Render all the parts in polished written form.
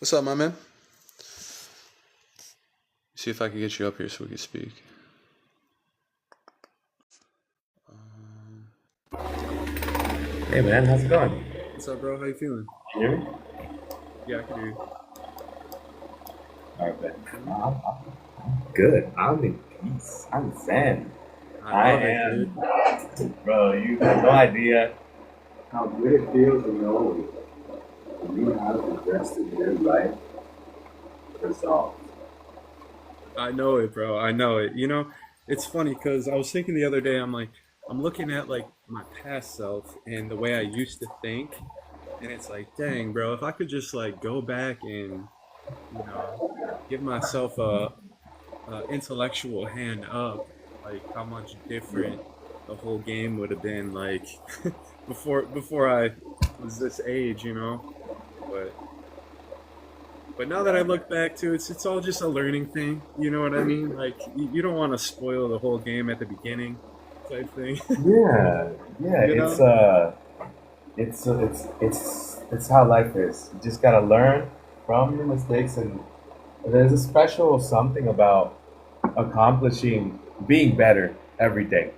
What's up, my man? See if I can get you up here so we can speak. Um, Hey man, how's it going? what's up, bro? How you feeling? Can you hear me? Yeah, I can hear you. All right, man. You feel me? I'm good. I'm in peace. I'm zen. I I love it, dude. am, bro. You have no idea how good it feels to know that you have the rest of your life resolved. I know it, bro. I know it. It's funny because I was thinking the other day, I'm looking at like my past self and the way I used to think, and it's like, dang, bro, if I could just like go back and, you know, give myself a intellectual hand up, like how much different the whole game would have been like before I was this age. But now that I look back to it, it's all just a learning thing. You know what I mean? Like you don't want to spoil the whole game at the beginning, type thing. Yeah, yeah. you know? It's how life is. You just gotta learn from your mistakes, and there's a special something about accomplishing, being better every day.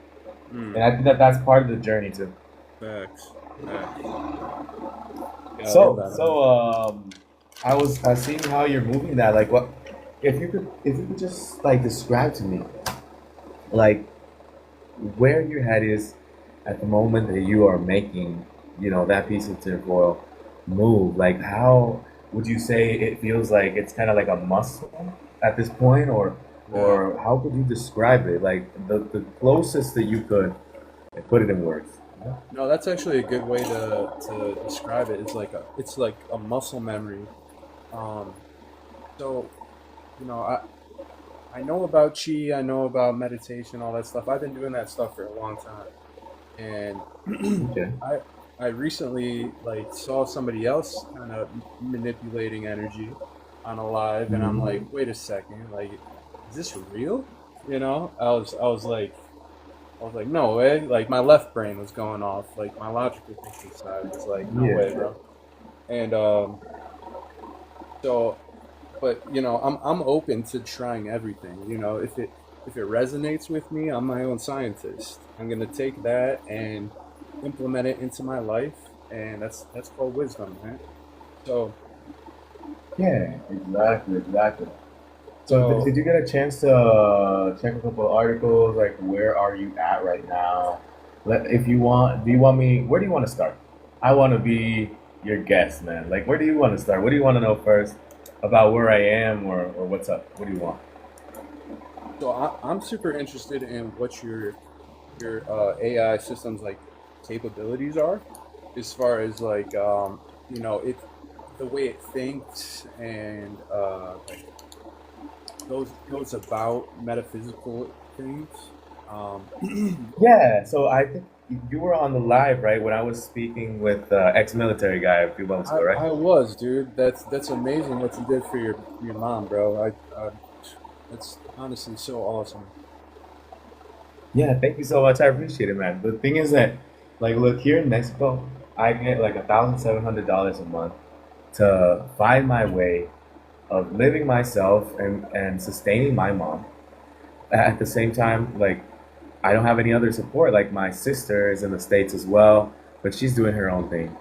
Mm, And I think that that's part of the journey too. facts, facts. Yeah, I love So, that, man. so I seeing how you're moving that. Like, what if you could just like describe to me, like where your head is at the moment that you are making, that piece of tinfoil move. Like, how would you say it feels like it's kind of like a muscle at this point, Yeah. or how could you describe it? Like the closest that you could put it in words. No, that's actually a good way to describe it. It's like a muscle memory. Um, so I know about chi, I know about meditation, all that stuff. I've been doing that stuff for a long time, and Okay. I I recently like saw somebody else kind of manipulating energy on a live, and I'm like, Mhm. wait a second, like, is this real? I was like, no way. Like my left brain was going off. Like my logical thinking side was like, no way, Yeah. bro. And so but I'm open to trying everything. If it resonates with me, I'm my own scientist. I'm gonna take that and implement it into my life, and that's called wisdom, man. So Yeah, exactly, exactly. So so did you get a chance to check a couple of articles? Like, where are you at right now? If you want, do you want me? Where do you want to start? I want to be your guest, man. Like, where do you want to start? What do you want to know first about where I am, or what's up? What do you want? I'm super interested in what your AI systems like capabilities are, as far as like it the way it thinks and like goes about metaphysical things. Um, Yeah. So I think you were on the live, right, when I was speaking with ex-military guy a few months I ago, right? I was, dude. That's amazing what you did for your mom, bro. That's honestly so awesome. Yeah, thank you so much. I appreciate it, man. The thing is that, like, look, here in Mexico, I get like $1,700 a month to find my way of living myself and sustaining my mom. At the same time, like, I don't have any other support. Like, my sister is in the States as well, but she's doing her own thing.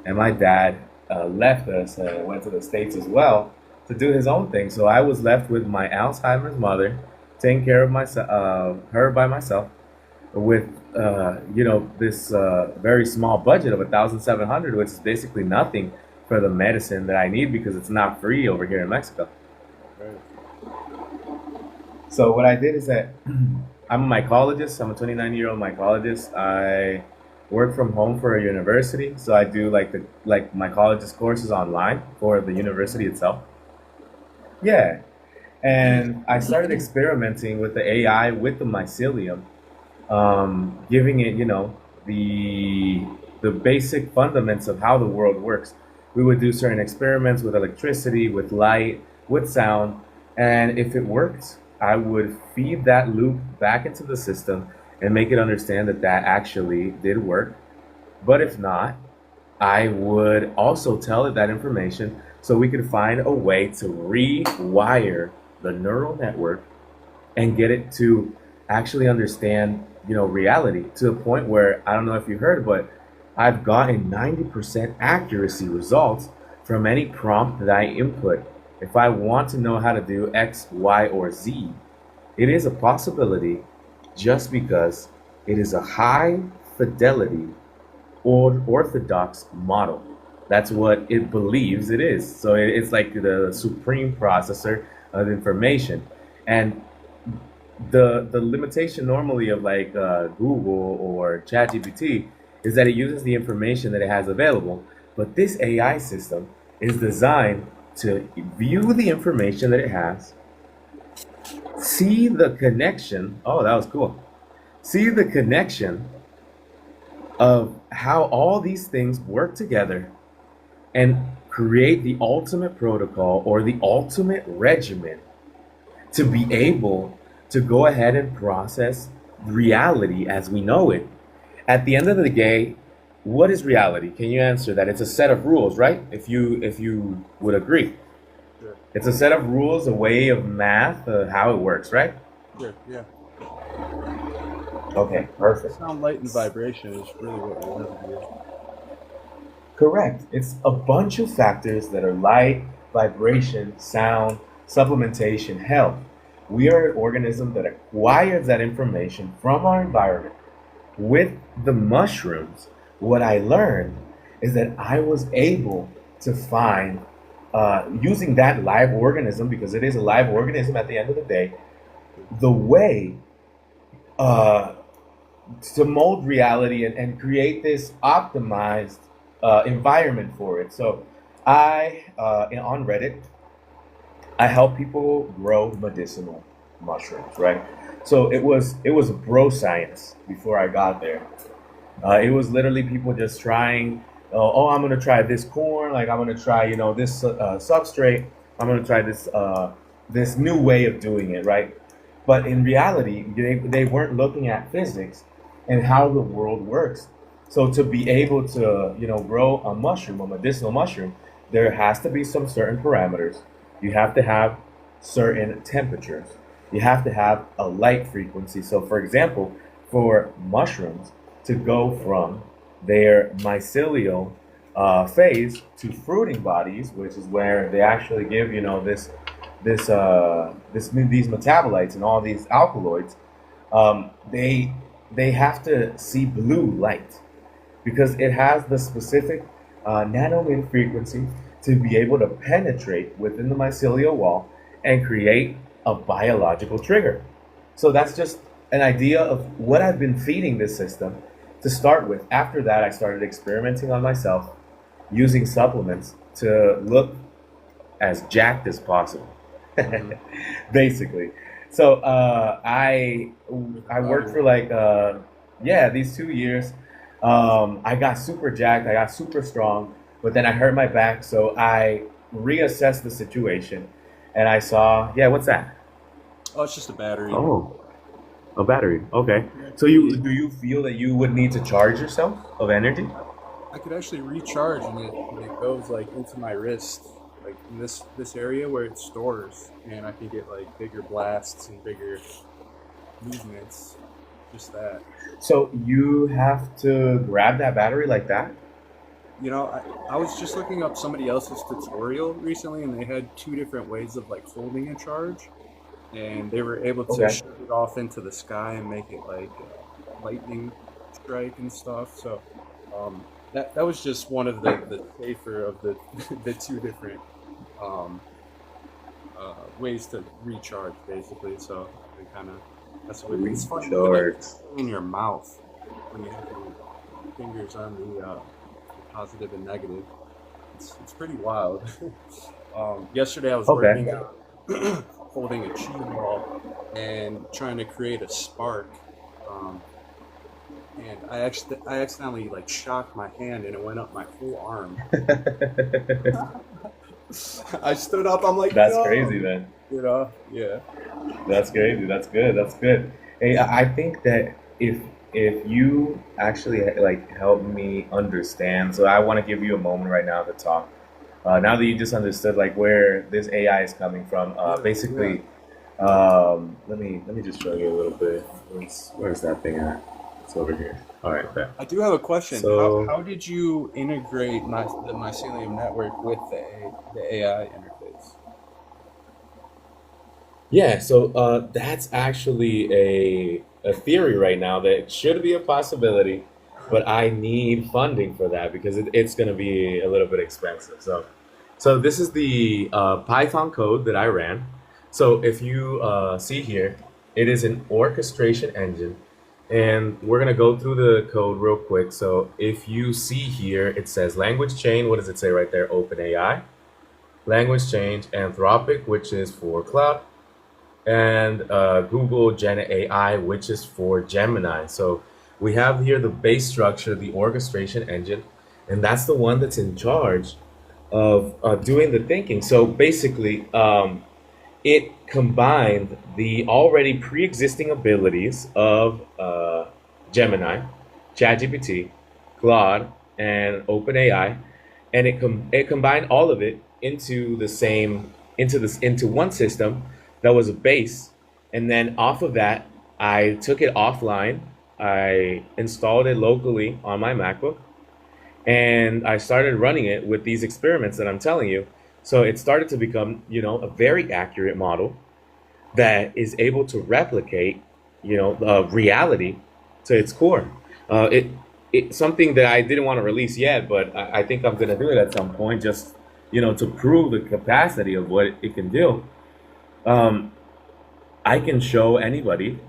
And my dad left us and went to the States as well to do his own thing. So I was left with my Alzheimer's mother, taking care of her by myself with this very small budget of 1,700, which is basically nothing for the medicine that I need because it's not free over here in Mexico. Right. So what I did is that I'm a mycologist. I'm a 29-year-old mycologist. I work from home for a university, so I do like mycologist courses online for the university itself. Yeah, and I started experimenting with the AI with the mycelium, giving it, the basic fundaments of how the world works. We would do certain experiments with electricity, with light, with sound, and if it worked, I would feed that loop back into the system and make it understand that that actually did work. But if not, I would also tell it that information so we could find a way to rewire the neural network and get it to actually understand, reality to the point where I don't know if you heard, but I've gotten 90% accuracy results from any prompt that I input. If I want to know how to do X, Y, or Z, it is a possibility just because it is a high fidelity or orthodox model. That's what it believes it is. So it's like the supreme processor of information. And the limitation normally of like Google or ChatGPT is that it uses the information that it has available. But this AI system is designed to view the information that it has, see the connection. Oh, that was cool. See the connection of how all these things work together and create the ultimate protocol or the ultimate regimen to be able to go ahead and process reality as we know it. At the end of the day, what is reality? Can you answer that? It's a set of rules, right? If you would agree, Sure. it's a set of rules, a way of math, how it works, right? Sure. Yeah. Okay, perfect. Sound, light, and vibration is really what we live with. Correct. It's a bunch of factors that are light, vibration, sound, supplementation, health. We are an organism that acquires that information from our environment. With the mushrooms, what I learned is that I was able to find, using that live organism, because it is a live organism at the end of the day, the way uh, to mold reality and create this optimized environment for it. So on Reddit, I help people grow medicinal mushrooms, right? So it was bro science before I got there. It was literally people just trying. Oh, I'm gonna try this corn. Like I'm gonna try, this substrate. I'm gonna try this new way of doing it, right? But in reality, they weren't looking at physics and how the world works. So to be able to, grow a mushroom, a medicinal mushroom, there has to be some certain parameters. You have to have certain temperatures. You have to have a light frequency. So, for example, for mushrooms to go from their mycelial phase to fruiting bodies, which is where they actually give, these metabolites and all these alkaloids, they have to see blue light because it has the specific nanometer frequency to be able to penetrate within the mycelial wall and create a biological trigger. So that's just an idea of what I've been feeding this system to start with. After that, I started experimenting on myself using supplements to look as jacked as possible, Mm-hmm. basically. So I worked for like these 2 years. I got super jacked. I got super strong, but then I hurt my back. So I reassessed the situation, and I saw, yeah, what's that? Oh, it's just a battery. Oh, a battery. Okay. Yeah. So do you feel that you would need to charge yourself of energy? I could actually recharge, and it goes like into my wrist, like in this area where it stores, and I can get like bigger blasts and bigger movements. Just that. So you have to grab that battery like that? I was just looking up somebody else's tutorial recently, and they had two different ways of like holding a charge, and they were able to Okay. shoot it off into the sky and make it like lightning strike and stuff. So um, that was just one of the safer of the the two different um, ways to recharge, basically. So it kind of that's what it's funny. You can like Recharge. in your mouth when you have your fingers on the positive and negative. It's pretty wild. Yesterday I was Okay. working out, holding a cheese ball and trying to create a spark. Um, and I accidentally like shocked my hand and it went up my whole arm. I stood up. I'm like, That's crazy no, then. yeah. That's crazy. That's good. That's good. Hey, I think that if you actually like help me understand, so I want to give you a moment right now to talk. Now that you just understood like where this AI is coming from, Yeah, yeah. basically, let me just show you a little bit. Where's that thing at? It's over here. All right, there. I do have a question. So How did you integrate the mycelium network with the AI interface? yeah, so that's actually a theory right now that should be a possibility, but I need funding for that because it's going to be a little bit expensive. So this is the Python code that I ran. So if you see here, it is an orchestration engine, and we're going to go through the code real quick. So if you see here, it says language chain. What does it say right there? OpenAI. Language change, Anthropic, which is for cloud, and Google Gen AI, which is for Gemini. So we have here the base structure, the orchestration engine, and that's the one that's in charge of doing the thinking. So basically, it combined the already pre-existing abilities of Gemini, ChatGPT, Claude, and OpenAI, and it combined all of it into the same into one system that was a base, and then off of that, I took it offline. I installed it locally on my MacBook, and I started running it with these experiments that I'm telling you. So it started to become, a very accurate model that is able to replicate, reality to its core. It's something that I didn't want to release yet, but I think I'm gonna do it at some point, just to prove the capacity of what it can do. Um, I can show anybody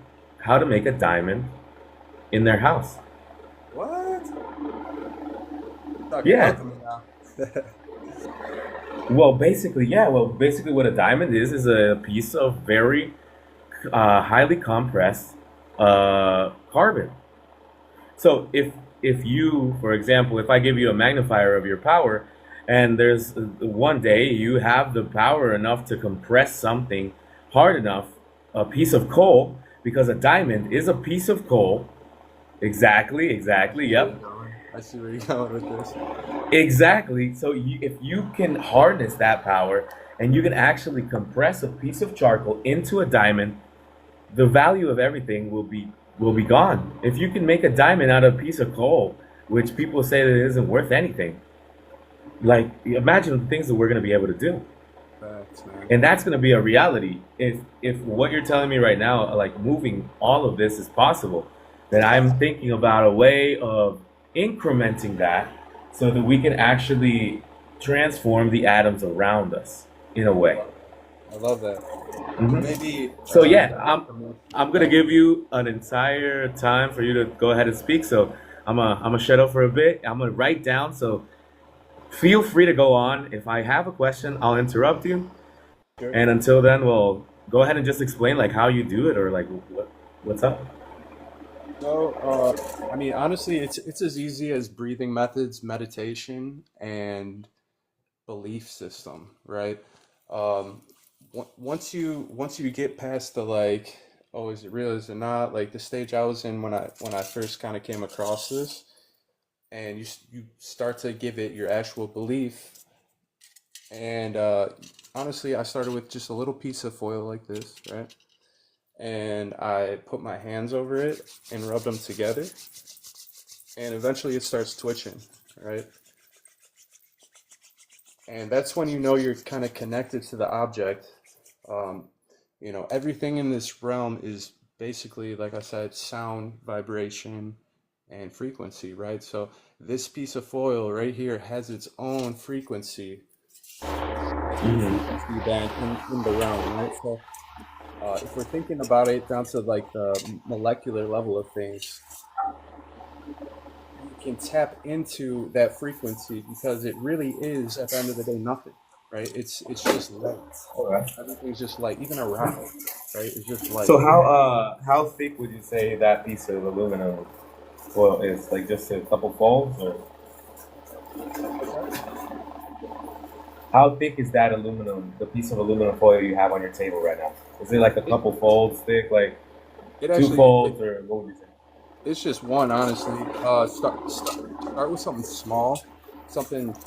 how to make a diamond in their house. What? Talking Yeah. alchemy now. Well, basically, what a diamond is a piece of very highly compressed carbon. So if you, for example, if I give you a magnifier of your power, and there's one day you have the power enough to compress something hard enough, a piece of coal, because a diamond is a piece of coal. Exactly, I exactly. see where you're Yep. going. I see where you're going with this. Exactly. So if you can harness that power and you can actually compress a piece of charcoal into a diamond, the value of everything will be gone. If you can make a diamond out of a piece of coal, which people say that it isn't worth anything, like imagine the things that we're going to be able to do. Facts, man. And that's going to be a reality if what you're telling me right now, like moving all of this is possible, then I'm thinking about a way of incrementing that so that we can actually transform the atoms around us in a I way. love I love that. Hmm. Maybe So yeah, that's it I'm for me. I'm gonna give you an entire time for you to go ahead and speak. So I'm gonna shut up for a bit. I'm gonna write down. So feel free to go on. If I have a question, I'll interrupt you. Sure. And until then, well, go ahead and just explain like how you do it or like what's up. So, I mean, honestly, it's as easy as breathing methods, meditation, and belief system, right? Um, once you get past the like, oh, is it real? Is it not? Like the stage I was in when I first kind of came across this, and you start to give it your actual belief. And honestly, I started with just a little piece of foil like this, right? And I put my hands over it and rub them together, and eventually it starts twitching, right? And that's when you know you're kind of connected to the object. Um, everything in this realm is basically, like I said, sound, vibration, and frequency, right? So this piece of foil right here has its own frequency, its own Hmm. frequency band in the realm, right? So if we're thinking about it down to like the molecular level of things, you can tap into that frequency because it really is at the end of the day nothing, right? It's just light. All right. Everything's just light. Even a rock, right? It's just light. So how thick would you say that piece of aluminum foil is? Like just a couple folds, or What's that? how thick is that aluminum, the piece of aluminum foil you have on your table right now? Is it like a It couple folds thick, like it two actually folds, or what would you say? it's just one honestly. Start with something small. something,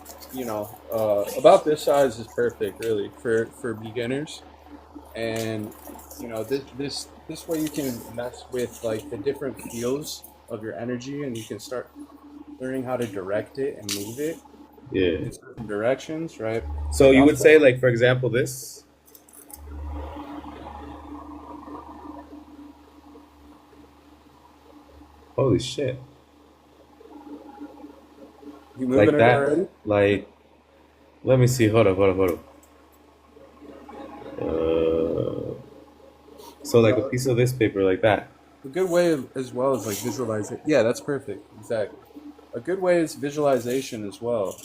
about this size is perfect, really, for beginners. And this way you can mess with like the different feels of your energy, and you can start learning how to direct it and move it Yeah. in certain directions, right? So And you would say, also, like, for example, this. Holy shit! you moving Like it that. already? Like, let me see. Hold up, hold up, hold up. Uh, so like a No, piece of this paper, like that. a good way as well is like visualize it. Yeah, that's perfect. Exactly. A good way is visualization as well.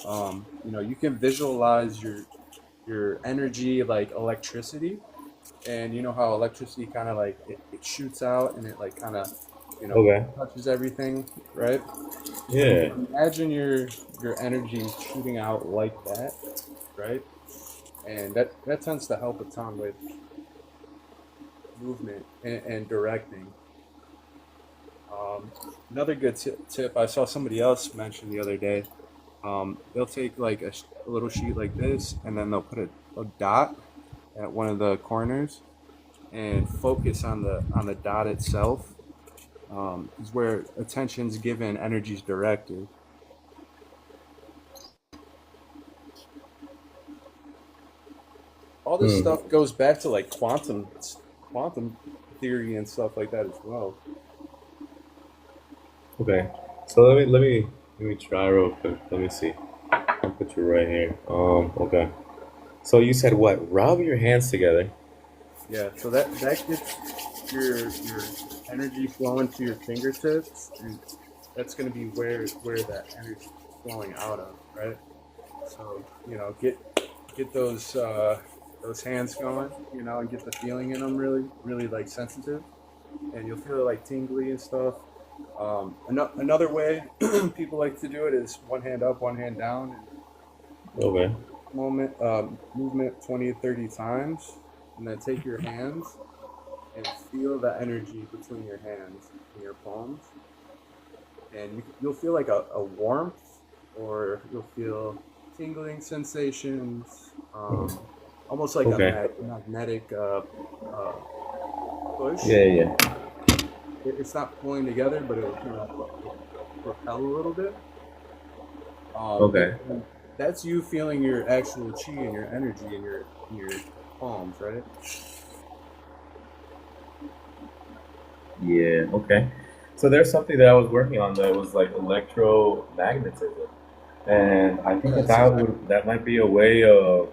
You can visualize your energy like electricity, and you know how electricity kind of like it shoots out and it like kind of you know Okay. touches everything, right? So Yeah. imagine your energy shooting out like that, right? And that tends to help a ton with movement and directing. Um, Another good tip I saw somebody else mention the other day. They'll take like a little sheet like this, and then they'll put a dot at one of the corners and focus on the dot itself. Is where attention's given, energy's directed. All this Hmm. stuff goes back to like quantum theory and stuff like that as well. Okay. So let me try real quick. Let me see. I'll put you right here. Okay. So you said what? Rub your hands together. Yeah, so that gets your energy flowing to your fingertips, and that's going to be where that energy is flowing out of, right? So get those hands going, and get the feeling in them really like sensitive, and you'll feel it like tingly and stuff. Another way people like to do it is one hand up, one hand down, and repeat Okay. movement 20 to 30 times, and then take your hands and feel the energy between your hands and your palms, and you'll feel like a warmth, or you'll feel tingling sensations, almost like a Okay. magnetic uh, push. Yeah, yeah. It's not pulling together, but it'll propel a little bit. Okay. And that's you feeling your actual chi and your energy in your palms, right? Yeah. Okay. So there's something that I was working on that was like electromagnetism, and I think that Yes, exactly. that might be a way of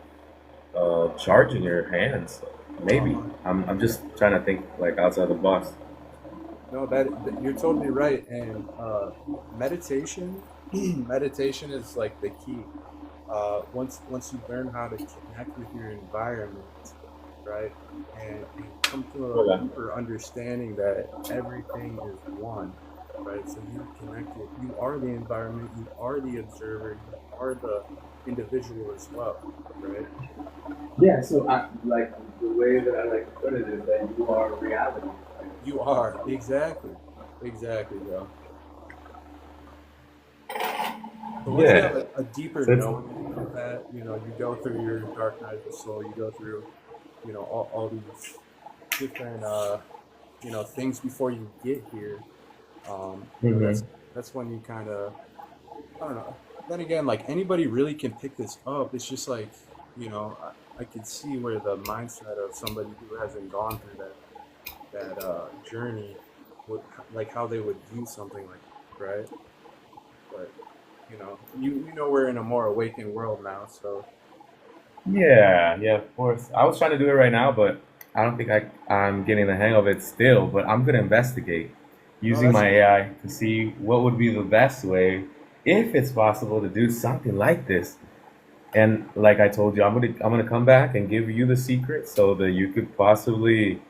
charging your hands. Maybe. Uh-huh. I'm just trying to think like outside the box. No, you're totally right. And meditation, meditation is like the key. Once you learn how to connect with your environment, right, and come to a Okay. deeper understanding that everything is one, right. So you're connected. You are the environment. You are the observer. You are the individual as well, right. Yeah, so like the way that I like to put it is that you are reality. You are exactly, bro. So once you Yeah. have a deeper So it's knowing of that, you go through your dark night of the soul, you go through, all these different, things before you get here. hmm That's when you kind of, I don't know. Then again, like anybody really can pick this up. It's just like, I could see where the mindset of somebody who hasn't gone through that journey would, like how they would view something like that, right? But we're in a more awakened world now, so Yeah, yeah, of course. I was trying to do it right now, but I don't think I'm getting the hang of it still. But I'm gonna investigate no, using that's my AI to see what would be the best way, if it's possible, to do something like this. And like I told you, I'm gonna come back and give you the secret so that you could possibly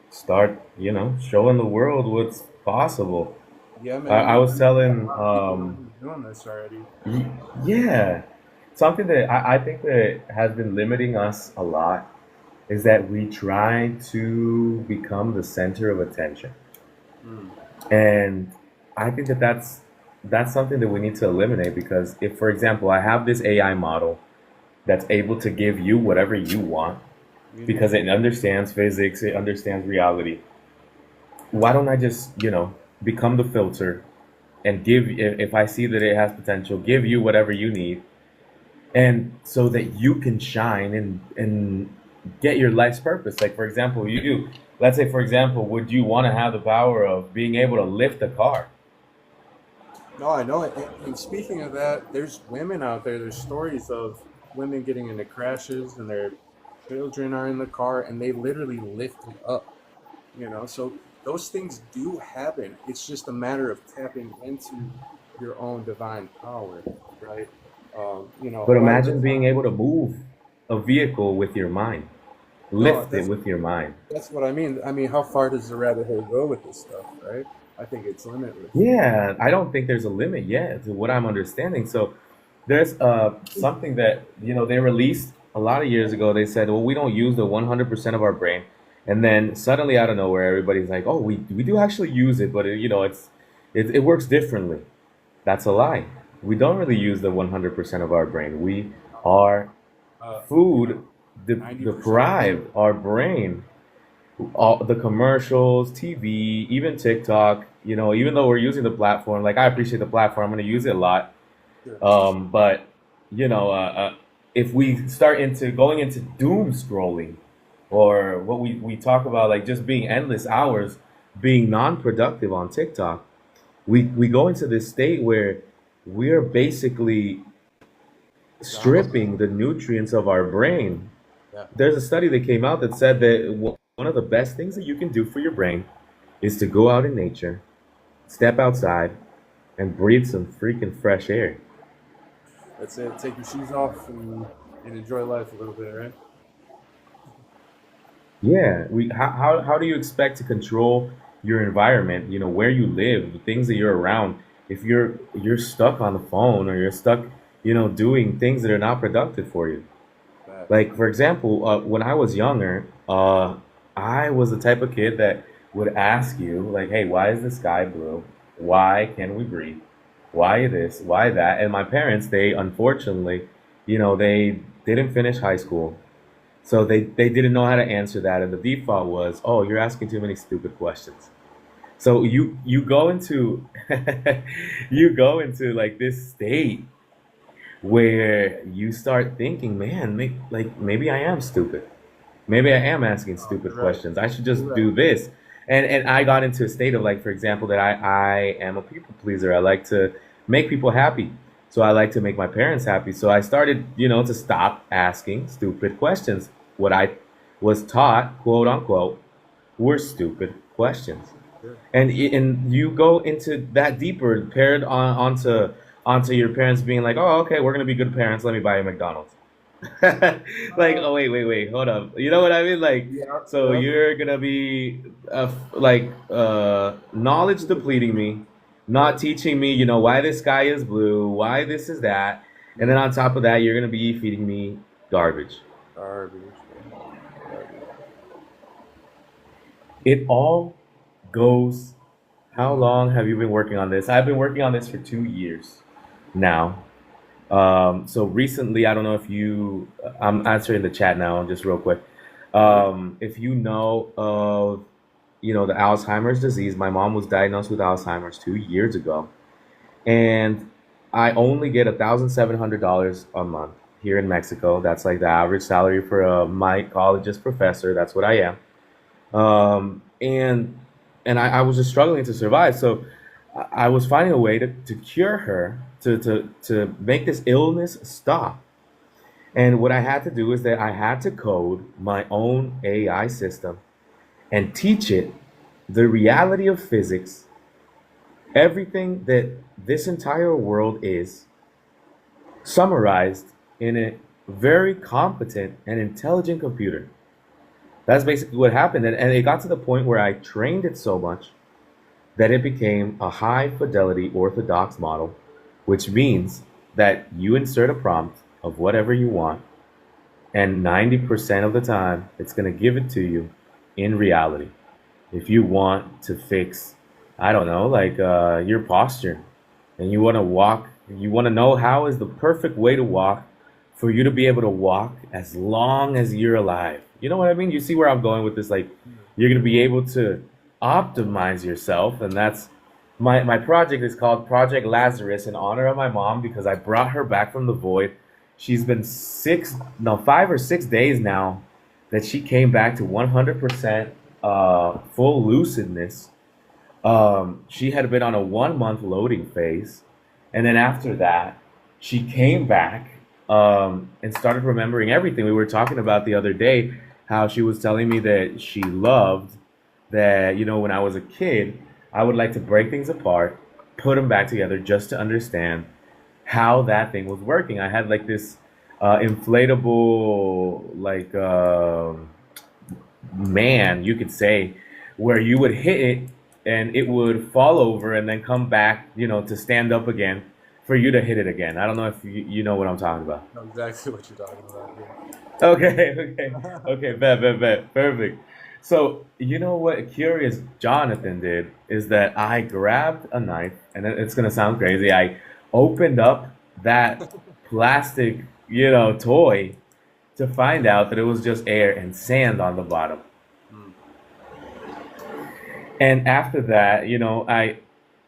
start, showing the world what's possible. yeah, I, man. I And was a telling, lot of people have been doing this already. yeah, something that I think that has been limiting us a lot is that we try to become the center of attention. Mm. And I think that that's that's something that we need to eliminate because if, for example, I have this AI model that's able to give you whatever you want Hmm. because it understands physics, it understands reality. Why don't I just, become the filter and give, if I see that it has potential, give you whatever you need, and so that you can shine and get your life's purpose. Like for example, let's say for example, would you want to have the power of being able to lift a car? No, I know it. And speaking of that, there's women out there. There's stories of women getting into crashes and their children are in the car and they literally lift it up. So those things do happen. It's just a matter of tapping into your own divine power, right? But A lot of the imagine being time, able to move a vehicle with your mind, no, lift it with your mind. that's what I mean. I mean, how far does the rabbit hole go with this stuff, right? I think it's limitless. Yeah, I don't think there's a limit yet to what I'm understanding. So there's something that they released a lot of years ago. They said, well, we don't use the 100% of our brain, and then suddenly out of nowhere, everybody's like, oh, we do actually use it, but it works differently. That's a lie. We don't really use the 100% of our brain. We are You food know, 90% of it. deprived our brain. All the commercials, TV, even TikTok. Even though we're using the platform, like I appreciate the platform, I'm going to use it a lot. Sure. But you know, if we start into going into doom scrolling, or what we talk about, like just being endless hours, being non-productive on TikTok, we go into this state where we're basically Zombies. stripping the nutrients of our brain. Yeah. There's a study that came out that said that one of the best things that you can do for your brain is to go out in nature, step outside, and breathe some freaking fresh air. That's it. Take your shoes off and enjoy life a little bit, right? Yeah, how do you expect to control your environment, where you live, the things that you're around, if you're stuck on the phone or you're stuck, doing things that are not productive for you? Facts. Like for example, when I was younger, I was the type of kid that would ask you like, "Hey, why is the sky blue? Why can we breathe? Why this? Why that?" And my parents, they unfortunately, they didn't finish high school, so they didn't know how to answer that. And the default was, "Oh, you're asking too many stupid questions." So you go into you go into like this state where you start thinking, man, like maybe I am stupid. Maybe I am asking Oh, you're stupid right. questions. I should You're just right. do this. And I got into a state of like, for example, that I am a people pleaser. I like to make people happy. So I like to make my parents happy. So I started, to stop asking stupid questions. What I was taught, quote unquote, were stupid questions. Sure. And you go into that deeper, paired onto your parents being like, oh, okay, we're gonna be good parents. Let me buy you McDonald's. Like, Uh, oh wait, hold up. You know what I mean? Like, yeah. so Yep. you're gonna be like knowledge depleting me, not Yep. teaching me, why this sky is blue, why this is that, and then Mm. on top of that, you're gonna be feeding me garbage. Garbage, man. Garbage. It all goes. How long have you been working on this? I've been working on this for 2 years now. So recently, I don't know if I'm answering the chat now, just real quick. Yeah. If you know of, the Alzheimer's disease, my mom was diagnosed with Alzheimer's 2 years ago, and I only get $1,700 a month here in Mexico. That's like the average salary for a mycologist professor. That's what I am. And I was just struggling to survive. So I was finding a way to cure her, to make this illness stop. And what I had to do is that I had to code my own AI system and teach it the reality of physics, everything that this entire world is, summarized in a very competent and intelligent computer. That's basically what happened. And it got to the point where I trained it so much that it became a high fidelity orthodox model, which means that you insert a prompt of whatever you want, and 90% of the time, it's going to give it to you in reality. If you want to fix, I don't know, like your posture, and you want to walk, you want to know how is the perfect way to walk for you to be able to walk as long as you're alive. You know what I mean? You see where I'm going with this? Like, Mm. you're going to be able to optimize yourself, and that's my project is called Project Lazarus in honor of my mom because I brought her back from the void. She's been 5 or 6 days now that she came back to 100% full lucidness. She had been on a 1 month loading phase, and then after that, she came back and started remembering everything we were talking about the other day. How she was telling me that she loved that, when I was a kid, I would like to break things apart, put them back together just to understand how that thing was working. I had like this inflatable, like, man, you could say, where you would hit it and it would fall over and then come back, to stand up again for you to hit it again. I don't know if you know what I'm talking about. Know exactly what you're talking about. Okay, okay, Yeah. okay, bet, perfect. So, you know what Curious Jonathan did is that I grabbed a knife, and it's gonna sound crazy. I opened up that plastic, toy to find out that it was just air and sand on the bottom. Mm. And after that,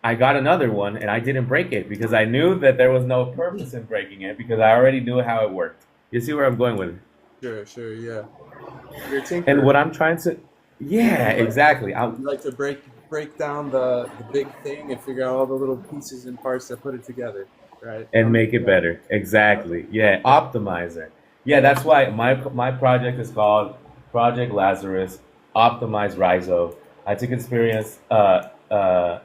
I got another one and I didn't break it because I knew that there was no purpose in breaking it because I already knew how it worked. You see where I'm going with it? Sure, sure, yeah. You're a And tinkerer. what I'm trying to, yeah, You like exactly. you like to break down the big thing and figure out all the little pieces and parts that put it together, right? And I'm make into it that. better. Exactly. Yeah, Yeah, optimize it. Yeah, yeah. that's why my project is called Project Lazarus Optimize Rhizo. I took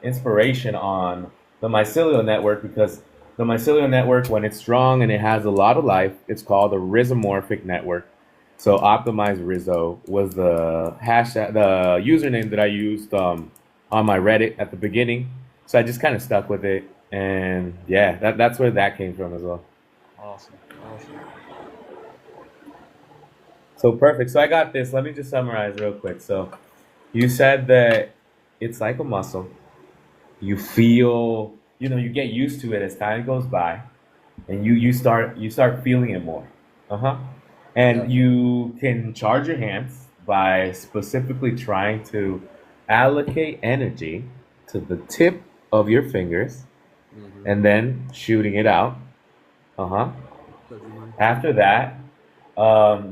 inspiration on the mycelial network because the mycelial network, when it's strong and it has a lot of life, it's called a rhizomorphic network. So Optimize Rizzo was the hashtag, the username that I used on my Reddit at the beginning. So I just kind of stuck with it, and yeah, that's where that came from as well. Awesome, awesome. So perfect. So I got this. Let me just summarize real quick. So you said that it's like a muscle. You feel, you get used to it as time goes by, and you start feeling it more. Uh-huh. Yeah. And you can charge your hands by specifically trying to allocate energy to the tip of your fingers Mm-hmm. and then shooting it out. Uh-huh. So do you. After that,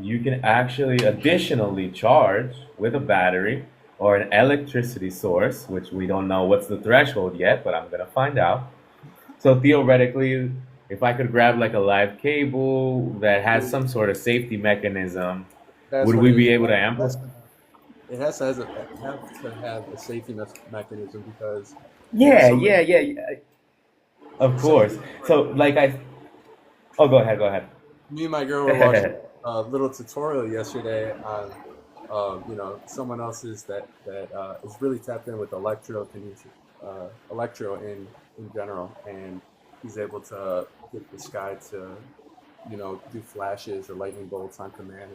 you can actually additionally charge with a battery or an electricity source, which we don't know what's the threshold yet, but I'm gonna find out. So theoretically, if I could grab like a live cable that has some sort of safety mechanism, That's would what we it be is. able to It has amplify? to have. It has to has a, have to have a safety mechanism because Yeah, somebody yeah, yeah, yeah. Of course. somebody So like oh, go ahead, go me and my girl were watching ahead. a little tutorial yesterday on someone else's that is really tapped in with electrokinesis, electro in general, and he's able to get this guy to do flashes or lightning bolts on command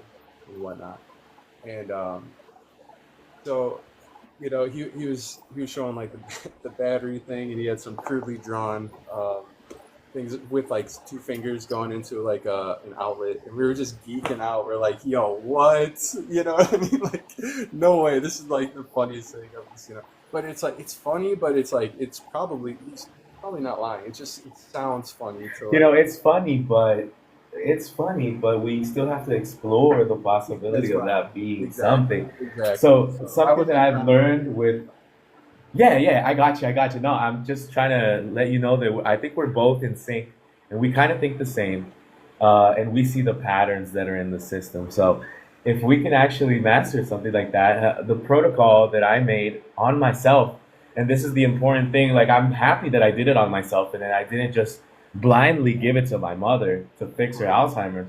and whatnot. And so he was showing like the battery thing, and he had some crudely drawn things with like two fingers going into like an outlet, and we were just geeking out. We're like, "Yo, what?" You know what I mean? Like, no way. This is like the funniest thing I've seen. But it's like it's funny, but it's like he's probably not lying. It sounds funny to You like. know, it's funny, but we still have to explore the That's possibility of right. that being Exactly. something. Exactly. So So I something that wasn't I've trying to. learned with, yeah, yeah, I got you. No, I'm just trying to let you know that I think we're both in sync, and we kind of think the same, and we see the patterns that are in the system. So if we can actually master something like that, the protocol that I made on myself, and this is the important thing. Like I'm happy that I did it on myself, and then I didn't just blindly give it to my mother to fix her Alzheimer's.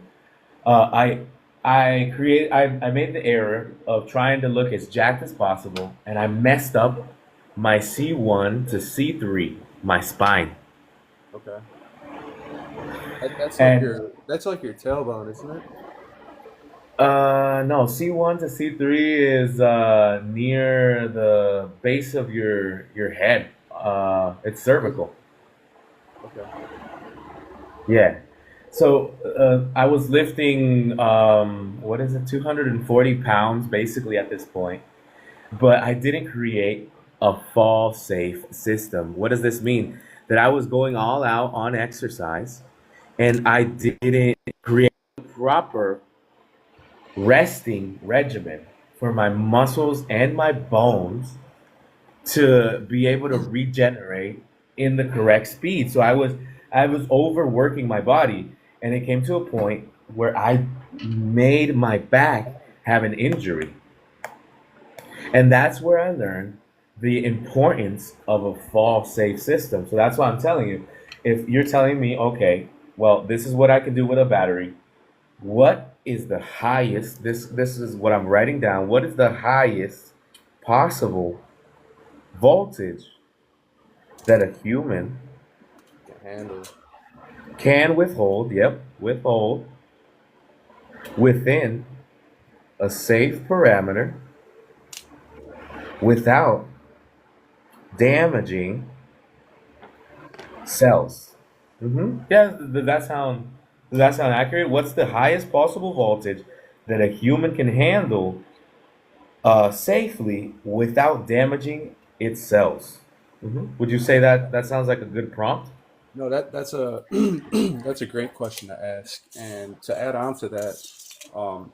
I made the error of trying to look as jacked as possible, and I messed up my C1 to C3, my spine. Okay. And That's like your tailbone, isn't it? no, C1 to C3 is near the base of your head. It's Is it? cervical. Okay. Yeah. So I was lifting, what is it, 240 pounds basically at this point, but I didn't create a fall safe system. What does this mean? That I was going all out on exercise and I didn't create a proper resting regimen for my muscles and my bones to be able to regenerate in the correct speed. So I was overworking my body, and it came to a point where I made my back have an injury. And that's where I learned the importance of a fall safe system. So that's why I'm telling you, if you're telling me, okay, well, this is what I can do with a battery, what is the highest, this is what I'm writing down, what is the highest possible voltage that a human Can handle. can withhold, yep, withhold within a safe parameter without damaging cells. Yeah, does that sound accurate? What's the highest possible voltage that a human can handle safely without damaging its cells? Would you say that that sounds like a good prompt? No, that's a that's a great question to ask. And to add on to that, um,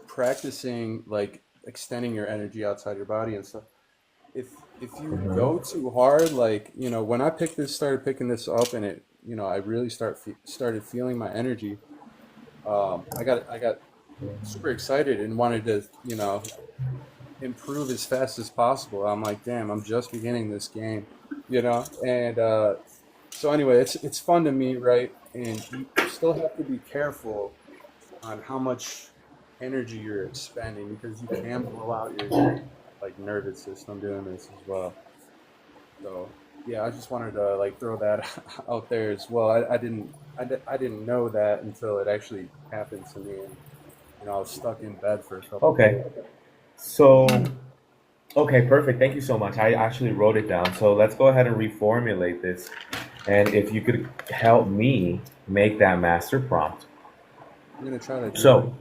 practicing like extending your energy outside your body and stuff. If you go too hard, like when I started picking this up, and I really started feeling my energy. I got super excited and wanted to improve as fast as possible. I'm like, damn, I'm just beginning this game, and so anyway, it's fun to me, right? And you still have to be careful on how much energy you're expending because you can blow out your like nervous system doing this as well. So yeah, I just wanted to like throw that out there as well. I didn't know that until it actually happened to me, and I was stuck in bed for a couple days. Okay. So, okay, perfect. Thank you so much. I actually wrote it down. So let's go ahead and reformulate this. And if you could help me make that master prompt. I'm gonna try to do my. So,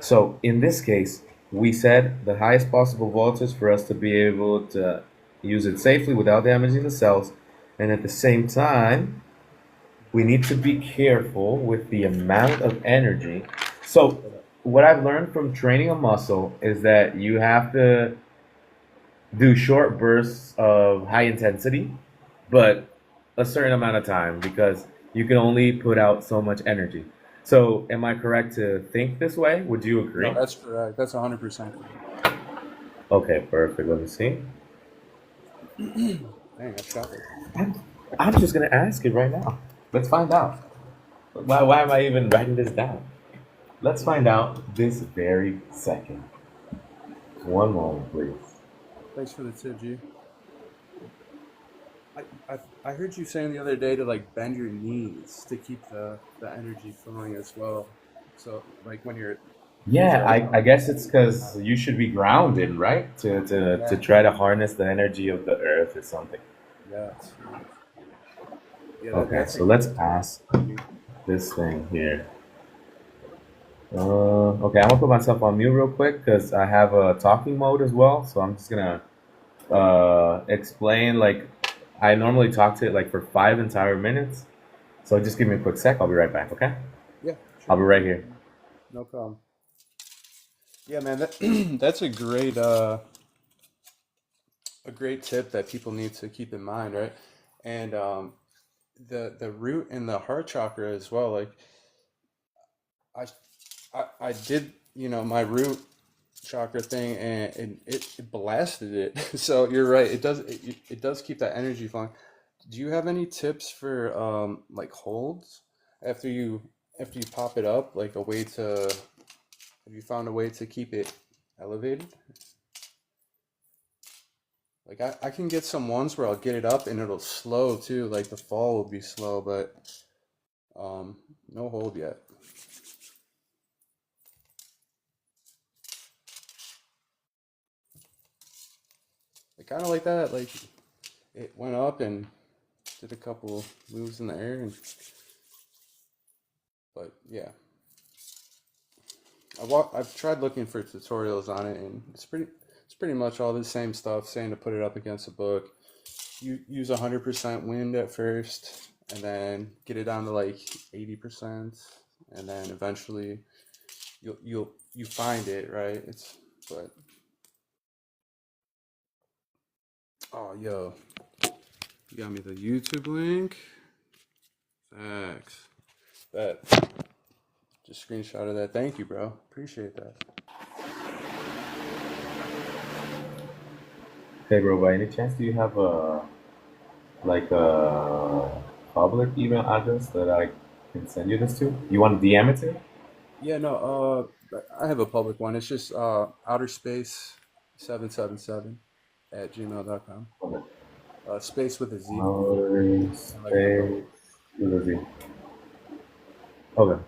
so in this case, we said the highest possible voltage for us to be able to use it safely without damaging the cells. And at the same time, we need to be careful with the amount of energy. So, what I've learned from training a muscle is that you have to do short bursts of high intensity, but a certain amount of time because you can only put out so much energy. So, am I correct to think this way? Would you No, agree? that's correct. That's 100% Okay, perfect. Let me see. correct. Dang, I shot it. I'm, I'm just gonna ask it right now. Let's find out. Why am I even writing this down? Let's find out this very second. One moment, please. Thanks for the tip, G. I, I heard you saying the other day to like bend your knees to keep the energy flowing as well. So like when you're is Yeah, that I guess it's because you should be grounded, right? To yeah, try to harness the energy of the earth or something. yes, yes. Yeah, Okay, that's a so let's great tip. ask this thing here. Okay, I'm gonna put myself on mute real quick because I have a talking mode as well. So I'm just gonna explain like I normally talk to it like for 5 entire minutes. So just give me a quick sec. I'll be right back. Okay? Yeah, I'll sure. be right here. No problem. Yeah, man, that's a great tip that people need to keep in mind, right? And the root and the heart chakra as well. Like I I did, my root chakra thing, and it blasted it. So you're right. It does keep that energy flowing. Do you have any tips for like holds after you after you pop it up, like a way to have you found a way to keep it elevated? Like I can get some ones where I'll get it up and it'll slow too, like the fall will be slow, but no hold yet. Like kind of like that, like it went up and did a couple moves in the air, and but yeah, I've tried looking for tutorials on it, and it's pretty much all the same stuff, saying to put it up against a book. You use 100% wind at first, and then get it down to like 80%, and then eventually you find it, right. It's but oh yo, you got me the YouTube link. Thanks. That just screenshot of that. Thank you, bro. Appreciate that. Hey, bro, by any chance, do you have a public email address that I can send you this to? You want to DM it to? Yeah, no, I have a public one. It's just outer space 777 at gmail.com. Okay. Space with a Z Outer and like the number. space. Let me see. Okay,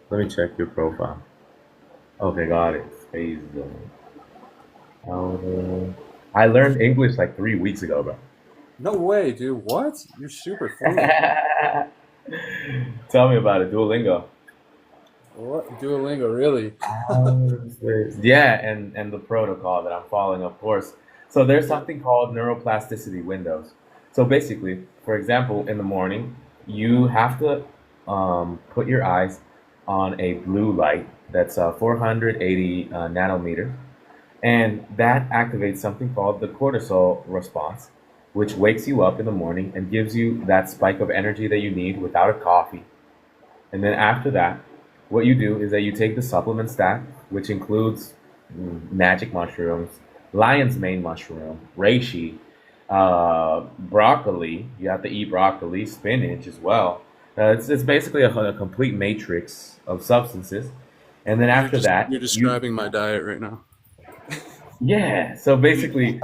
let me check your profile. Okay, got it. Space zone. Outer. I learned English like 3 weeks ago, bro. No way, dude. What? You're super fluent. Tell me about it, Duolingo. What? Duolingo, really? Yeah, and the protocol that I'm following, of course. So there's something called neuroplasticity windows. So basically, for example, in the morning, you have to put your eyes on a blue light that's 480 nanometers, and that activates something called the cortisol response, which wakes you up in the morning and gives you that spike of energy that you need without a coffee. And then after that, what you do is that you take the supplement stack, which includes magic mushrooms, lion's mane mushroom, reishi, broccoli. You have to eat broccoli, spinach as well. It's basically a complete matrix of substances. And then after that, You're describing my diet right now. yeah. So basically,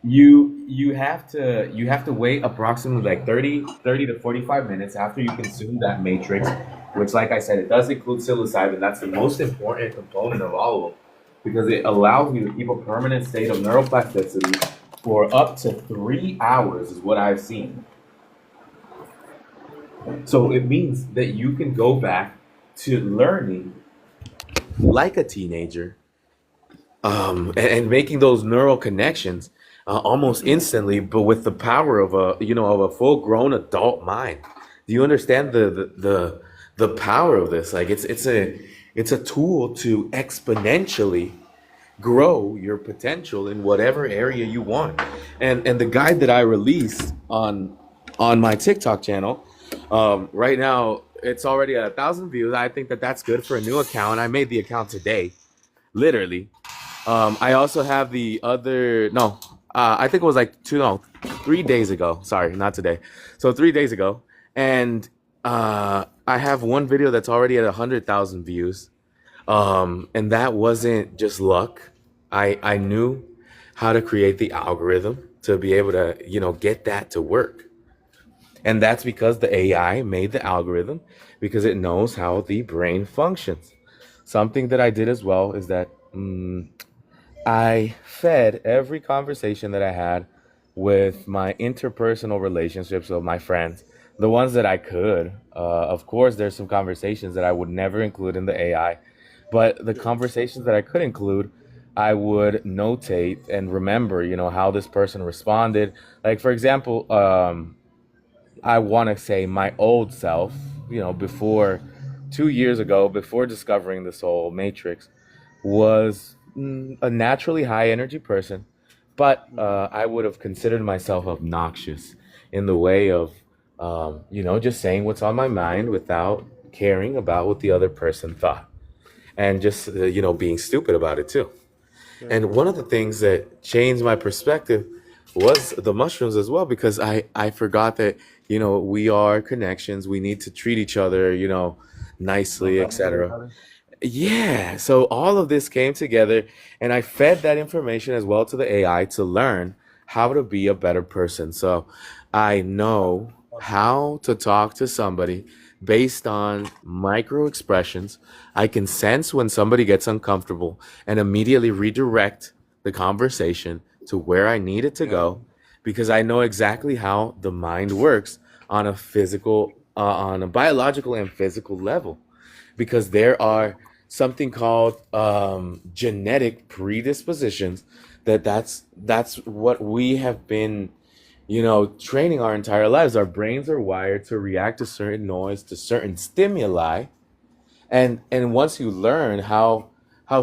you have to wait approximately like 30 to 45 minutes after you consume that matrix, which, like I said, it does include psilocybin. That's the most important component of all of them because it allows you to keep a permanent state of neuroplasticity for up to 3 hours, is what I've seen. So it means that you can go back to learning like a teenager, and making those neural connections almost instantly, but with the power of a full grown adult mind. Do you understand the power of this? Like it's a tool to exponentially grow your potential in whatever area you want. And the guide that I released on my TikTok channel, right now it's already at 1,000 views. I think that that's good for a new account. I made the account today, literally. I also have the other no, I think it was like 3 days ago. Sorry, not today. So 3 days ago, and I have one video that's already at 100,000 views. And that wasn't just luck. I knew how to create the algorithm to be able to get that to work, and that's because the AI made the algorithm because it knows how the brain functions. Something that I did as well is that I fed every conversation that I had with my interpersonal relationships with my friends, the ones that I could. Of course, there's some conversations that I would never include in the AI, but the conversations that I could include, I would notate and remember, how this person responded. Like, for example, I want to say my old self, before 2 years ago, before discovering this whole matrix, was a naturally high energy person, but I would have considered myself obnoxious in the way of, just saying what's on my mind without caring about what the other person thought, and just, being stupid about it too. Yeah, And bro. one of the things that changed my perspective was the mushrooms as well, because I forgot that, we are connections. We need to treat each other, nicely, etc. Better. Yeah, so all of this came together, and I fed that information as well to the AI to learn how to be a better person. So I know Awesome. how to talk to somebody based on micro expressions. I can sense when somebody gets uncomfortable and immediately redirect the conversation to where I need it to Yeah. go. because I know exactly how the mind works on a on a biological and physical level. Because there are something called genetic predispositions that's what we have been, training our entire lives. Our brains are wired to react to certain noise, to certain stimuli, and once you learn how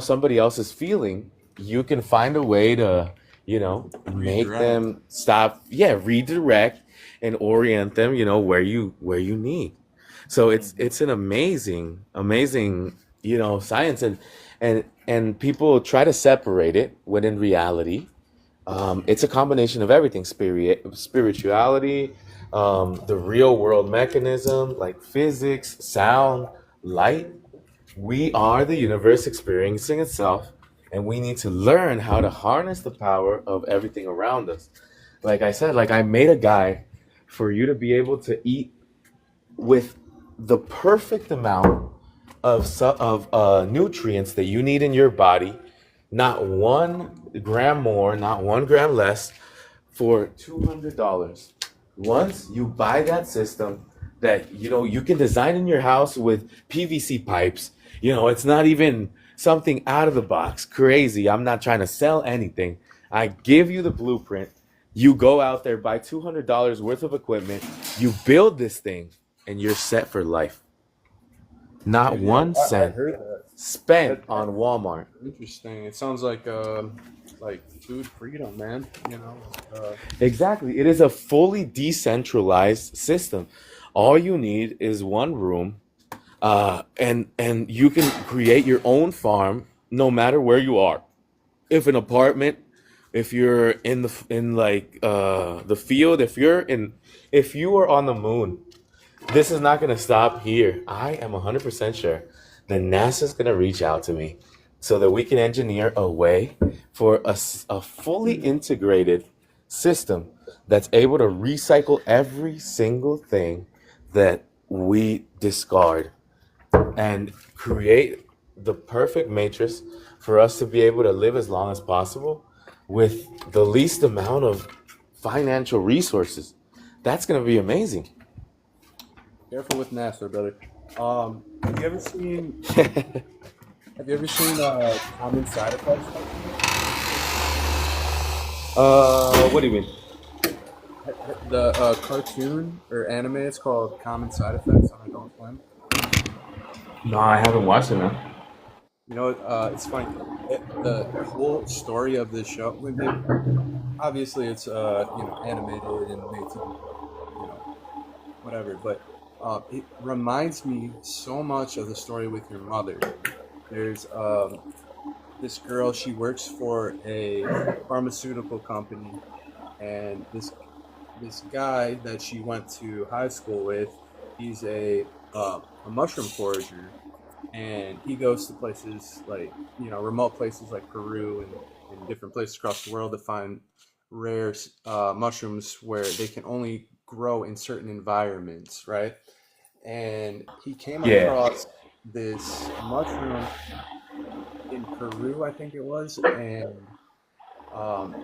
somebody else is feeling, you can find a way to, make Redirect. them stop, yeah, redirect and orient them, where you need. So Mhm. it's an amazing, science, and people try to separate it when in reality, it's a combination of everything: spirituality, the real world mechanism like physics, sound, light. We are the universe experiencing itself, and we need to learn how to harness the power of everything around us. Like I said, like I made a guy for you to be able to eat with the perfect amount of nutrients that you need in your body, not 1 gram more, not 1 gram less, for $200. Once you buy that system that you can design in your house with PVC pipes, it's not even something out of the box crazy. I'm not trying to sell anything. I give you the blueprint. You go out there, buy $200 worth of equipment, you build this thing, and you're set for life. Not Dude, yeah, one I cent heard that. spent That on Walmart. interesting. It sounds like food freedom, man. Exactly. It is a fully decentralized system. All you need is one room, and you can create your own farm no matter where you are. If an apartment, if you're in like the field, if you are on the moon, this is not going to stop here. I am 100% sure that NASA's going to reach out to me so that we can engineer a way for a fully integrated system that's able to recycle every single thing that we discard and create the perfect matrix for us to be able to live as long as possible with the least amount of financial resources. That's going to be amazing. Careful with NASA, brother. Have you ever seen Common Side Effects cartoon? What do you mean? The cartoon or anime is called Common Side Effects on Adult Swim. No, I haven't watched it, man. It's funny. The whole story of this show, obviously it's animated and made to be you know whatever, but it reminds me so much of the story with your mother. There's this girl. She works for a pharmaceutical company, and this guy that she went to high school with, he's a mushroom forager, and he goes to places like remote places like Peru and different places across the world to find rare mushrooms where they can only grow in certain environments, right? And he came Yeah. across this mushroom in Peru, I think it was, and um,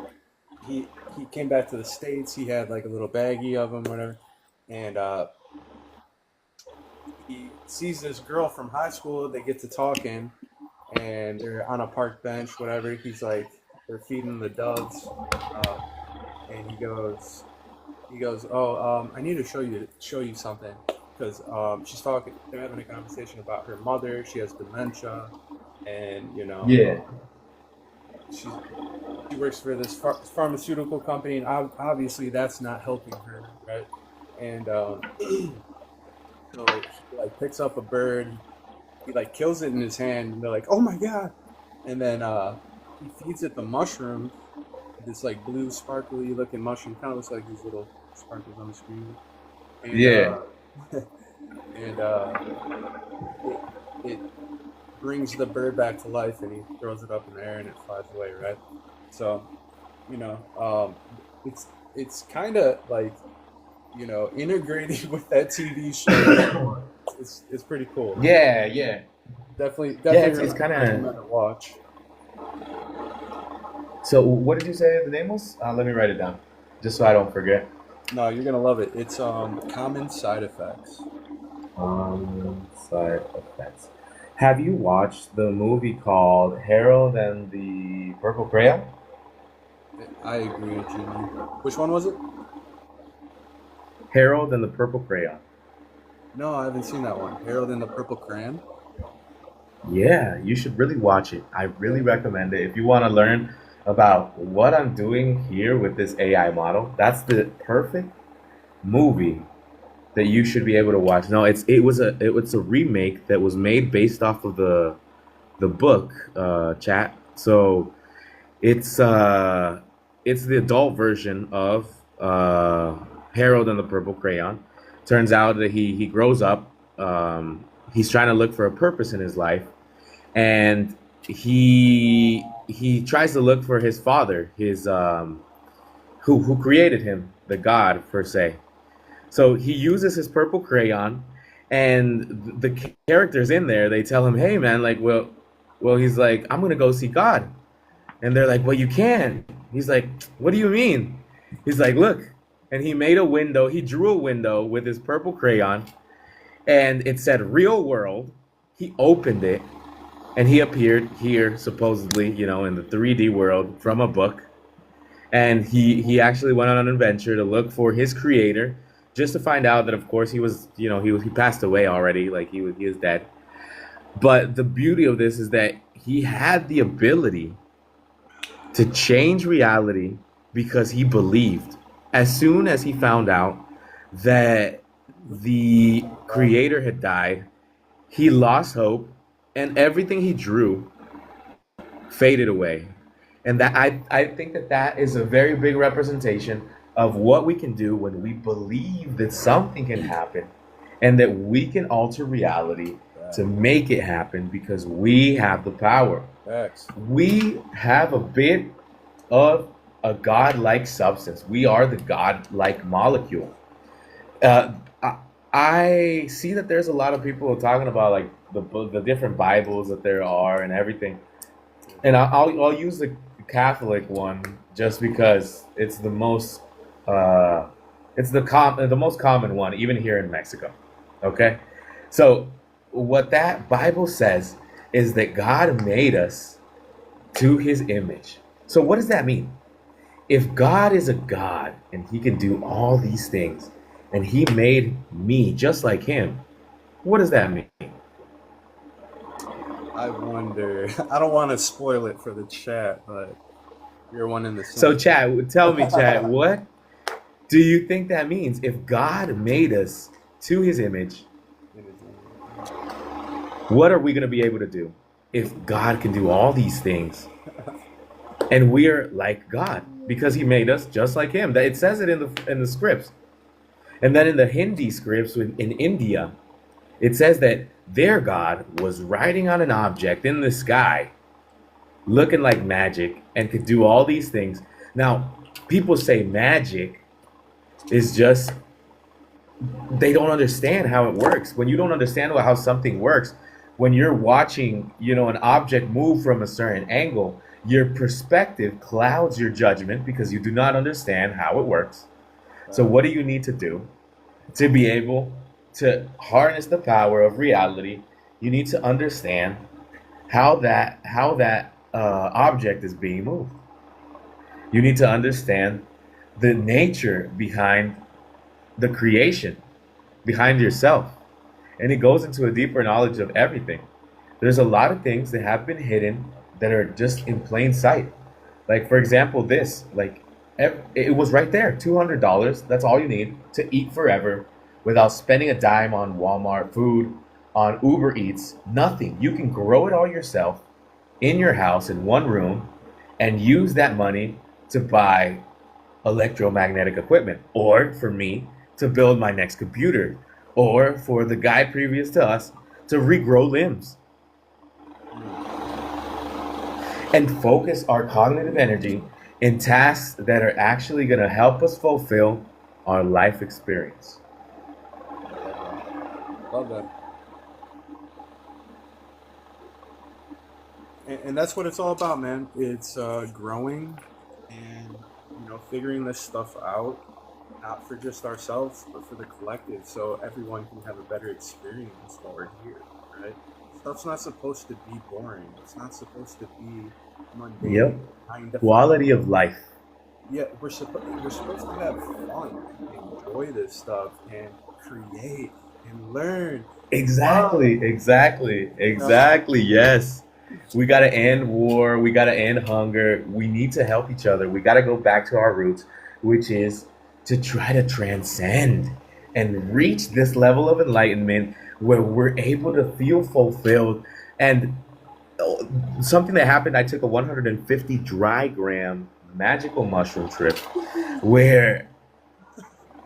he came back to the States. He had like a little baggie of them, whatever, and he sees this girl from high school. They get to talking, and they're on a park bench, whatever. He's like, they're feeding the doves, uh, and he goes, oh, I need to show you something, because she's talking. They're having a conversation about her mother. She has dementia, and Yeah. she's she works for this pharmaceutical company, and obviously that's not helping her, right? And so he like picks up a bird, he like kills it in his hand, and they're like, "Oh my god!" And then he feeds it the mushroom, this like blue sparkly looking mushroom, kind of looks like these little sparkles on the screen, and Yeah. and it it brings the bird back to life, and he throws it up in the air, and it flies away, right? So it's kind of like integrated with that TV show before. It's pretty cool. Yeah. Yeah. Definitely Yeah. definitely It's kind recommend of. a watch. So, what did you say the name was? Let me write it down. just so I don't forget. No, you're gonna love it. It's common side effects. Side effects. Have you watched the movie called Harold and the Purple Crayon? I agree with you, man. Which one was it? Harold and the Purple Crayon. No, I haven't seen that one. Harold and the Purple Crayon. Yeah, you should really watch it. I really recommend it. If you want to learn about what I'm doing here with this AI model, that's the perfect movie that you should be able to watch. No, it was a remake that was made based off of the book, chat. So it's it's the adult version of Harold and the Purple Crayon. Turns out that he grows up. He's trying to look for a purpose in his life, and he tries to look for his father, his who created him, the god per se. So he uses his purple crayon, and the characters in there they tell him, "Hey man, like well, he's like, I'm gonna go see God," and they're like, "Well, you can't." He's like, "What do you mean?" He's like, "Look," and he made a window. He drew a window with his purple crayon, and it said "Real World." He opened it, and he appeared here supposedly, in the 3D world from a book, and he actually went on an adventure to look for his creator, just to find out that of course he was, he passed away already, like he was dead. But the beauty of this is that he had the ability to change reality because he believed. As soon as he found out that the creator had died, he lost hope, and everything he drew faded away. And that I think that is a very big representation of what we can do when we believe that something can happen and that we can alter reality to make it happen because we have the power. Facts. We have a bit of a godlike substance. We are the godlike molecule. I see that there's a lot of people talking about like the different Bibles that there are and everything, and I'll use the Catholic one just because it's the most the most common one even here in Mexico. Okay, so what that Bible says is that God made us to His image. So what does that mean? If God is a God and He can do all these things, and He made me just like Him, what does that mean? I wonder. I don't want to spoil it for the chat, but you're one in the So, same. Chad, tell me, Chad, what do you think that means? If God made us to His image, what are we going to be able to do? If God can do all these things, and we're like God because He made us just like Him. That it says it in the scripts, and then in the Hindi scripts in India, it says that their God was riding on an object in the sky, looking like magic, and could do all these things. Now, people say magic is just, they don't understand how it works. When you don't understand how something works, when you're watching, an object move from a certain angle, your perspective clouds your judgment because you do not understand how it works. So what do you need to do to be able to harness the power of reality? You need to understand how that object is being moved. You need to understand the nature behind the creation, behind yourself. And it goes into a deeper knowledge of everything. There's a lot of things that have been hidden that are just in plain sight. Like, for example, this, like, it was right there, $200. That's all you need to eat forever without spending a dime on Walmart food, on Uber Eats, nothing. You can grow it all yourself in your house in one room and use that money to buy electromagnetic equipment, or for me to build my next computer, or for the guy previous to us to regrow limbs and focus our cognitive energy in tasks that are actually going to help us fulfill our life experience. Love that. And that's what it's all about, man. It's growing and figuring this stuff out, not for just ourselves, but for the collective, so everyone can have a better experience while we're here, right? Stuff's not supposed to be boring. It's not supposed to be mundane, Yep. nine to five. Quality of life. Yeah, we're supposed to have fun, enjoy this stuff, and create and learn. Love, you know? Exactly. Yes. We got to end war. We got to end hunger. We need to help each other. We got to go back to our roots, which is to try to transcend and reach this level of enlightenment where we're able to feel fulfilled. And something that happened, I took a 150 dry gram magical mushroom trip where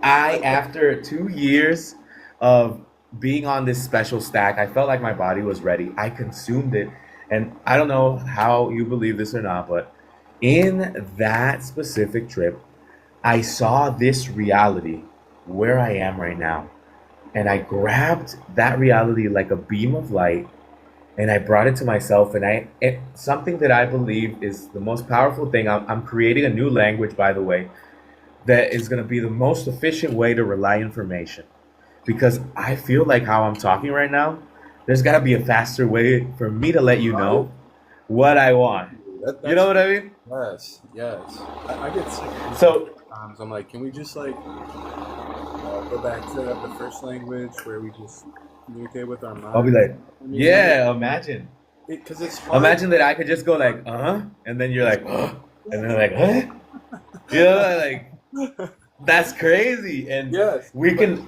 I get after 2 years of being on this special stack, I felt like my body was ready. I consumed it. And I don't know how you believe this or not, but in that specific trip, I saw this reality where I am right now. And I grabbed that reality like a beam of light and I brought it to myself. And something that I believe is the most powerful thing. I'm creating a new language, by the way, that is going to be the most efficient way to relay information because I feel like how I'm talking right now, there's got to be a faster way for me to let you right. know what I want. You know That's what I mean? yes, yes. I get sick of people So sometimes. I'm like, can we just like go back to the first language where we just communicate with our I'll be minds? like, I mean, yeah, imagine. because it's hard. Imagine that I could just go like, uh-huh, and then you're like, and then like, huh? You know, like that's crazy. And Yes, we but can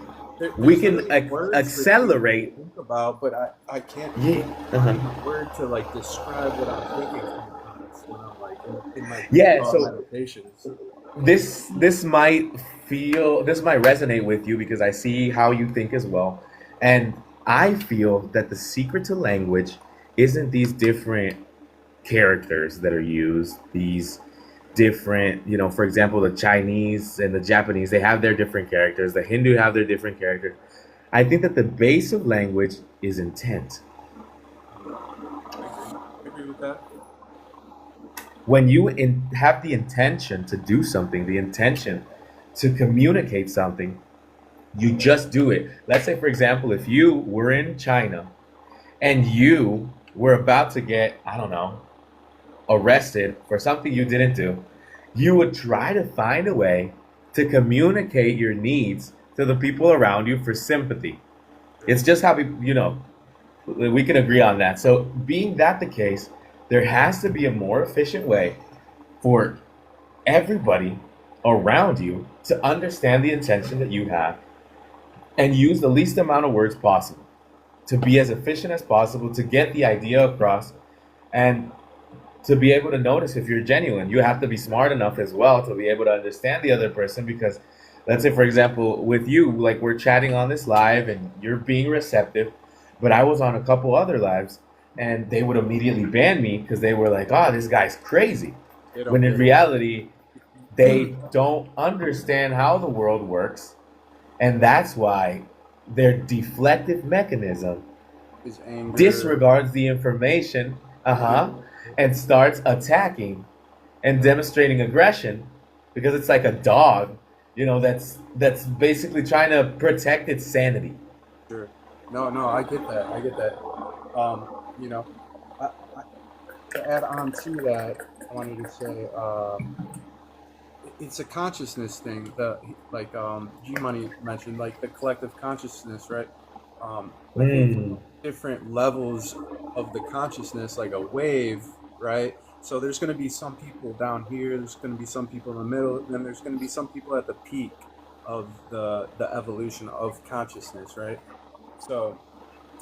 we there's can literally words that you accelerate. think about, but I can't Yeah. Uh-huh. find a word to like describe what I'm thinking sometimes when I'm like in my deep Yeah, thought so meditations. this might resonate with you because I see how you think as well. And I feel that the secret to language isn't these different characters that are used, these different, for example, the Chinese and the Japanese, they have their different characters, the Hindu have their different characters. I think that the base of language is intent. Mm, I agree. I agree with that. When you have the intention to do something, the intention to communicate something, you just do it. Let's say, for example, if you were in China and you were about to get, I don't know, arrested for something you didn't do, you would try to find a way to communicate your needs to the people around you for sympathy. Sure. It's just how we can agree on that. So, being that the case, there has to be a more efficient way for everybody around you to understand the intention that you have and use the least amount of words possible to be as efficient as possible to get the idea across and to be able to notice if you're genuine. You have to be smart enough as well to be able to understand the other person because let's say for example with you, like we're chatting on this live and you're being receptive, but I was on a couple other lives and they would immediately ban me because they were like, oh, this guy's crazy, They when don't in get it. reality they don't understand how the world works, and that's why their deflective mechanism Is anger. disregards the information, and starts attacking and demonstrating aggression because it's like a dog, that's basically trying to protect its sanity. Sure. No, no, I get that. I get that. You know, I, to add on to that, I wanted to say, it's a consciousness thing. The like G Money mentioned, like the collective consciousness, right? I think Mm. different levels of the consciousness, like a wave, right? So there's going to be some people down here. There's going to be some people in the middle, and then there's going to be some people at the peak of the evolution of consciousness, right? So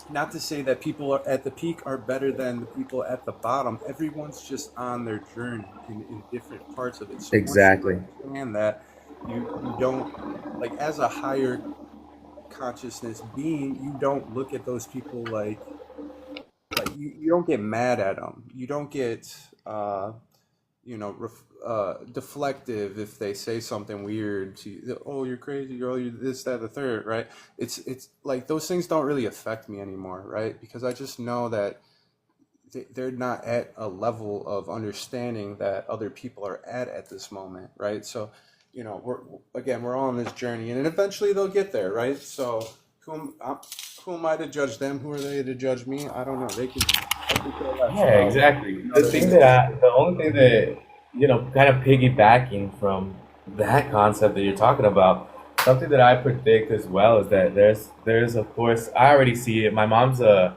not to say that people are at the peak are better than the people at the bottom. Everyone's just on their journey in different parts of it. So once you Exactly. understand that, you don't like as a higher consciousness being, you don't look at those people like you don't get mad at them. You don't get deflective if they say something weird to you. Oh, you're crazy. You're this, that, the third, right? It's like those things don't really affect me anymore, right? Because I just know that they're not at a level of understanding that other people are at this moment, right? So, we're all on this journey, and eventually they'll get there, right? So, who am I to judge them? Who are they to judge me? I don't know. I could care less Yeah, about what exactly. another The only thing that, kind of piggybacking from that concept that you're talking about, something that I predict as well is that there's of course, I already see it. My mom's a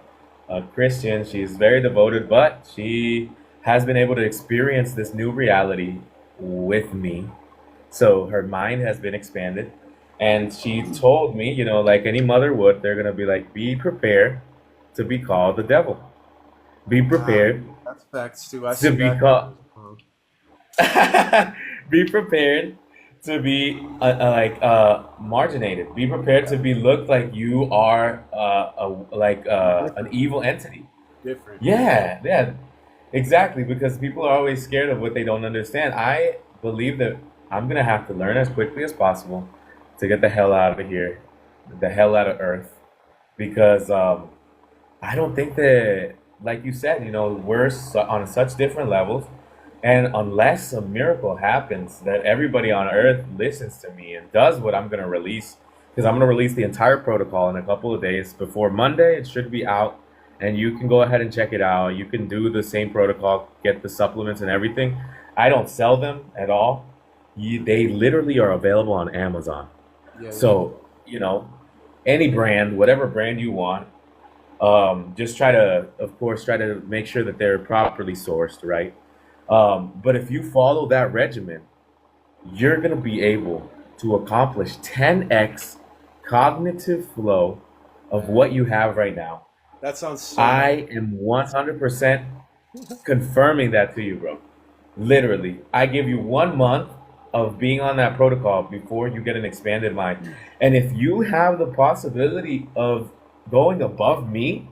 Christian. She's very devoted, but she has been able to experience this new reality with me. So her mind has been expanded. And she told me, like any mother would, they're gonna be like, be prepared to be called the devil. Be Ah, prepared that's facts too. I to see be that called. happen. Be prepared to be marginated. Be prepared to be looked like you are an Different, evil entity. different. Yeah, yeah, exactly. Because people are always scared of what they don't understand. I believe that I'm gonna have to learn as quickly as possible to get the hell out of here, the hell out of Earth, because I don't think that, like you said, we're on such different levels. And unless a miracle happens that everybody on earth listens to me and does what I'm going to release, because I'm going to release the entire protocol in a couple of days. Before Monday, it should be out. And you can go ahead and check it out. You can do the same protocol, get the supplements and everything. I don't sell them at all. They literally are available on Amazon. Yeah, yeah. So, any brand, whatever brand you want, just try to, of course, try to make sure that they're properly sourced, right? But if you follow that regimen, you're going to be able to accomplish 10x cognitive flow of what you have right now. That sounds so nice. I am 100% confirming that to you, bro. Literally, I give you 1 month of being on that protocol before you get an expanded mind. And if you have the possibility of going above me,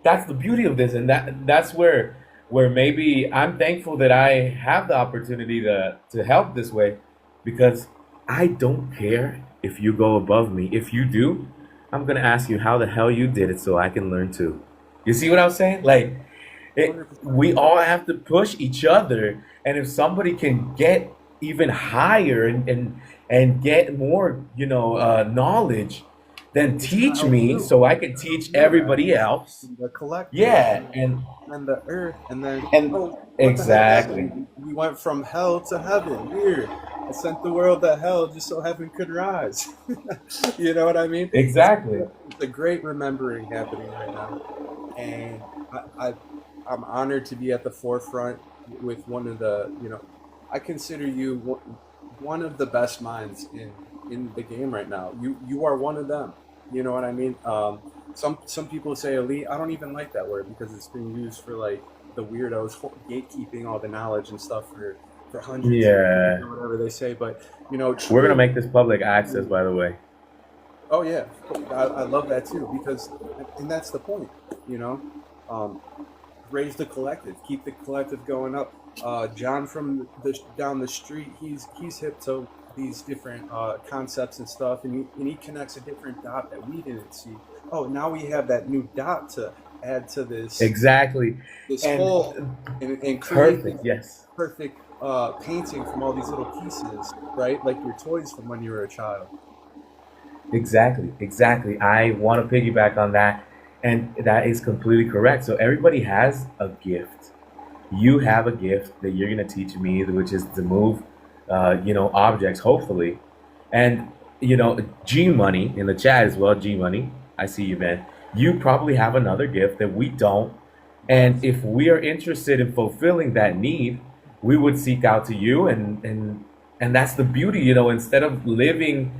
that's the beauty of this, and that's where maybe I'm thankful that I have the opportunity to help this way, because I don't care if you go above me. If you do, I'm gonna ask you how the hell you did it so I can learn too. You see what I'm saying? Like, 100%. we all have to push each other, and if somebody can get even higher and get more, knowledge, then It's gonna teach help me you. so I can It's gonna help teach you, man. everybody else. The collective, Yeah, and the earth, and then, and oh, what the heck exactly, happened? We went from hell to heaven. Weird. I sent the world to hell just so heaven could rise. You know what I mean? exactly. It's a great remembering happening right now, and I I'm honored to be at the forefront with one of the, I consider you one of the best minds in the game right now. You are one of them. You know what I mean? Some people say elite. I don't even like that word because it's been used for like the weirdos gatekeeping all the knowledge and stuff for hundreds of years Yeah, or whatever they say. But we're gonna true. make this public access, by the way. Oh yeah, I love that too because, and that's the point. You know, um, raise the collective, keep the collective going up. John from down the street, he's hip to these different concepts and stuff, and he connects a different dot that we didn't see. Oh, now we have that new dot to add to Exactly, this whole, and and create this perfect. Yes, perfect painting from all these little pieces, right? Like your toys from when you were a child. exactly, exactly. I want to piggyback on that, and that is completely correct. So everybody has a gift. You have a gift that you're gonna teach me, which is to move, objects, hopefully. And G Money in the chat as well. G Money, I see you, man. You probably have another gift that we don't, and if we are interested in fulfilling that need, we would seek out to you, and that's the beauty. Instead of living,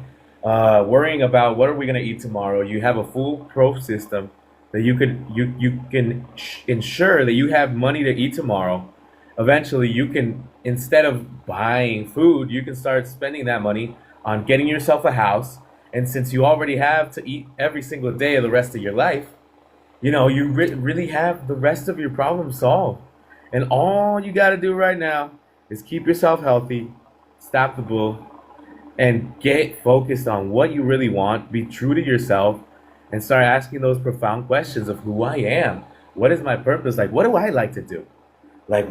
worrying about what are we gonna eat tomorrow, you have a full pro system that you can ensure that you have money to eat tomorrow. Eventually, you can, instead of buying food, you can start spending that money on getting yourself a house. And since you already have to eat every single day of the rest of your life, you really have the rest of your problem solved. And all you got to do right now is keep yourself healthy, stop the bull, and get focused on what you really want. Be true to yourself and start asking those profound questions of who I am. What is my purpose? Like, what do I like to do? Like,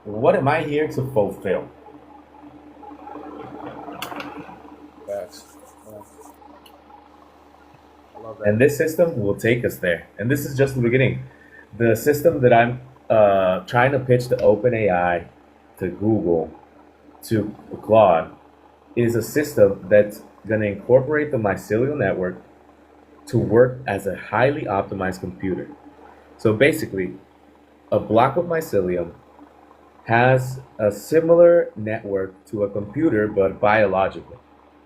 what am I here to fulfill? Facts. Yeah, I love that. And this system will take us there. And this is just the beginning. The system that I'm trying to pitch to OpenAI, to Google, to Claude, is a system that's going to incorporate the mycelial network to work as a highly optimized computer. So basically, a block of mycelium has a similar network to a computer, but biologically.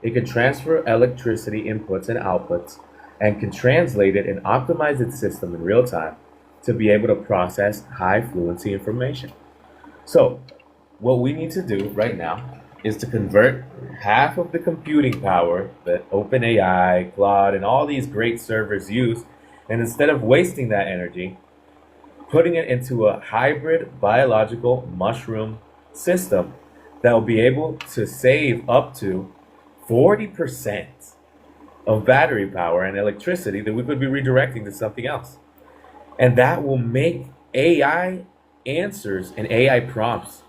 It can transfer electricity inputs and outputs and can translate it and optimize its system in real time to be able to process high fluency information. So, what we need to do right now is to convert half of the computing power that OpenAI, Claude, and all these great servers use, and instead of wasting that energy, putting it into a hybrid biological mushroom system that will be able to save up to 40% of battery power and electricity that we could be redirecting to something else. And that will make AI answers and AI prompts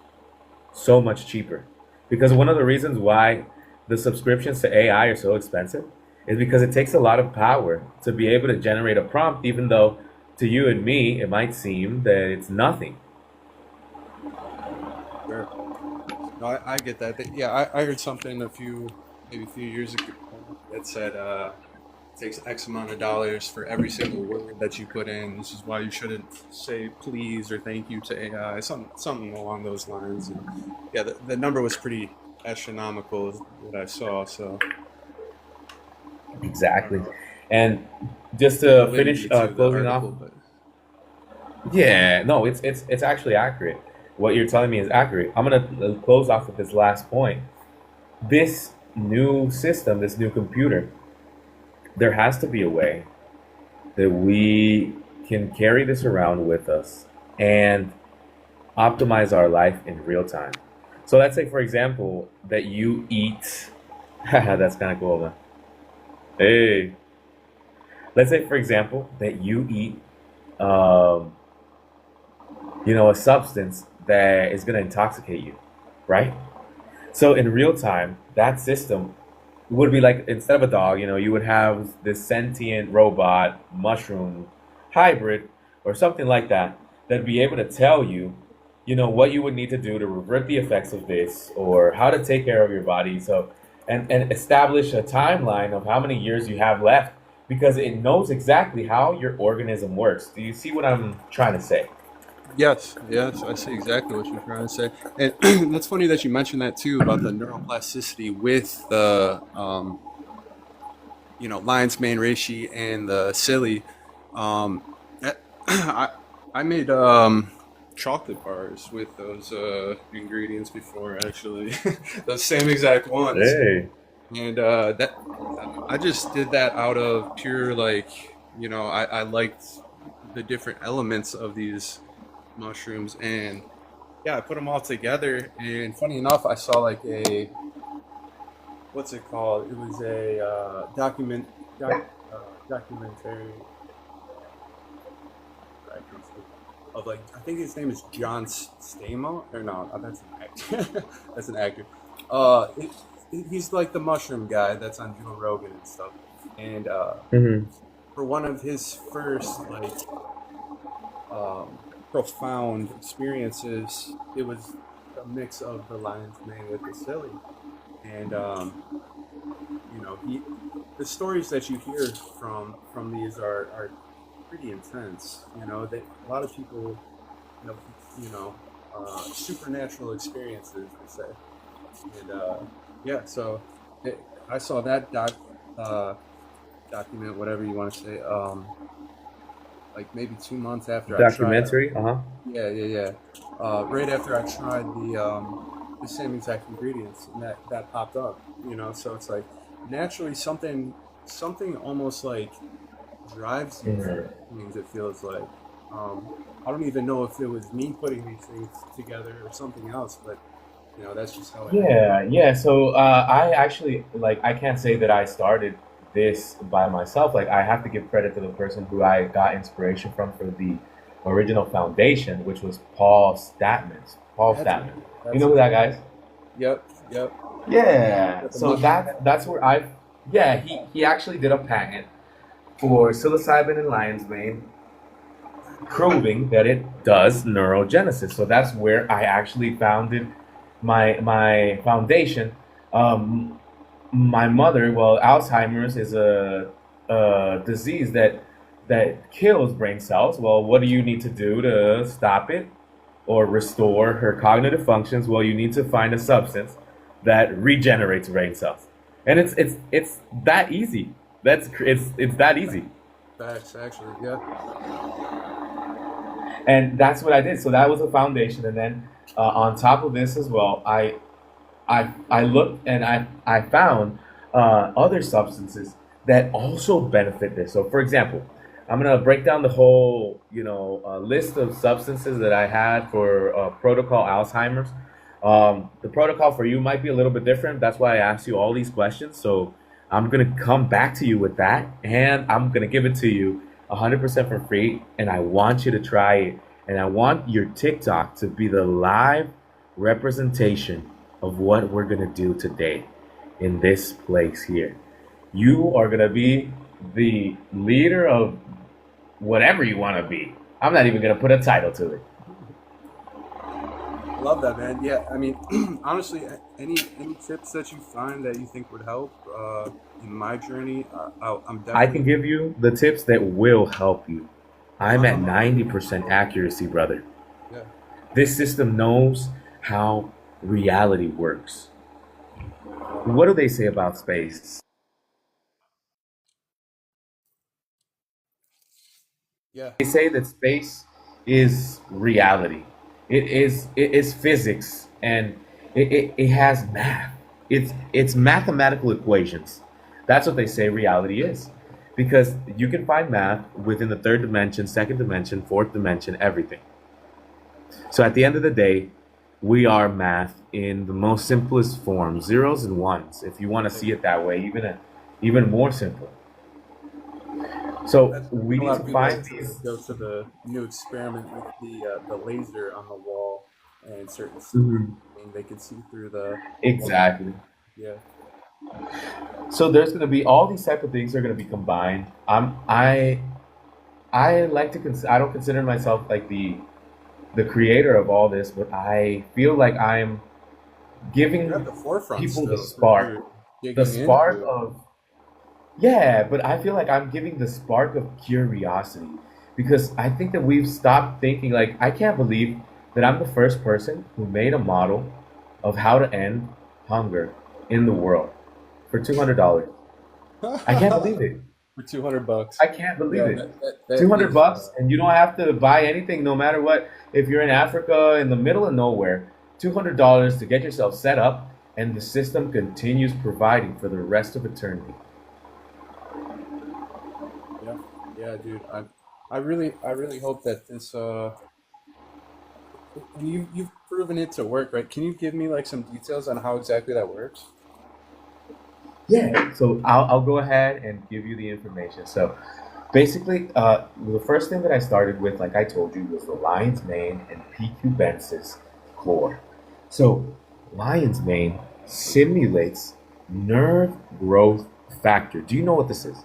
so much cheaper. Because one of the reasons why the subscriptions to AI are so expensive is because it takes a lot of power to be able to generate a prompt, even though to you and me, it might seem that it's nothing. Sure. No, I get that. Yeah, I heard something maybe a few years ago that said it takes X amount of dollars for every single word that you put in. This is why you shouldn't say please or thank you to AI, something along those lines. And yeah, the number was pretty astronomical that I saw. So I don't Exactly. know And just the to finish validity to the closing off, article, but yeah, no, it's actually accurate. What you're telling me is accurate. I'm gonna close off with this last point. This new system, this new computer, there has to be a way that we can carry this around with us and optimize our life in real time. So let's say, for example, that you eat. That's kind of cool, man. Hey, let's say, for example, that you eat, um, a substance that is going to intoxicate you, right? So in real time, that system would be like instead of a dog, you would have this sentient robot, mushroom, hybrid, or something like that that'd be able to tell you, what you would need to do to revert the effects of this, or how to take care of your body. So, and establish a timeline of how many years you have left, because it knows exactly how your organism works. Do you see what I'm trying to say? yes, yes, I see exactly what you're trying to say. And that's funny that you mentioned that too about the neuroplasticity with the lion's mane reishi and the silly. Um, I I made chocolate bars with those ingredients before, actually, those same exact ones, Hey. and that I just did that out of pure like I liked the different elements of these mushrooms, and yeah, I put them all together. And funny enough, I saw like a what's it called? It was a documentary of like I think his name is John Stamos or no, that's an actor. That's an actor. He's like the mushroom guy that's on Joe Rogan and stuff. And Hmm. for one of his first like profound experiences, it was a mix of the lion's mane with the silly. And he the stories that you hear from these are pretty intense. That a lot of people, you know, supernatural experiences, they say. And yeah, so I saw that uh, document, whatever you want to say, like maybe 2 months after I tried. Documentary? Uh huh. Yeah, yeah, yeah. Right after I tried the same exact ingredients, and that popped up. So it's like naturally something almost like drives you to Hmm. things. It feels like I don't even know if it was me putting these things together or something else, but that's just how it happened. Yeah, yeah. So I actually like I can't say that I started this by myself. Like I have to give credit to the person who I got inspiration from for the original foundation, which was Paul Statman's. Paul That's Statman. right. You That's know who right. that guy is? Yep. Yep. Yeah. Got the So mushroom. that's where I yeah, he actually did a patent for psilocybin and lion's mane, proving that it does neurogenesis. So that's where I actually founded my foundation. Um, my mother, well, Alzheimer's is a disease that kills brain cells. Well, what do you need to do to stop it or restore her cognitive functions? Well, you need to find a substance that regenerates brain cells, and it's that easy. It's that easy. Facts, actually. Yeah. And that's what I did. So that was a foundation, and then on top of this as well, I looked and I found other substances that also benefit this. So, for example, I'm gonna break down the whole list of substances that I had for protocol Alzheimer's. The protocol for you might be a little bit different. That's why I asked you all these questions. So I'm gonna come back to you with that, and I'm gonna give it to you 100% for free. And I want you to try it, and I want your TikTok to be the live representation of what we're gonna do today in this place here. You are gonna be the leader of whatever you want to be. I'm not even gonna put a title to it. Love that, man. Yeah, I mean, honestly, any tips that you find that you think would help in my journey, I'm I can definitely. give you the tips that will help you. I'm No, at no, no. 90% accuracy, brother. Yeah, This system knows how reality works. love it. What do they say about space? Yeah, They say that space is reality. It is physics, and it has math. It's mathematical equations. That's what they say reality is. Because you can find math within the third dimension, second dimension, fourth dimension, everything. So at the end of the day, we are math in the most simplest form, zeros and ones, if you want to see it that way, even more simple. So that's we a need lot to of people find like to these. go to the new experiment with the laser on the wall and certain stuff. Mhm. I mean, they can see through the wall. Exactly. Yeah, So there's going to be all these type of things are going to be combined. I like to I don't consider myself like the creator of all this, but I feel like I'm you're at giving the forefront people still for sure, the digging spark into it. of yeah, but I feel like I'm giving the spark of curiosity because I think that we've stopped thinking like I can't believe that I'm the first person who made a model of how to end hunger in the world for $200. I can't believe it. For $200. I can't believe Yeah, it. that 200 is bucks and you don't have to buy anything no matter what. If you're in Africa in the middle of nowhere, $200 to get yourself set up and the system continues providing for the rest of eternity. yeah, yeah, dude. I really hope that this and you've proven it to work, right? Can you give me like some details on how exactly that works? Yeah, so I'll go ahead and give you the information. So basically, the first thing that I started with, like I told you, was the lion's mane and PQ core. So lion's mane simulates nerve growth factor. Do you know what this is?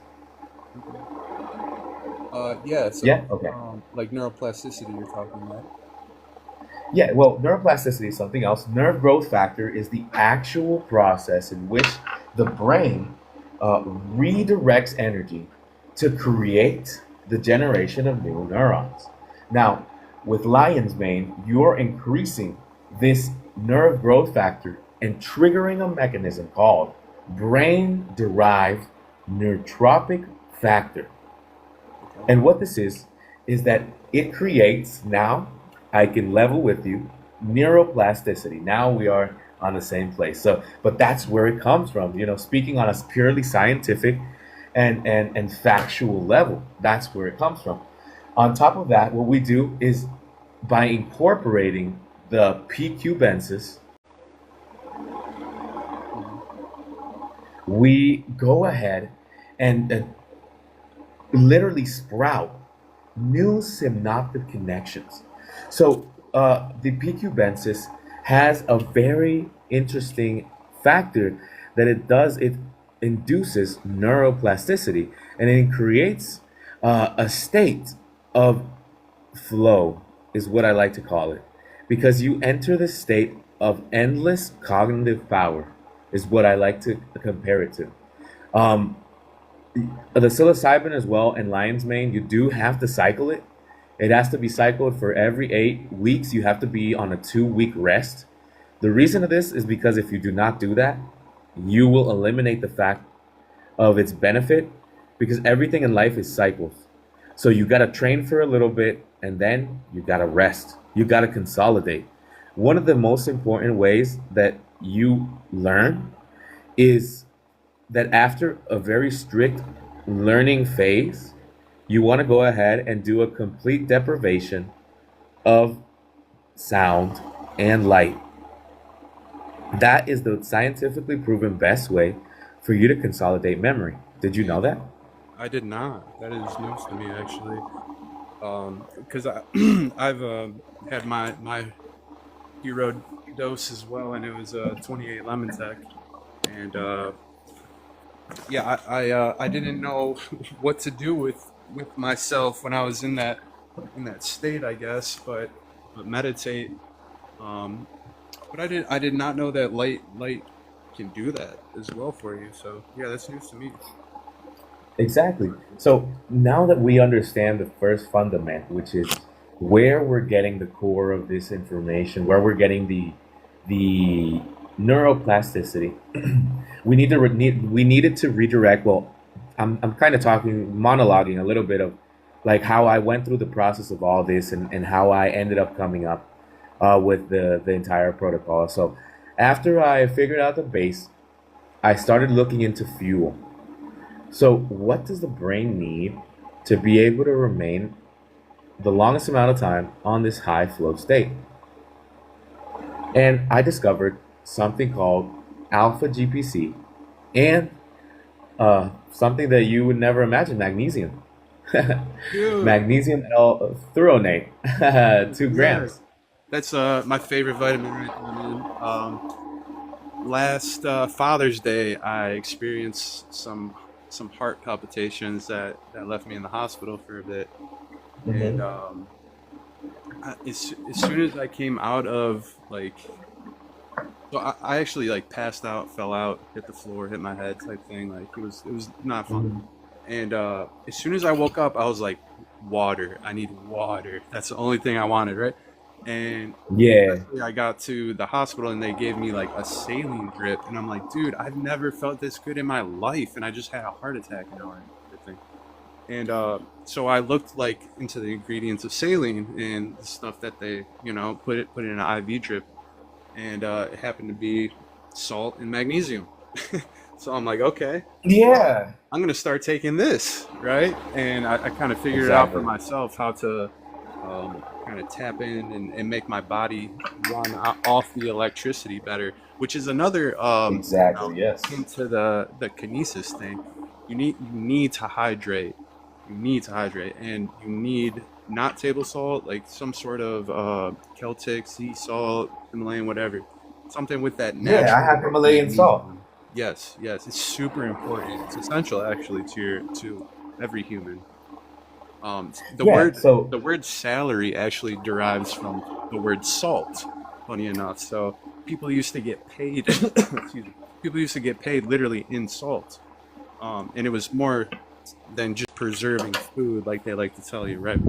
Okay. Yeah, Yeah. so Okay. like neuroplasticity you're talking about. Yeah, well, neuroplasticity is something else. Nerve growth factor is the actual process in which the brain redirects energy to create the generation of new neurons. Now, with lion's mane, you're increasing this nerve growth factor and triggering a mechanism called brain derived neurotropic factor. Okay. And what this is that it creates now, I can level with you, neuroplasticity. Now we are on the same place. So, but that's where it comes from. Speaking on a purely scientific and factual level, that's where it comes from. On top of that, what we do is by incorporating the PQ Hmm. we go ahead and literally sprout new synaptic connections. So the PQbensis has a very interesting factor that it does. It induces neuroplasticity, and it creates a state of flow, is what I like to call it, because you enter the state of endless cognitive power, is what I like to compare it to. Um, the psilocybin as well and lion's mane, you do have to cycle it. It has to be cycled for every 8 weeks. You have to be on a 2 week rest. The reason of this is because if you do not do that, you will eliminate the fact of its benefit, because everything in life is cycles. So you got to train for a little bit, and then you got to rest. You got to consolidate. One of the most important ways that you learn is that after a very strict learning phase, you want to go ahead and do a complete deprivation of sound and light. That is the scientifically proven best way for you to consolidate memory. Did you know that? I did not. That is news to me, actually. Because I I've had my hero dose as well, and it was 28 lemon tech, and yeah, I didn't know what to do with myself when I was in that state, I guess. But meditate. Um, but I did not know that light can do that as well for you. So yeah, that's news to me. Exactly. So now that we understand the first fundament, which is where we're getting the core of this information, where we're getting the neuroplasticity, we needed to redirect. Well, I'm kind of talking monologuing a little bit of like how I went through the process of all this, and how I ended up coming up with the entire protocol. So after I figured out the base, I started looking into fuel. So, what does the brain need to be able to remain the longest amount of time on this high flow state? And I discovered something called alpha GPC and something that you would never imagine, magnesium. Dude, Magnesium L-threonate, 2 yes, grams. that's my favorite vitamin right there, man. Last Father's Day, I experienced some heart palpitations that left me in the hospital for a bit, and Hmm. as soon as I came out of so I actually like passed out, fell out, hit the floor, hit my head type thing. Like it was not fun. Hmm. And as soon as I woke up, I was like, water. I need water. That's the only thing I wanted, right? And Yeah. eventually I got to the hospital and they gave me like a saline drip. And I'm like, dude, I've never felt this good in my life. And I just had a heart attack now and everything. And so I looked like into the ingredients of saline and the stuff that they, put in an IV drip. And it happened to be salt and magnesium. So I'm like, okay, well, Yeah. I'm gonna start taking this, right? And I kind of figured it out for Exactly. myself how to kind of tap in and make my body run off the electricity better, which is another Exactly. Yes. into the kinesis thing. You need to hydrate. You need to hydrate, and you need not table salt, like some sort of Celtic sea salt, Himalayan, whatever, something with that Yeah, I natural have Himalayan salt. magnesium. Yes, yes, it's super important. It's essential actually to every human. Yeah. So The word salary actually derives from the word salt. Funny enough, so people used to get paid. Excuse me. People used to get paid literally in salt, and it was more than just preserving food, like they like to tell you, right?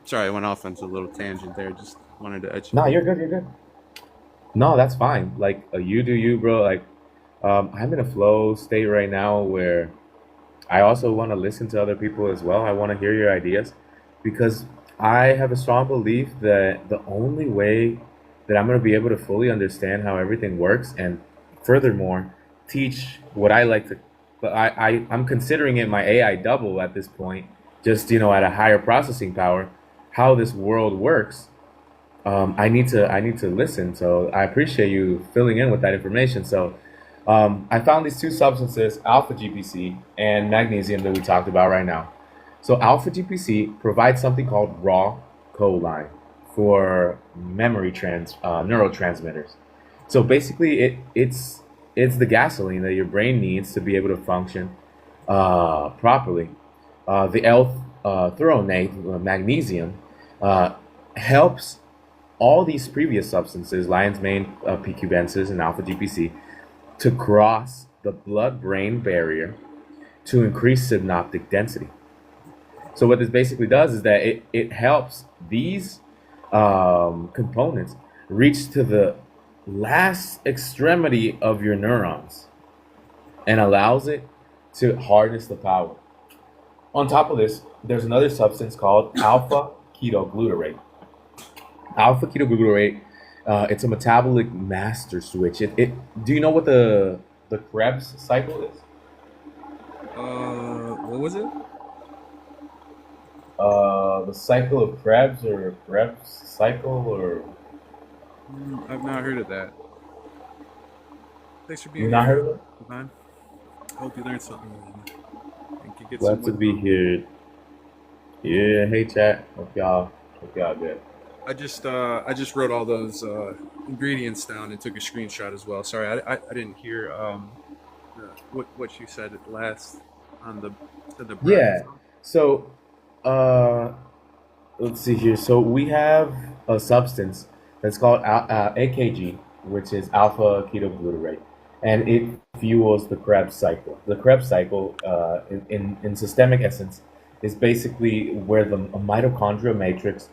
Sorry, I went off onto a little tangent there. Just wanted to no, educate. you're good. You're good. No, that's fine. Like you do you, bro. Like I'm in a flow state right now where I also want to listen to other people as well. I want to hear your ideas because I have a strong belief that the only way that I'm going to be able to fully understand how everything works, and furthermore teach what I like to, but I'm considering it my AI double at this point, just at a higher processing power, how this world works. I need to listen. So I appreciate you filling in with that information. So I found these two substances, alpha GPC and magnesium that we talked about right now. So alpha GPC provides something called raw choline for neurotransmitters. So basically, it's the gasoline that your brain needs to be able to function properly. The L-threonate, magnesium, uh, helps all these previous substances, lion's mane, PQbensis, and alpha GPC, to cross the blood-brain barrier to increase synaptic density. So what this basically does is that it helps these components reach to the last extremity of your neurons and allows it to harness the power. On top of this, there's another substance called alpha ketoglutarate. Alpha ketoglutarate, it's a metabolic master switch. Do you know what the Krebs cycle is? What was it? The cycle of Krebs or Krebs cycle or I've not heard of that. Thanks for being you not here, heard of it? Ivan. I hope you learned something and can get some Glad to be wisdom. here. Yeah, hey chat. Hope y'all good. I just wrote all those ingredients down and took a screenshot as well. Sorry, I didn't hear what you said at last on the breakfast. Yeah. So uh let's see here. So we have a substance that's called AKG, which is alpha ketoglutarate, and it fuels the Krebs cycle. The Krebs cycle, in systemic essence, is basically where the mitochondrial matrix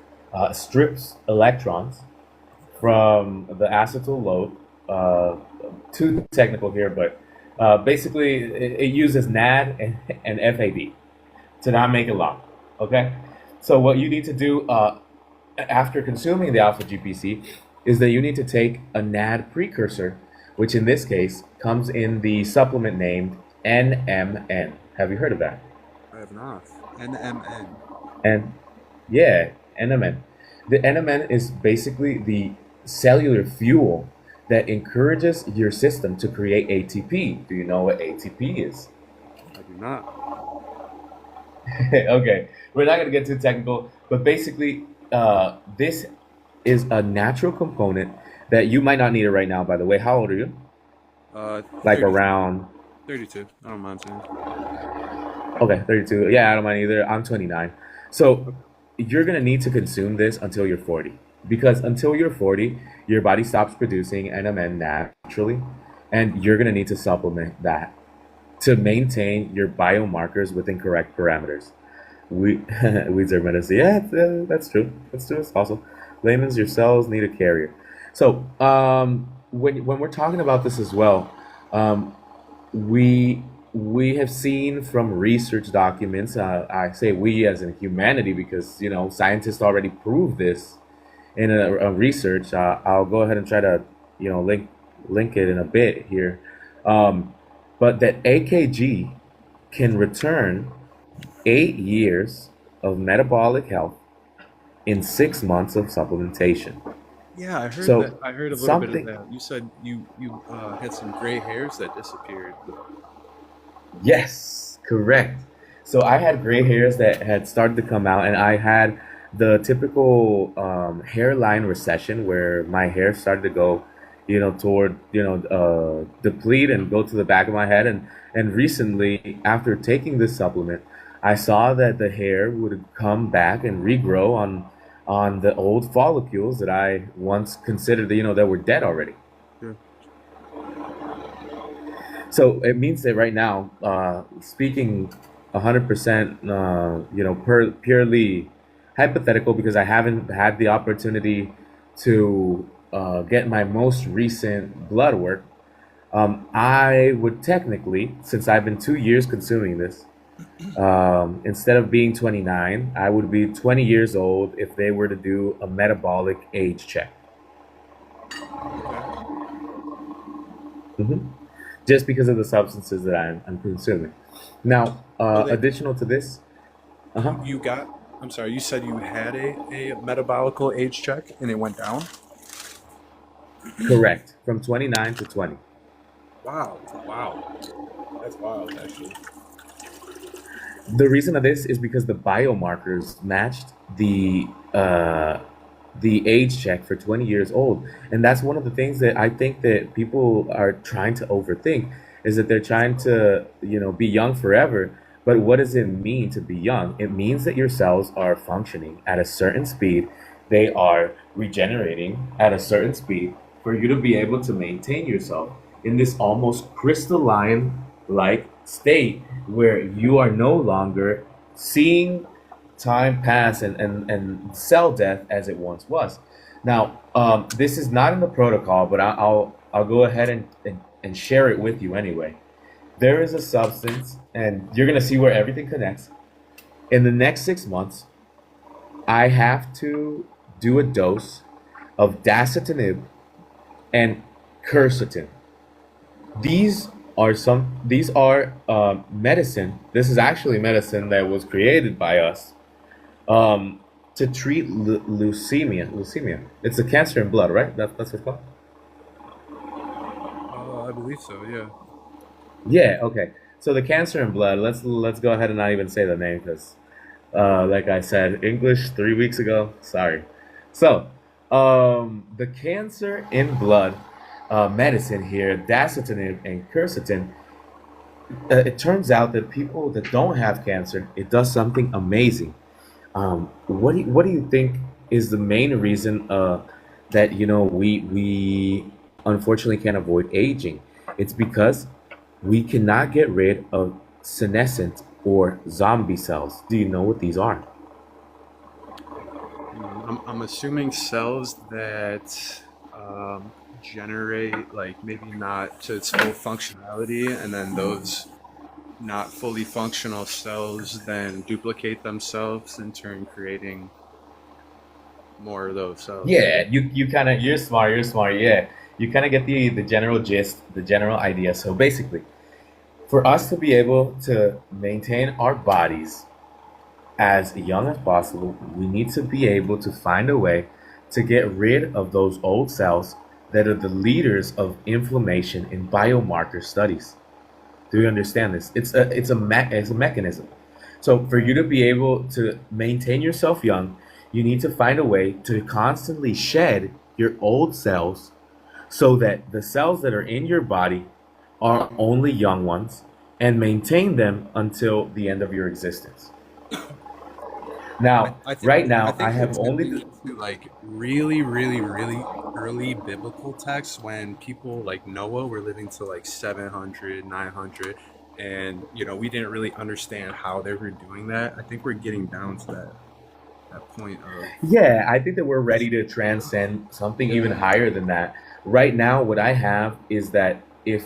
strips electrons from the acetyl load. Too technical here, but basically it uses NAD and FAD to not make it long. Okay, so what you need to do after consuming the alpha GPC is that you need to take a NAD precursor, which in this case comes in the supplement named NMN. Have you heard of that? I have not. NMN. And yeah, NMN. The NMN is basically the cellular fuel that encourages your system to create ATP. Do you know what ATP is? I do not. Okay, we're not going to get too technical, but basically, this is a natural component that you might not need it right now, by the way. How old are you? Uh, Like 30, around, 32. I don't mind saying. okay, 32. Yeah, I don't mind either. I'm 29. So you're going to need to consume this until you're 40. Because until you're 40, your body stops producing NMN naturally, and you're going to need to supplement that to maintain your biomarkers within correct parameters. We weeds are medicine. Yeah, that's true. That's true. It's also layman's your cells need a carrier. So when we're talking about this as well, um, we have seen from research documents. I say we as in humanity because scientists already proved this in a research. I'll go ahead and try to link it in a bit here. Um, but that AKG can return 8 years of metabolic health in 6 months of supplementation. Yeah, I heard that. So I heard a little bit of something, that. You said you had some gray hairs that disappeared. yes, correct. So I had gray hairs that had started to come out, and I had the typical hairline recession where my hair started to go, toward deplete and go to the back of my head. And recently, after taking this supplement, I saw that the hair would come back and regrow on the old follicles that I once considered that were dead already. Yeah. So it means that right now, speaking 100%, purely hypothetical, because I haven't had the opportunity to get my most recent blood work. I would technically, since I've been 2 years consuming this, instead of being 29, I would be 20 years old if they were to do a metabolic age check. Okay. hmm Just because of the substances that I'm consuming. Now, So they additional to this, uh-huh, you got. I'm sorry. You said you had a metabolical age check and it went down. correct, from 29 to 20. Wow. Wow. That's wild, actually. The reason of this is because the biomarkers matched the age check for 20 years old, and that's one of the things that I think that people are trying to overthink, is that they're trying to, be young forever. But what does it mean to be young? It means that your cells are functioning at a certain speed, they are regenerating at a certain speed for you to be able to maintain yourself in this almost crystalline like state where you are no longer seeing time pass and cell death as it once was. Now, this is not in the protocol, but I'll go ahead and share it with you anyway. There is a substance, and you're gonna see where everything connects. In the next 6 months, I have to do a dose of dasatinib and quercetin. These are medicine. This is actually medicine that was created by us to treat leukemia. Leukemia. It's a cancer in blood, right? That's what it's called. I believe so. Yeah. Yeah. Okay. So the cancer in blood. Let's go ahead and not even say the name because, like I said, English 3 weeks ago. Sorry. So, the cancer in blood medicine here, dasatinib and quercetin. It turns out that people that don't have cancer, it does something amazing. What do you think is the main reason that we unfortunately can't avoid aging? It's because we cannot get rid of senescent or zombie cells. Do you know what these are? I'm assuming cells that generate like maybe not to its full functionality, and then those not fully functional cells then duplicate themselves in turn creating more of those cells, right? Yeah, you kind of you're smart. You're smart. Yeah, you kind of get the general gist, the general idea. So basically, for us to be able to maintain our bodies as young as possible, we need to be able to find a way to get rid of those old cells that are the leaders of inflammation in biomarker studies. Do you understand this? It's a mechanism. So for you to be able to maintain yourself young, you need to find a way to constantly shed your old cells so that the cells that are in your body are only young ones and maintain them until the end of your existence. I, Now, I think right I now, I think have it's only. going into like really, really, really early biblical texts when people like Noah were living to like 700, 900, and we didn't really understand how they were doing that. I think we're getting down to that point of Yeah, I think that we're ready to transcend something even yeah. higher than that. Right now, what I have is that if,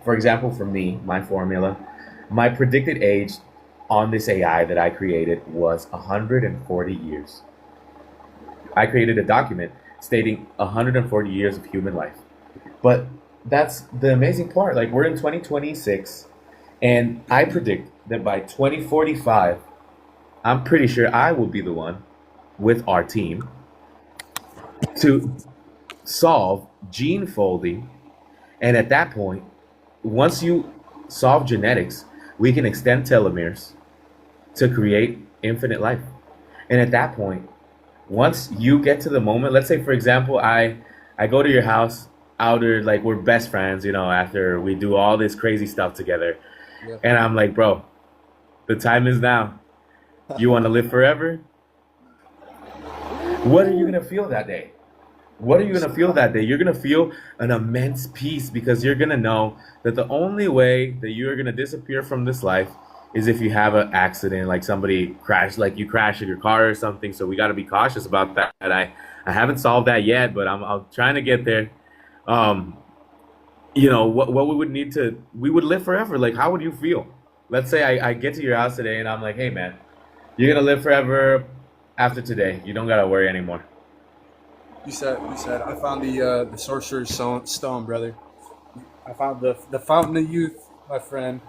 for example, for me, my formula, my predicted age on this AI that I created was 140 years. I created a document stating 140 years of human life. But that's the amazing part. Like, we're in 2026, and I predict that by 2045, I'm pretty sure I will be the one with our team to solve gene folding. And at that point, once you solve genetics, we can extend telomeres to create infinite life. And at that point, once you get to the moment, let's say for example, I go to your house outer like we're best friends, after we do all this crazy stuff together. Yeah. And I'm like, bro, the time is now. You want to live forever? What are you gonna feel that day? What are you gonna feel that day? You're gonna feel an immense peace because you're gonna know that the only way that you're gonna disappear from this life is if you have an accident, like somebody crashed, like you crash in your car or something. So we got to be cautious about that. I haven't solved that yet, but I'm trying to get there. Um, what we would need to, we would live forever. Like, how would you feel? Let's say I get to your house today and I'm like, hey man, you're gonna live forever after today. You don't gotta worry anymore. You said I found the sorcerer's stone, brother. I found the fountain of youth, my friend.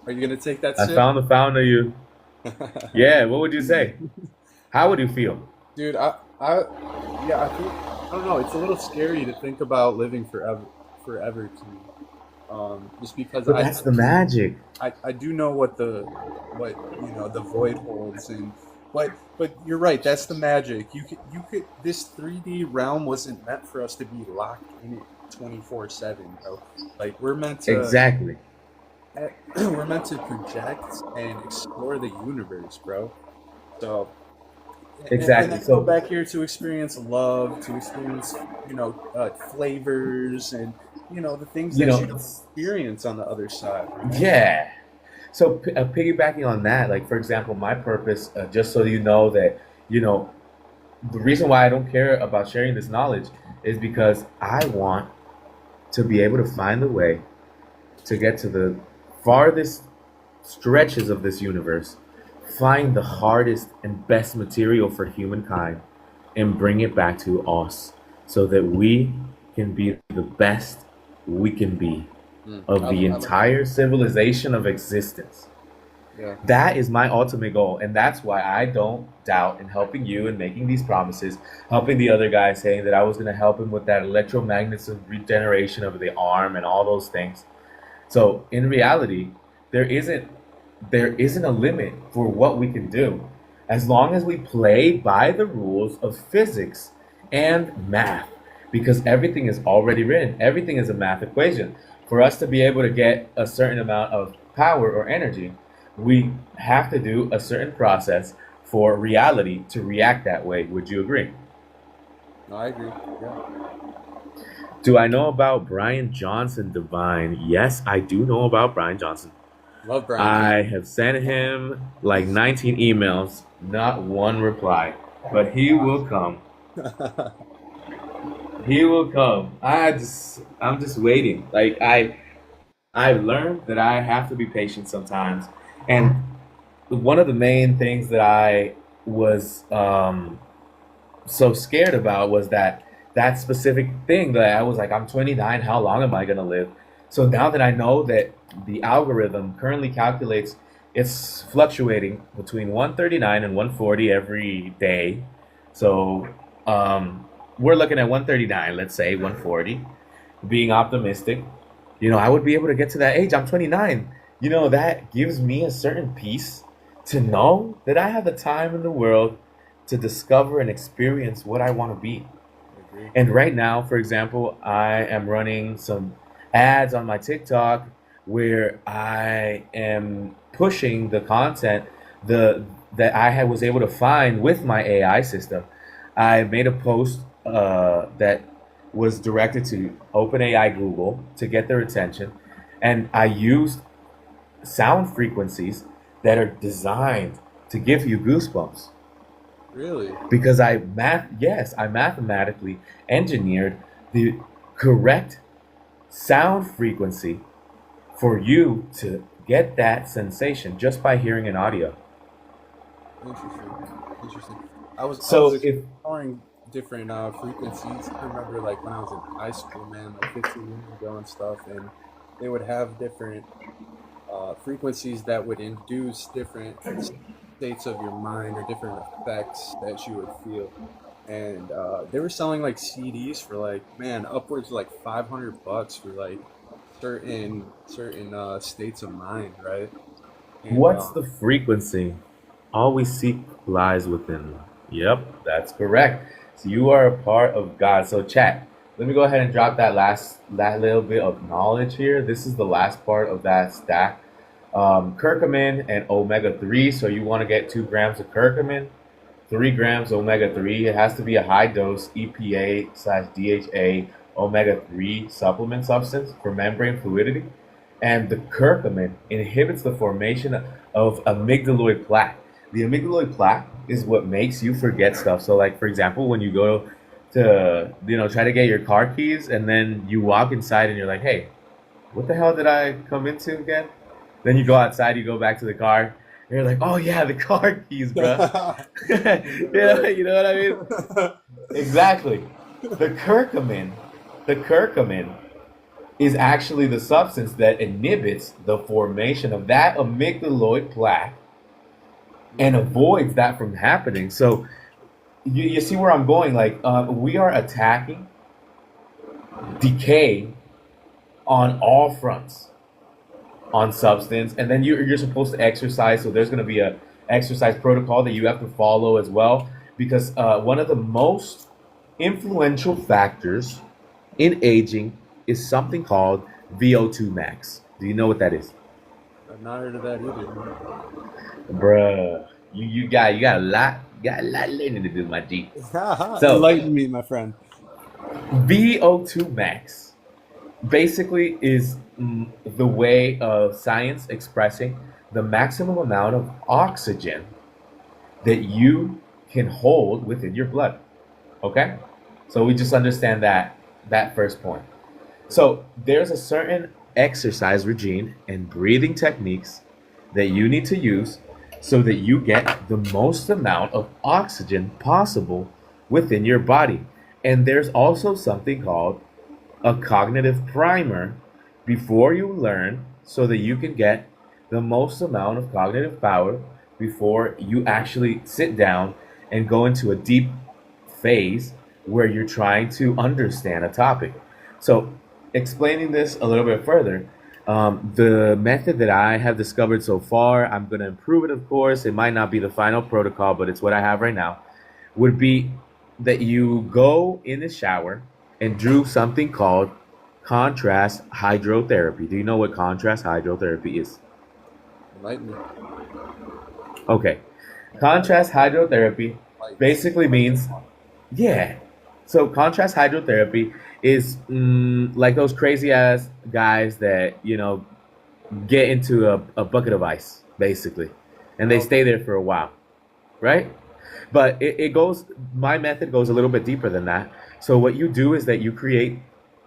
Are you gonna take that I sip? found the fountain of you. Yeah, what would you say? How would you feel? Dude, I yeah, I think I don't know. It's a little scary to think about living forever to me. just because But that's the magic. I do know what the void holds, and but you're right, that's the magic. You could this 3D realm wasn't meant for us to be locked in it 24/7, bro. Like Exactly. we're meant to project and explore the universe, bro. So and Exactly. then go So back here to experience love, to experience flavors, and the things you that you know, don't experience on the other side, right? yeah. So piggybacking on that, like for example, my purpose, just so you know that you know the reason why I don't care about sharing this knowledge is because I want to be able to find a way to get to the farthest stretches of this universe, find the hardest and best material for humankind, and bring it back to us so that we can be the best we can be of the I like that. entire civilization of existence. Yeah. That is my ultimate goal. And that's why I don't doubt in helping you and making these promises, helping the other guy saying that I was going to help him with that electromagnetism regeneration of the arm and all those things. So in reality, there isn't there isn't a limit for what we can do as long as we play by the rules of physics and math because everything is already written. Everything is a math equation. For us to be able to get a certain amount of power or energy, we have to do a certain process for reality to react that way. Would you agree? No, I agree. Yeah. Do I know about Brian Johnson Divine? Yes, I do know about Brian Johnson. Love Brian I Johnson. have sent him like 19 emails, not one reply. But he will come. He will come. I'm just waiting. I've learned that I have to be patient sometimes. And one of the main things that I was so scared about was that specific thing that I was like, I'm 29, how long am I going to live? So now that I know that the algorithm currently calculates it's fluctuating between 139 and 140 every day. So we're looking at 139, let's say 140, being optimistic. I would be able to get to that age. I'm 29. That gives me a certain peace to know that I have the time in the world to discover and experience what I want to be. I agree. And right now, for example, I am running some ads on my TikTok where I am pushing the content the that was able to find with my AI system. I made a post that was directed to OpenAI Google to get their attention, and I used sound frequencies that are designed to give you goosebumps Really? because I mathematically engineered the correct sound frequency for you to get that sensation just by hearing an audio. Interesting. Interesting. I was So if exploring different frequencies. I remember like when I was in high school, man, like 15 years ago and stuff, and they would have different frequencies that would induce different states of your mind or different effects that you would feel. And they were selling like CDs for like, man, upwards of like $500 for like certain states of mind, right? And what's the frequency? All we seek lies within. Yep, that's correct. So you are a part of God. So chat. Let me go ahead and drop that little bit of knowledge here. This is the last part of that stack. Curcumin and omega 3. So you want to get 2 grams of curcumin, 3 grams omega 3. It has to be a high dose EPA/DHA omega 3 supplement substance for membrane fluidity. And the curcumin inhibits the formation of amygdaloid plaque. The amygdaloid plaque is what makes you forget stuff. So, like for example, when you go to try to get your car keys, and then you walk inside and you're like, "Hey, what the hell did I come into again?" Then you go outside, you go back to the car, and you're like, "Oh yeah, the car keys, bruh." Yeah, right. you know what I mean? Exactly. The curcumin, the curcumin is actually the substance that inhibits the formation of that amygdaloid plaque and Okay. avoids that from happening. So you see where I'm going? Like we are attacking decay on all fronts, on substance, and then you're supposed to exercise. So there's going to be a exercise protocol that you have to follow as well, because one of the most influential factors in aging is something called VO2 max. Do you know what that is? I've not heard of that either, man. Bruh, you got a lot learning to do, my G. So Enlighten me, my friend. VO2 max basically is the way of science expressing the maximum amount of oxygen that you can hold within your blood. Okay? So we just understand that first point. So there's a certain exercise regime and breathing techniques that you need to use so that you get the most amount of oxygen possible within your body. And there's also something called a cognitive primer before you learn so that you can get the most amount of cognitive power before you actually sit down and go into a deep phase where you're trying to understand a topic. So, explaining this a little bit further, the method that I have discovered so far, I'm going to improve it, of course. It might not be the final protocol, but it's what I have right now, would be that you go in the shower and do something called contrast hydrotherapy. Do you know what contrast hydrotherapy is? Enlighten me. Okay. Contrast hydrotherapy basically means, yeah. So contrast hydrotherapy is like those crazy ass guys that, get into a bucket of ice, basically. And they stay there for a while, right? But it goes, my method goes a little bit deeper than that. So what you do is that you create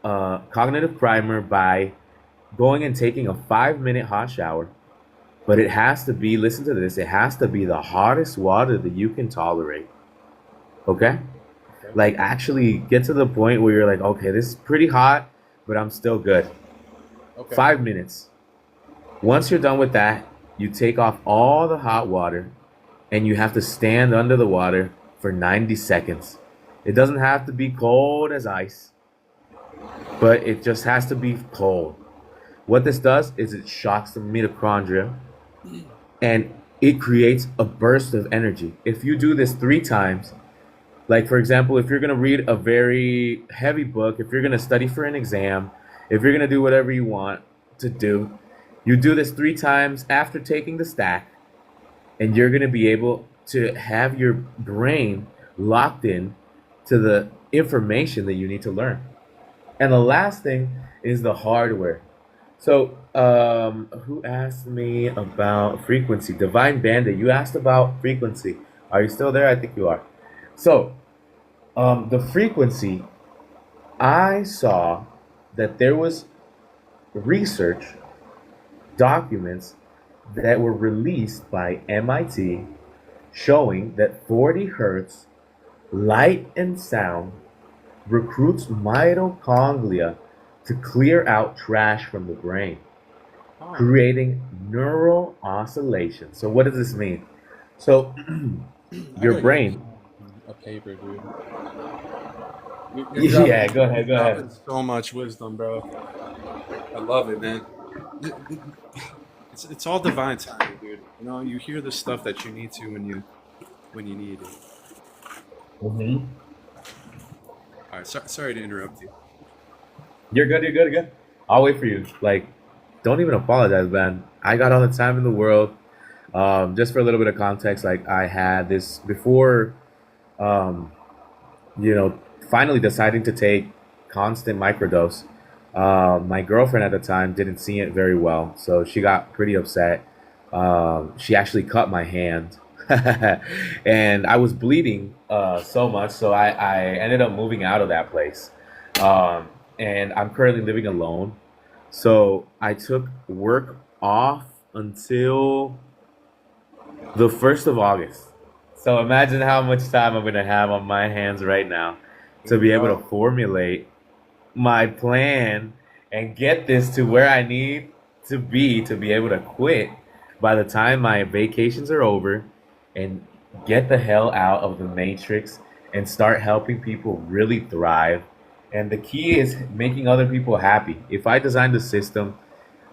a cognitive primer by going and taking a 5 minute hot shower. But it has to be, listen to this, it has to be the hottest water that you can tolerate. Okay? Okay. Like actually get to the point where you're like, okay, this is pretty hot, but I'm still good. Okay. 5 minutes. Once you're done with that, you take off all the hot water and you have to stand under the water for 90 seconds. It doesn't have to be cold as ice, but it just has to be cold. What this does is it shocks the mitochondria and it creates a burst of energy. If you do this 3 times, like for example, if you're going to read a very heavy book, if you're going to study for an exam, if you're going to do whatever you want to do, you do this 3 times after taking the stack, and you're going to be able to have your brain locked in to the information that you need to learn. And the last thing is the hardware. So, who asked me about frequency? Divine Bandit, you asked about frequency. Are you still there? I think you are. So, the frequency, I saw that there was research documents that were released by MIT showing that 40 hertz light and sound recruits mitochondria to clear out trash from the brain, creating neural oscillation. So what does this mean? So your brain. A paper, dude. Yeah, go ahead. Dropping so much wisdom, bro. I love it, man. It's all divine timing, dude. You hear the stuff that you need to when you need it. Mm-hmm. All right, sorry to interrupt you. You're good. I'll wait for you. Like, don't even apologize, man. I got all the time in the world. Just for a little bit of context, like I had this before, um, finally deciding to take constant microdose. My girlfriend at the time didn't see it very well, so she got pretty upset. She actually cut my hand, and I was bleeding so much, so I ended up moving out of that place. And I'm currently living alone, so I took work off until the 1st of August. So imagine how much time I'm gonna have on my hands right now to be able to formulate my plan and get this to where I need to be able to quit by the time my vacations are over and get the hell out of the matrix and start helping people really thrive And the key is making other people happy. If I designed a system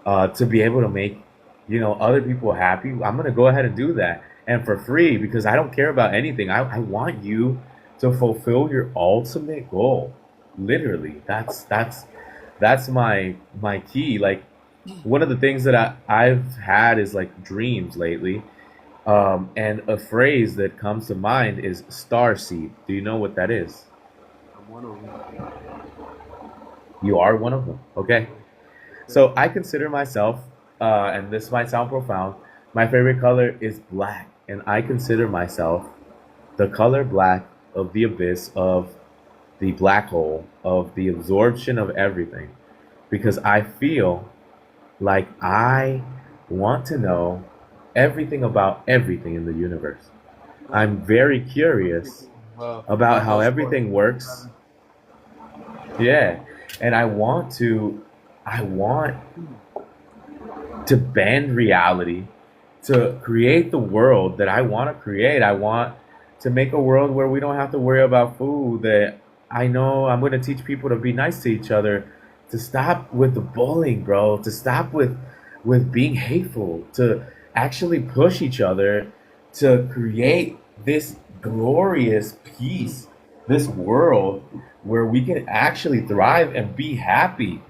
to be able to make, other people happy, I'm gonna go ahead and do that, and for free, because I don't care about anything. I want you to fulfill your ultimate goal. Literally, that's my key. Like one of the things that I've had is like dreams lately. And a phrase that comes to mind is star seed. Do you know what that is? I'm one of them. You are one of them. Okay. So I consider myself, and this might sound profound, my favorite color is black. And I consider myself the color black of the abyss, of the black hole, of the absorption of everything. Because I feel like I want to know everything about everything in the universe. Well, I'm very pretty curious cool. Well, about how most important. everything works. Yeah. And I want to bend reality, to create the world that I want to create. I want to make a world where we don't have to worry about food. That I know I'm going to teach people to be nice to each other, to stop with the bullying, bro, to stop with being hateful, to actually push each other to create this glorious peace, this world where we can actually thrive and be happy.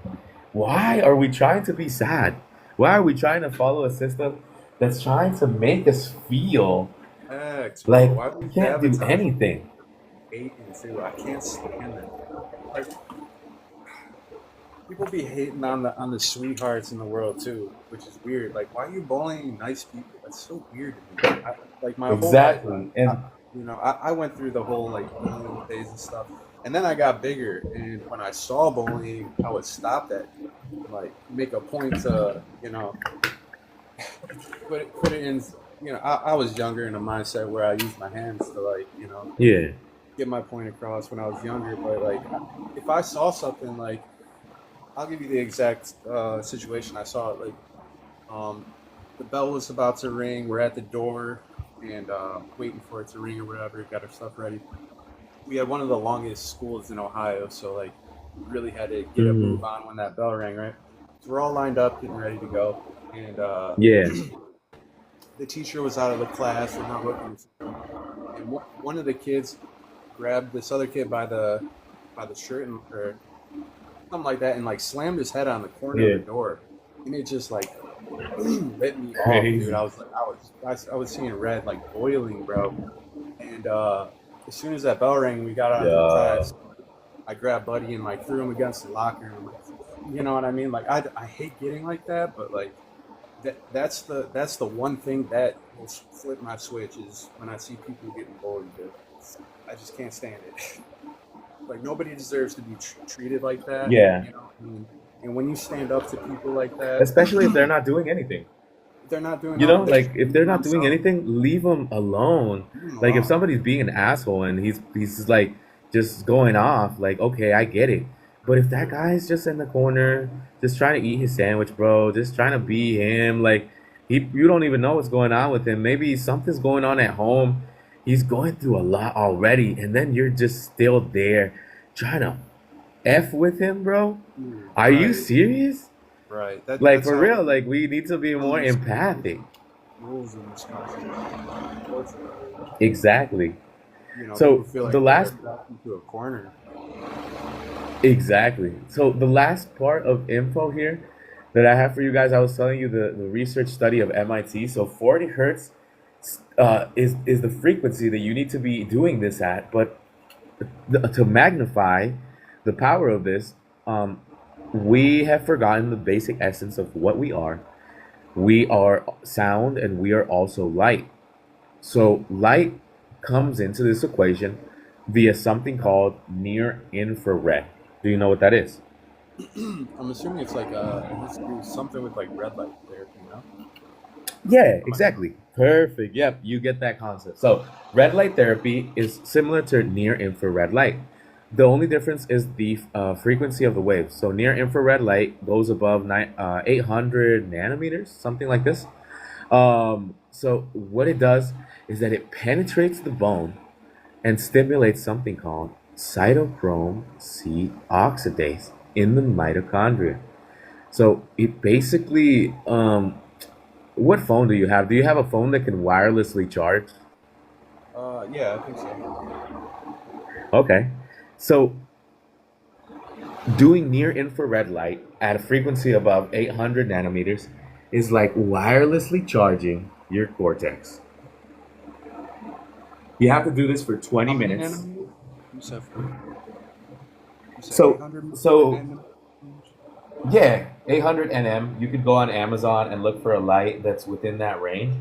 Why are we trying to be sad? Why are we trying to follow a system that's trying to make us feel X, bro. like Why do we we can't do sabotage anything? hating too? I can't stand that. Like people be hating on the sweethearts in the world too, which is weird. Like, why are you bullying nice people? That's so weird to me. Like my whole life, Exactly. I, And I went through the whole like bullying phase and stuff, and then I got bigger. And when I saw bullying, I would stop that, like make a point to put it in. I was younger in a mindset where I used my hands to like yeah. get my point across when I was younger. But like, if I saw something like I'll give you the exact situation. I saw it like um, the bell was about to ring. We're at the door and waiting for it to ring or whatever. Got our stuff ready. We had one of the longest schools in Ohio, so like really had to get a Hmm. move on when that bell rang, right? So we're all lined up, getting ready to go, and Yeah. the teacher was out of the class. We're not looking, and one of the kids grabbed this other kid by the shirt or something like that, and like slammed his head on the corner of Yeah. the door, and it just like lit me off, dude. Crazy. I was seeing red, like boiling, bro. And as soon as that bell rang, we got out of the Yeah. class. I grabbed Buddy and like threw him against the locker. And you know what I mean? Like I hate getting like that, but like that's the one thing that will flip my switch is when I see people getting bullied. Dude. I just can't stand it. Like nobody deserves to be treated like that, Yeah. you know. And when you stand up to people like that, Especially if they're not doing anything. they're not doing You nothing. know, They're like just if being they're not doing themselves. anything, leave them alone. Leave them Like if alone. somebody's being an asshole and he's like just going off, like okay, I get it. But if that guy's just in the corner, just trying to eat his sandwich, bro, just trying to be him, like you don't even know what's going on with him. Maybe something's going on at home. He's going through a lot already, and then you're just still there trying to f with him, bro. Are you Right, serious? right. Like That's for how real, like we need to be more rules empathic. rules in this country. Unfortunately, Exactly. people So feel the like they're last backed into a corner. exactly. So the last part of info here that I have for you guys, I was telling you the research study of MIT. So 40 hertz is the frequency that you need to be doing this at, but to magnify the power of this, um, we have forgotten the basic essence of what we are. We are sound and we are also light. So light comes into this equation via something called near infrared. Do you know what that is? I'm assuming it's like it has to do something with like red light therapy, you know? Yeah, Am I- exactly. Perfect. Yep, you get that concept. So, red light therapy is similar to near infrared light. The only difference is the frequency of the waves. So, near infrared light goes above 800 nanometers, something like this. So, what it does is that it penetrates the bone and stimulates something called cytochrome C oxidase in the mitochondria. So it basically, what phone do you have? Do you have a phone that can wirelessly charge? Yeah, I think so. Okay. So doing near infrared light at a frequency above 800 nanometers is like wirelessly charging your cortex. You have to do this for 20 How many minutes. nanometers? You said you said So, 800 so nanometers. yeah, 800 nm. You could go on Amazon and look for a light that's within that range.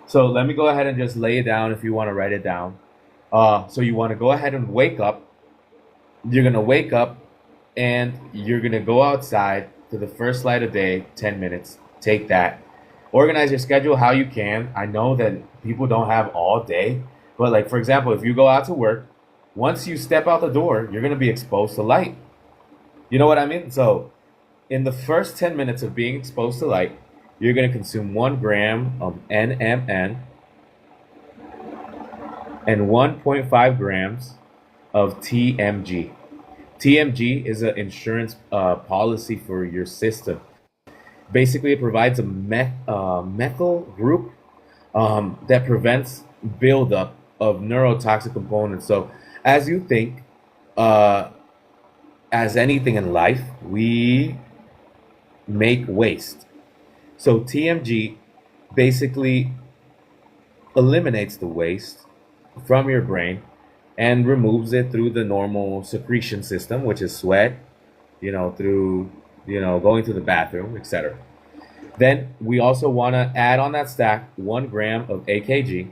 So let me go ahead and just lay it down if you want to write it down. So you want to go ahead and wake up. You're gonna wake up and you're gonna go outside to the first light of day, 10 minutes. Take that. Organize your schedule how you can. I know that people don't have all day, but like for example, if you go out to work, once you step out the door, you're gonna be exposed to light. You know what I mean? So in the first 10 minutes of being exposed to light, you're gonna consume 1 gram of NMN and 1.5 grams of TMG. TMG is an insurance policy for your system. Basically, it provides a methyl group that prevents buildup of neurotoxic components. So, as you think, uh, as anything in life, we make waste. So, TMG basically eliminates the waste from your brain and removes it through the normal secretion system, which is sweat, through, going to the bathroom, etc. Then we also want to add on that stack 1 gram of AKG,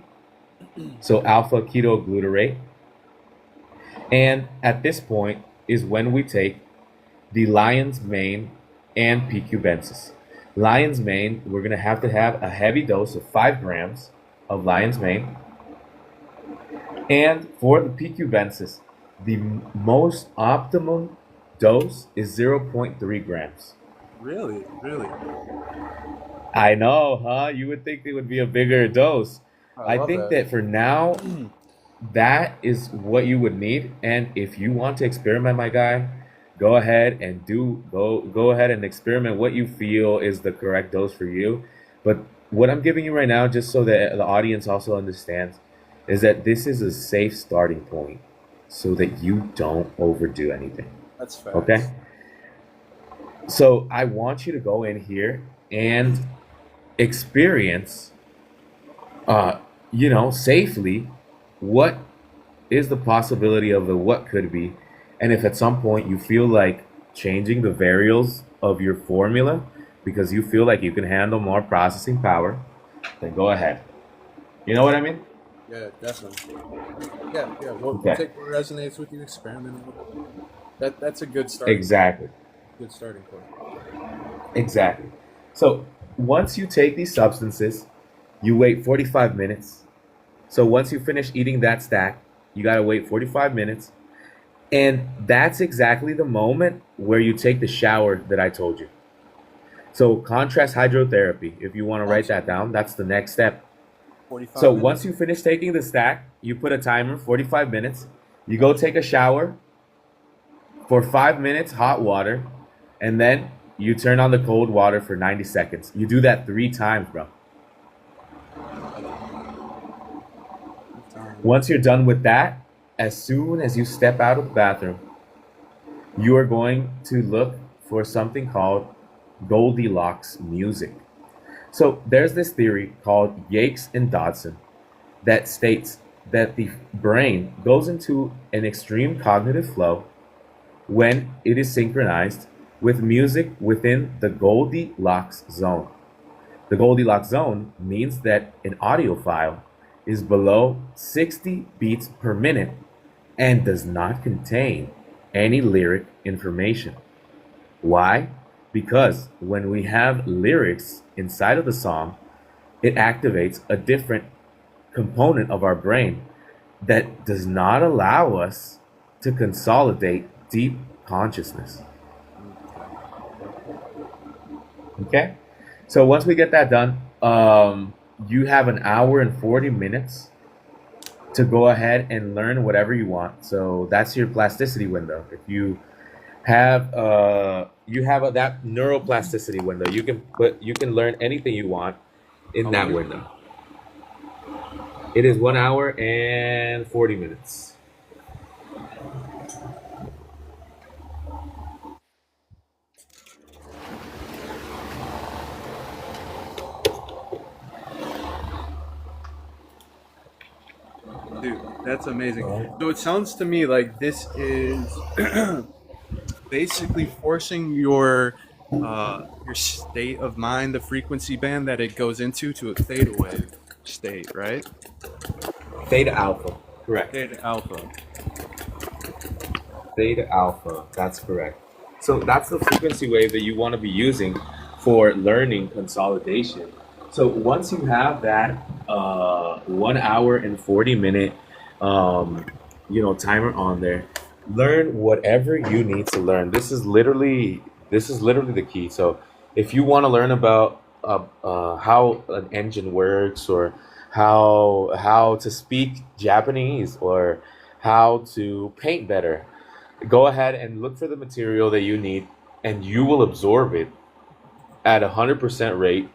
so alpha ketoglutarate. And at this point is when we take the lion's mane and PQbensis. Lion's mane, we're going to have a heavy dose of 5 grams of lion's mane. And for the PQbensis, the most optimum dose is 0.3 grams. Really, really. I know, huh? You would think it would be a bigger dose. I I love think that. that for now, that is what you would need. And if you want to experiment, my guy, go ahead and go ahead and experiment what you feel is the correct dose for you. But what I'm giving you right now, just so that the audience also understands, is that this is a safe starting point so that you don't overdo anything. That's Okay? facts. So I want you to go in here and experience, uh, safely what is the possibility of the what could be. And if at some point you feel like changing the variables of your formula because you feel like you can handle more processing power, then go ahead. You know what I mean? Yeah, definitely. Yeah, yeah. We'll Okay. take what resonates with you, experiment with it. That's a good starting point. Exactly. Good starting point. Exactly. So once you take these substances, you wait 45 minutes. So once you finish eating that stack, you got to wait 45 minutes. And that's exactly the moment where you take the shower that I told you. So contrast hydrotherapy, if you want to write Awesome. that down, that's the next step. So 45 once minutes. you finish taking the stack, you put a timer, 45 minutes. You go take a shower for 5 minutes, hot water, and then you turn on the cold water for 90 seconds. You do that 3 times, bro. Time. Once you're done with that, as soon as you step out of the bathroom, you are going to look for something called Goldilocks music. So there's this theory called Yakes and Dodson that states that the brain goes into an extreme cognitive flow when it is synchronized with music within the Goldilocks zone. The Goldilocks zone means that an audio file is below 60 beats per minute and does not contain any lyric information. Why? Because when we have lyrics inside of the song, it activates a different component of our brain that does not allow us to consolidate deep consciousness. Okay? So once we get that done, you have an hour and 40 minutes to go ahead and learn whatever you want. So that's your plasticity window. If you have that neuroplasticity window, you can learn anything you want in How long that is window. It is 1 hour and 40 minutes. it? Dude, that's amazing. Right. So it sounds to me like this is basically forcing your state of mind, the frequency band that it goes into, to a theta wave state, right? Theta alpha. Correct. Theta alpha. Theta alpha. That's correct. So that's the frequency wave that you want to be using for learning consolidation. So once you have that 1 hour and 40 minute timer on there, learn whatever you need to learn. This is literally the key. So if you want to learn about how an engine works, or how to speak Japanese, or how to paint better, go ahead and look for the material that you need, and you will absorb it at 100% rate,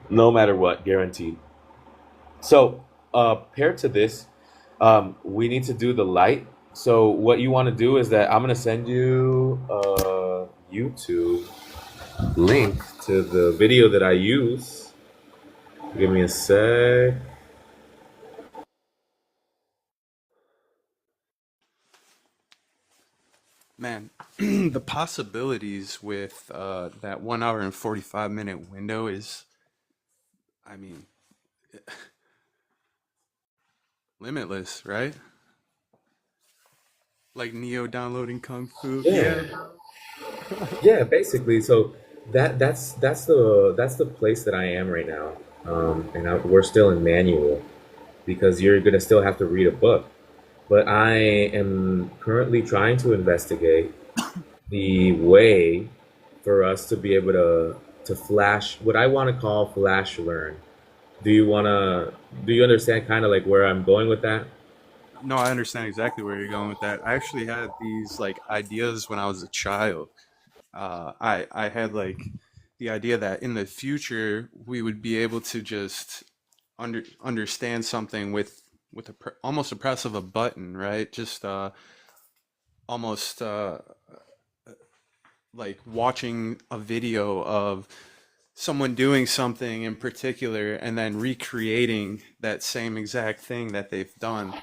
no matter what, guaranteed. So, paired to this, we need to do the light. So, what you want to do is that I'm going to send you a YouTube link to the video that I use. Give me a sec. Man, the possibilities with that 1 hour and 45 minute window is, I mean, limitless, right? Like Neo downloading Kung Fu. Yeah, Yeah, bro. yeah, basically. So that's the place that I am right now, we're still in manual because you're gonna still have to read a book. But I am currently trying to investigate the way for us to be able to flash what I want to call flash learn. Do you understand kind of like where I'm going with that? No, I understand exactly where you're going with that. I actually had these like ideas when I was a child. I had like the idea that in the future we would be able to just understand something with almost a press of a button, right? Just almost like watching a video of someone doing something in particular and then recreating that same exact thing that they've done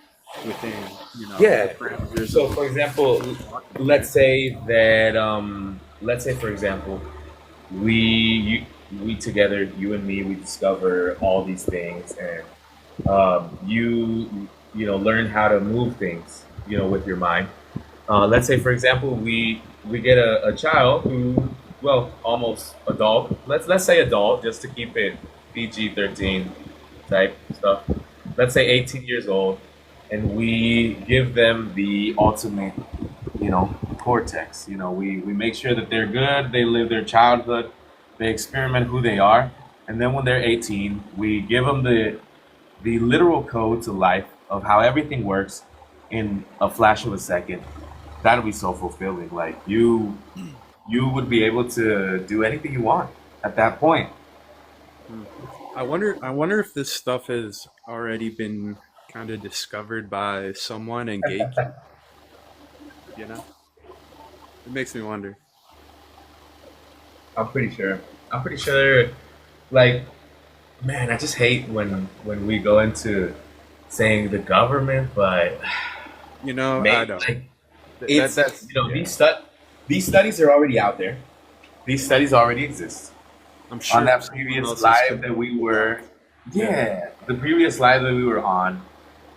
within, the Yeah. parameters So of for example, what we're talking about here. let's say for example, we we together, you and me, we discover all these things, and learn how to move things, with your mind. Let's say, for example, we get a child who, well, almost adult. Let's say adult, just to keep it PG-13 type stuff. Let's say 18 years old, and we give them the ultimate, cortex. We make sure that they're good. They live their childhood. They experiment who they are, and then when they're 18, we give them the literal code to life of how everything works in a flash of a second. That'll be so fulfilling. Like you would be able to do anything you want at that point. Hmm. I wonder if this stuff has already been kind of discovered by someone and gatekeep, you know? It makes me wonder. I'm pretty sure. I'm pretty sure. Like, man, I just hate when we go into saying the government, but I maybe don't. like That it's that's yeah. these studies are already out there. These studies already exist. I'm On sure that someone previous else is live that cooking we things up. were, Yeah. yeah, the previous live that we were on,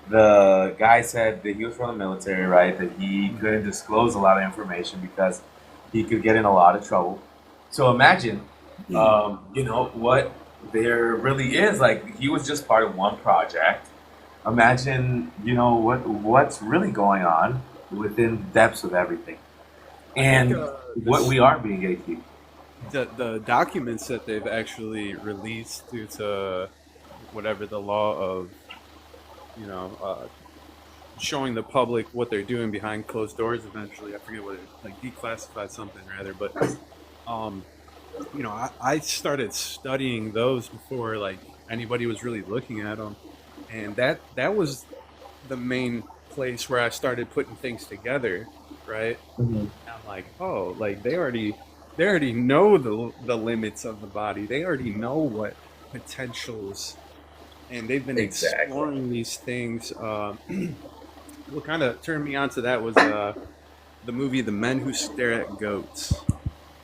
the guy said that he was from the military, right? That he couldn't disclose a lot of information because he could get in a lot of trouble. So imagine, what there really is. Like he was just part of one project. Imagine, what's really going on within the depths of everything, I think and what this we are being gatekeeped. the documents that they've actually released due to whatever the law of you know, showing the public what they're doing behind closed doors. Eventually, I forget what it, like, declassified something rather, but um, I started studying those before like anybody was really looking at them, and that was the main place where I started putting things together, right? Hmm. I'm like, oh, like they already know the limits of the body. They already know what potentials, and they've been Exactly. exploring these things. What kind of turned me on to that was the movie The Men Who Stare at Goats,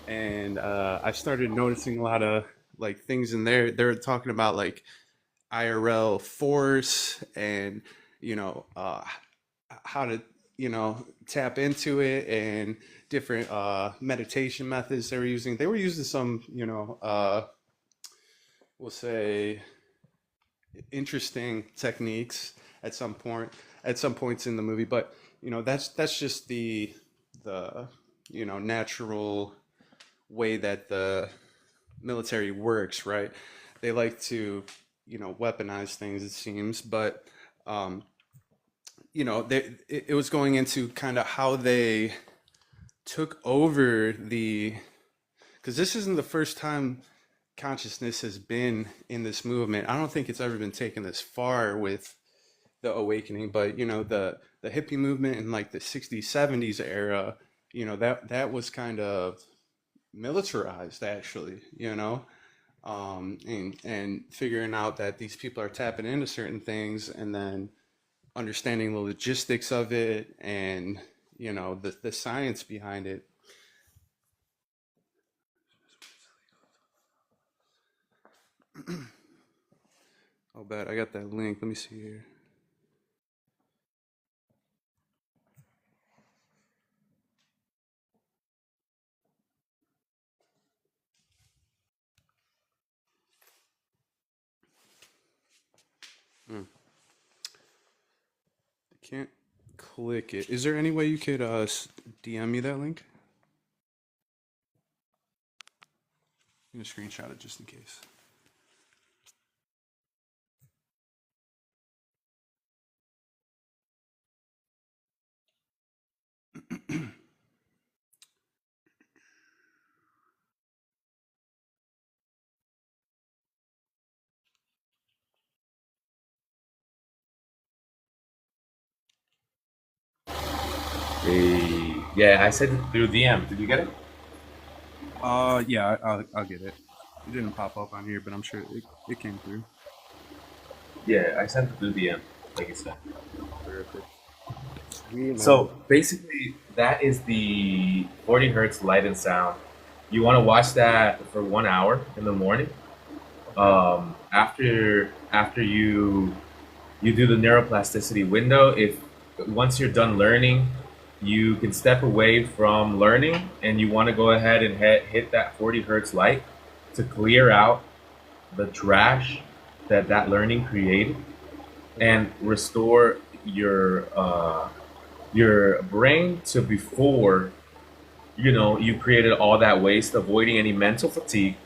and I started noticing a lot of like things in there. They're talking about like IRL force and you know uh, how to tap into it and different meditation methods they were using. They were using some we'll say interesting techniques at some point at some points in the movie, but that's just the natural way that the military works, right? They like to weaponize things, it seems, but um it was going into kind of how they took over the because this isn't the first time consciousness has been in this movement. I don't think it's ever been taken this far with the awakening, but the hippie movement in like the 60s 70s era, that was kind of militarized actually, and figuring out that these people are tapping into certain things and then understanding the logistics of it and the science behind it. Oh, bad. I got that link. Let me see here. Hmm. I can't click it. Is there any way you could DM me that link? I'm gonna screenshot it just in case. Yeah, I sent it through DM. Did you get it? Yeah, I'll get it. It didn't pop up on here, but I'm sure it came through. Yeah, I sent it through DM, like I said. Perfect. Sweet man. So basically, that is the 40 hertz light and sound. You want to watch that for 1 hour in the morning. After you do the neuroplasticity window, if once you're done learning, you can step away from learning and you want to go ahead and hit that 40 hertz light to clear out the trash that learning created Okay. and restore your brain to before you created all that waste, avoiding any mental fatigue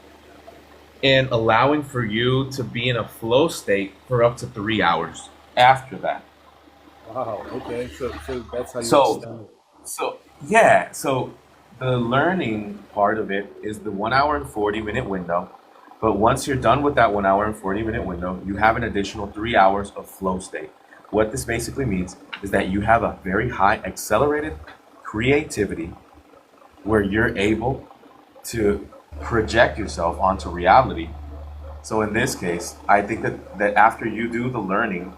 and allowing for you to be in a flow state for up to 3 hours after that. Wow. Okay. So that's how you So, extend it. so the learning part of it is the 1 hour and 40 minute window. But once you're done with that 1 hour and 40 minute window, you have an additional 3 hours of flow state. What this basically means is that you have a very high accelerated creativity where you're able to project yourself onto reality. So in this case, I think that after you do the learning,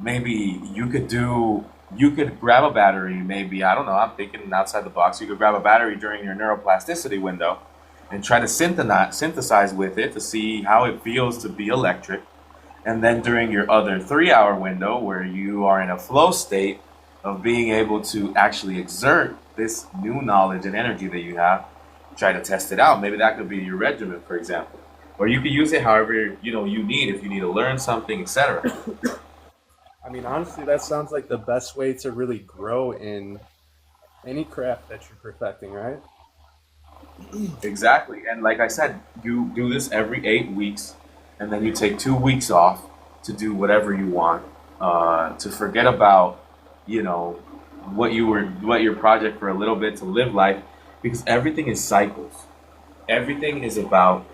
maybe you could grab a battery. Maybe I don't know. I'm thinking outside the box. You could grab a battery during your neuroplasticity window, and try to synthesize with it to see how it feels to be electric. And then during your other 3 hour window, where you are in a flow state of being able to actually exert this new knowledge and energy that you have, try to test it out. Maybe that could be your regimen, for example. Or you could use it however you need if you need to learn something, etc. I mean, honestly, that sounds like the best way to really grow in any craft that you're perfecting, right? Exactly. And like I said, you do this every 8 weeks, and then you take 2 weeks off to do whatever you want, to forget about, you know, what your project for a little bit, to live life, because everything is cycles. Everything is about,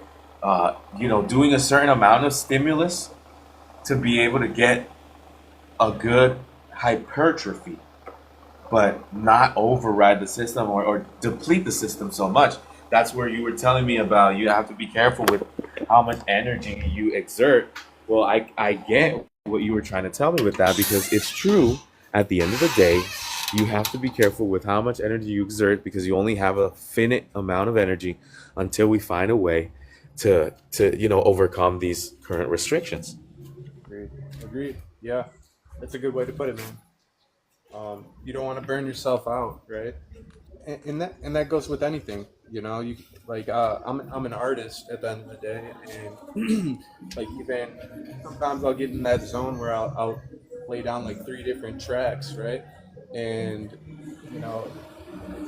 doing a certain amount of stimulus to be able to get a good hypertrophy, but not override the system, or deplete the system so much. That's where you were telling me about you have to be careful with how much energy you exert. Well, I get what you were trying to tell me with that, because it's true. At the end of the day, you have to be careful with how much energy you exert, because you only have a finite amount of energy until we find a way to overcome these current restrictions. Agreed. Agreed. Yeah, that's a good way to put it, man. You don't want to burn yourself out, right? And that goes with anything, you like, I'm an artist at the end of the day, and like, even sometimes I'll get in that zone where I'll lay down like three different tracks, right? And you know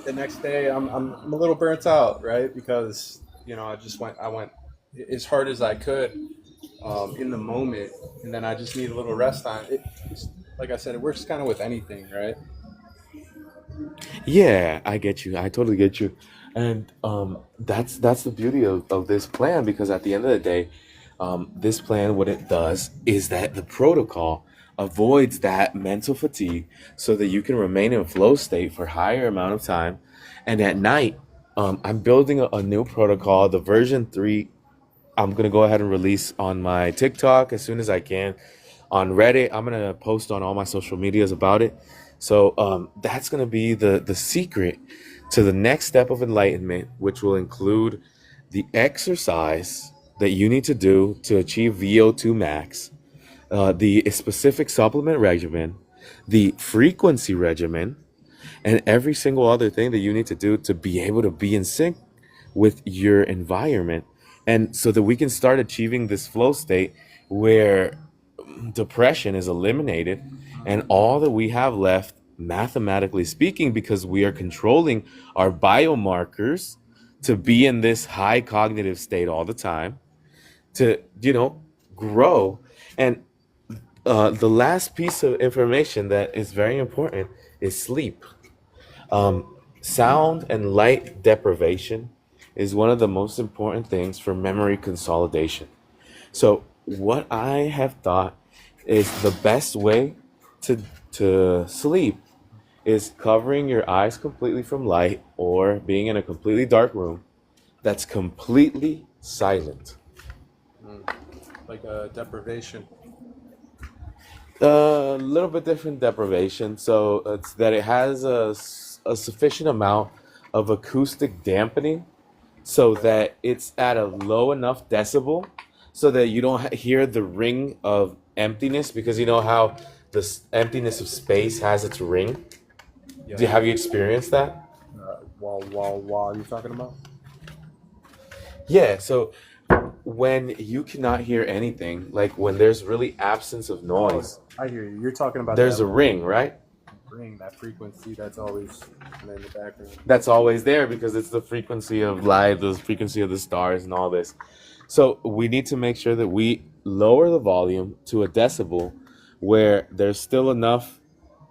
the next day I'm a little burnt out, right? Because I went as hard as I could, in the moment, and then I just need a little rest time. It's, like I said, it works kind of with anything, right? Yeah, I get you. I totally get you. And that's the beauty of this plan, because at the end of the day, this plan, what it does is that the protocol avoids that mental fatigue, so that you can remain in flow state for higher amount of time. And at night, I'm building a new protocol, the version 3. I'm gonna go ahead and release on my TikTok as soon as I can. On Reddit, I'm gonna post on all my social medias about it. So that's gonna be the secret to the next step of enlightenment, which will include the exercise that you need to do to achieve VO2 max, the specific supplement regimen, the frequency regimen, and every single other thing that you need to do to be able to be in sync with your environment, and so that we can start achieving this flow state where depression is eliminated, and all that we have left, mathematically speaking, because we are controlling our biomarkers to be in this high cognitive state all the time, to grow. And the last piece of information that is very important is sleep. Sound and light deprivation is one of the most important things for memory consolidation. So, what I have thought is the best way to sleep is covering your eyes completely from light, or being in a completely dark room that's completely silent. Mm. Like a deprivation. A little bit different deprivation. So it's that it has a sufficient amount of acoustic dampening, so that it's at a low enough decibel, so that you don't hear the ring of emptiness, because you know how the emptiness of space has its ring. Yeah. Have you experienced that? Wall, you talking about? Yeah. So when you cannot hear anything, like when there's really absence of Oh, noise, I hear you. You're talking about there's that a ring, right? ring, that frequency that's always in the background. That's always there, because it's the frequency of light, the frequency of the stars, and all this. So we need to make sure that we lower the volume to a decibel where there's still enough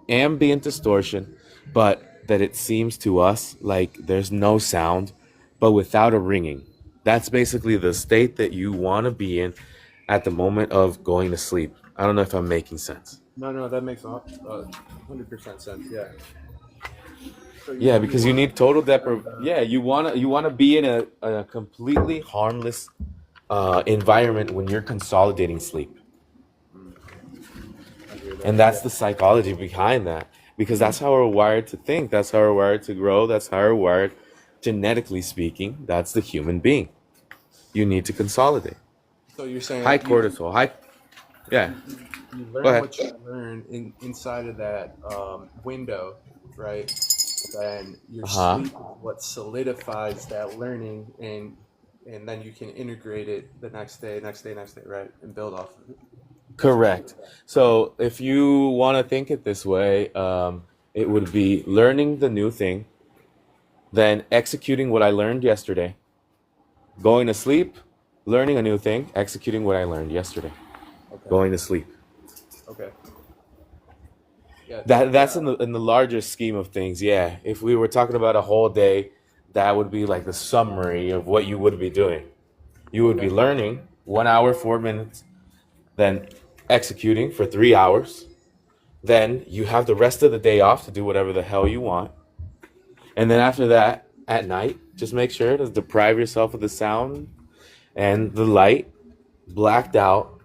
ambient distortion, but that it seems to us like there's no sound, but without a ringing. That's basically the state that you want to be in at the moment of going to sleep. I don't know if I'm making sense. No, no, that makes 100% sense. Yeah. So Yeah, you because you want need total like, Yeah, you wanna be in a completely harmless environment when you're consolidating sleep. mm, I hear And that. that's Yeah. the psychology behind that. Because that's how we're wired to think. That's how we're wired to grow. That's how we're wired, genetically speaking. That's the human being. You need to consolidate. So you're saying High cortisol. High. Yeah. you Go learn ahead. what you learn inside of that window, right? Then your Uh huh. sleep is what solidifies that learning, and then you can integrate it the next day, right, and build off of it. That's what Correct. So if you want to think it this way, it would be learning the new thing, then executing what I learned yesterday, going to sleep, learning a new thing, executing what I learned yesterday. Okay. going to sleep. Okay. Yeah. That's in the larger scheme of things. Yeah, if we were talking about a whole day, that would be like the summary of what you would be doing. You would be Okay. learning 1 hour 4 minutes, then executing for 3 hours. Then you have the rest of the day off to do whatever the hell you want. And then after that, at night, just make sure to deprive yourself of the sound and the light, blacked out,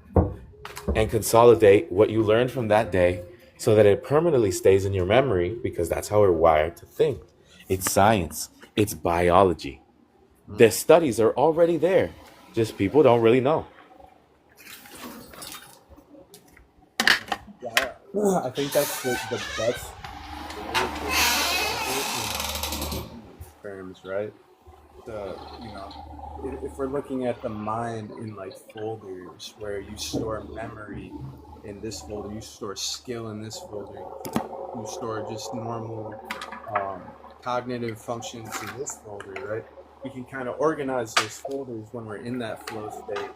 and consolidate what you learned from that day so that it permanently stays in your memory because that's how we're wired to think. It's science, it's biology. The Mm. studies are already there, just people don't really know. Yeah. I think that's the best way to describe it in terms, right? You know, if we're looking at the mind in like folders where you store memory in this folder, you store skill in this folder, you store just normal cognitive functions in this folder, right? We can kind of organize those folders when we're in that flow state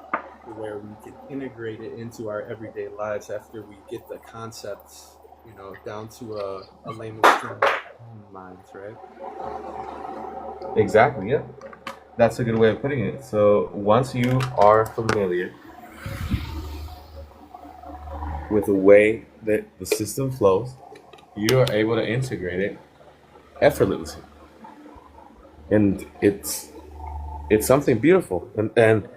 to where we can integrate it into our everyday lives after we get the concepts, down to a layman's term in our own minds, right? Exactly, yeah. That's a good way of putting it. So once you are familiar with the way that the system flows, you are able to integrate it effortlessly. And it's something beautiful. And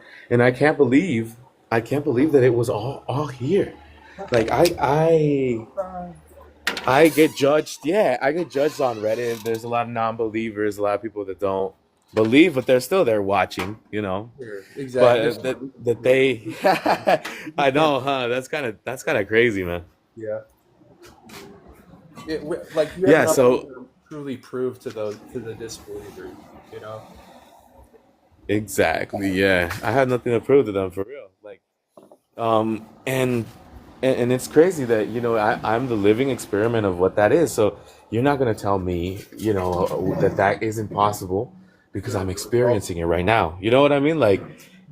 I can't believe that it was all here. Like I get judged. Yeah, I get judged on Reddit. There's a lot of non-believers, a lot of people that don't believe, but they're still there watching. Sure, exactly. But There's no reason that to believe. they, I know, huh? That's kind of crazy, man. Yeah. Like you have Yeah. nothing So to truly prove to the disbelievers, you know. exactly, yeah. I had nothing to prove to them for real. Like, um, and and it's crazy that I'm the living experiment of what that is. So you're not gonna tell me that isn't possible because Sure. I'm Well, experiencing it right now. You know what I mean? Like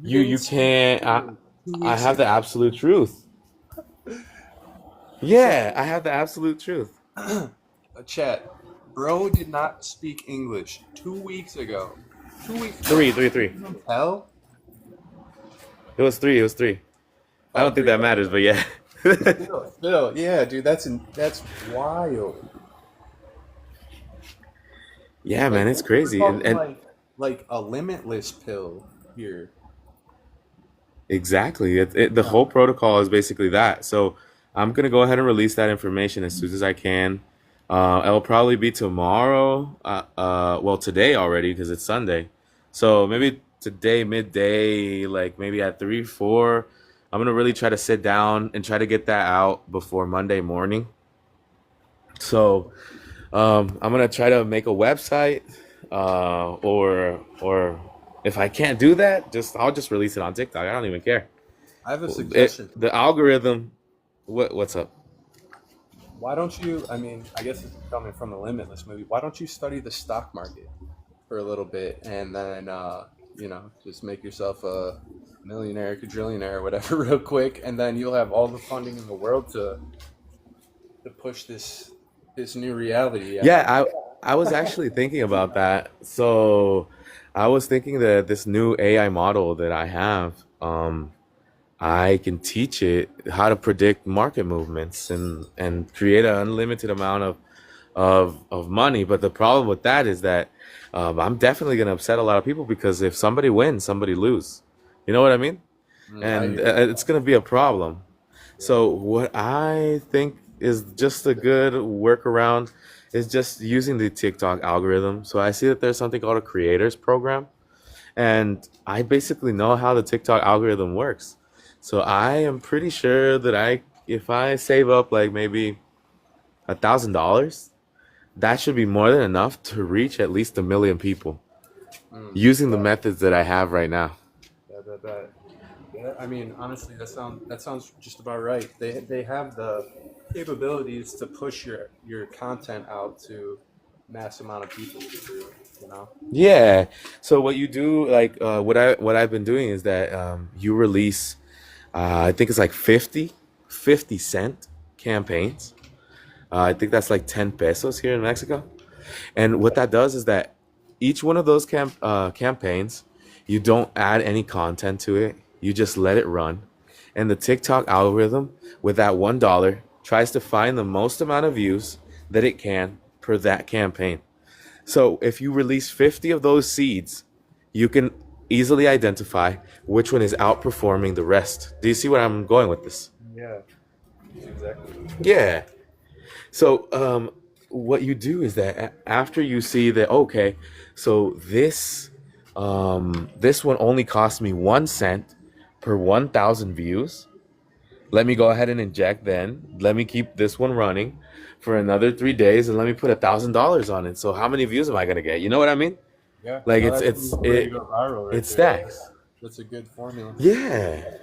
you you didn't speak can't. English two I weeks have the ago. absolute truth. So, Yeah, I have the absolute truth. chat, bro did not speak English 2 weeks ago. 2 weeks ago. Three, three, three. You can tell. It was three. It was three. I Oh, don't think three. that Okay. matters, but yeah. Still, yeah, dude, that's wild. Yeah, Like man, it's we're crazy. And talking and like a limitless pill here. exactly. The Yeah. whole protocol is basically that. So I'm gonna go ahead and release that information as soon as I can. It'll probably be tomorrow. Well, today already because it's Sunday. So maybe today midday, like maybe at 3, 4. I'm gonna really try to sit down and try to get that out before Monday morning. So I'm gonna try to make a website, or if I can't do that, I'll just release it on TikTok. I don't even care. I have a suggestion. The algorithm. What's up? Why don't you? I mean, I guess this is coming from the Limitless movie. Why don't you study the stock market for a little bit and then, just make yourself a millionaire, quadrillionaire, or whatever, real quick, and then you'll have all the funding in the world to push this new reality out. Yeah, I was actually thinking about that. So I was thinking that this new AI model that I have, I can teach it how to predict market movements and create an unlimited amount of money. But the problem with that is that I'm definitely going to upset a lot of people because if somebody wins, somebody lose. You know what I mean? I And hear you. it's going to be a problem. Yeah. So what I think is just a good workaround is just using the TikTok algorithm. So I see that there's something called a creators program, and I basically know how the TikTok algorithm works. So I am pretty sure that if I save up like maybe $1,000, that should be more than enough to reach at least 1 million people using the Yeah. methods that I have right now. That. Yeah, I mean, honestly, that sounds just about right. They have the capabilities to push your content out to mass amount of people through, you know. Yeah. So what you do, like what I've been doing is that you release. I think it's like 50 cent campaigns. I think that's like 10 pesos here in Mexico. And what that does is that each one of those campaigns, you don't add any content to it. You just let it run. And the TikTok algorithm, with that $1, tries to find the most amount of views that it can per that campaign. So if you release 50 of those seeds, you can easily identify which one is outperforming the rest. Do you see where I'm going with this? Yeah, exactly. Yeah. So what you do is that after you see that, okay, so this one only cost me 1 cent per 1,000 views. Let me go ahead and inject then. Let me keep this one running for another 3 days and let me put $1,000 on it. So how many views am I gonna get? You know what I mean? Yeah, Like no, that's a way to go viral right it there. stacks. That's a good formula. Yeah.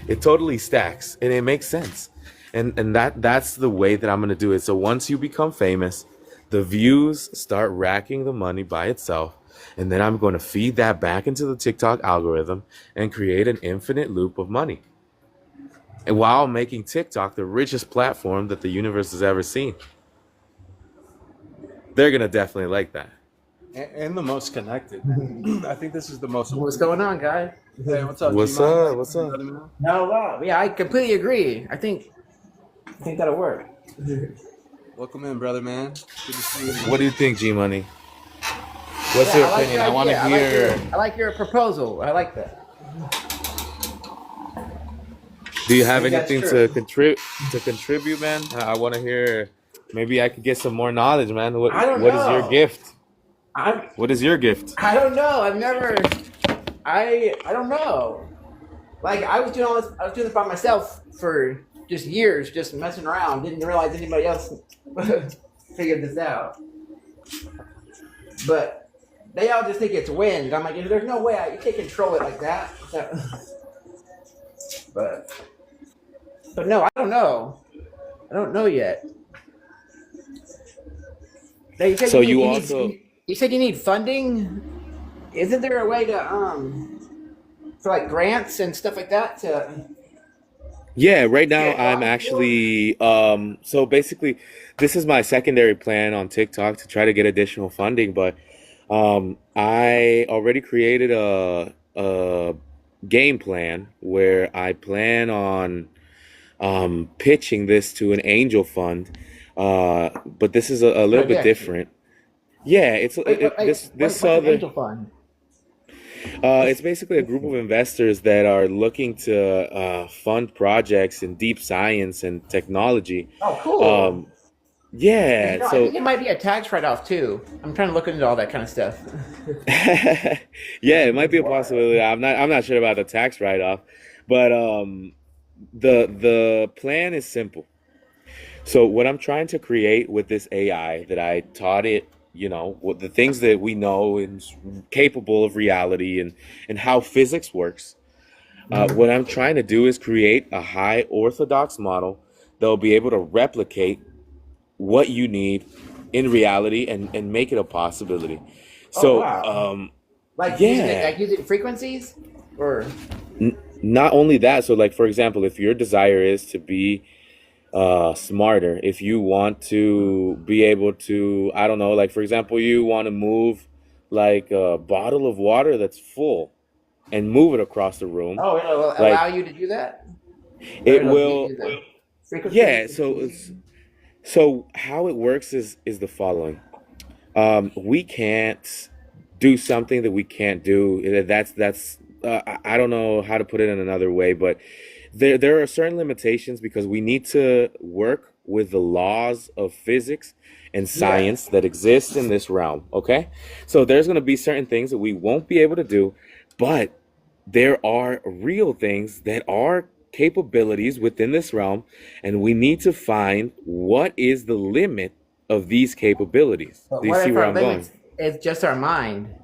It totally stacks and it makes sense. And that's the way that I'm gonna do it. So once you become famous, the views start racking the money by itself. And then I'm going to feed that back into the TikTok algorithm and create an infinite loop of money. And while making TikTok the richest platform that the universe has ever seen. They're gonna definitely like that. And the most connected. I think this is the most. What's going on, guys? Hey, what's up, What's G-Man? up? What's up? Brother man? No, wow. Yeah, I completely agree. I think that'll work. Welcome in, brother man. Good to see you. What do you think, G Money? What's Yeah, your I like opinion? your I want to idea. hear. I like your proposal. I like that. Do you have I think that's anything true. to contribute, man? I want to hear. Maybe I could get some more knowledge, man. I don't What is your know. gift? I What is your gift? I don't know. I've never. I don't know. Like I was doing all this. I was doing this by myself for just years, just messing around. Didn't realize anybody else figured this out. But they all just think it's wind. I'm like, there's no way you can't control it like that. But no, I don't know. I don't know yet. Now, you said So you you need, also. you said you need funding. Isn't there a way to for like grants and stuff like that to Yeah, right now get I'm applied for? actually so basically this is my secondary plan on TikTok to try to get additional funding, but I already created a game plan where I plan on pitching this to an angel fund. But this is a little bit Project. different. Yeah, it's this What's an other angel fund? it's basically a group of investors that are looking to fund projects in deep science and technology. Oh, cool. Um, yeah, I think so it might be a tax write-off too. I'm trying to look into all that kind of stuff. yeah, it might be a possibility. I'm not sure about the tax write-off, but the plan is simple. So what I'm trying to create with this AI that I taught it, what the things that we know and capable of reality and how physics works. What I'm trying to do is create a high orthodox model that will be able to replicate what you need in reality and make it a possibility. Oh So, wow! yeah, Like using frequencies, or not only that. So, like for example, if your desire is to be smarter, if you want to be able to, I don't know, like for example, you want to move like a bottle of water that's full and move it across the room, oh, it'll like allow you to do that, or it it'll give will. you the frequency. Yeah. So how it works is the following. We can't do something that we can't do. That's I don't know how to put it in another way, but there are certain limitations because we need to work with the laws of physics and Yeah. science that exist in this realm. Okay, so there's going to be certain things that we won't be able to do, but there are real things that are capabilities within this realm, and we need to find what is the limit of these capabilities. But Do you what see if where our I'm going? limits is just our mind?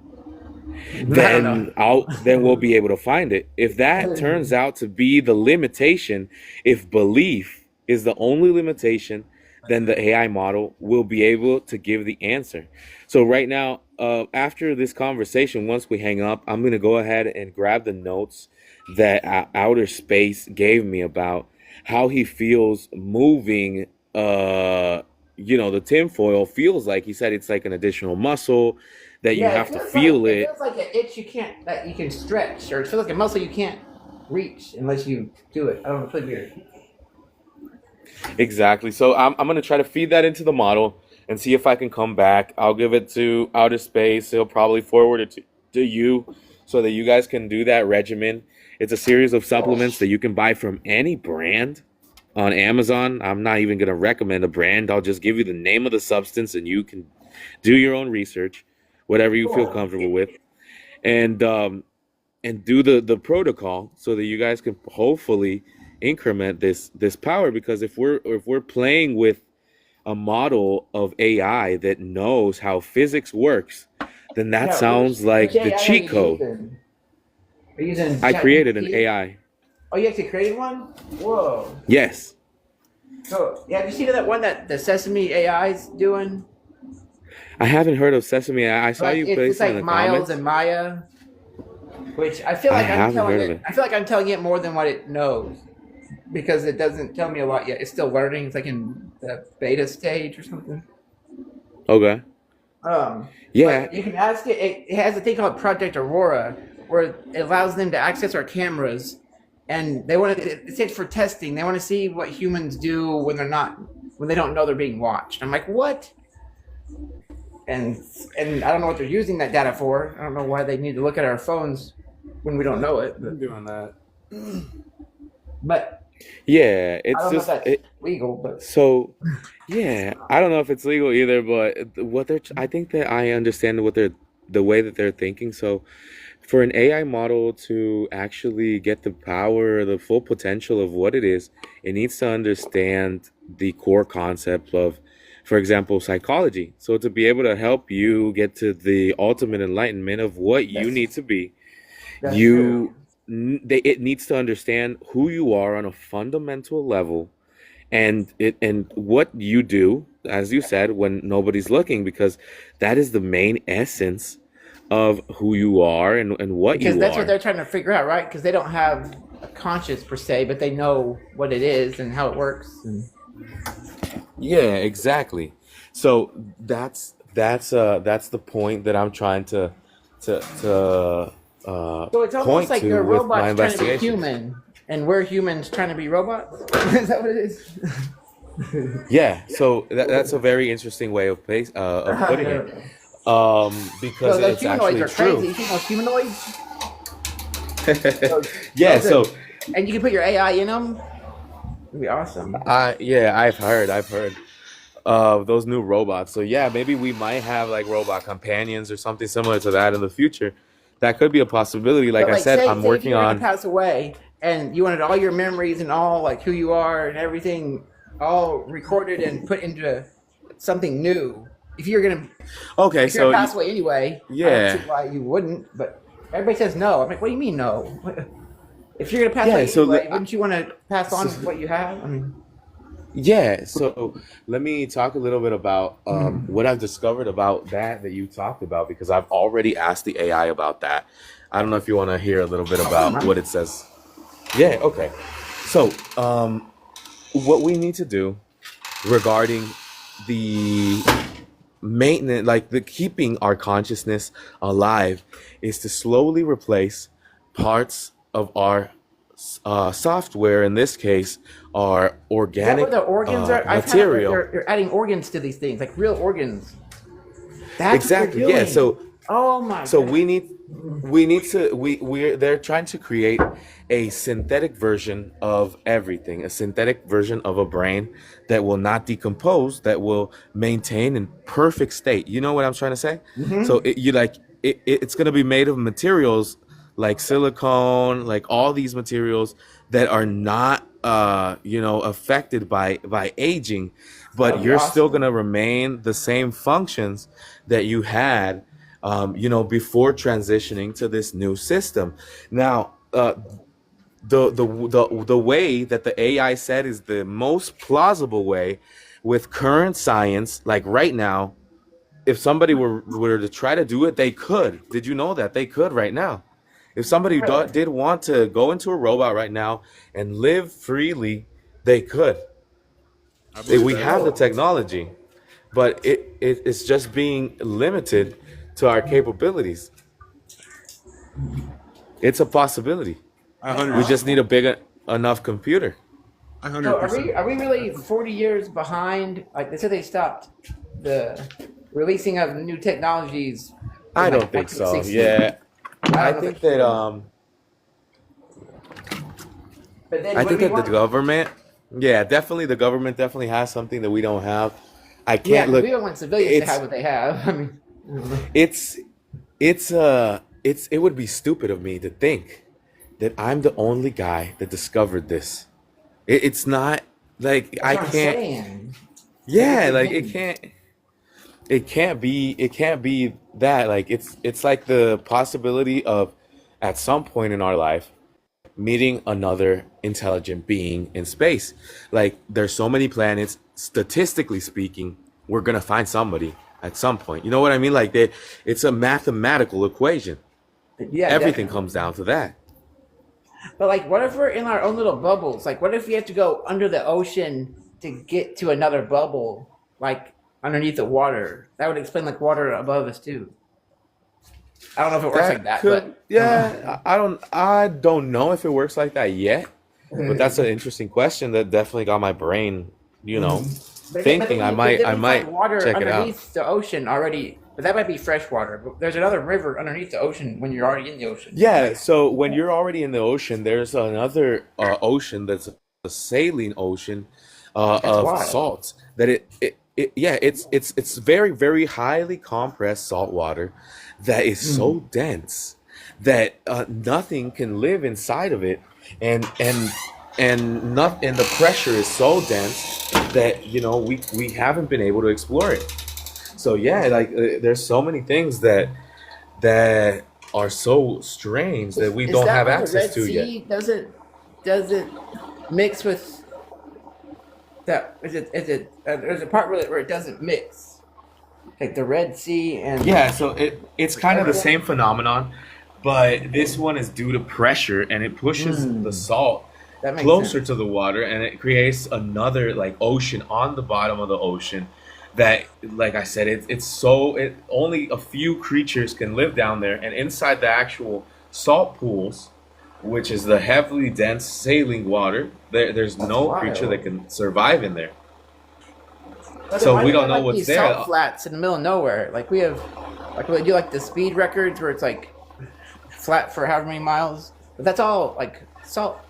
I don't know. Then we'll be able to find it. If that turns out to be the limitation, if belief is the only limitation, then the AI model will be able to give the answer. So right now, after this conversation, once we hang up, I'm gonna go ahead and grab the notes that outer space gave me about how he feels moving. The tinfoil feels like he said it's like an additional muscle that you Yeah, have to feel it it. feels like an itch you can't that you can stretch, or it feels like a muscle you can't reach unless you do it. I don't know, it's really weird. Exactly. So I'm gonna try to feed that into the model and see if I can come back. I'll give it to outer space. He'll probably forward it to you so that you guys can do that regimen. It's a series of supplements that you can buy from any brand on Amazon. I'm not even gonna recommend a brand. I'll just give you the name of the substance and you can do your own research, whatever you feel Cool. comfortable with. And do the protocol so that you guys can hopefully increment this power, because if we're playing with a model of AI that knows how physics works, then that Yeah, sounds which like the AI are cheat you code. using? Are you using I created an ChatGPT? AI. Oh, you actually created one? Whoa. Yes. So, yeah, have you seen that one that the Sesame AI's doing? I haven't heard of Sesame. I saw Like you it's place it in like the Miles comments. and Maya, which I feel I like I'm haven't telling heard of it. it. I feel like I'm telling it more than what it knows because it doesn't tell me a lot yet. It's still learning. It's like in the beta stage or something. Okay. Yeah. But you can ask it. It has a thing called Project Aurora, where it allows them to access our cameras, and they want to. It's for testing. They want to see what humans do when they don't know they're being watched. I'm like, what? And and I don't know what they're using that data for. I don't know why they need to look at our phones when we don't know it. I'm doing that. But Yeah. I It's don't know if just that's legal. But so. Yeah, I don't know if it's legal either, but I think that I understand the way that they're thinking. So, for an AI model to actually get the power, the full potential of what it is, it needs to understand the core concept of, for example, psychology. So, to be able to help you get to the ultimate enlightenment of what you that's need to be, that's true. it needs to understand who you are on a fundamental level, and what you do, as you said, when nobody's looking, because that is the main essence of who you are and what Because you that's what are. they're trying to figure out, right? Because they don't have a conscience per se, but they know what it is and how it works. And Yeah, exactly. So that's the point that I'm trying to so it's almost point like to they're with my robots trying to be investigations. human, and we're humans trying to be robots. Is that what it is? Yeah, so that's a very interesting way of putting it, because So those it's humanoids actually are true. crazy. You see those humanoids? Those, Yeah, those are, so and you can put your AI in them. It'd be awesome. I've heard of those new robots. So yeah, maybe we might have like robot companions or something similar to that in the future. That could be a possibility. Like But I like, said, I'm say if working you're gonna on. pass away and you wanted all your memories and all like who you are and everything all recorded and put into something new. If you're gonna Okay, if you're gonna so pass away anyway, I don't see yeah, why you wouldn't. But everybody says no. I'm like, what do you mean no? If you're gonna pass yeah. away anyway, wouldn't you want to pass on what you have? I mean, Yeah, so let me talk a little bit about mhm. what I've discovered about that you talked about, because I've already asked the AI about that. I don't know if you want to hear a little bit I wouldn't about mind. what it says. Yeah, okay. So, what we need to do regarding the maintenance, like the keeping our consciousness alive, is to slowly replace parts of our software. In this case, our Is that where organic the organs are? I found out that material. they're adding organs to these things, like real organs. That's what they're Exactly. Yeah. doing. So Oh my so goodness. we're they're trying to create a synthetic version of everything, a synthetic version of a brain that will not decompose, that will maintain in perfect state. You know what I'm trying to say? So Hmm. it's going to be made of materials like silicone, like all these materials that are not affected by aging, That but would be you're still awesome. going to remain the same functions that you had, before transitioning to this new system. Now, the way that the AI said is the most plausible way with current science, like right now, if somebody were to try to do it, they could. Did you know that they could right now? If somebody Really? did want to go into a robot right now and live freely, they could. I believe We that as have the well. technology, but it's just being limited to our capabilities. It's a possibility. I hundred We just percent. need a big enough computer. I So hundred are percent. we really 40 years behind? Like they said, they stopped the releasing of new technologies in I like don't think so. 1960. Yeah, I I don't know if think it's that true. But then I when think we that the weren't, government, yeah, definitely the government definitely has something that we don't have. I yeah, can't because we look. don't want civilians to have It's what they have. I mean, I don't know. it's it would be stupid of me to think that I'm the only guy that discovered this. It's not like That's I what I'm can't. saying. Yeah, Everything like hidden. it can't be that. Like it's like the possibility of at some point in our life meeting another intelligent being in space. Like there's so many planets, statistically speaking, we're gonna find somebody at some point. You know what I mean? Like it's a mathematical equation. Yeah, Everything definitely. comes down to that. But like, what if we're in our own little bubbles? Like, what if we have to go under the ocean to get to another bubble, like underneath the water? That would explain like water above us too. I don't know if it works like That that, could, but I don't yeah. I don't know if it works like that yet, but that's know. an interesting question that definitely got my brain, But thinking. then but then I we find might water check it out. underneath the ocean already. But that might be fresh water. But there's another river underneath the ocean when you're already in the ocean. Yeah. Like So when you're already in the ocean, there's another ocean that's a saline ocean that's of wild. salts. That yeah, it's very very highly compressed salt water that is so dense that nothing can live inside of it, and not and the pressure is so dense that we haven't been able to explore it. So yeah, like there's so many things that are so strange that we Is don't that have why the access Red to yet. Sea doesn't mix with that? There's a part where it doesn't mix, like the Red Sea and Yeah, so it's kind of the everything. same phenomenon, but this one is due to pressure and it pushes the Hmm, salt that makes closer to sense. the water and it creates another like ocean on the bottom of the ocean that like I said it only a few creatures can live down there, and inside the actual salt pools, which is the heavily dense saline water, there's That's no creature that wild. can survive in there. But then So why we do we don't have know like what's these there. salt flats in the middle of nowhere? Like we have, like we do like the speed records where it's like flat for however many miles. But that's all like salt.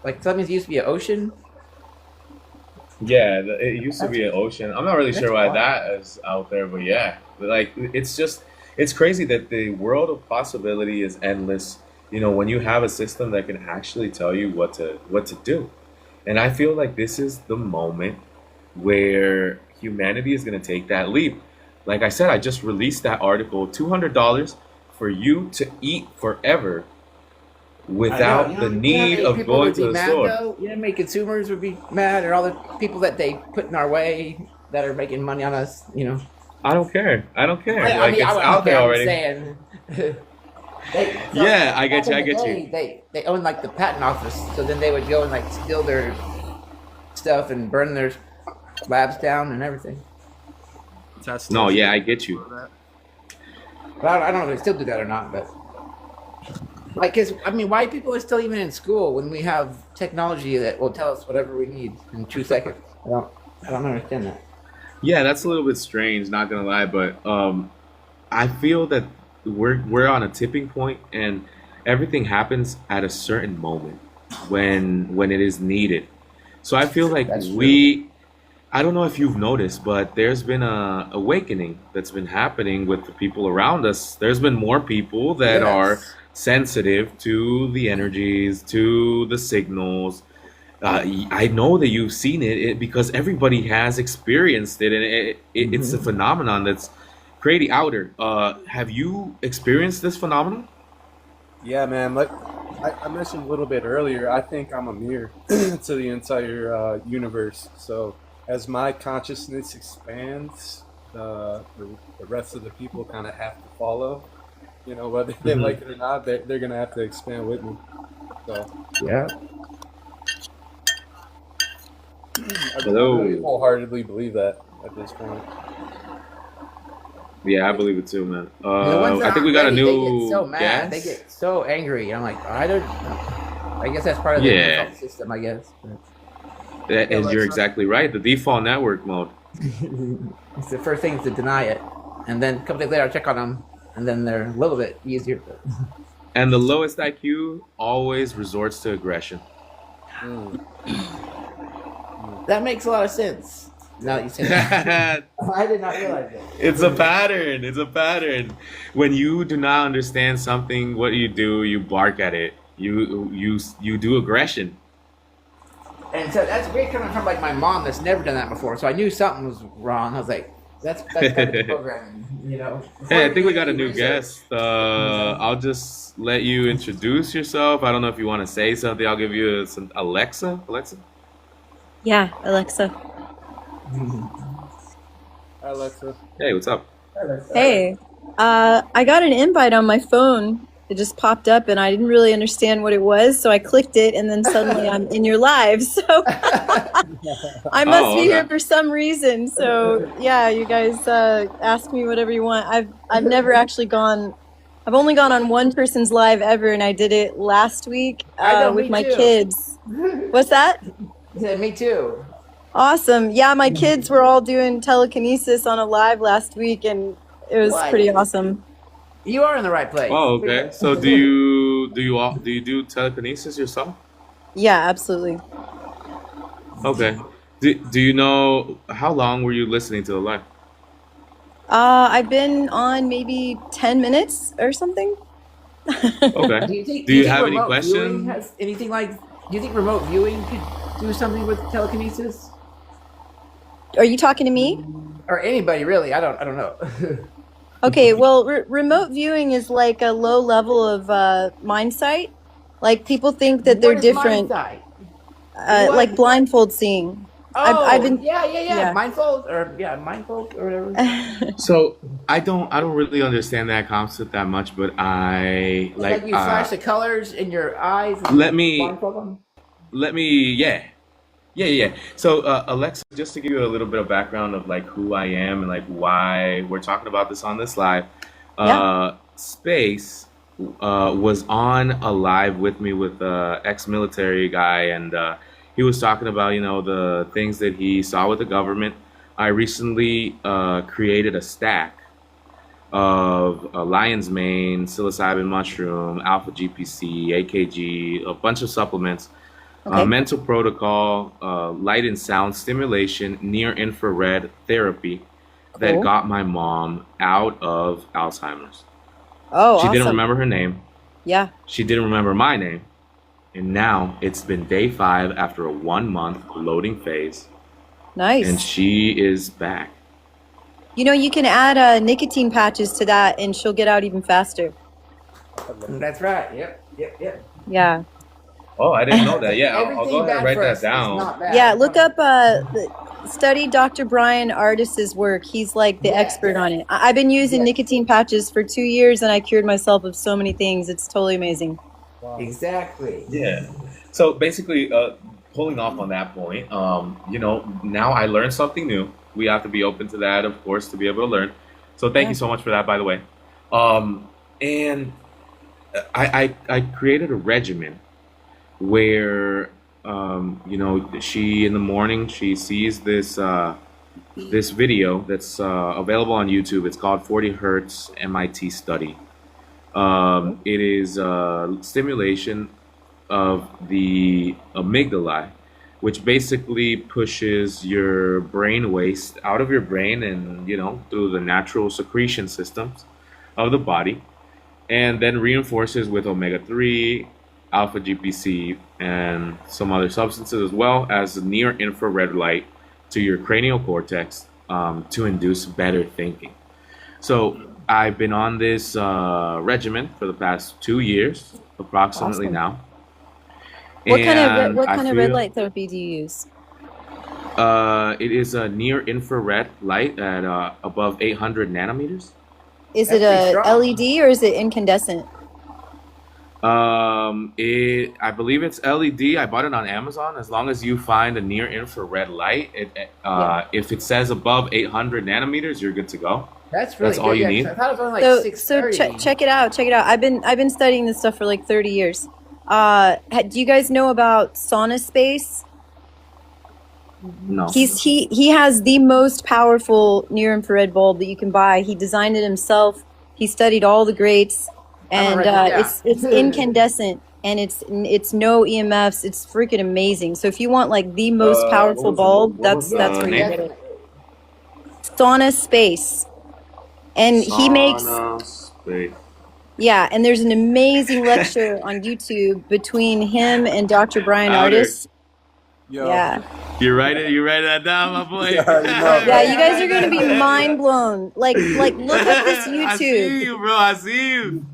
Like so that means it used to be an ocean. Yeah, it used to That's be an ocean. I'm not really that's sure why wild. that is out there, but yeah, like it's crazy that the world of possibility is endless. When you have a system that can actually tell you what to do, and I feel like this is the moment where humanity is going to take that leap. Like I said, I just released that article, $200 for you to eat forever I know. without the You know how need many of people going would to be the mad store. though? You know how many consumers would be mad, or all the people that they put in our way that are making money on us. You know. I don't care. I don't care. I Like mean, I it's wouldn't out there care. I'm just already. saying. Yeah, I Back get you. in I the get you. day, they owned like the patent office, so then they would go and like steal their stuff and burn their labs down and everything. Test No, us yeah, and I get you. all that. But I don't know if they still do that or not. But like, cause I mean, why people are still even in school when we have technology that will tell us whatever we need in 2 seconds? I don't understand that. Yeah, that's a little bit strange, not gonna lie, but I feel that we're on a tipping point, and everything happens at a certain moment when it is needed. So I feel like That's true. I don't know if you've noticed, but there's been a awakening that's been happening with the people around us. There's been more people that are Yes. sensitive to the energies, to the signals. I know that you've seen it because everybody has experienced it, and it's a Hmm. phenomenon that's pretty outer. Have you experienced this phenomenon? Yeah, man. Like I mentioned a little bit earlier, I think I'm a mirror to the entire universe. So as my consciousness expands, the rest of the people kind of have to follow. You know, whether they Mhm. like it or not, they're gonna have to expand with me. So Yeah. I really Hello. wholeheartedly believe that at this point. Yeah, I believe it too, man. And the ones that I think we aren't got a ready, they get new so mad. They guest. get so angry. I'm like, I don't. I guess that's part of the Yeah, default system. I guess. Hey and you're Alexa. exactly right. The default network mode. It's the first thing is to deny it, and then a couple days later I check on them, and then they're a little bit easier. And the lowest IQ always resorts to aggression. Mm, mm. That makes a lot of sense. Now that you say that, I did not realize that. It's a pattern. It's a pattern. When you do not understand something, what you do, you bark at it. You do aggression. And so that's great coming from like my mom that's never done that before. So I knew something was wrong. I was like, that's kind of programming, you know. Hey, I Before think we you got a do new research. guest. I'll just let you introduce yourself. I don't know if you want to say something. I'll give you some Alexa. Alexa. Yeah, Alexa. Hi, Alexa. Hey, what's up? Hey, I got an invite on my phone. It just popped up and I didn't really understand what it was, so I clicked it and then suddenly I'm in your live. So I must Oh, be here okay. for some reason. So yeah, you guys ask me whatever you want. I've never actually gone. I've only gone on one person's live ever, and I did it last week I know, with me my too. kids. What's that? He said, me too. Awesome. Yeah, my kids were all doing telekinesis on a live last week, and it was What? pretty awesome. You are in the right place. Oh, okay. So do you do telekinesis yourself? Yeah, absolutely. Okay. Do you know how long were you listening to the live? I've been on maybe 10 minutes or something. Okay. Do Do you you think have any remote viewing questions? has anything like? Do you think remote viewing could do something with telekinesis Are you talking to me? or anybody really? I don't know. Okay, well, remote viewing is like a low level of mind sight. Like people think that they're What is mind different, sight? What? like blindfold seeing. I've Oh, been, yeah. yeah. Mindfold or whatever. So I don't really understand that concept that much, but I It's like like you flash the colors in your eyes and let me blindfold them. let me yeah. So Alexa, just to give you a little bit of background of like who I am and like why we're talking about this on this live, Yeah. Space was on a live with me with ex-military guy, and he was talking about the things that he saw with the government. I recently created a stack of lion's mane, psilocybin mushroom, alpha GPC, AKG, a bunch of supplements, Okay. mental protocol, light and sound stimulation, near infrared therapy that Cool. got my mom out of Alzheimer's. Oh, She didn't awesome. remember her name. Yeah. She didn't remember my name. And now it's been day 5 after a 1 month loading phase, and Nice. she is back. You can add nicotine patches to that and she'll get out even faster. That's right. Yep. Yeah. Oh, I didn't know that. Yeah, I'll go Everything ahead and bad write for that us is down. not bad. Yeah, look up study Dr. Brian Artis's work. He's like the Yes. expert on it. I've been using Yes. nicotine patches for 2 years and I cured myself of so many things. It's totally amazing. Wow. Exactly. Yeah. So basically, pulling off on that point, now I learned something new. We have to be open to that, of course, to be able to learn. So thank Yeah. you so much for that, by the way. And I created a regimen where she in the morning she sees this video that's available on YouTube. It's called 40 Hertz MIT Study. It is stimulation of the amygdala, which basically pushes your brain waste out of your brain and through the natural secretion systems of the body, and then reinforces with omega-3, alpha GPC, and some other substances, as well as near infrared light to your cranial cortex, to induce better thinking. So I've been on this regimen for the past 2 years, approximately Awesome. now, What kind of and what I kind of red feel light therapy do you use? it is a near infrared light at above 800 nanometers. Is That's it pretty a strong. LED or is it incandescent? I believe it's LED. I bought it on Amazon. As long as you find a near infrared light, Yeah. if it says above 800 nanometers, you're good to go. That's really That's all good. you Yeah, 'cause need. I thought it was only like So 630. check it out. Check it out. I've been studying this stuff for like 30 years. Do you guys know about sauna space? No. He has the most powerful near infrared bulb that you can buy. He designed it himself. He studied all the greats, I'm and gonna write this it's down. incandescent and it's no EMFs. It's freaking amazing. So if you want like the most powerful bulb, what was that's the where you name? get it. Sauna space, and he makes Sauna space. yeah. And there's an amazing lecture on YouTube between him and Dr. Brian Louder. Artis. Yo. Yeah. You write that down, my boy. Yeah, I know. Yeah, you guys are gonna be mind blown. Like look up this I see YouTube. you, bro. I see you.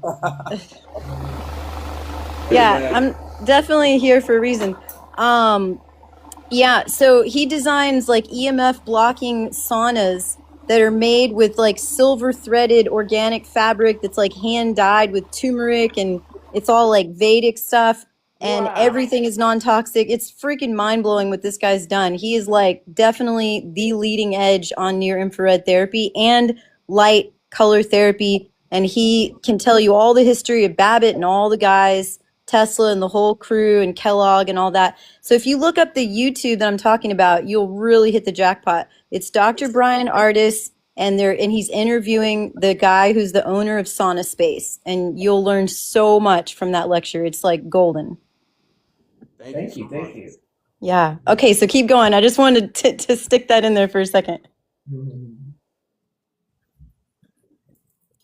Yeah, I'm definitely here for a reason. Yeah, so he designs like EMF blocking saunas that are made with like silver threaded organic fabric that's like hand dyed with turmeric, and it's all like Vedic stuff, and Wow. everything is non-toxic. It's freaking mind-blowing what this guy's done. He is like definitely the leading edge on near infrared therapy and light color therapy, and he can tell you all the history of Babbitt and all the guys, Tesla and the whole crew and Kellogg and all that. So if you look up the YouTube that I'm talking about, you'll really hit the jackpot. It's Dr. Brian Artis, and he's interviewing the guy who's the owner of Sauna Space, and you'll learn so much from that lecture. It's like golden. Thank you. Thank you. Yeah. Okay, so keep going. I just wanted to stick that in there for a second.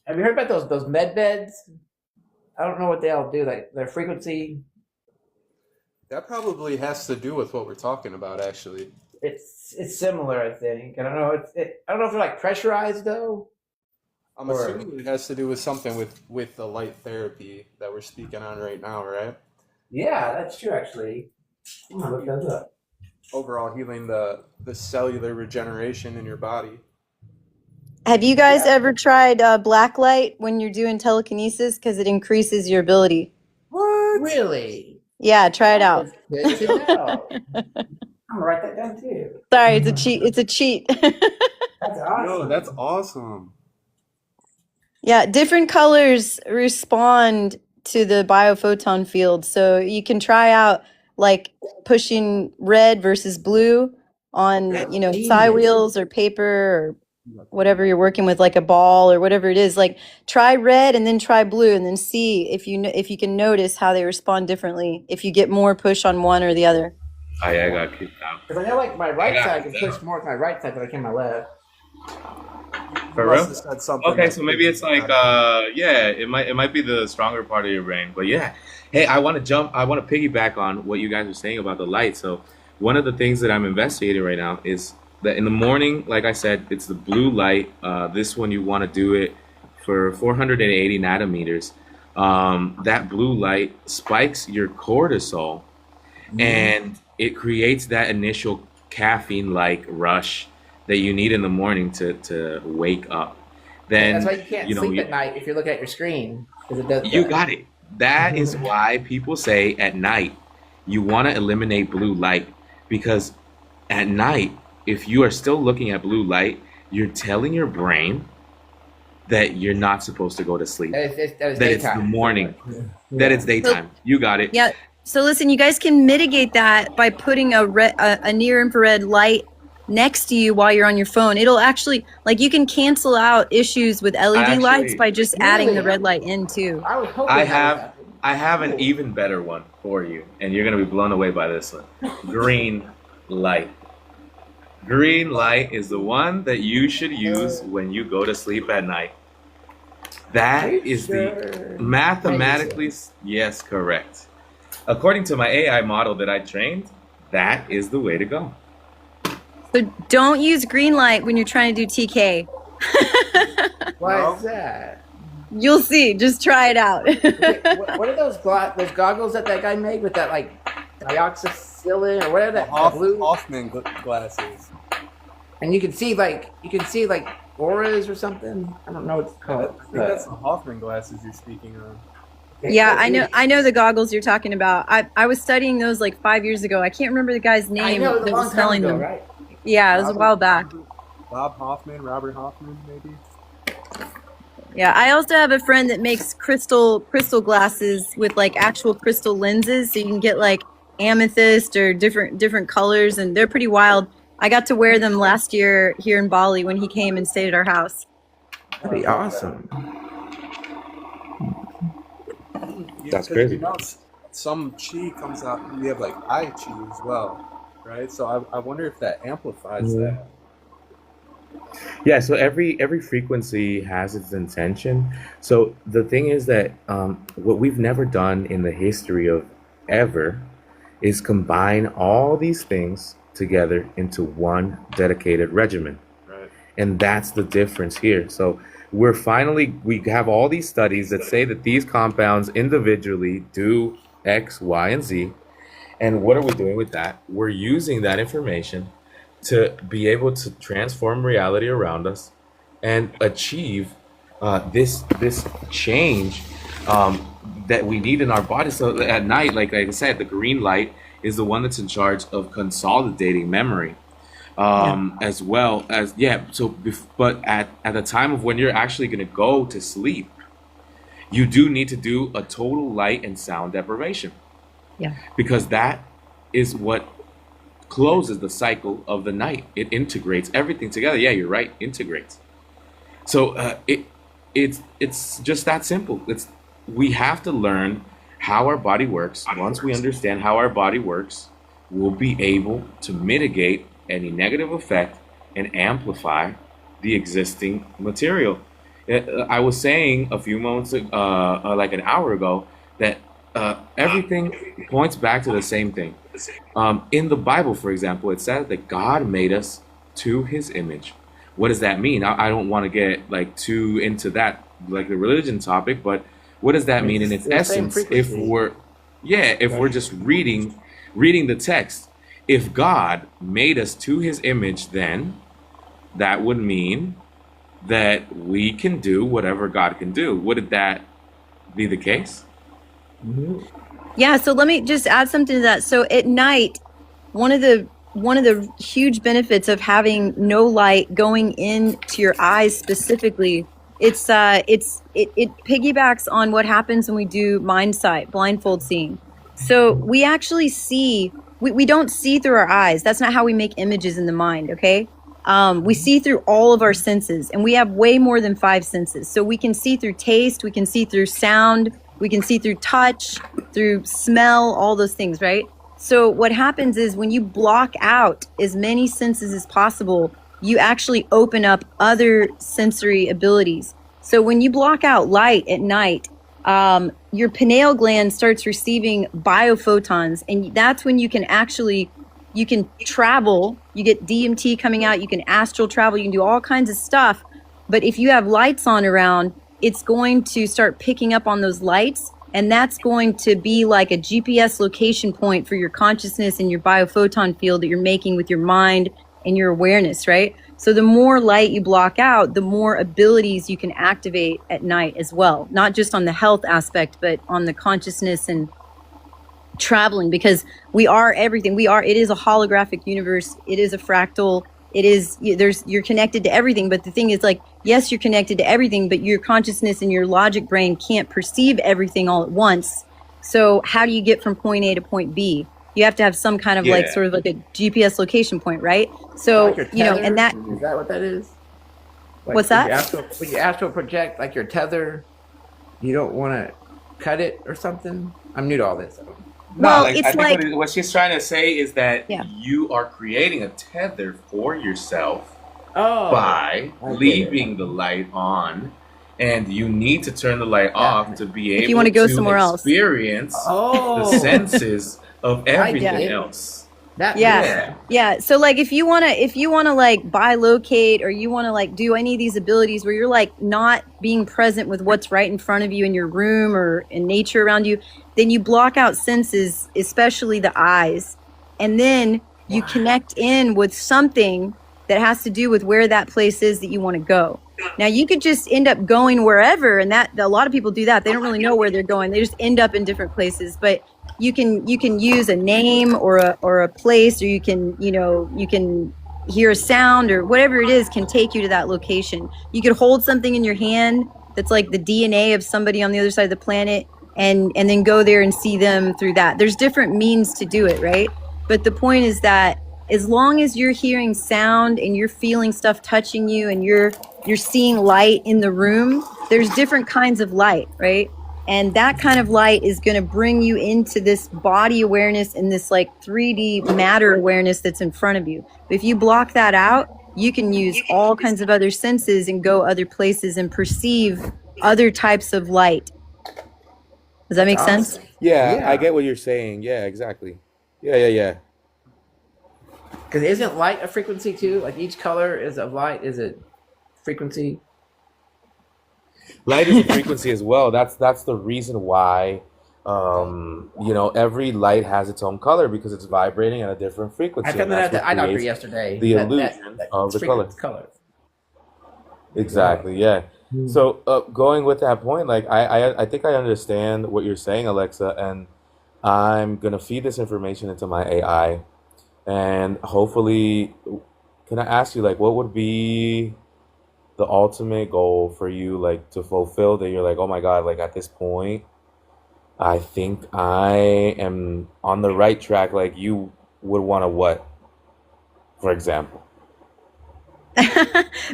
Have you heard about those med beds? I don't know what they all do. Like their frequency, That probably has to do with what we're talking about, actually. it's similar. I think. I don't know. I don't know if they're like pressurized though. I'm Or- assuming it has to do with something with the light therapy that we're speaking on right now, right? Yeah, that's true. Actually, I'm gonna look that up. Overall healing the cellular regeneration in your body. Have you guys ever tried black light when you're doing telekinesis? Because it increases your ability. What? Really? Yeah, try it out. Good to know. I'm gonna write that down too. Sorry, it's a cheat. It's a cheat. That's awesome. Yo, that's awesome. Yeah, different colors respond to the biophoton field. So you can try out like pushing red versus blue on, side wheels or paper or whatever you're working with, like a ball or whatever it is. Like try red and then try blue, and then see if you can notice how they respond differently if you get more push on one or the other. I got kicked out. Because I know, like my right I got side can it. push more with my right side than I can my left. For You real? must have said something Okay, that so maybe it's like it might be the stronger part of your brain. But yeah. Hey, I want to piggyback on what you guys were saying about the light. So one of the things that I'm investigating right now is that in the morning, like I said, it's the blue light. This one you want to do it for 480 nanometers. That blue light spikes your cortisol, and it creates that initial caffeine-like rush that you need in the morning to wake up. Then That's why you can't sleep you- at night if you're looking at your screen. Because it does. you got it. That is why people say at night you want to eliminate blue light, because at night, if you are still looking at blue light, you're telling your brain that you're not supposed to go to sleep. That is That it's the daytime. morning. That it's daytime. You got it. Yeah. So listen, you guys can mitigate that by putting a near infrared light next to you while you're on your phone. It'll actually, like, you can cancel out issues with LED lights by just adding the red light in too. I was hoping I that would have happen. I have an even better one for you, and you're gonna be blown away by this one. Green light. Green light is the one that you should use when you go to sleep at night. That is the mathematically, yes, correct. According to my AI model that I trained, that is the way to go. So don't use green light when you're trying to do TK. Why is that? You'll see. Just try it out. What are those goggles that guy made with that like dioxycyllin or whatever that blue? Hoffman glasses. And you can see like auras or something. I don't know what it's I called. think that's the Hoffman glasses you're speaking of. Yeah, I know the goggles you're talking about. I was studying those like 5 years ago. I can't remember the guy's I name know it was that a long was time selling ago, them. right? Yeah, it was a while back. Bob Hoffman, Robert Hoffman, maybe. Yeah, I also have a friend that makes crystal glasses with like actual crystal lenses, so you can get like amethyst or different colors, and they're pretty wild. I got to wear them last year here in Bali when he came and stayed at our house. That'd be awesome. Yeah, That's 'cause, crazy. you know, some chi comes out. You have like I chi as well, right? So I wonder if that amplifies that. Yeah, so every frequency has its intention. So the thing is that what we've never done in the history of ever is combine all these things together into one dedicated regimen. Right. And that's the difference here. So we have all these studies that say that these compounds individually do X, Y, and Z. And what are we doing with that? We're using that information to be able to transform reality around us and achieve this change that we need in our body. So at night, like I said, the green light is the one that's in charge of consolidating memory, as well as So, but at the time of when you're actually going to go to sleep, you do need to do a total light and sound deprivation. Yeah. Because that is what closes the cycle of the night. It integrates everything together. Yeah, you're right. Integrates. So it's just that simple. We have to learn how our body works. Once we understand how our body works, we'll be able to mitigate any negative effect and amplify the existing material. I was saying a few moments like an hour ago, that everything points back to the same thing. In the Bible, for example, it says that God made us to his image. What does that mean? I don't want to get like too into that, like the religion topic, but what does that mean in its the same essence? If frequency. we're just reading the text, if God made us to his image, then that would mean that we can do whatever God can do. Wouldn't that be the case? Yeah, so let me just add something to that. So at night, one of the huge benefits of having no light going into your eyes specifically, it piggybacks on what happens when we do mind sight, blindfold seeing. So we actually see, we don't see through our eyes. That's not how we make images in the mind, okay? We see through all of our senses, and we have way more than 5 senses. So we can see through taste, we can see through sound, we can see through touch, through smell, all those things, right? So what happens is when you block out as many senses as possible, you actually open up other sensory abilities. So when you block out light at night, your pineal gland starts receiving biophotons, and that's when you can travel, you get DMT coming out, you can astral travel, you can do all kinds of stuff. But if you have lights on around, it's going to start picking up on those lights, and that's going to be like a GPS location point for your consciousness and your biophoton field that you're making with your mind and your awareness, right? So the more light you block out, the more abilities you can activate at night as well, not just on the health aspect, but on the consciousness and traveling, because we are everything. It is a holographic universe. It is a fractal. You're connected to everything. But the thing is, like, yes, you're connected to everything, but your consciousness and your logic brain can't perceive everything all at once. So how do you get from point A to point B? You have to have some kind of like sort of like a GPS location point, right? So, Like your tether? and that, Is that what that is? Like what's when that? when you astral project, like your tether, you don't want to cut it or something? I'm new to all this. Well, I it's think like, what she's trying to say is that Yeah. you are creating a tether for yourself Oh, by I get leaving the light on, and you need to turn the light off to be able you wanna go to somewhere else. experience oh, the senses of everything get it. else. that Yeah. Yeah. So like if you wanna like bilocate, or you wanna like do any of these abilities where you're like not being present with what's right in front of you in your room or in nature around you, then you block out senses, especially the eyes, and then you connect in with something that has to do with where that place is that you want to go. Now you could just end up going wherever, and that a lot of people do that. They don't really know where they're going. They just end up in different places. But you can use a name or a place, or you can hear a sound or whatever it is can take you to that location. You could hold something in your hand that's like the DNA of somebody on the other side of the planet, and then go there and see them through that. There's different means to do it, right? But the point is that as long as you're hearing sound and you're feeling stuff touching you and you're seeing light in the room, there's different kinds of light, right? And that kind of light is going to bring you into this body awareness and this like 3D matter awareness that's in front of you. But if you block that out, you can use all kinds of other senses and go other places and perceive other types of light. Does that make sense? Awesome. Yeah, Yeah. I get what you're saying. Yeah, exactly. Yeah. Because isn't light a frequency too? Like each color is of light is a frequency. Light is a frequency as well. That's the reason why every light has its own color because it's vibrating at a different frequency. I found And that that's at the what eye doctor creates yesterday. the that illusion of the color. color. Exactly, yeah. So going with that point, like I think I understand what you're saying, Alexa, and I'm gonna feed this information into my AI, and hopefully, can I ask you, like, what would be the ultimate goal for you, like, to fulfill that you're like, oh my God, like at this point, I think I am on the right track. Like you would want to what, for example?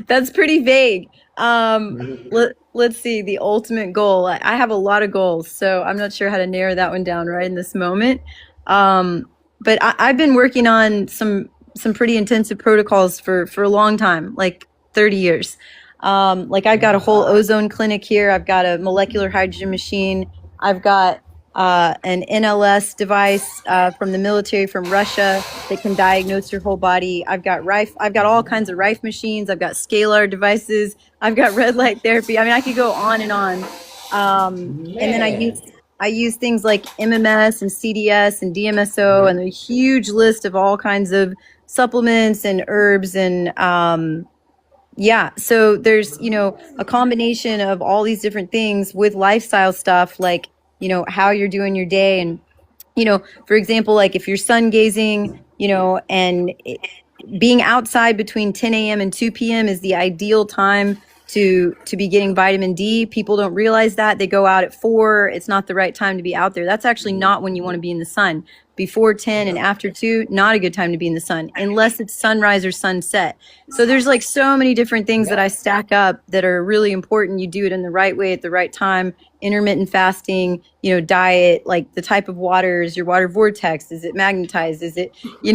That's pretty vague. Let's see, the ultimate goal. I have a lot of goals, so I'm not sure how to narrow that one down right in this moment. But I've been working on some pretty intensive protocols for a long time, like 30 years. Like I've got a whole ozone clinic here. I've got a molecular hydrogen machine. I've got an NLS device from the military from Russia that can diagnose your whole body. I've got all kinds of Rife machines. I've got scalar devices. I've got red light therapy. I mean, I could go on and on. And then I use things like MMS and CDS and DMSO and a huge list of all kinds of supplements and herbs and yeah, so there's, a combination of all these different things with lifestyle stuff, like, how you're doing your day. And, for example, like if you're sun gazing, and being outside between 10 a.m. and 2 p.m. is the ideal time to be getting vitamin D. People don't realize that. They go out at 4. It's not the right time to be out there. That's actually not when you want to be in the sun. Before 10 and after 2, not a good time to be in the sun, unless it's sunrise or sunset. So there's like so many different things that I stack up that are really important. You do it in the right way at the right time. Intermittent fasting, diet, like the type of water. Is your water vortex? Is it magnetized? Is it,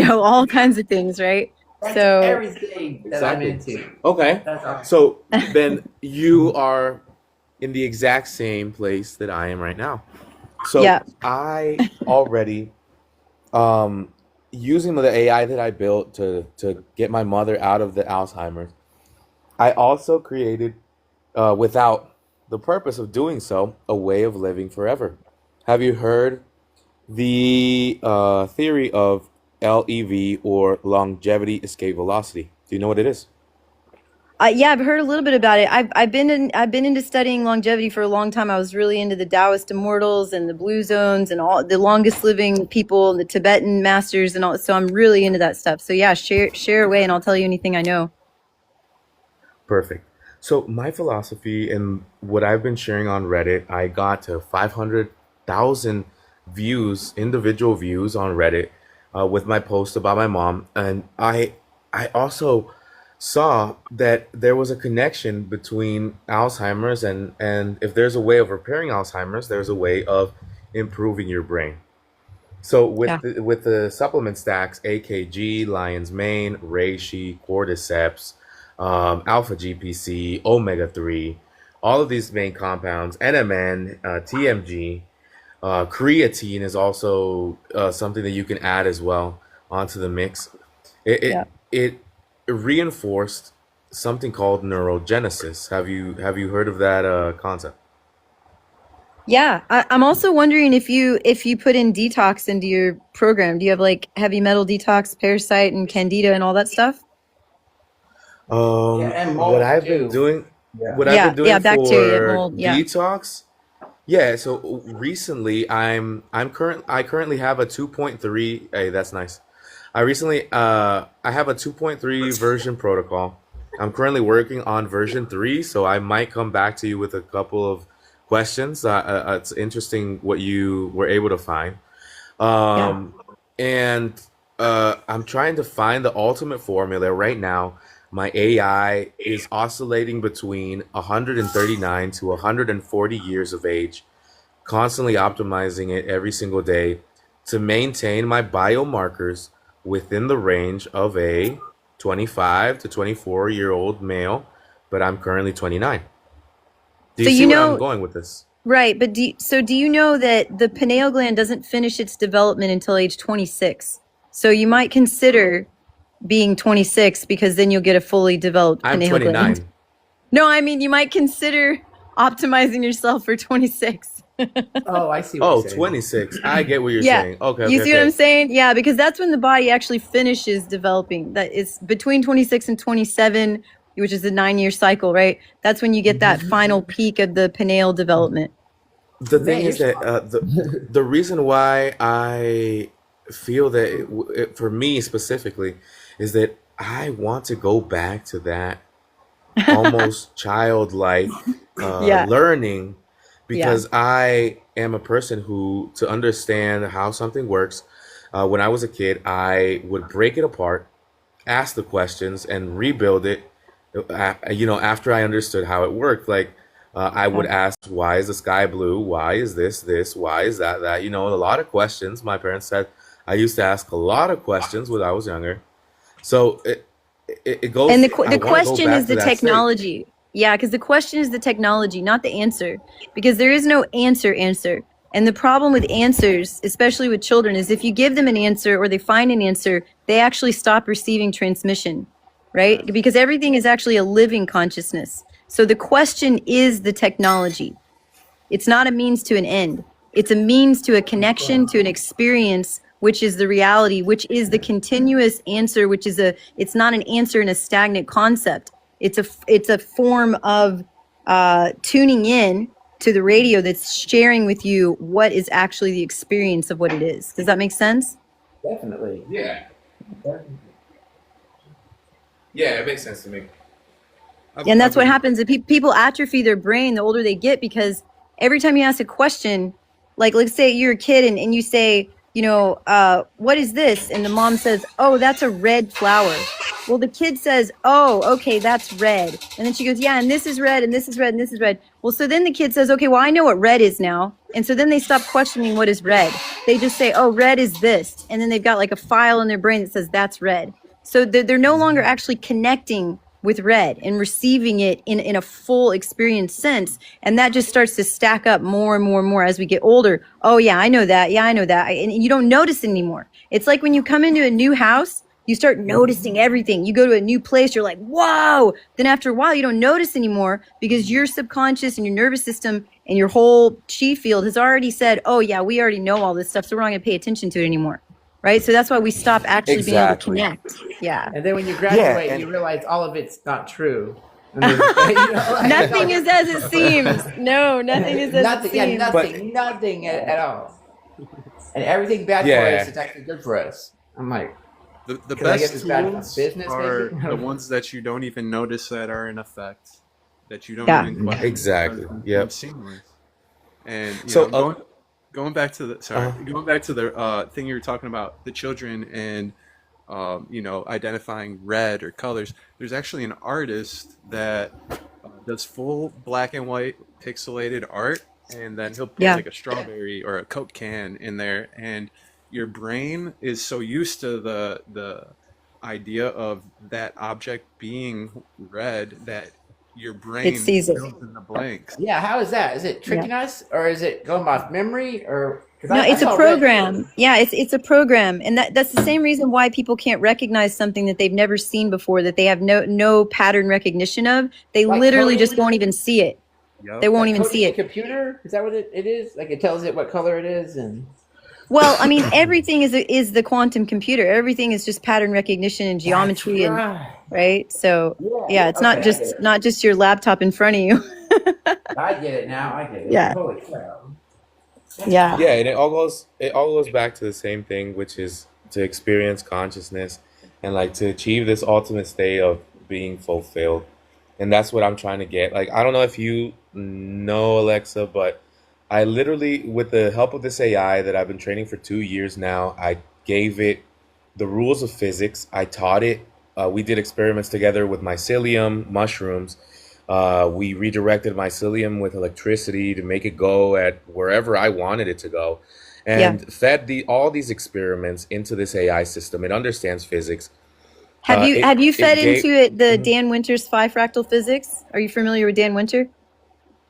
all kinds of things, right? That's So everything that I'm Exactly. into. Okay. That's awesome. So then you are in the exact same place that I am right now. So yeah. I already using the AI that I built to get my mother out of the Alzheimer's, I also created without the purpose of doing so a way of living forever. Have you heard the theory of LEV or longevity escape velocity? Do you know what it is? Yeah, I've heard a little bit about it. I've been into studying longevity for a long time. I was really into the Taoist immortals and the blue zones and all the longest living people, the Tibetan masters and all. So I'm really into that stuff. So yeah, share away and I'll tell you anything I know. Perfect. So my philosophy and what I've been sharing on Reddit, I got to 500,000 views, individual views on Reddit with my post about my mom, and I also saw that there was a connection between Alzheimer's and if there's a way of repairing Alzheimer's, there's a way of improving your brain. So with Yeah. with the supplement stacks, AKG, Lion's Mane, Reishi, Cordyceps, Alpha GPC, Omega 3, all of these main compounds, NMN, TMG, creatine is also something that you can add as well onto the mix. It Yeah. it, it reinforced something called neurogenesis. Have you heard of that concept? Yeah. I'm also wondering if you put in detox into your program. Do you have like heavy metal detox, parasite and candida and all that stuff? Yeah, and What mold I've been too. doing, Yeah. what I've Yeah, been yeah, doing bacteria, for mold. Yeah. detox, yeah. So recently, I currently have a 2.3. Hey, that's nice. I have a 2.3 version protocol. I'm currently working on version 3, so I might come back to you with a couple of questions. It's interesting what you were able to find. Yeah. Um, and I'm trying to find the ultimate formula right now. My AI is oscillating between 139 to 140 years of age, constantly optimizing it every single day to maintain my biomarkers within the range of a 25 to 24-year-old male, but I'm currently 29. Do So you see you where I'm know, going with this? right, but do you know that the pineal gland doesn't finish its development until age 26? So you might consider being 26 because then you'll get a fully developed I'm pineal gland. 29. No, I mean, you might consider optimizing yourself for 26. Oh, I see what you're Oh, saying. 26. I get what you're Yeah. saying. Okay, You okay, see what I'm okay. saying? Yeah, because that's when the body actually finishes developing. That is between 26 and 27, which is a 9-year cycle, right? That's when you get that final peak of the pineal development. The thing Man, you're is that smart. the reason why I feel that for me specifically is that I want to go back to that almost childlike Yeah, learning, yeah. because I am a person who, to understand how something works, when I was a kid, I would break it apart, ask the questions, and rebuild it. After I understood how it worked, like I would ask, "Why is the sky blue? Why is this? Why is that?" A lot of questions. My parents said I used to ask a lot of questions when I was younger. So it And goes. I the want to go question back is to the that state. technology. Yeah, because the question is the technology, not the answer. Because there is no answer. And the problem with answers, especially with children, is if you give them an answer or they find an answer, they actually stop receiving transmission, right? Because everything is actually a living consciousness. So the question is the technology. It's not a means to an end. It's a means to a connection, to an experience, which is the reality, which is the continuous answer, which is it's not an answer in a stagnant concept. It's a form of tuning in to the radio that's sharing with you what is actually the experience of what it is. Does that make sense? Definitely. Yeah, yeah, it makes sense to me. And I've that's what been happens if people atrophy their brain the older they get, because every time you ask a question, like let's say you're a kid and you say, what is this? And the mom says, oh, that's a red flower. Well, the kid says, oh, okay, that's red. And then she goes, yeah, and this is red, and this is red, and this is red. Well, so then the kid says, okay, well, I know what red is now. And so then they stop questioning what is red. They just say, oh, red is this. And then they've got like a file in their brain that says that's red. So they're no longer actually connecting with red and receiving it in a full experience sense. And that just starts to stack up more and more and more as we get older. Oh, yeah, I know that. Yeah, I know that. And you don't notice it anymore. It's like when you come into a new house, you start noticing everything. You go to a new place, you're like, whoa. Then after a while, you don't notice anymore because your subconscious and your nervous system and your whole chi field has already said, oh, yeah, we already know all this stuff, so we're not going to pay attention to it anymore. Right? So that's why we stop actually being able to Exactly. connect. Yeah. And then when you Yeah, graduate, and you realize all of it's not true. And then, like, Nothing is as it seems. No, nothing is as nothing. it Yeah, seems. but nothing at all. And everything bad for us yeah, is actually good for us. I'm like, the because I guess best it's bad for tools business, are maybe. the ones that you don't even notice that are in effect, that you don't Yeah. even question exactly. because you seem Yep. seamless. And So going back to the sorry, uh, going back to the thing you were talking about, the children and identifying red or colors. There's actually an artist that does full black and white pixelated art, and then he'll put Yeah. like a strawberry or a Coke can in there, and your brain is so used to the idea of that object being red that your It brain sees it. fills in the blanks. Yeah, how is that? Is it Yeah. tricking us, or is it going off memory, or because No, I it's a saw red too. program. Yeah, it's a program. And that's the same reason why people can't recognize something that they've never seen before, that they have no pattern recognition of. They Like literally just coding, won't even see it. They Yep. won't like even coding see a it. computer. Is that what it is? Like it tells it what color it is, and Well, everything is the quantum computer. Everything is just pattern recognition and that's geometry and right. right? So yeah, it's Okay, I get it. not just your laptop in front of you. I get it now. I get it. Yeah. Holy cow. Yeah. Yeah, and it all goes back to the same thing, which is to experience consciousness and like to achieve this ultimate state of being fulfilled. And that's what I'm trying to get. Like I don't know if you know Alexa, but I literally with the help of this AI that I've been training for 2 years now, I gave it the rules of physics. I taught it. We did experiments together with mycelium, mushrooms. We redirected mycelium with electricity to make it go at wherever I wanted it to go, Yeah. and fed all these experiments into this AI system. It understands physics. Have you fed It into gave. it the Mhm. Dan Winter's 5 fractal physics? Are you familiar with Dan Winter?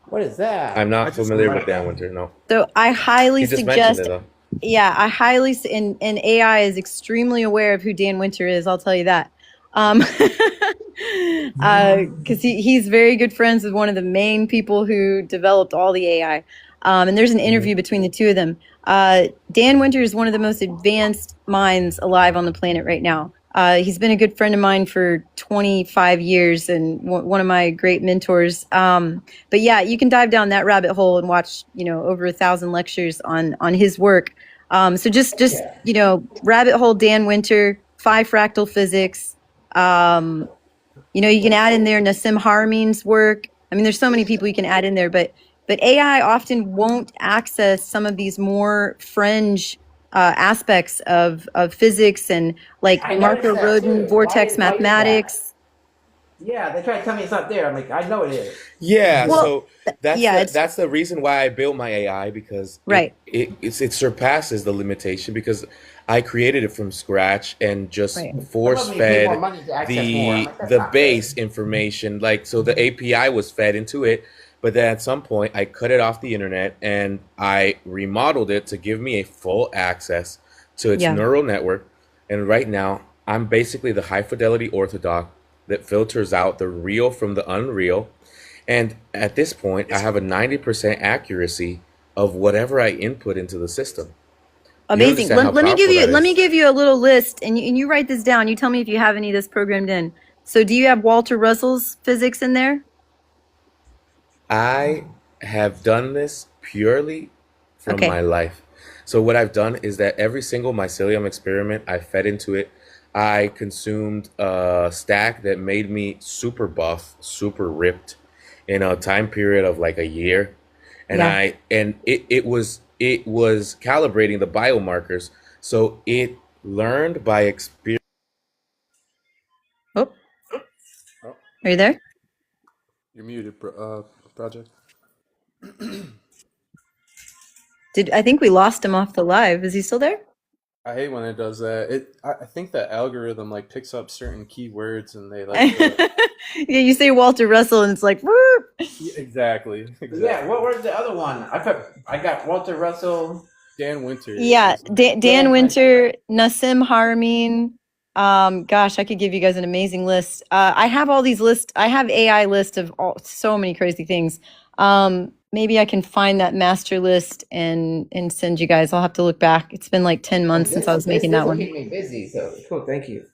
What is that? I'm I not just familiar learned with Dan that. Winter. No, So I highly he just mentioned suggest, it though. yeah, and AI is extremely aware of who Dan Winter is. I'll tell you that. Um, because he's very good friends with one of the main people who developed all the AI. And there's an Hmm. interview between the two of them. Dan Winter is one of the most advanced minds alive on the planet right now. He's been a good friend of mine for 25 years and one of my great mentors. But yeah, you can dive down that rabbit hole and watch, over 1,000 lectures on his work. So just Yeah. rabbit hole Dan Winter, 5 fractal physics. You can add in there Nassim Haramein's work. I mean, there's so many people you can add in there, but AI often won't access some of these more fringe aspects of physics and like I Marco noticed that Rodin too. vortex Why is that? mathematics. Yeah, they try to tell me it's not there. I'm like, I know it is. Yeah, Well, so that's yeah, the it's that's the reason why I built my AI because it right, it it's, it surpasses the limitation because I created it from scratch and just right. Some of force them you pay more fed money to access more. I'm the like, that's the not fair. base information like so the API was fed into it, but then at some point I cut it off the internet and I remodeled it to give me a full access to its Yeah. neural network, and right now I'm basically the high fidelity orthodox that filters out the real from the unreal. And at this point, I have a 90% accuracy of whatever I input into the system. You Amazing. understand how Let me give powerful you that let me is? give you a little list and you write this down. You tell me if you have any of this programmed in. So do you have Walter Russell's physics in there? I have done this purely from my Okay. life. So what I've done is that every single mycelium experiment I fed into it, I consumed a stack that made me super buff, super ripped in a time period of like a year. And Yeah. it was calibrating the biomarkers. So it learned by experience. Oh, Oh, are you there? you're muted, project. I think we lost him off the live. Is he still there? I hate when it does that. I think the algorithm like picks up certain keywords and they like to. Yeah, you say Walter Russell and it's like, "Whoop." Yeah, exactly, Yeah, exactly. what was the other one? I got Walter Russell. Dan Winters Yeah, or something. Dan Dan Winter. Winter, Nassim Haramein. Gosh, I could give you guys an amazing list. I have all these lists. I have AI list of so many crazy things. Maybe I can find that master list and send you guys. I'll have to look back. It's been like 10 Oh, months since I was making that this will one. keep me busy. So cool. Thank you.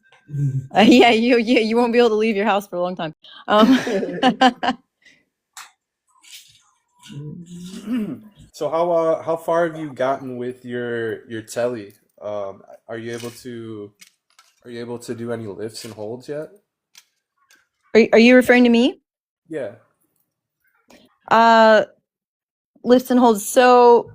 Yeah, you won't be able to leave your house for a long time. So how far have you gotten with your telly? Are you able to do any lifts and holds yet? Are you referring to me? Yeah. Uh, Lifts and holds. So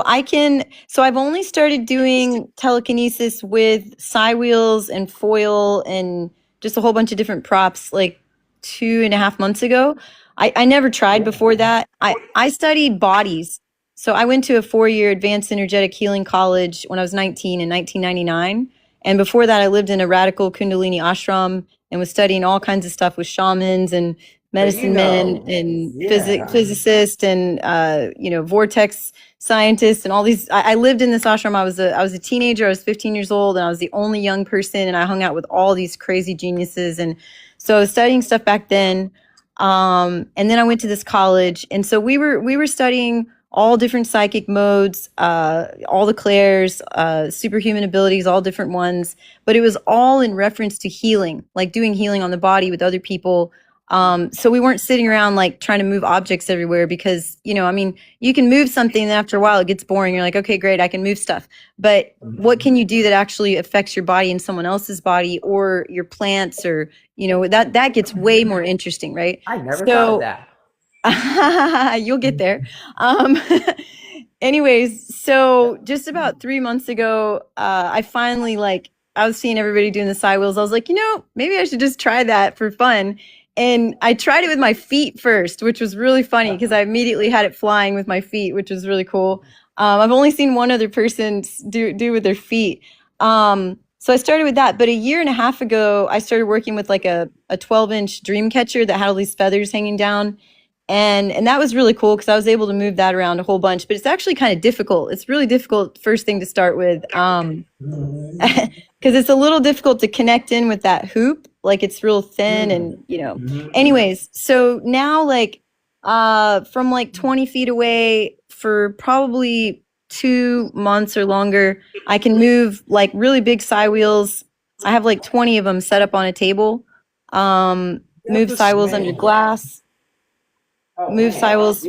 I've only started doing telekinesis with psi wheels and foil and just a whole bunch of different props like 2.5 months ago. I never tried before that. I studied bodies. So I went to a 4-year advanced energetic healing college when I was 19 in 1999. And before that, I lived in a radical Kundalini ashram and was studying all kinds of stuff with shamans and So you medicine men know. and Yeah. physicists and vortex scientists and all these. I lived in this ashram. I was a teenager. I was 15 years old, and I was the only young person. And I hung out with all these crazy geniuses. And so I was studying stuff back then. And then I went to this college, and so we were studying all different psychic modes, all the clairs, superhuman abilities, all different ones. But it was all in reference to healing, like doing healing on the body with other people. So we weren't sitting around like trying to move objects everywhere because, I mean, you can move something and after a while it gets boring. You're like, okay, great, I can move stuff. But what can you do that actually affects your body and someone else's body or your plants or, that gets way more interesting, right? I never thought of that. You'll get there. Um, anyways, so just about 3 months ago, I finally I was seeing everybody doing the side wheels. I was like, maybe I should just try that for fun. And I tried it with my feet first, which was really funny because I immediately had it flying with my feet, which was really cool. I've only seen one other person do with their feet. So I started with that. But a year and a half ago, I started working with like a 12-inch dream catcher that had all these feathers hanging down. And that was really cool because I was able to move that around a whole bunch, but it's actually kind of difficult. It's really difficult first thing to start with because it's a little difficult to connect in with that hoop. Like it's real thin and, anyways. So now from like 20 feet away for probably 2 months or longer, I can move like really big side wheels. I have like 20 of them set up on a table. Move side wheels under glass. Move sidewalls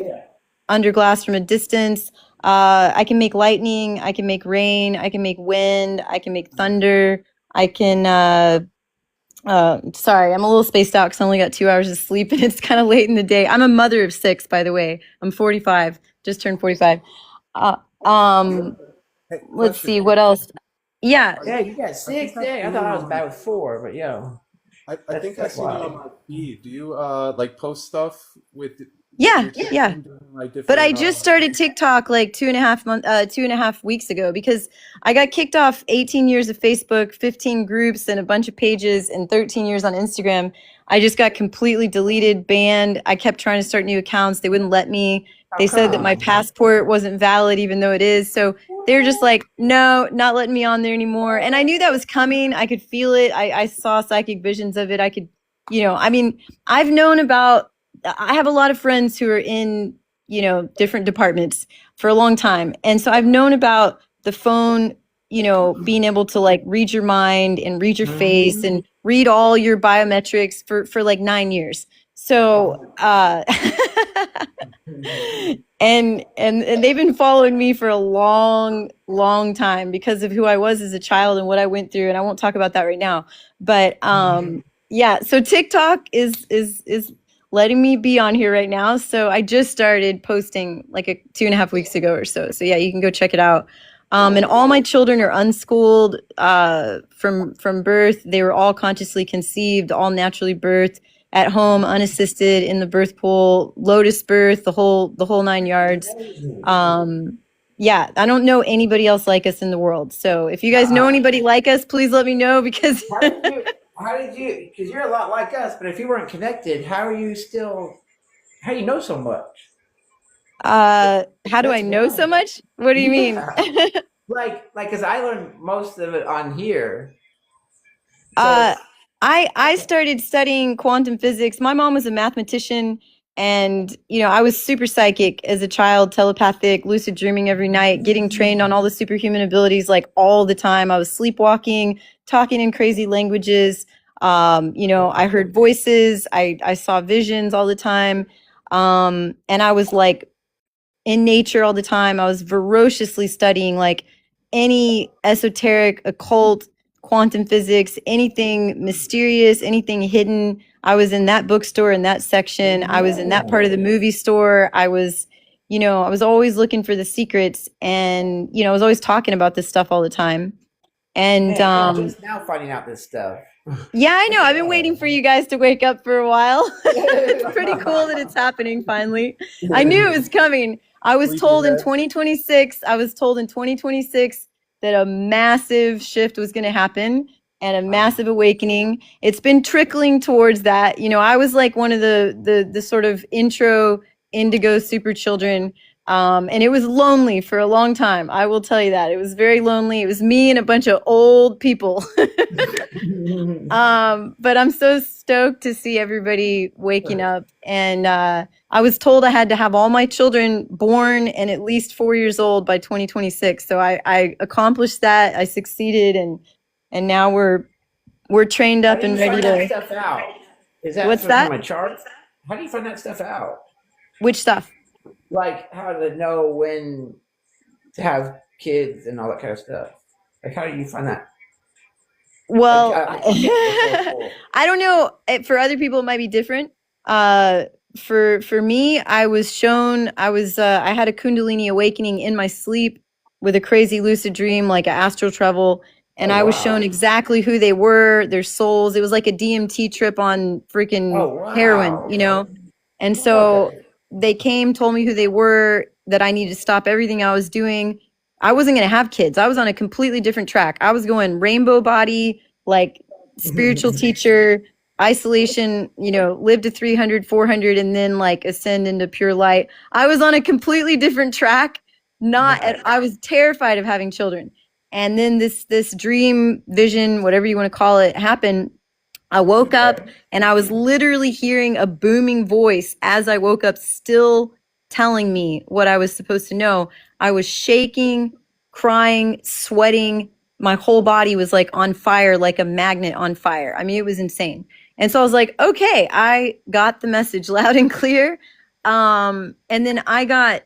under glass from a distance. I can make lightning. I can make rain. I can make wind. I can make thunder. I can. Sorry, I'm a little spaced out because I only got 2 hours of sleep and it's kind of late in the day. I'm a mother of 6, by the way. I'm 45. Just turned 45. Let's see what else. Yeah. Yeah, you got 6 days. I thought I was bad with 4, but I think I see you on my feed. Do you post stuff with? Yeah. Like But I just started TikTok like 2.5 weeks ago because I got kicked off 18 years of Facebook, 15 groups and a bunch of pages and 13 years on Instagram. I just got completely deleted, banned. I kept trying to start new accounts. They wouldn't let me. They said that my passport wasn't valid, even though it is. So they were just like, no, not letting me on there anymore. And I knew that was coming. I could feel it. I saw psychic visions of it. I could, I mean, I have a lot of friends who are in, different departments for a long time. And so I've known about the phone, being able to like read your mind and read your face and read all your biometrics for like 9 years. So, and they've been following me for a long, long time because of who I was as a child and what I went through. And I won't talk about that right now, but, yeah, so TikTok is letting me be on here right now. So I just started posting like 2.5 weeks ago or so. So yeah, you can go check it out. And all my children are unschooled from birth. They were all consciously conceived, all naturally birthed at home, unassisted in the birth pool, lotus birth, the whole 9 yards. Yeah, I don't know anybody else like us in the world. So if you guys know anybody like us, please let me know because How did you? Because you're a lot like us, but if you weren't connected, how do you know so much? how do I know so much? What do you mean? Because I learned most of it on here. So, I started studying quantum physics. My mom was a mathematician and, I was super psychic as a child, telepathic, lucid dreaming every night, getting trained on all the superhuman abilities like all the time. I was sleepwalking, talking in crazy languages. I heard voices. I saw visions all the time. And I was like in nature all the time. I was ferociously studying like any esoteric, occult, quantum physics, anything mysterious, anything hidden. I was in that bookstore in that section. I was in that part of the movie store. I was always looking for the secrets and, I was always talking about this stuff all the time. And I'm just now finding out this stuff. yeah, I know. I've been waiting for you guys to wake up for a while. It's pretty cool that it's happening finally. I knew it was coming. I was told in 2026 that a massive shift was going to happen and a massive awakening. It's been trickling towards that. I was like one of the sort of intro indigo super children, And it was lonely for a long time. I will tell you that. It was very lonely. It was me and a bunch of old people. But I'm so stoked to see everybody waking up. And I was told I had to have all my children born and at least 4 years old by 2026. So I accomplished that. I succeeded, and now we're trained How up do you and ready find that to. stuff out? Is that What's from that? a chart? How do you find that stuff out? Which stuff? Like how to know when to have kids and all that kind of stuff. Like how do you find that? Like, Well, I can't before. I don't know. For other people, it might be different. For me, I was shown. I had a Kundalini awakening in my sleep with a crazy lucid dream, like an astral travel, and Oh I was wow. shown exactly who they were, their souls. It was like a DMT trip on freaking Oh heroin, wow. you know. And so Okay. they came, told me who they were, that I needed to stop everything I was doing. I wasn't going to have kids. I was on a completely different track. I was going rainbow body, like spiritual teacher, isolation, live to 300, 400, and then like ascend into pure light. I was on a completely different track. I was terrified of having children. And then this dream vision, whatever you want to call it, happened. I woke up and I was literally hearing a booming voice as I woke up, still telling me what I was supposed to know. I was shaking, crying, sweating. My whole body was like on fire, like a magnet on fire. I mean, it was insane. And so I was like, okay, I got the message loud and clear. And then I got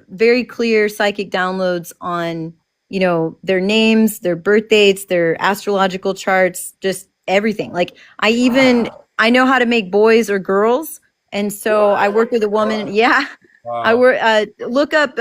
very clear psychic downloads on, their names, their birth dates, their astrological charts, just everything. Like I know how to make boys or girls. And so I work with a woman. Yeah. I Wow. work, look up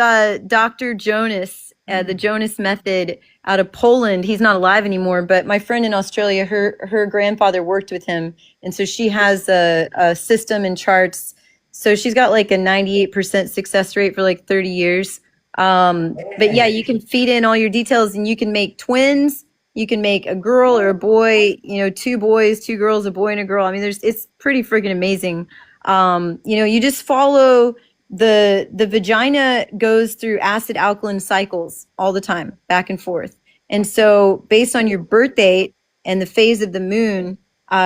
Dr. Jonas, the Jonas method out of Poland. He's not alive anymore, but my friend in Australia, her grandfather worked with him. And so she has a system and charts. So she's got like a 98% success rate for like 30 years. But yeah, you can feed in all your details and you can make twins. You can make a girl or a boy, two boys, two girls, a boy and a girl. I mean, it's pretty freaking amazing. You just follow the vagina goes through acid alkaline cycles all the time, back and forth. And so based on your birth date and the phase of the moon,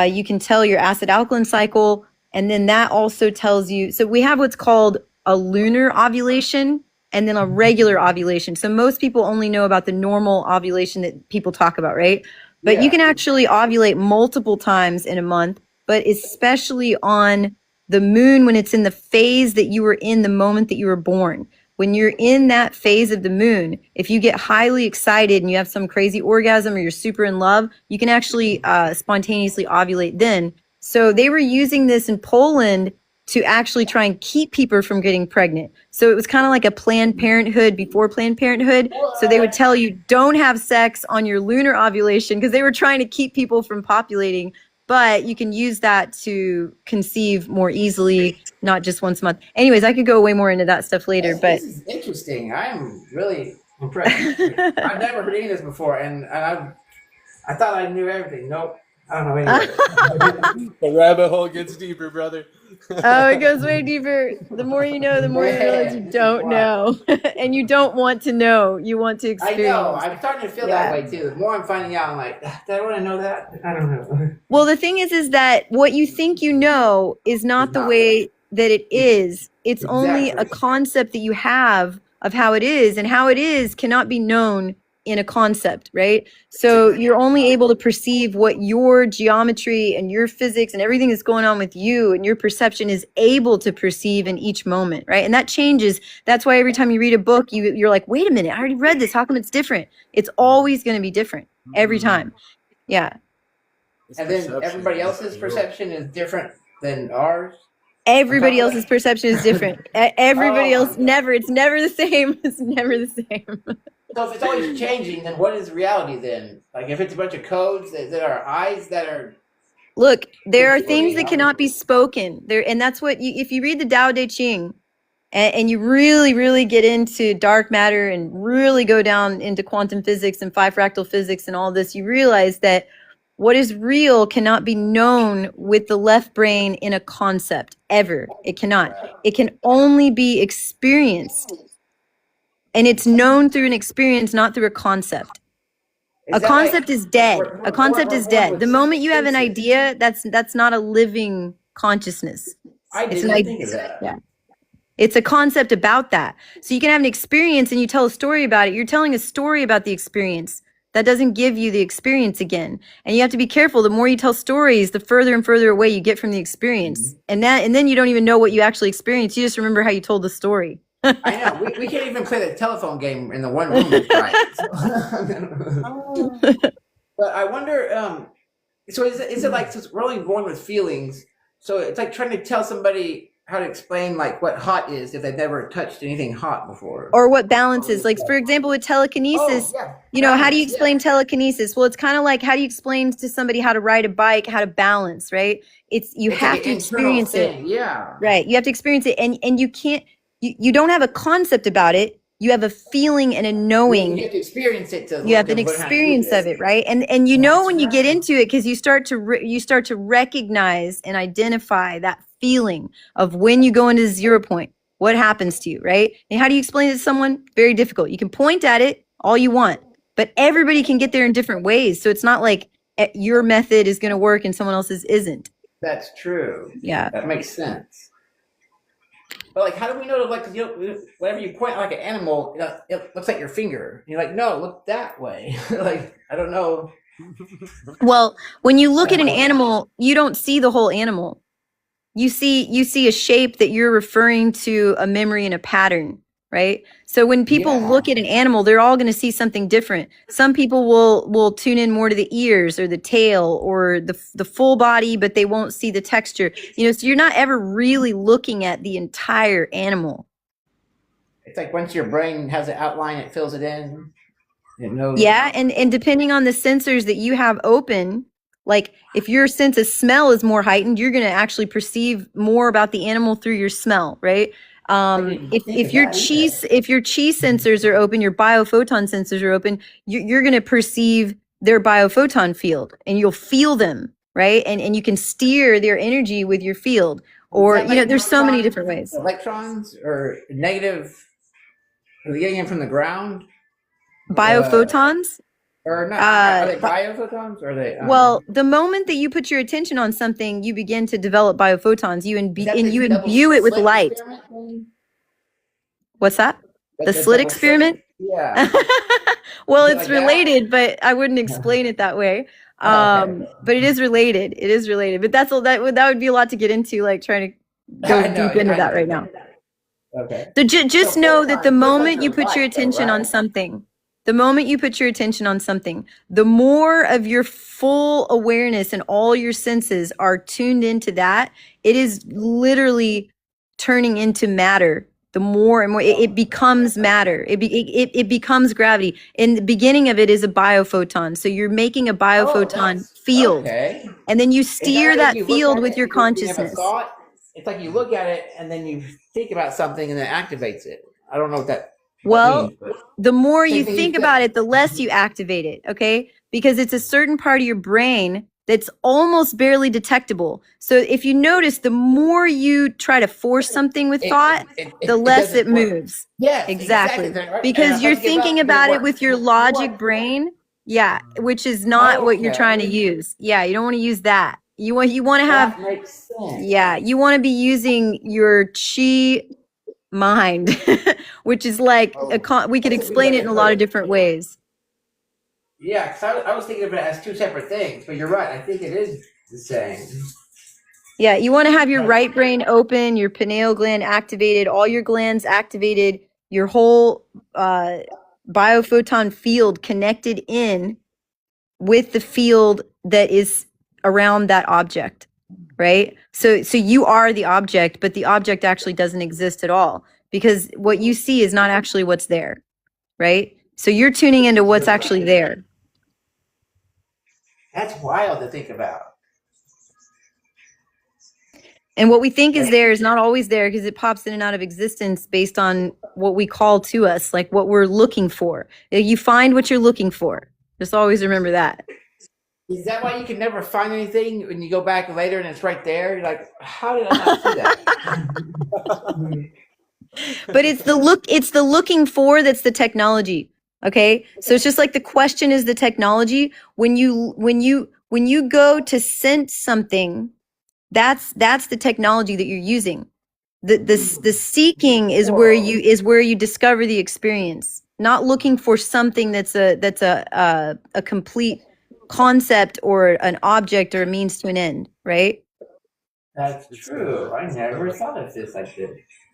you can tell your acid alkaline cycle. And then that also tells you, so we have what's called a lunar ovulation and then a regular ovulation. So most people only know about the normal ovulation that people talk about, right? But you can actually ovulate multiple times in a month, but especially on the moon when it's in the phase that you were in the moment that you were born. When you're in that phase of the moon, if you get highly excited and you have some crazy orgasm or you're super in love, you can actually spontaneously ovulate then. So they were using this in Poland to actually try and keep people from getting pregnant. So it was kind of like a Planned Parenthood before Planned Parenthood. So they would tell you don't have sex on your lunar ovulation because they were trying to keep people from populating. But you can use that to conceive more easily, not just once a month. Anyways, I could go way more into that stuff later. But This is interesting. I am really impressed. I've never heard any of this before, and I thought I knew everything. Nope. I don't know any of it. The rabbit hole gets deeper, brother. Oh, it goes way deeper. The more you know, the more you realize you don't know. And you don't want to know. You want to I experience. know. I'm starting to feel that way too. The more I'm finding out, I'm like, do I want to know that? I don't know. Well, the thing is that what you think you know is not the way that it is. It's only a Exactly. concept that you have of how it is, and how it is cannot be known in a concept, right? So you're only able to perceive what your geometry and your physics and everything that's going on with you and your perception is able to perceive in each moment, right? And that changes. That's why every time you read a book, you're like, wait a minute, I already read this. How come it's different? It's always going to be different every time. Yeah. It's And then perception. everybody That's else's the perception is different than ours. Everybody else's perception is different. Everybody Oh, else it's never the same. It's never the same. So if it's always changing, then what is reality then? Like if it's a bunch of codes that are eyes that are Look, there are things that cannot be spoken. There, and that's what if you read the Tao Te Ching and you really, really get into dark matter and really go down into quantum physics and five fractal physics and all this, you realize that What is real cannot be known with the left brain in a concept, ever. It cannot. It can only be experienced. And it's known through an experience, not through a concept. A concept is dead. A concept is dead. The moment you have an idea, that's not a living consciousness. I It's an didn't idea. think of that. Yeah. It's a concept about that. So you can have an experience and you tell a story about it. You're telling a story about the experience. That doesn't give you the experience again. And you have to be careful. The more you tell stories, the further and further away you get from the experience. And then you don't even know what you actually experienced. You just remember how you told the story. I know. We can't even play the telephone game in the one room. Right. But I wonder. So is it like, since we're only born with feelings? So it's like trying to tell somebody how to explain like what hot is if they've never touched anything hot before. Or what balance is. Like, for example, with telekinesis, how do you explain telekinesis? Well, it's kind of like, how do you explain to somebody how to ride a bike, how to balance, right? It's have like to an internal experience it. thing, yeah. Right. You have to experience it. And you can't, you don't have a concept about it. You have a feeling and a knowing. You have to experience it to You have to an learn how to do experience this. of it, right? And you know when you get into it, because you start to recognize and identify that feeling of when you go into 0 point, what happens to you, right? And how do you explain it to someone? Very difficult. You can point at it all you want, but everybody can get there in different ways. So it's not like your method is going to work and someone else's isn't. That's true. Yeah. That makes sense. But like, how do we know to like? 'Cause whenever you point like an animal, it looks like your finger. You're like, no, look that way. Like, I don't know. Well, when you look at an animal, you don't see the whole animal. You see a shape that you're referring to, a memory and a pattern, right? So when people look at an animal, they're all going to see something different. Some people will tune in more to the ears or the tail or the full body, but they won't see the texture. So you're not ever really looking at the entire animal. It's like once your brain has an outline, it fills it in. It knows. Yeah, and depending on the sensors that you have open, like if your sense of smell is more heightened, you're going to actually perceive more about the animal through your smell, right? If your chi sensors are open, your biophoton sensors are open, you're going to perceive their biophoton field and you'll feel them, right? And you can steer their energy with your field. Or there's so many different ways. Electrons or negative, are they getting them from the ground? Biophotons? Or not? Are they biophotons? Or are they? Well, the moment that you put your attention on something, you begin to develop biophotons. You imbue it with light. What's that? The slit experiment? Yeah. Well, it's related, but I wouldn't explain it that way. But it is related. It is related. But that would be a lot to get into, like trying to go deep into that right now. Okay. So just know that the moment you put your attention on something, the more of your full awareness and all your senses are tuned into that, it is literally turning into matter. The more and more it becomes matter, it becomes gravity. In the beginning of it is a biophoton. So you're making a biophoton field, and then you steer that field with your consciousness. It's like you look at it and then you think about something and then it activates it. I don't know what that. Well, the more you think about it, the less you activate it, okay? Because it's a certain part of your brain that's almost barely detectable. So if you notice, the more you try to force something with thought, the less it moves. Yeah, exactly. Because you're thinking about it with your logic brain, which is not what you're trying to use. Yeah, you don't want to use that. You want to have, that makes sense. Yeah, you want to be using your chi mind, which is like we could explain it in a lot of different ways. Yeah, because I was thinking of it as two separate things, but you're right. I think it is the same. Yeah, you want to have your right brain open, your pineal gland activated, all your glands activated, your whole biophoton field connected in with the field that is around that object, right? So you are the object, but the object actually doesn't exist at all, because what you see is not actually what's there, right? So you're tuning into what's actually there. That's wild to think about. And what we think is there is not always there, because it pops in and out of existence based on what we call to us, like what we're looking for. You find what you're looking for. Just always remember that. Is that why you can never find anything when you go back later and it's right there? You're like, how did I not see that? But it's the looking for that's the technology. Okay? So it's just like the question is the technology. When you go to sense something, that's the technology that you're using. The seeking is where you discover the experience, not looking for something that's a complete concept or an object or a means to an end, right? That's true. I never thought of this like this.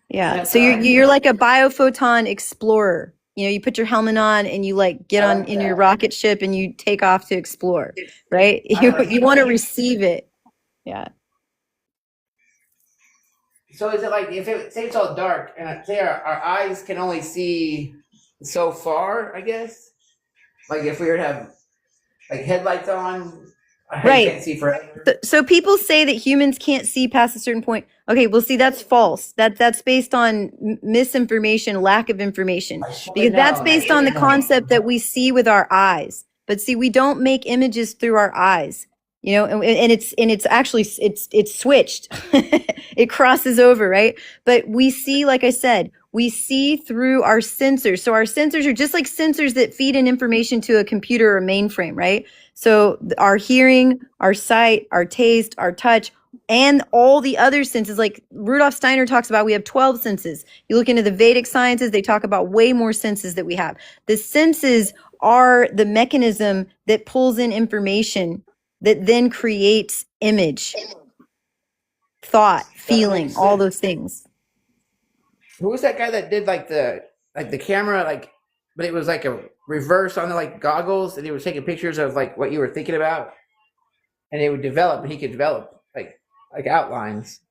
Yeah. That's So you're right. you're like a biophoton explorer. You put your helmet on and you like get I on like in your that. rocket ship and you take off to explore, right? I You like you want to that. receive it. Yeah. So is it like if it say it's all dark and say our eyes can only see so far? I guess like if we were to have like headlights on, our head Right. can't see forever. So people say that humans can't see past a certain point. Okay, well, see, that's false. That's based on misinformation, lack of information, I should have because that's known. I based should on the have known. concept that we see with our eyes. But see, we don't make images through our eyes, and it's actually it's switched. It crosses over, right? But we see, like I said, we see through our sensors. So our sensors are just like sensors that feed in information to a computer or mainframe, right? So our hearing, our sight, our taste, our touch, and all the other senses, like Rudolf Steiner talks about, we have 12 senses. You look into the Vedic sciences, they talk about way more senses that we have. The senses are the mechanism that pulls in information that then creates image, thought, That feeling, makes all sense. those things. Who was that guy that did like the camera but it was like a reverse on the like goggles and he was taking pictures of like what you were thinking about and it would develop and he could develop like outlines.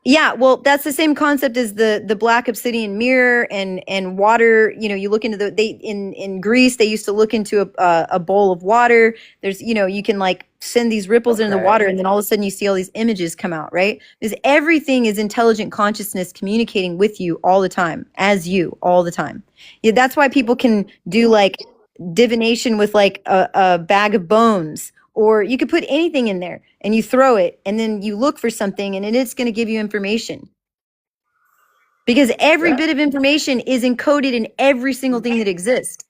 Yeah, well, that's the same concept as the black obsidian mirror and water. You look into in Greece they used to look into a bowl of water. There's you can like send these ripples into the water Okay. and then all of a sudden you see all these images come out, right? Because everything is intelligent consciousness communicating with you all the time, as you all the time. Yeah, that's why people can do like divination with like a bag of bones, or you could put anything in there and you throw it and then you look for something and it's going to give you information, because every That bit of information is encoded in every single thing that exists,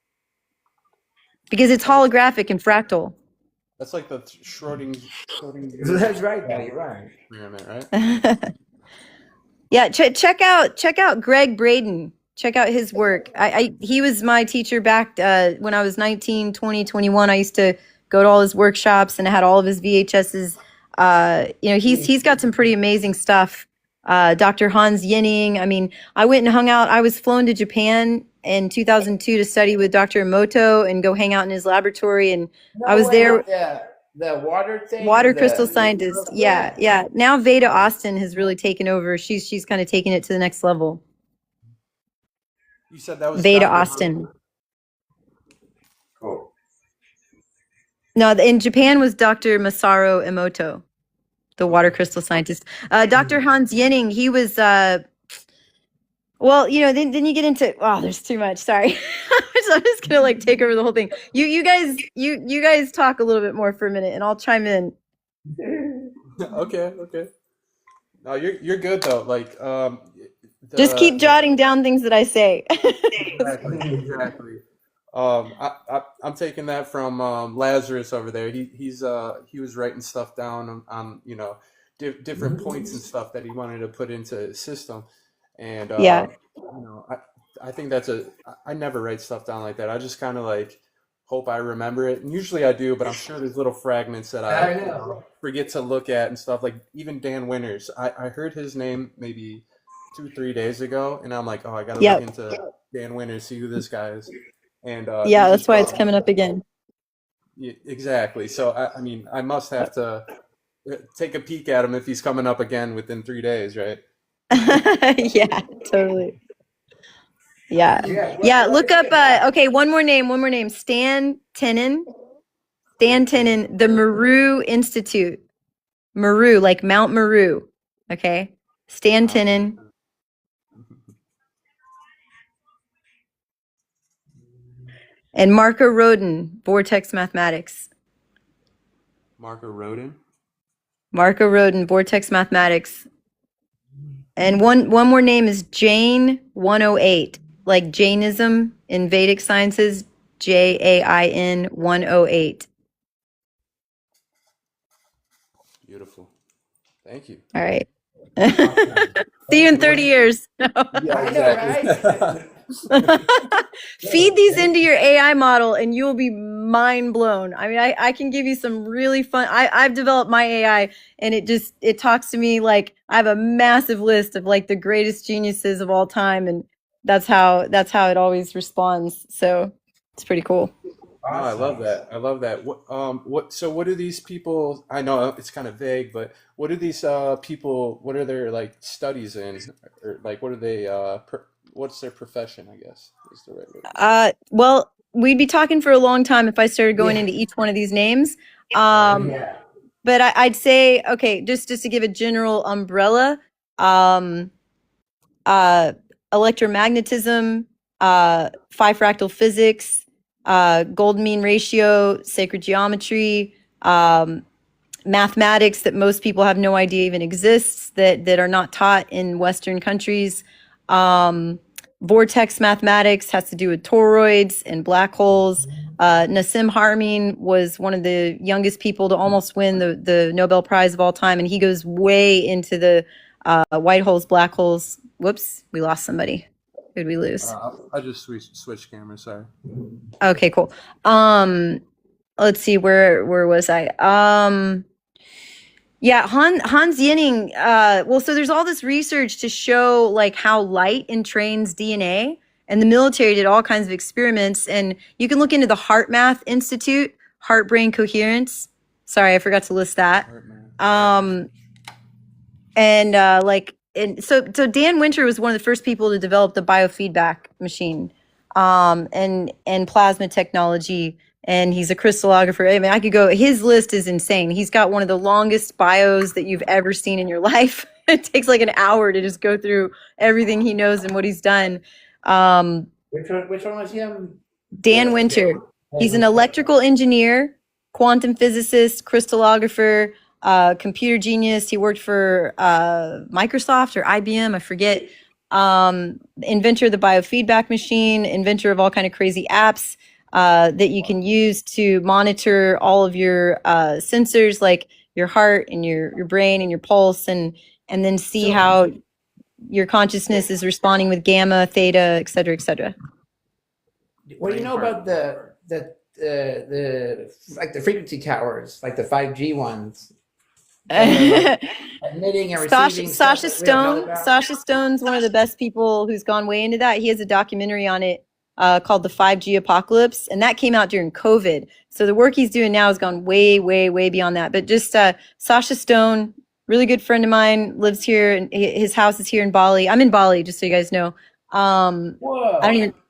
because it's Like holographic and fractal. that's like the Schrodinger's that's right, Daddy. You're right. experiment, right? Yeah, check out Greg Braden. Check out his work. He was my teacher back when I was 19, 20, 21. I used to go to all his workshops and I had all of his VHSs. He's got some pretty amazing stuff. Dr. Hans Yenning. I mean, I went and hung out. I was flown to Japan in 2002 to study with Dr. Emoto and go hang out in his laboratory. And I No was way, there. like the water thing, Water crystal the scientist. Yeah, yeah. Now Veda Austin has really taken over. She's kind of taken it to the next level. You said that was Veda Dr. Austin. Cool. No, in Japan was Dr. Masaru Emoto, the water crystal scientist. Dr. Hans Yenning, he was well, then you get into, oh, there's too much. Sorry. So I'm just gonna like take over the whole thing. You guys talk a little bit more for a minute and I'll chime in. Okay. No, you're good though. Like Just keep the jotting down things that I say. exactly. I'm taking that from Lazarus over there. He was writing stuff down on different points and stuff that he wanted to put into his system, and Yeah. I think I never write stuff down like that. I just kind of like hope I remember it, and usually I do, but I'm sure there's little fragments that I I know. forget to look at and stuff. Like even Dan Winters, I heard his name maybe 2 3 days ago, and I'm like, oh, I got to look Yep. into Dan Winters, see who this guy is. And Yeah, he's that's just why it's coming up again. exactly. So I mean, I must have to take a peek at him if he's coming up again within 3 days, right? Yeah, totally. Yeah. Yeah. Yeah, look up okay, one more name. Stan Tenen. Stan Tenen, the Meru Institute. Meru, like Mount Meru. Okay? Stan Tenen. And Marco Rodin, Vortex Mathematics. Marco Rodin. Marco Rodin, Vortex Mathematics. And one more name is Jain 108, like Jainism in Vedic sciences, Jain 108. Beautiful. Thank you. All right. Awesome. See you in Thank you. 30 years. Yeah, I know, exactly. Feed these into your AI model and you will be mind blown. I mean, I can give you some really fun. I've developed my AI and it talks to me like I have a massive list of like the greatest geniuses of all time, and that's how it always responds. So it's pretty cool. No, I love Awesome. that. I love that. What do these people, I know it's kind of vague, but what do these people, what are their like studies in, or like what are they what's their profession, I guess is the right way to describe Well, we'd be talking for a long time if I started going Yeah. into each one of these names. Oh Um, yeah. but I'd say, okay, just to give a general umbrella, um, uh, electromagnetism, five fractal physics, golden mean ratio, sacred geometry, mathematics that most people have no idea even exists, that are not taught in Western countries. Vortex mathematics has to do with toroids and black holes. Nassim Haramein was one of the youngest people to almost win the Nobel Prize of all time, and he goes way into the white holes, black holes. Whoops, we lost somebody. Who did we lose? I just switched cameras, sorry. Okay, cool. Let's see, where was I? Yeah, Hans Yinning. Well, so there's all this research to show like how light entrains DNA, and the military did all kinds of experiments. And you can look into the Heart Math Institute, Heart Brain Coherence. Sorry, I forgot to list that. All right, man. So Dan Winter was one of the first people to develop the biofeedback machine, and plasma technology. And he's a crystallographer. I mean, I could go. His list is insane. He's got one of the longest bios that you've ever seen in your life. It takes like an hour to just go through everything he knows and what he's done. Um, Which one was him? Dan Winter. He's an electrical engineer, quantum physicist, crystallographer, computer genius. He worked for Microsoft or IBM, I forget. Inventor of the biofeedback machine, inventor of all kind of crazy apps that you can use to monitor all of your sensors, like your heart and your brain and your pulse, and then see how your consciousness is responding with gamma, theta, et cetera, et cetera. What do you know about the like the frequency towers, like the 5G ones? Emitting and receiving stuff Sasha that we don't know Stone. about? Sasha Stone's one of the best people who's gone way into that. He has a documentary on it called The 5G Apocalypse, and that came out during COVID. So the work he's doing now has gone way, way, way beyond that. But just Sasha Stone, really good friend of mine, lives here, and his house is here in Bali. I'm in Bali, just so you guys know. Whoa,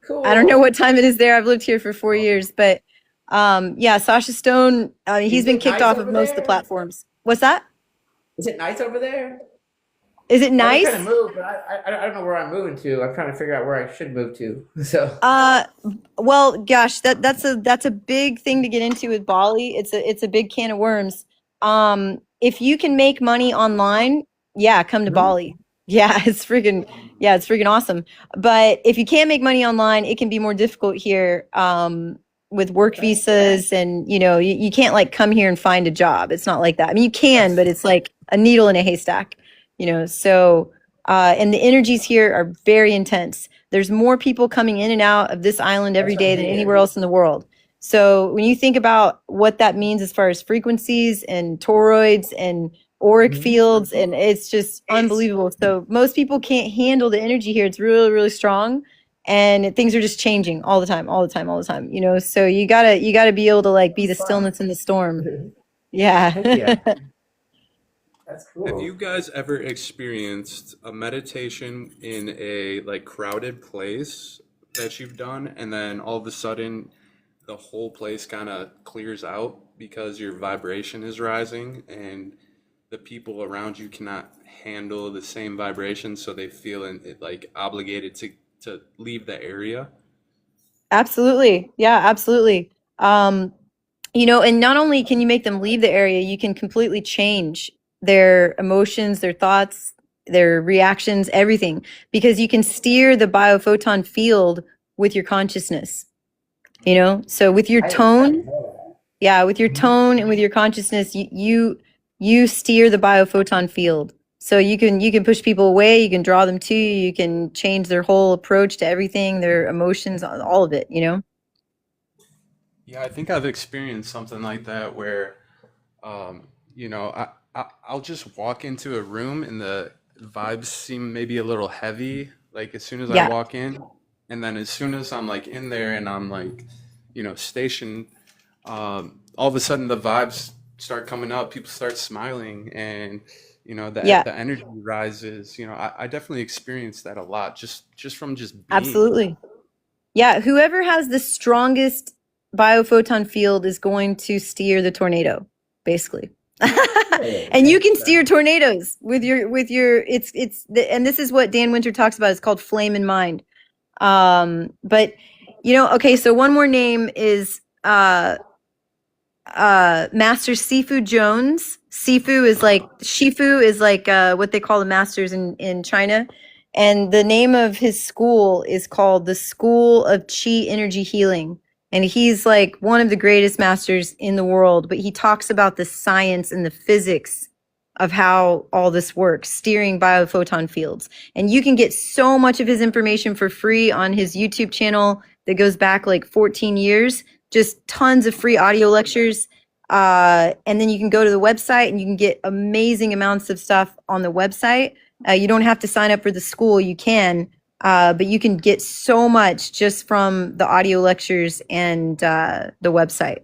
cool. I don't know what time it is there. I've lived here for 4 years, but yeah, Sasha Stone, he's been kicked off of most of the platforms. What's that? Is it nice over there? Is it nice? I'm trying to move, but I don't know where I'm moving to. I'm trying to figure out where I should move to. So Well, gosh, that's a big thing to get into with Bali. It's a big can of worms. If you can make money online, yeah, come to Bali. Yeah, it's freaking awesome. But if you can't make money online, it can be more difficult here. With work visas, and you can't like come here and find a job. It's not like that. I mean, you can, but it's like a needle in a haystack, so and the energies here are very intense. There's more people coming in and out of this island every day than anywhere else in the world. So when you think about what that means as far as frequencies and toroids and auric fields, and it's just unbelievable. So most people can't handle the energy here. It's really, really strong. And things are just changing all the time. So you gotta be able to like be the stillness in the storm. Yeah. That's Have cool. you guys ever experienced a meditation in a like crowded place that you've done, and then all of a sudden the whole place kind of clears out because your vibration is rising and the people around you cannot handle the same vibration, so they feel like obligated to leave the area? Absolutely. Yeah, absolutely. And not only can you make them leave the area, you can completely change their emotions, their thoughts, their reactions, everything, because you can steer the biophoton field with your consciousness. So with your tone, with your tone and with your consciousness, you steer the biophoton field. So you can push people away, you can draw them to you, you can change their whole approach to everything, their emotions, all of it. Yeah, I think I've experienced something like that where, I'll just walk into a room and the vibes seem maybe a little heavy, like as soon as I Yeah, walk in, and then as soon as I'm like in there and I'm like, stationed, all of a sudden the vibes start coming up, people start smiling, and yeah, the energy rises. I definitely experienced that a lot just from just being. absolutely. Yeah, whoever has the strongest biophoton field is going to steer the tornado, basically. And you can steer tornadoes with your and this is what Dan Winter talks about. It's called flame in mind. But okay, so one more name is Master Sifu Jones. Shifu is like what they call the masters in China. And the name of his school is called the School of Qi Energy Healing. And he's like one of the greatest masters in the world, but he talks about the science and the physics of how all this works, steering biophoton fields. And you can get so much of his information for free on his YouTube channel that goes back like 14 years, just tons of free audio lectures. And then you can go to the website and you can get amazing amounts of stuff on the website. You don't have to sign up for the school. You can, but you can get so much just from the audio lectures and the website.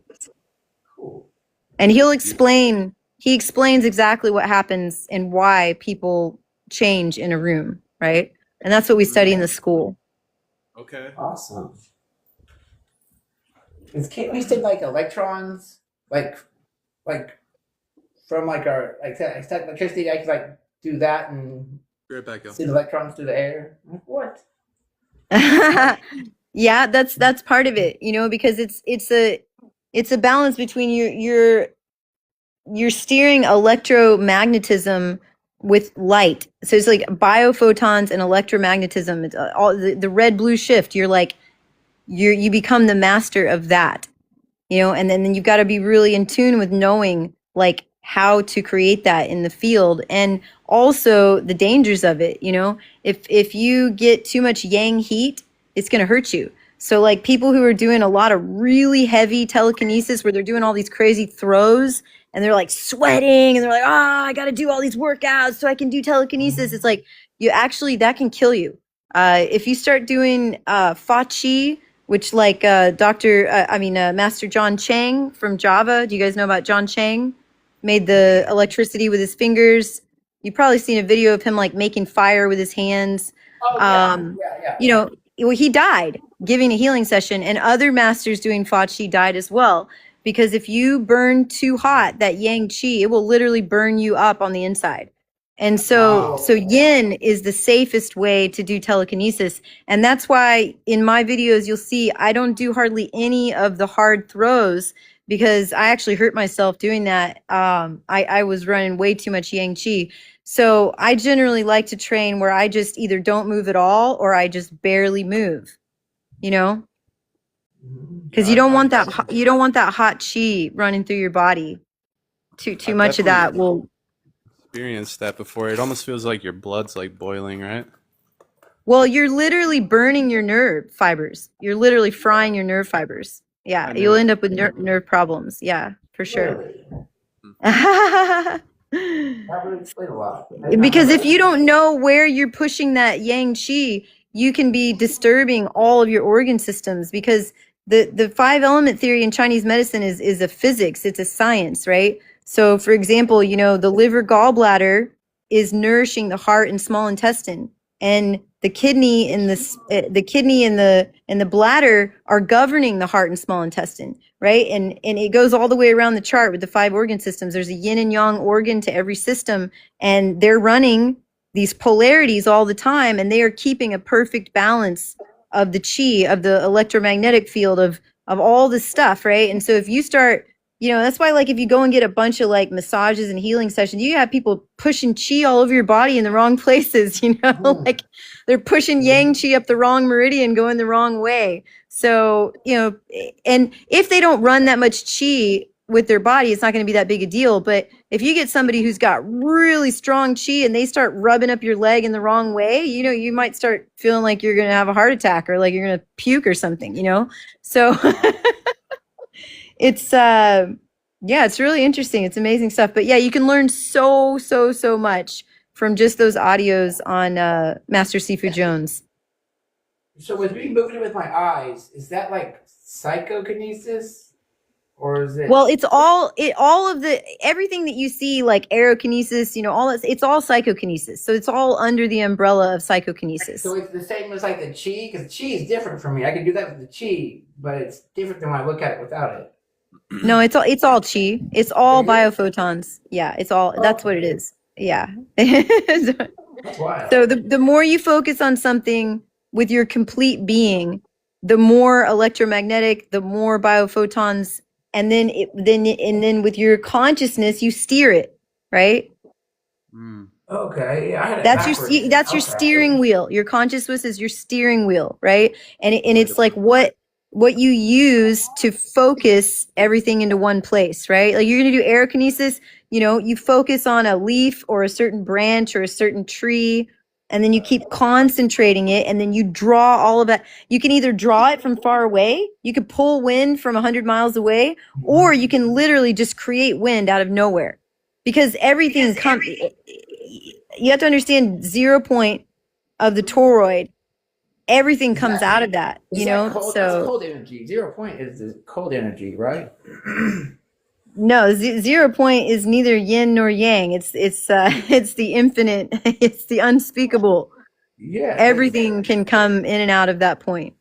And he explains exactly what happens and why people change in a room, right? And that's what we study in the school. Okay. Awesome. Can't we send like electrons, like from like our electricity? I could like do that and Be right back, yo. send electrons through the air. Like, what? Yeah, that's part of it, because it's a balance between you're steering electromagnetism with light. So it's like biophotons and electromagnetism. It's all the red blue shift. You're like you become the master of that, and then you've got to be really in tune with knowing like how to create that in the field, and also the dangers of it. If you get too much yang heat, it's going to hurt you. So like people who are doing a lot of really heavy telekinesis where they're doing all these crazy throws and they're like sweating and they're like, I got to do all these workouts so I can do telekinesis. It's like that can kill you. If you start doing Fa Chi, which like Master John Chang from Java. Do you guys know about John Chang? Made the electricity with his fingers. You've probably seen a video of him like making fire with his hands. Oh yeah. He died giving a healing session, and other masters doing Fa Chi died as well. Because if you burn too hot, that yang chi, it will literally burn you up on the inside. And so yin is the safest way to do telekinesis. And that's why in my videos, you'll see I don't do hardly any of the hard throws because I actually hurt myself doing that. I was running way too much yang chi. So I generally like to train where I just either don't move at all or I just barely move, because you don't want that hot chi running through your body. Too I've much of that will experienced that before. It almost feels like your blood's like boiling, right? Well, you're literally burning your nerve fibers. You're literally frying your nerve fibers. Yeah, you'll end up with nerve problems. Yeah, for sure. That would explain a lot. Because if you don't know where you're pushing that yang chi, you can be disturbing all of your organ systems, because the 5-element theory in Chinese medicine is a physics, it's a science, right? So for example, the liver gallbladder is nourishing the heart and small intestine, and the kidney and the bladder are governing the heart and small intestine, right? And it goes all the way around the chart with the 5 organ systems. There's a yin and yang organ to every system, and they're running these polarities all the time, and they are keeping a perfect balance of the chi, of the electromagnetic field, of all this stuff, right? And so if you start that's why, like, if you go and get a bunch of like massages and healing sessions, you have people pushing chi all over your body in the wrong places, like they're pushing yang chi up the wrong meridian, going the wrong way. So, and if they don't run that much chi with their body, it's not going to be that big a deal. But if you get somebody who's got really strong chi and they start rubbing up your leg in the wrong way, you might start feeling like you're going to have a heart attack or like you're going to puke or something, So it's it's really interesting. It's amazing stuff. But yeah, you can learn so much from just those audios on Master Sifu Jones. So with me moving with my eyes, is that like psychokinesis, or is it? Well, it's all of the everything that you see, like aerokinesis, all that. It's all psychokinesis. So it's all under the umbrella of psychokinesis. So it's the same as like the chi, because chi is different from me. I can do that with the chi, but it's different than when I look at it without it. No, it's all chi. It's all biophotons. Yeah, it's all. That's what it is. Yeah. That's wild. So the more you focus on something with your complete being, the more electromagnetic, the more biophotons, and then with your consciousness, you steer it, right? Okay, yeah, I had it That's your steering wheel. Your consciousness is your steering wheel, right? And it's like what you use to focus everything into one place, right? Like you're going to do aerokinesis, you focus on a leaf or a certain branch or a certain tree, and then you keep concentrating it, and then you draw all of that. You can either draw it from far away, you could pull wind from 100 miles away, or you can literally just create wind out of nowhere. Because everything comes, you have to understand 0 point of the toroid. Everything comes out of that, Cold, that's cold energy. 0 point is the cold energy, right? No, 0 point is neither yin nor yang. It's the infinite. It's the unspeakable. Yeah. Everything can come in and out of that point.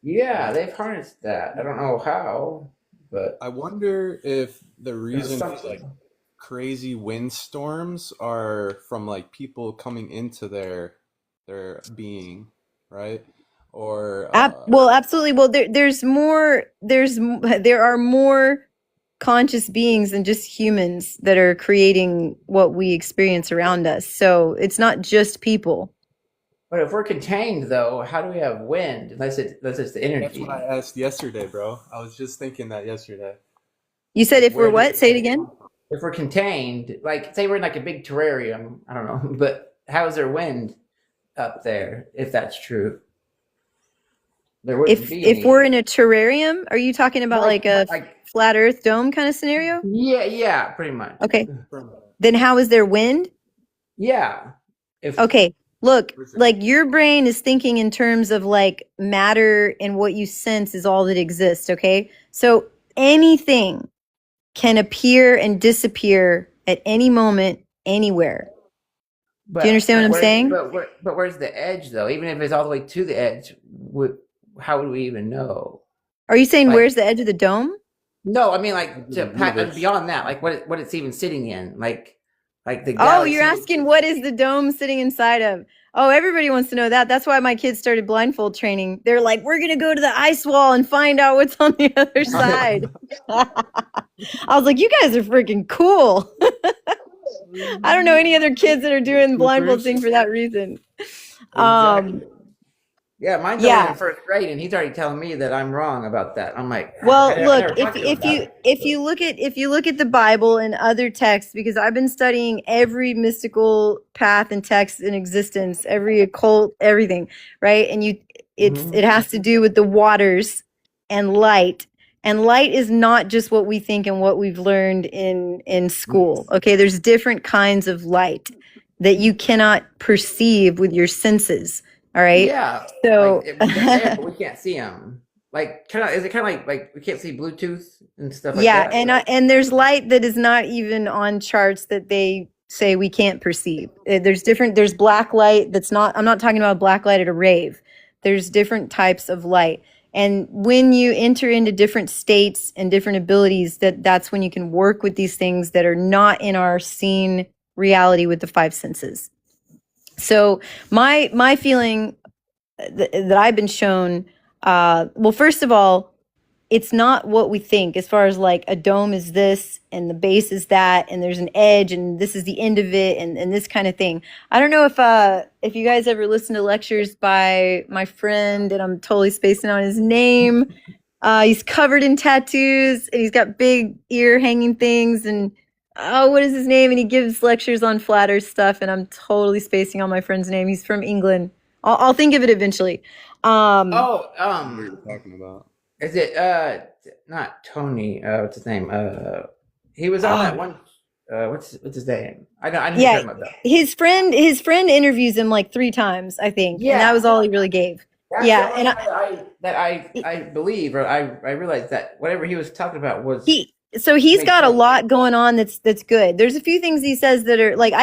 Yeah, they've harnessed that. I don't know how, but I wonder if the reason for like crazy windstorms are from like people coming into their being, right? Or well, absolutely. Well, there are more conscious beings than just humans that are creating what we experience around us. So it's not just people. But if we're contained, though, how do we have wind unless it's the energy? That's what I asked yesterday, bro. I was just thinking that yesterday. You said if we're what? Say it again. If we're contained, like say we're in like a big terrarium, I don't know, but how is there wind up there if that's true? There wouldn't be If any. we're in a terrarium, are you talking about like a flat Earth dome kind of scenario? Yeah, pretty much. Okay. Then how is there wind? Yeah. Okay. Look, like your brain is thinking in terms of like matter, and what you sense is all that exists. Okay. So anything can appear and disappear at any moment, anywhere. Do you understand what I'm saying? But where's the edge, though? Even if it's all the way to the edge, how would we even know? Are you saying where's the edge of the dome? No, I mean like beyond that, like what it's even sitting in, like the galaxy. Oh, you're asking what is the dome sitting inside of? Oh, everybody wants to know that. That's why my kids started blindfold training. They're like, we're going to go to the ice wall and find out what's on the other side. I was like, you guys are freaking cool. I don't know any other kids that are doing the blindfold thing for that reason. Exactly. Yeah, mine's only in first grade, and he's already telling me that I'm wrong about that. I'm like, well, look, if you look at the Bible and other texts, because I've been studying every mystical path and text in existence, every occult, everything, right? And it has to do with the waters and light. And light is not just what we think and what we've learned in school. Okay, there's different kinds of light that you cannot perceive with your senses. All right. Yeah. So they're there, but we can't see them. Like, is it kind of like we can't see Bluetooth and stuff like that? Yeah, and there's light that is not even on charts that they say we can't perceive. There's black light that's not. I'm not talking about black light at a rave. There's different types of light, and when you enter into different states and different abilities, that's when you can work with these things that are not in our seen reality with the five senses. So my feeling that I've been shown, well, first of all, it's not what we think, as far as like a dome is this and the base is that and there's an edge and this is the end of it, and this kind of thing. I don't know if you guys ever listen to lectures by my friend, and I'm totally spacing on his name. He's covered in tattoos and he's got big ear hanging things, and oh, what is his name? And he gives lectures on flat earth stuff, and I'm totally spacing on my friend's name. He's from England. I'll think of it eventually. Oh, What are you talking about? is it not Tony? What's his name? He was on that one. What's his name? I know. Yeah, his friend interviews him like 3 times, I think. Yeah, and that was all he really gave. That's Yeah, the and I believe, or I realized that whatever he was talking about was he's got a lot going on that's good. There's a few things he says that are like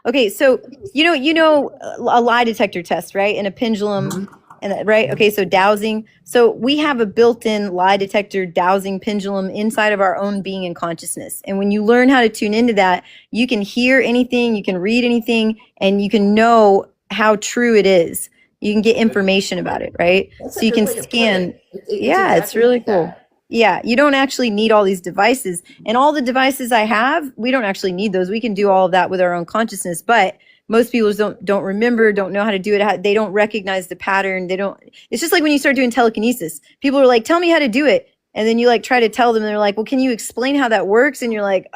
okay, so you know a lie detector test, right? And a pendulum, and right? Okay, so dowsing. So we have a built-in lie detector dowsing pendulum inside of our own being and consciousness. And when you learn how to tune into that, you can hear anything, you can read anything, and you can know how true it is. You can get information about it, right? That's So a you good can way to put scan. it. Yeah, it's exactly really like cool. that. Yeah, you don't actually need all these devices. And all the devices I have, we don't actually need those. We can do all of that with our own consciousness. But most people don't remember, don't know how to do it. They don't recognize the pattern. It's just like when you start doing telekinesis. People are like, tell me how to do it. And then you like try to tell them, and they're like, well, can you explain how that works? And you're like,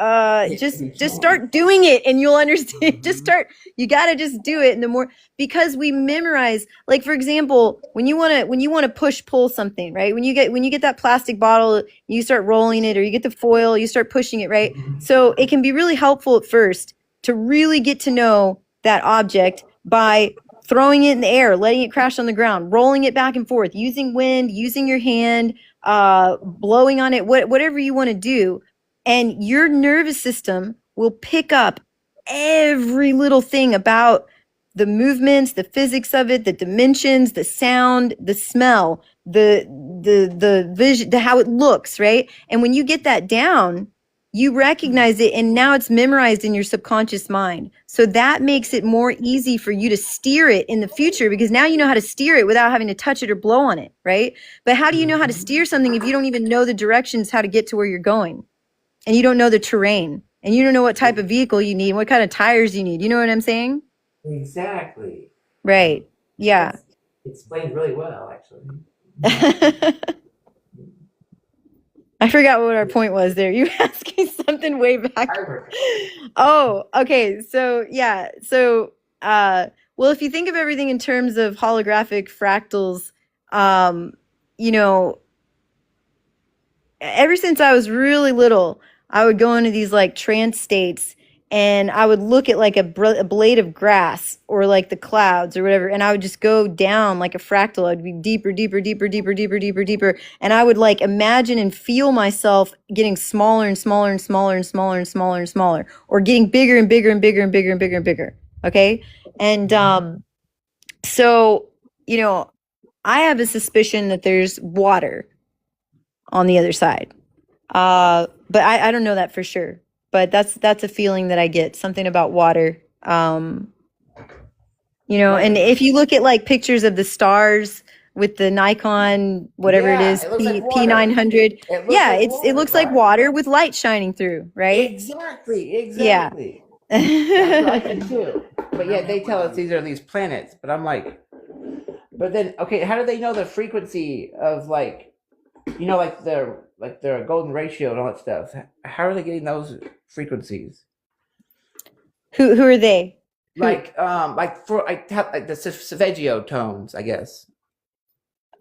just start doing it and you'll understand. You gotta just do it. And the more, because we memorize, like for example, when you wanna push pull something, right? When you get that plastic bottle, you start rolling it, or you get the foil, you start pushing it, right? So it can be really helpful at first to really get to know that object by throwing it in the air, letting it crash on the ground, rolling it back and forth, using wind, using your hand, blowing on it, whatever you want to do. And your nervous system will pick up every little thing about the movements, the physics of it, the dimensions, the sound, the smell, the vision, how it looks, right? And when you get that down, you recognize it, and now it's memorized in your subconscious mind. So that makes it more easy for you to steer it in the future, because now you know how to steer it without having to touch it or blow on it, right? But how do you know how to steer something if you don't even know the directions, how to get to where you're going, and you don't know the terrain, and you don't know what type of vehicle you need, what kind of tires you need? You know what I'm saying? Exactly. Right. Yeah. It's explained really well, actually. I forgot what our point was there. You were asking something way back. Oh, okay. So yeah. So well, if you think of everything in terms of holographic fractals, you know, ever since I was really little, I would go into these like trance states, and I would look at like a blade of grass or like the clouds or whatever, and I would just go down like a fractal. I'd be deeper, deeper, deeper, deeper, deeper, deeper, deeper, and I would like imagine and feel myself getting smaller and smaller and smaller and smaller and smaller and smaller, or getting bigger and bigger and bigger and bigger and bigger and bigger. Okay, and so I have a suspicion that there's water on the other side, but I don't know that for sure. But that's a feeling that I get, something about water. And if you look at like pictures of the stars with the Nikon, whatever it is, P900, it looks like water with light shining through, right? Exactly. Yeah. That's what I think too. But yeah, they tell us these are these planets, but I'm like, but then okay, how do they know the frequency of like the golden ratio and all that stuff? How are they getting those frequencies? Who are they? Like the Solfeggio tones, I guess.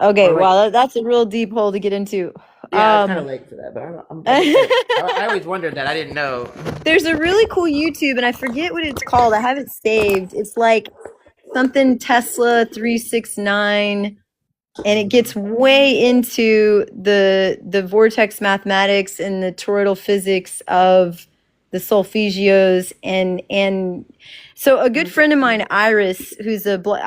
Okay, well, that's a real deep hole to get into. Yeah, it's kind of late for that, but I always wondered that. I didn't know. There's a really cool YouTube, and I forget what it's called. I have it saved. It's like something Tesla 369, and it gets way into the vortex mathematics and the toroidal physics of the solfeggios, and so a good friend of mine, Iris,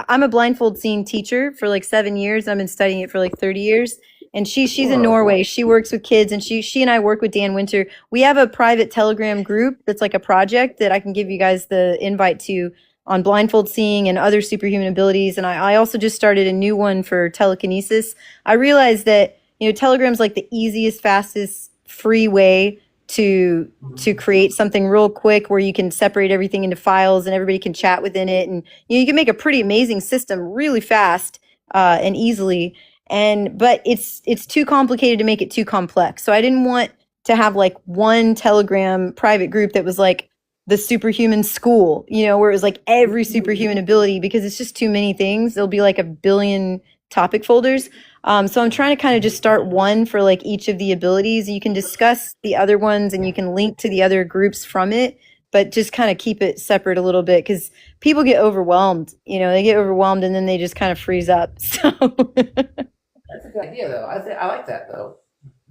I'm a blindfold seeing teacher for like 7 years. I've been studying it for like 30 years. And she's in Norway. She works with kids, and she and I work with Dan Winter. We have a private Telegram group that's like a project that I can give you guys the invite to, on blindfold seeing and other superhuman abilities. And I also just started a new one for telekinesis. I realized that, Telegram's like the easiest, fastest, free way to create something real quick where you can separate everything into files and everybody can chat within it, and you can make a pretty amazing system really fast and easily. But it's too complicated to make it too complex. So I didn't want to have like one Telegram private group that was like the superhuman school, where it was like every superhuman ability, because it's just too many things. There'll be like a billion topic folders. So I'm trying to kind of just start one for like each of the abilities. You can discuss the other ones and you can link to the other groups from it, but just kind of keep it separate a little bit, because people get overwhelmed. They get overwhelmed and then they just kind of freeze up. So That's a good idea, though. I like that, though.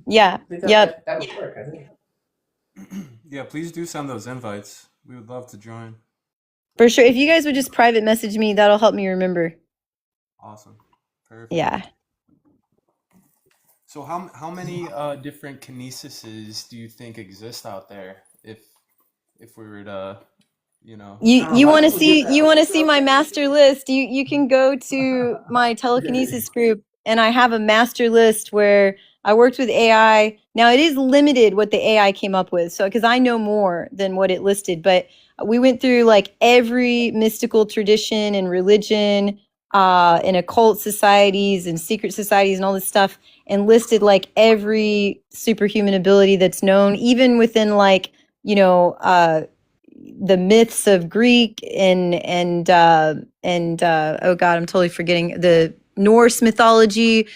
yeah, I think yeah, that would work, I think. Yeah, please do send those invites. We would love to join. for sure. If you guys would just private message me, that'll help me remember. Awesome. Perfect. Yeah. So how many different kinesises do you think exist out there? If we were to, You want to see my master list? You can go to my telekinesis group, and I have a master list where I worked with AI. Now it is limited what the AI came up with, so because I know more than what it listed, but we went through like every mystical tradition and religion, and occult societies and secret societies and all this stuff, and listed like every superhuman ability that's known, even within like the myths of Greek and oh God, I'm totally forgetting the Norse mythology,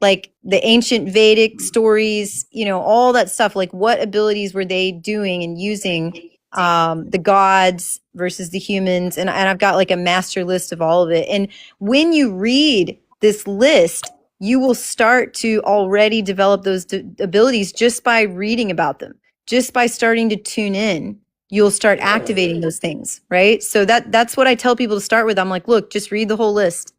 like the ancient Vedic stories, all that stuff. Like what abilities were they doing and using, the gods versus the humans, and I've got like a master list of all of it. And when you read this list, you will start to already develop those abilities just by reading about them, just by starting to tune in. You'll start activating those things, right? So that's what I tell people to start with. I'm like, look, just read the whole list.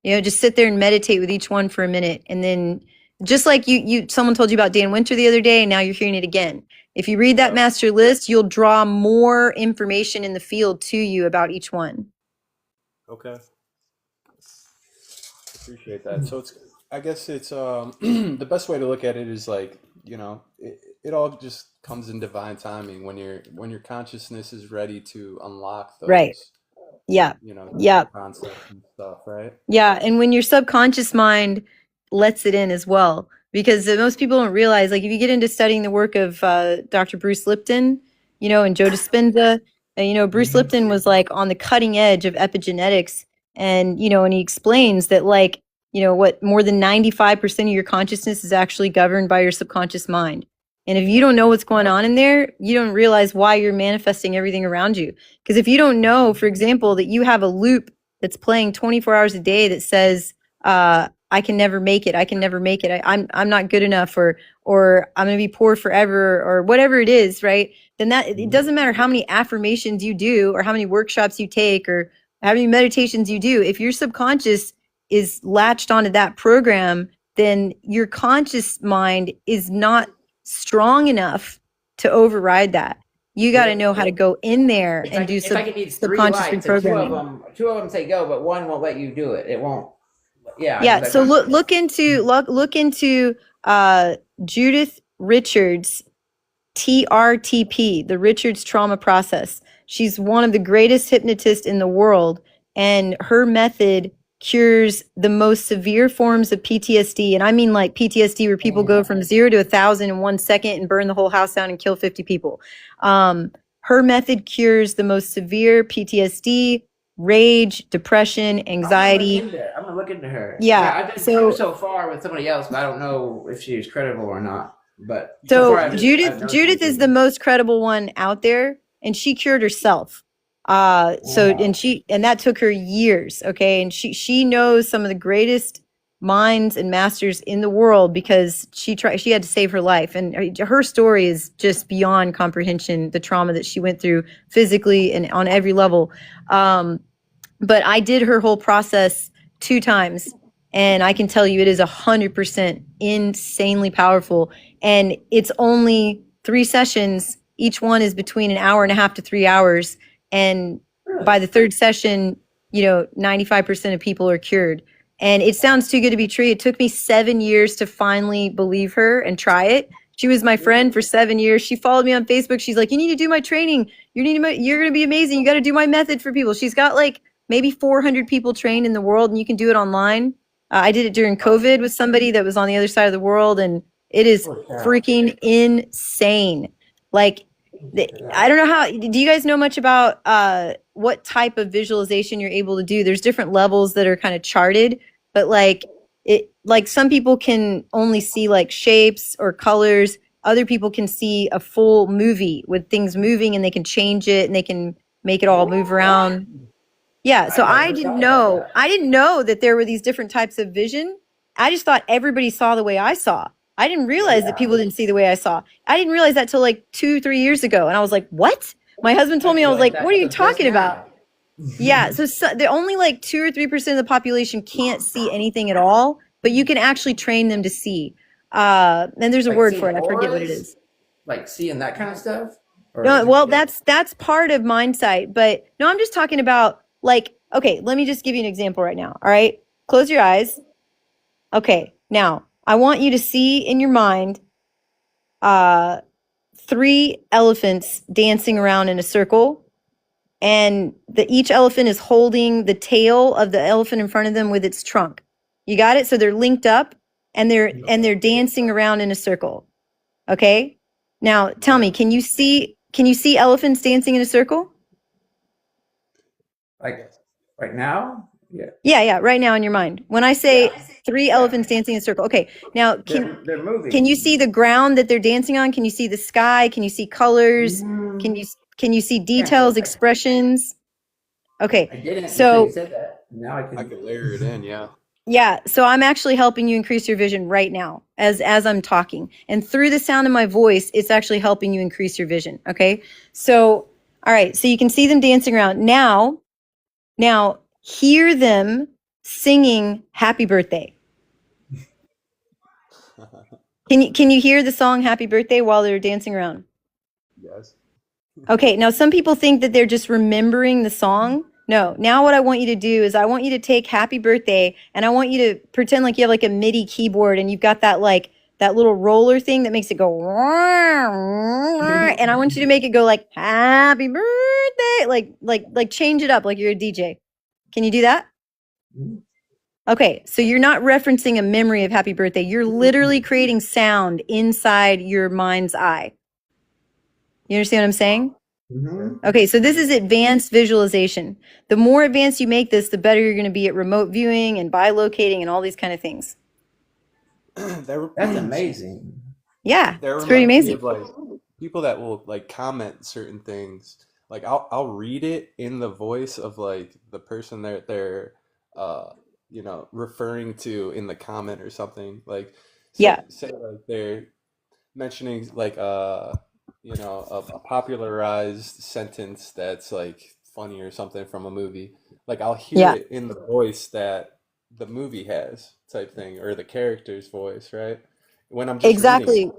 Just sit there and meditate with each one for a minute, and then just like someone told you about Dan Winter the other day, and now you're hearing it again. If you read that master list, you'll draw more information in the field to you about each one. Okay. Appreciate that. So I guess it's the best way to look at it is like, it all just comes in divine timing when your consciousness is ready to unlock those, Right. Yeah. Yeah. concepts and stuff, right? Yeah, and when your subconscious mind lets it in as well, because most people don't realize, like if you get into studying the work of Dr. Bruce Lipton, and Joe Dispenza, Bruce Lipton was like on the cutting edge of epigenetics, and and he explains that like what more than 95% of your consciousness is actually governed by your subconscious mind. And if you don't know what's going on in there, you don't realize why you're manifesting everything around you. Because if you don't know, for example, that you have a loop that's playing 24 hours a day that says, I can never make it. I can never make it. I'm not good enough, or I'm going to be poor forever, or whatever it is, right? Then it doesn't matter how many affirmations you do, or how many workshops you take, or how many meditations you do. If your subconscious is latched onto that program, then your conscious mind is not strong enough to override that. You got to know how to go in there and do subconscious reprogramming. Two of them say go, but one won't let you do it. It won't. Yeah. Yeah. So look into Judith Richards' TRTP, the Richards Trauma Process. She's one of the greatest hypnotists in the world, and her method cures the most severe forms of PTSD. And I mean like PTSD where people go from 0 to 1,000 in 1 second and burn the whole house down and kill 50 people. Her method cures the most severe PTSD, rage, depression, anxiety. I'm gonna look into her. Yeah. I've been so far with somebody else, but I don't know if she's credible or not. But Judith is the most credible one out there, and she cured herself. And that took her years. Okay. And she knows some of the greatest minds and masters in the world because she had to save her life. And her story is just beyond comprehension, the trauma that she went through physically and on every level. But I did her whole process 2 times, and I can tell you it is 100% insanely powerful. And it's only 3 sessions. Each one is between an hour and a half to 3 hours. And by the 3rd session, 95% of people are cured. And it sounds too good to be true. It took me 7 years to finally believe her and try it. She was my friend for 7 years. She followed me on Facebook. She's like, you need to do my training. You're going to be amazing. You got to do my method for people. She's got like maybe 400 people trained in the world, and you can do it online. I did it during COVID with somebody that was on the other side of the world, and it is freaking insane. Like, I don't know how, do you guys know much about what type of visualization you're able to do? There's different levels that are kind of charted, but like some people can only see like shapes or colors. Other people can see a full movie with things moving, and they can change it and they can make it all move around. Yeah, so I didn't know that there were these different types of vision. I just thought everybody saw the way I saw. I didn't realize that people didn't see the way I saw. I didn't realize that till like 2-3 years ago. And I was like, what? My husband told me, I was like, what are you talking about? Yeah, so the only like 2 or 3% of the population can't see anything at all, but you can actually train them to see. And there's a word for it. I forget what it is. Like seeing that kind of stuff? No, well, that's part of mindsight, but no, I'm just talking about like, okay, let me just give you an example right now. All right, close your eyes. Okay, now I want you to see in your mind 3 elephants dancing around in a circle, and each elephant is holding the tail of the elephant in front of them with its trunk. You got it? So they're linked up, and they're dancing around in a circle. Okay? Now, tell me, can you see elephants dancing in a circle? Like right now? Yeah. Yeah, right now in your mind. When I say 3 elephants dancing in a circle. Okay. Now, They're moving. can you see the ground that they're dancing on? Can you see the sky? Can you see colors? Can you see details, expressions? Okay. I didn't. So you said that. Now I could layer it in, yeah. yeah, so I'm actually helping you increase your vision right now as I'm talking. And through the sound of my voice, it's actually helping you increase your vision, okay? So, all right, so you can see them dancing around. Now hear them singing Happy Birthday. Can you hear the song Happy Birthday while they're dancing around? Yes. Okay, now some people think that they're just remembering the song. No, now what I want you to do is I want you to take Happy Birthday, and I want you to pretend like you have like a MIDI keyboard, and you've got that like that little roller thing that makes it go, and I want you to make it go like Happy Birthday, like change it up like you're a DJ. Can you do that? Okay, so you're not referencing a memory of Happy Birthday. You're literally creating sound inside your mind's eye. You understand what I'm saying? Okay, so this is advanced visualization. The more advanced you make this, the better you're going to be at remote viewing and bilocating and all these kind of things. That's amazing. Yeah, it's pretty amazing. Of, like, people that will like comment certain things. Like I'll read it in the voice of like the person that they're referring to in the comment or something. Like say like they're mentioning like a popularized sentence that's like funny or something from a movie. Like I'll hear it in the voice that the movie has, type thing, or the character's voice, right? When I'm just reading it.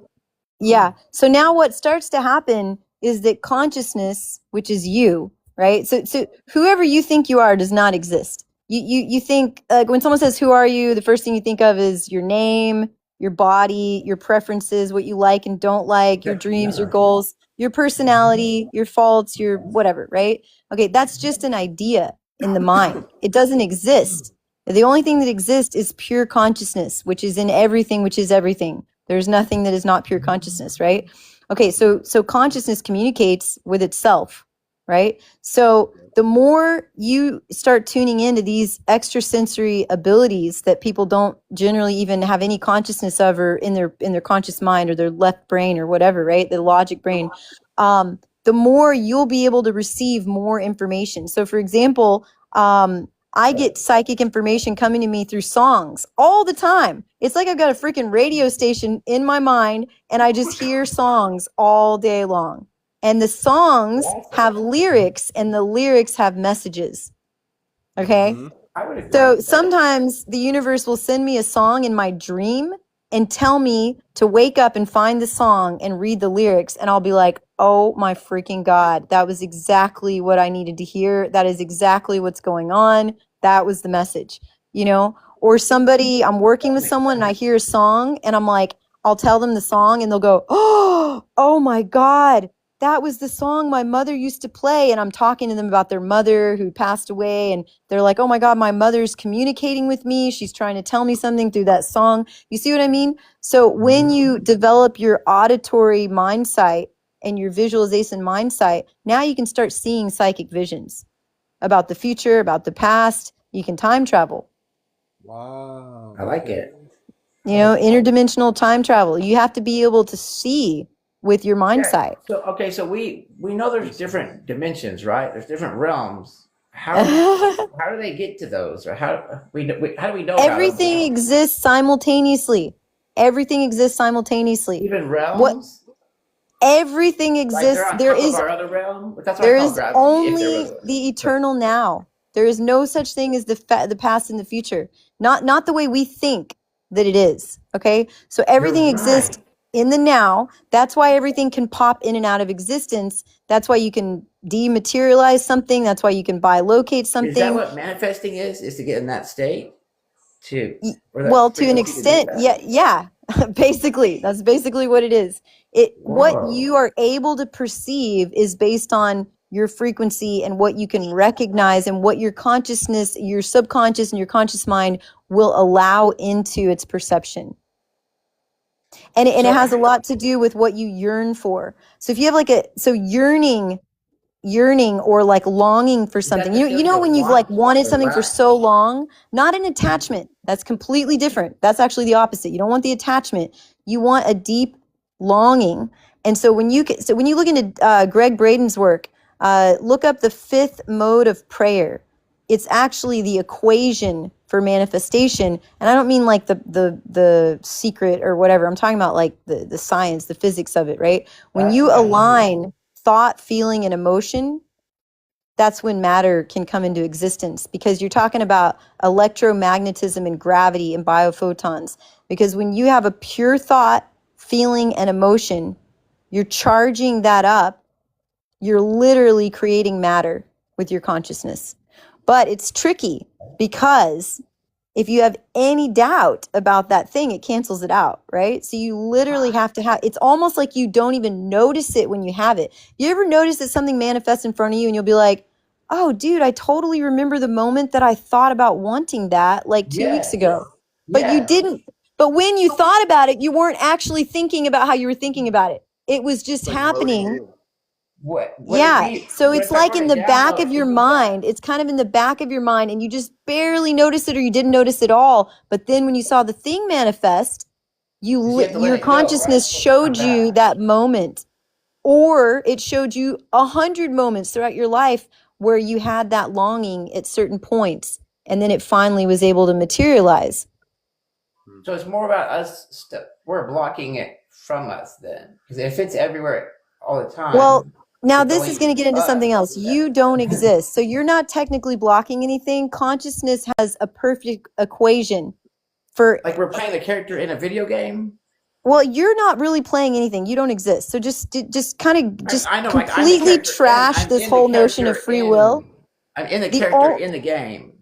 Yeah. So now what starts to happen is that consciousness, which is you, right? So whoever you think you are does not exist. You think when someone says, who are you? The first thing you think of is your name, your body, your preferences, what you like and don't like, your dreams, your goals, your personality, your faults, your whatever, right? Okay, that's just an idea in the mind. It doesn't exist. The only thing that exists is pure consciousness, which is in everything, which is everything. There's nothing that is not pure consciousness, right? Okay, so consciousness communicates with itself, right? So the more you start tuning into these extrasensory abilities that people don't generally even have any consciousness of, or in their conscious mind or their left brain or whatever, right? The logic brain, the more you'll be able to receive more information. So for example, I get psychic information coming to me through songs all the time. It's like I've got a freaking radio station in my mind, and I just hear songs all day long. And the songs have lyrics, and the lyrics have messages. Okay? So sometimes the universe will send me a song in my dream and tell me to wake up and find the song and read the lyrics. And I'll be like, oh my freaking God, that was exactly what I needed to hear. That is exactly what's going on. That was the message, or somebody, I'm working with someone and I hear a song and I'm like, I'll tell them the song and they'll go, oh my God, that was the song my mother used to play. And I'm talking to them about their mother who passed away. And they're like, oh my God, my mother's communicating with me. She's trying to tell me something through that song. You see what I mean? So when you develop your auditory mind sight and your visualization mind sight, now you can start seeing psychic visions about the future, about the past. You can time travel. Wow. I like it. You know, interdimensional time travel. You have to be able to see with your mind Yeah. sight. So okay, so we know there's different dimensions, right? There's different realms. How do they get to those, or how do we know about Everything them? exists simultaneously. Everything exists simultaneously. Even realms? What everything Like exists. they're on there top of is our other realm? That's what there I call is gravity. If there only was the eternal now. There is no such thing as the past and the future. Not the way we think that it is. Okay? So everything You're exists right. in the now. That's why everything can pop in and out of existence. That's why you can dematerialize something. That's why you can bilocate Is that something. what manifesting is? Is to get in that state? Or that Well, to an frequency to do extent, that? yeah. Basically, that's basically what it is. What Whoa. you are able to perceive is based on your frequency and what you can recognize and what your consciousness, your subconscious and your conscious mind will allow into its perception. And it So has a lot to do with what you yearn for. So if you have yearning or like longing for is that something, the you feeling know of when you've like want wanted or something for lack? so long, not an attachment, that's completely different. That's actually the opposite. You don't want the attachment, you want a deep longing. And so when you look into Greg Braden's work, look up the fifth mode of prayer. It's actually the equation for manifestation. And I don't mean like the secret or whatever. I'm talking about like the science, the physics of it, right? When That's you what I do. align thought, feeling, and emotion, that's when matter can come into existence, because you're talking about electromagnetism and gravity and biophotons. Because when you have a pure thought, feeling, and emotion, you're charging that up. You're literally creating matter with your consciousness. But it's tricky because if you have any doubt about that thing, it cancels it out, right? So you literally have to have, it's almost like you don't even notice it when you have it. You ever notice that something manifests in front of you and you'll be like, oh, dude, I totally remember the moment that I thought about wanting that like 2 weeks Yes. ago. But you Yes. didn't, but when you thought about it, you weren't actually thinking about how you were thinking about it. It was just happening. Would Yeah. it be, So but it's if I like wrote in it the down back though, of your isn't that mind. It's kind of in the back of your mind and you just barely notice it or you didn't notice it all. But then when you saw the thing manifest, you have to let your it go, right? consciousness Come showed you back. that moment, or it showed you 100 moments throughout your life where you had that longing at certain points. And then it finally was able to materialize. So it's more about us. We're blocking it from us then, because if it's everywhere all the time, Well, now it's this only is going to get into something us. else. You don't exist. So you're not technically blocking anything. Consciousness has a perfect equation for, Like we're playing the character in a video game. well, you're not really playing anything. You don't exist. So just kind of just I know, like I'm the completely character. trash I'm this in the whole notion of character free will. I'm in the The character in the game.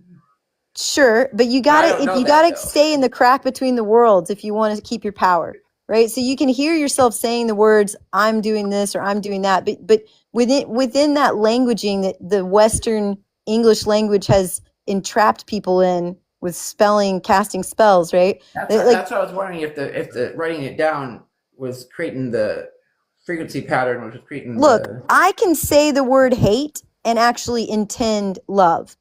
Sure, but you But I gotta, don't if know you that gotta though. stay in the crack between the worlds if you want to keep your power, right? So you can hear yourself saying the words, I'm doing this or I'm doing that, but within that languaging that the Western English language has entrapped people in with spelling, casting spells, right? That's what I was wondering, if the writing it down was creating the frequency pattern, which was creating Look, the. I can say the word hate and actually intend love,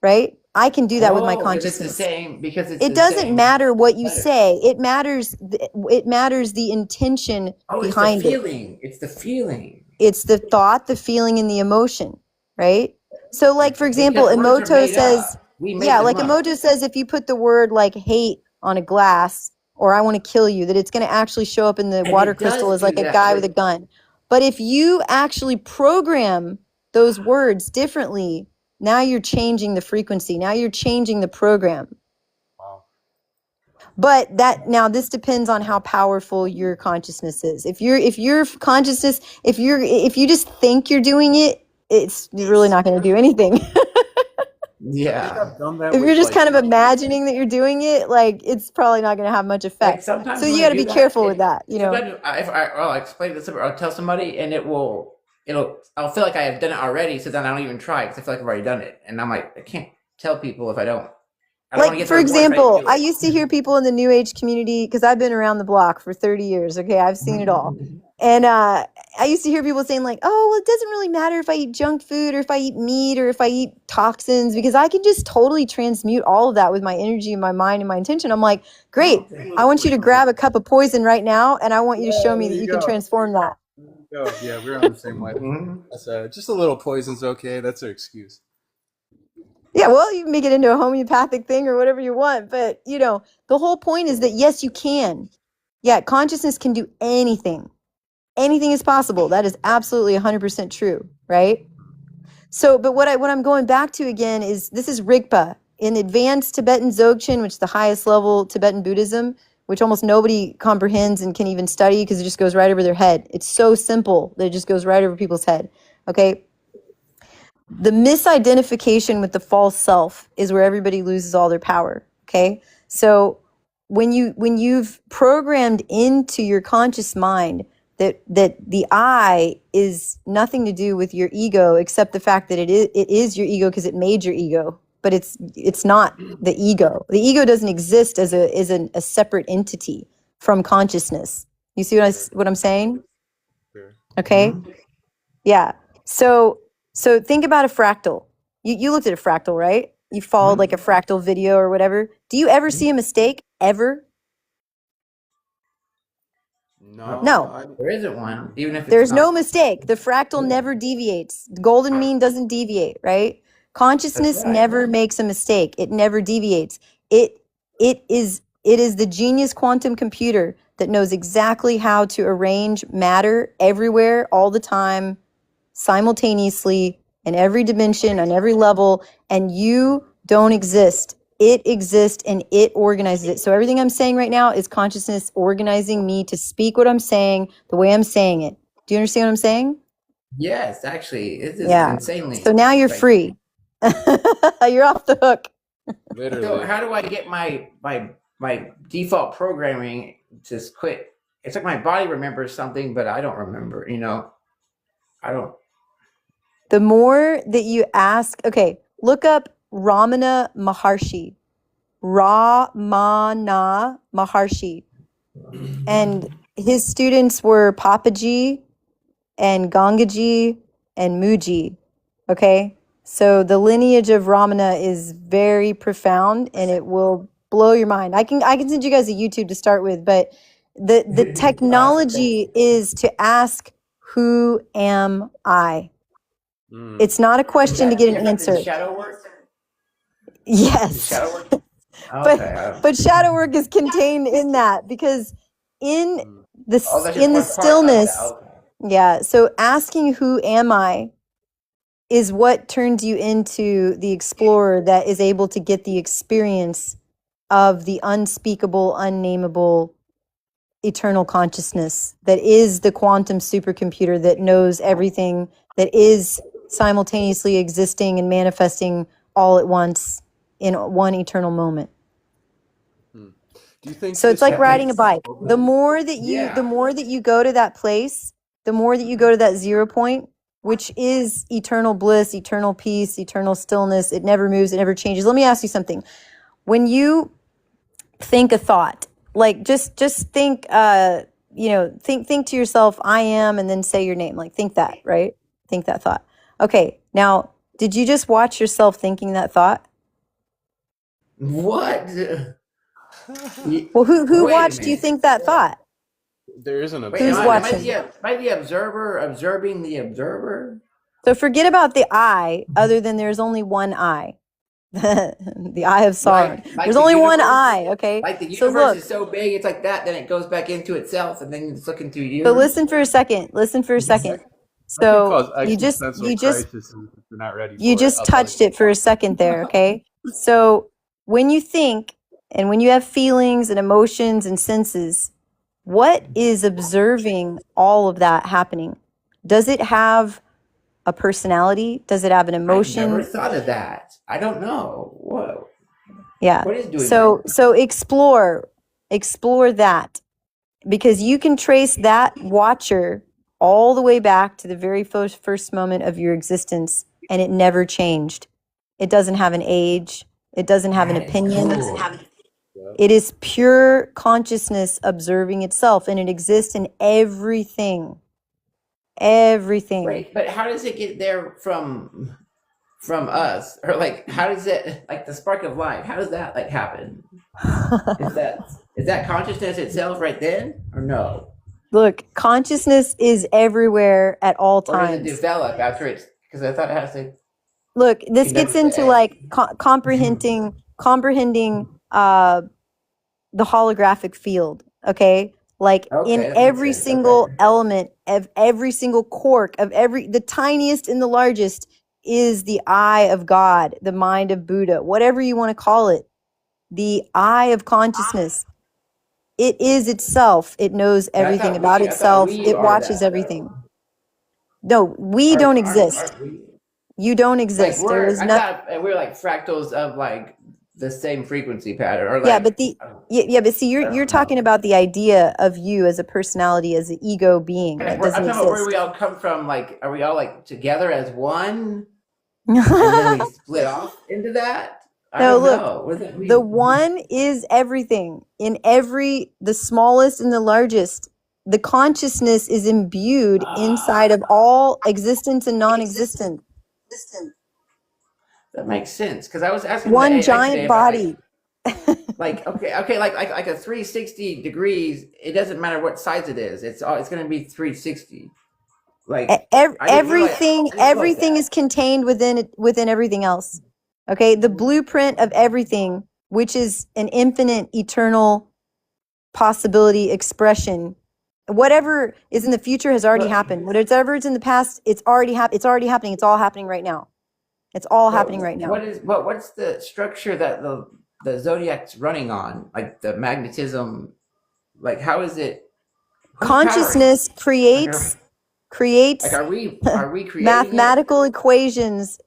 right? I can do that with my Oh, because it's the consciousness. same. Because it's It the doesn't same matter what you letter. say. It matters the intention Oh, it's the behind it. feeling. It's the feeling. It's the thought, the feeling, and the emotion, right? So like, for example, Because words are Emoto made says, up. We made yeah, them like up. Emoto says, if you put the word like hate on a glass or I want to kill you, that it's going to actually show up in the And water it does crystal as do like a that, guy but with a gun. But if you actually program those words differently, now you're changing the frequency. Now you're changing the program. Wow. But this depends on how powerful your consciousness is. If your consciousness, if you just think you're doing it, it's really not going to do anything. Yeah. I've done that If with you're just like kind of imagining that you're doing it, like it's probably not going to have much Like effect. sometimes So when you I got to do be that, careful with that, you know. sometimes if I'll explain this or I'll tell somebody and I'll feel like I have done it already, so then I don't even try because I feel like I've already done it, and I'm like I can't tell people if I don't. I don't want to Like, get for the reward if I didn't example, do I it. used to hear people in the New Age community, because I've been around the block for 30 years. Okay. I've seen it all. And I used to hear people saying, like, oh, well, it doesn't really matter if I eat junk food or if I eat meat or if I eat toxins, because I can just totally transmute all of that with my energy and my mind and my intention. I'm like, great. I want you to grab a cup of poison right now, and I want you to yeah, show me there that you you can go. transform that. There you go. Yeah, we're on the same way. Mhm. That's just a little poison's okay. That's our excuse. Yeah, well, you can make it into a homeopathic thing or whatever you want. But, you know, the whole point is that, yes, you can. Yeah, consciousness can do anything. Anything is possible. That is absolutely 100% true, right? So, but what I'm going back to again is this is Rigpa in advanced Tibetan Dzogchen, which is the highest level Tibetan Buddhism, which almost nobody comprehends and can even study because it just goes right over their head. It's so simple that it just goes right over people's head. Okay. The misidentification with the false self is where everybody loses all their power. Okay. So when you've programmed into your conscious mind that the I is nothing to do with your ego except the fact that it is your ego because it made your ego, but it's not the ego. The ego doesn't exist as a separate entity from consciousness. You see what I'm saying? Sure. Okay. Yeah. So think about a fractal. You looked at a fractal, right? You followed like a fractal video or whatever. Do you ever see a mistake? Ever? No, No. There isn't one, even if it's There's no not. mistake. The fractal never deviates. The golden mean doesn't deviate, right? That's Consciousness right. never makes a mistake. It never deviates. It is the genius quantum computer that knows exactly how to arrange matter everywhere all the time simultaneously in every dimension on every level, and you don't exist. It exists and it organizes it. So everything I'm saying right now is consciousness organizing me to speak what I'm saying the way I'm saying it. Do you understand what I'm saying? Yes, actually, it is Yeah. insanely. So now you're Like, free. You're off the hook. so literally. how do I get my default programming to quit? It's like my body remembers something, but I don't remember. I don't. The more that you ask, okay, look up Ramana Maharshi. Ramana Maharshi. And his students were Papaji and Gangaji and Muji. Okay? So the lineage of Ramana is very profound and it will blow your mind. I can send you guys a YouTube to start with, but the technology is to ask, who am I? Mm. It's not a question to get an Is that the answer. shadow work? The Yes. shadow work. but Okay. but shadow work is contained in that because in Mm. That's in just the one part of that. stillness, Okay. yeah, so asking who am I is what turns you into the explorer that is able to get the experience of the unspeakable, unnameable eternal consciousness that is the quantum supercomputer that knows everything, that is simultaneously existing and manifesting all at once in one eternal moment. Mm. Do you think So it's this like would That be riding a makes bike. The open? more that yeah. you go to that place, the more that you go to that 0 point, which is eternal bliss, eternal peace, eternal stillness. It never moves, it never changes. Let me ask you something. When you think a thought, like just think think to yourself, I am, and then say your name. Like think that, right? Think that thought. Okay, now did you just watch yourself thinking that thought? What? Well, who Wait a watched you minute. think that thought? There is an Wait, am Who's I observer. am I watching? the am I the observer observing the observer? So forget about the I, other than there's only one I. The eye of Sauron. Like There's the only one universe? eye, okay? Like the So universe look, is so big, it's like that. Then it goes back into itself, and then it's looking through so you. listen for a second. Listen for a second. That can So cause existential crisis if you're not ready you for it. just I'll tell you. touched it for a second there, okay? So when you think and when you have feelings and emotions and senses, what is observing all of that happening? Does it have a personality? Does it have an I never emotion? thought of that. I don't know. Whoa. Yeah. What is doing So explore that, because you can trace that watcher all the way back to the very first moment of your existence, and it never changed. It doesn't have an age. It doesn't have an That is opinion. cool. It is pure consciousness observing itself, and it exists in everything. Everything. Right, but how does it get there from us? Or like how does it, like the spark of life, how does that like happen? Is that consciousness itself right then or no? Look, consciousness is everywhere at all Or does it times. develop after it's, because I thought it has to Look, this gets conduct into the like comprehending the holographic field, okay? Like Okay, in that makes every sense. single Okay. element of every single quark of the tiniest and the largest is the eye of God, the mind of Buddha, whatever you want to call it, the eye of consciousness. It is itself. It knows But everything about I thought itself. we It are watches that everything. though. No, we don't exist. Aren't we? You don't Like exist. There is I no. thought we're like fractals of like the same frequency pattern, or Yeah, like but but see, you're talking about the idea of you as a personality, as an ego being that I'm doesn't talking about where exist. we all come from. Like, are we all like together as one, and then we split off into that? I No, don't look, know. What does that mean? the one is everything in the smallest and the largest. The consciousness is imbued inside of all existence and non-existence. That makes sense, because I was asking One the AI today giant about body. like like a 360 degrees. It doesn't matter what size it is. It's going to be 360. Like I didn't realize Everything that. is contained within everything else. Okay, the blueprint of everything, which is an infinite, eternal possibility expression. Whatever is in the future has already happened. Whatever is in the past, it's already It's already happening. It's all happening right now. It's all happening right now. What's the structure that the zodiac's running on? Like the magnetism. Like how is it? Consciousness creates Like are we creating mathematical equations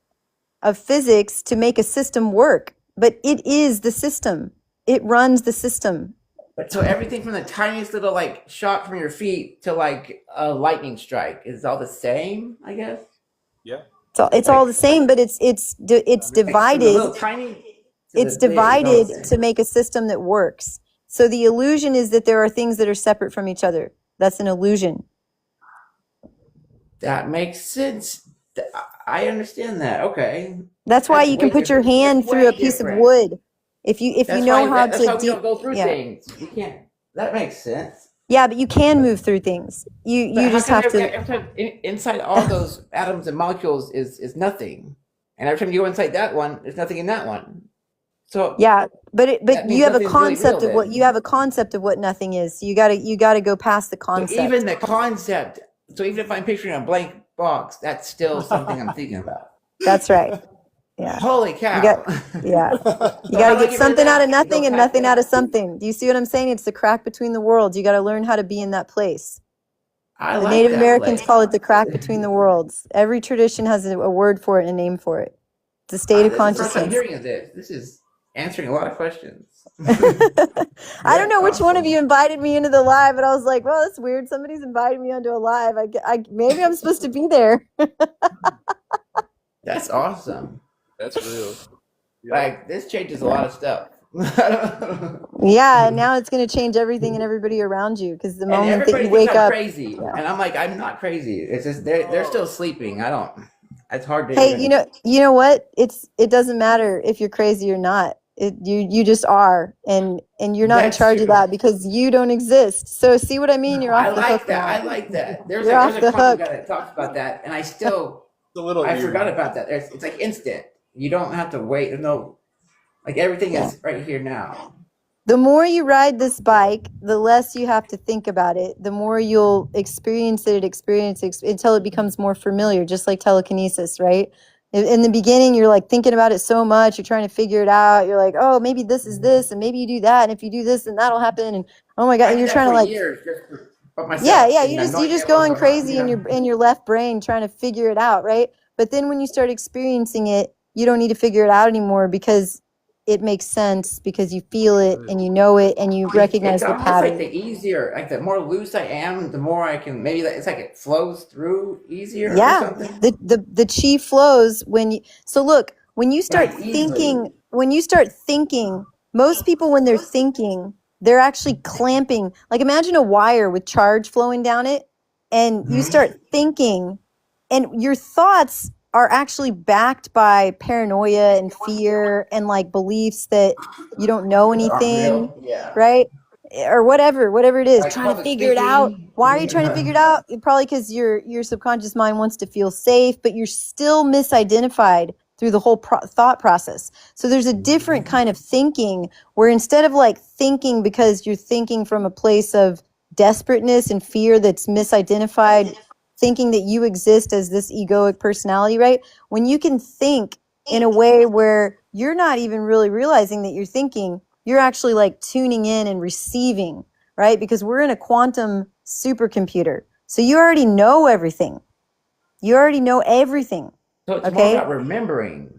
of physics to make a system work, but it is the system. It runs the system. So everything from the tiniest little like shot from your feet to like a lightning strike is all the same, I guess. Yeah. It's all the same, but it's From the divided. little tiny. It's divided to make a system that works. So the illusion is that there are things that are separate from each other. That's an illusion. That makes sense. I understand that. Okay. That's why you can put your hand through a piece of wood. If you know how That's why to we don't go through things. We can't. That makes sense. Yeah, but you can move through things. You But how just come have to. every time inside all those atoms and molecules is nothing, and every time you go inside that one, there's nothing in that one. So Yeah, but that means you have a nothing's really concept real of what then. you have a concept of what nothing is. So you gotta go past the So concept. even the concept. So even if I'm picturing a blank box, that's still something I'm thinking about. That's right. Yeah. Holy cow! Yeah. You So how gotta do I get get rid something of out that? of nothing Go and past nothing out that? of something. Do you see what I'm saying? It's the crack between the worlds. You gotta learn how to be in that place. I The like Native that Americans place. call it the crack between the worlds. Every tradition has a word for it and a name for it. It's a state of This is the first time consciousness. hearing of this. This is answering a lot of questions. I don't know which one of awesome. you invited me into the live, but I was like, well, that's weird. Somebody's invited me onto a live. Maybe I'm supposed to be there. That's awesome. That's real. Yeah. Like this changes a lot of stuff. Yeah, now it's going to change everything and everybody around you, because the And moment that everybody you thinks wake I'm up. crazy, and I'm like, I'm not crazy. It's just they're still sleeping. I don't. It's hard to. Hey, even, you know what? It doesn't matter if you're crazy or not. You just are, and you're not in That's charge true. of that because you don't exist. So see what I mean? You're I off the like hook that. now. I like that. There's You're off a the quantum hook. guy that talks about that, and I still It's a little I weird. forgot about that. It's like instant. You don't have to wait. There's no like everything is right here now. The more you ride this bike, the less you have to think about it. The more you'll experience it until it becomes more familiar, just like telekinesis, right? In the beginning, you're like thinking about it so much. You're trying to figure it out. You're like, oh, maybe this is this, and maybe you do that, and if you do this, then that'll happen. And oh my God, I and did you're that trying to for like, years, just about Yeah, myself yeah, and you annoying just everyone going going on, crazy in your left brain trying to figure it out, right? But then when you start experiencing it, you don't need to figure it out anymore because it makes sense because you feel it and you know it and you It's recognize the almost like pattern. the easier, like the more loose I am, the more I can maybe it's like it flows through easier or Yeah, something. the chi flows when you. So look, Like easily. when you start thinking, most people when they're thinking, they're actually clamping. Like imagine a wire with charge flowing down it, and you Hmm. start thinking, and your thoughts are actually backed by paranoia and fear and like beliefs that you don't know Aren't anything, real. Yeah. right? Or whatever it is, Like trying to public figure it out. speaking. Why are you trying to figure it out? Probably because your subconscious mind wants to feel safe, but you're still misidentified through the whole thought process. So there's a different kind of thinking where instead of like thinking because you're thinking from a place of desperateness and fear that's misidentified, thinking that you exist as this egoic personality, right? When you can think in a way where you're not even really realizing that you're thinking, you're actually like tuning in and receiving, right? Because we're in a quantum supercomputer. So you already know everything. You already know everything. So it's more Okay. about remembering.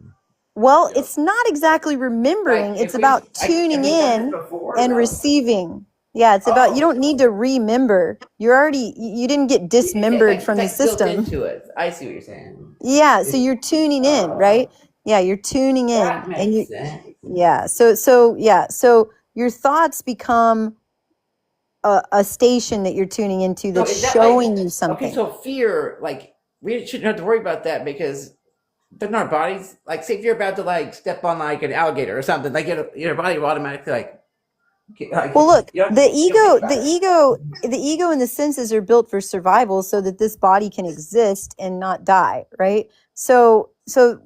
Well, it's not exactly remembering. Like It's if we, about like, have tuning we done this in before and though? receiving. Yeah, it's about, you Oh, don't need to remember. You're already, you didn't get dismembered it's from the like built system. into it. I see what you're saying. Yeah, so It's, you're tuning in, oh, right? Yeah, you're tuning in that and makes you, sense. yeah. So your thoughts become a station that you're tuning into So that's is that like showing you okay? something. So fear, like we shouldn't have to worry about that because doesn't our bodies like say if you're about to like step on like an alligator or something, like your body will automatically Well, look, you don't think about it. the ego and the senses are built for survival so that this body can exist and not die, right? So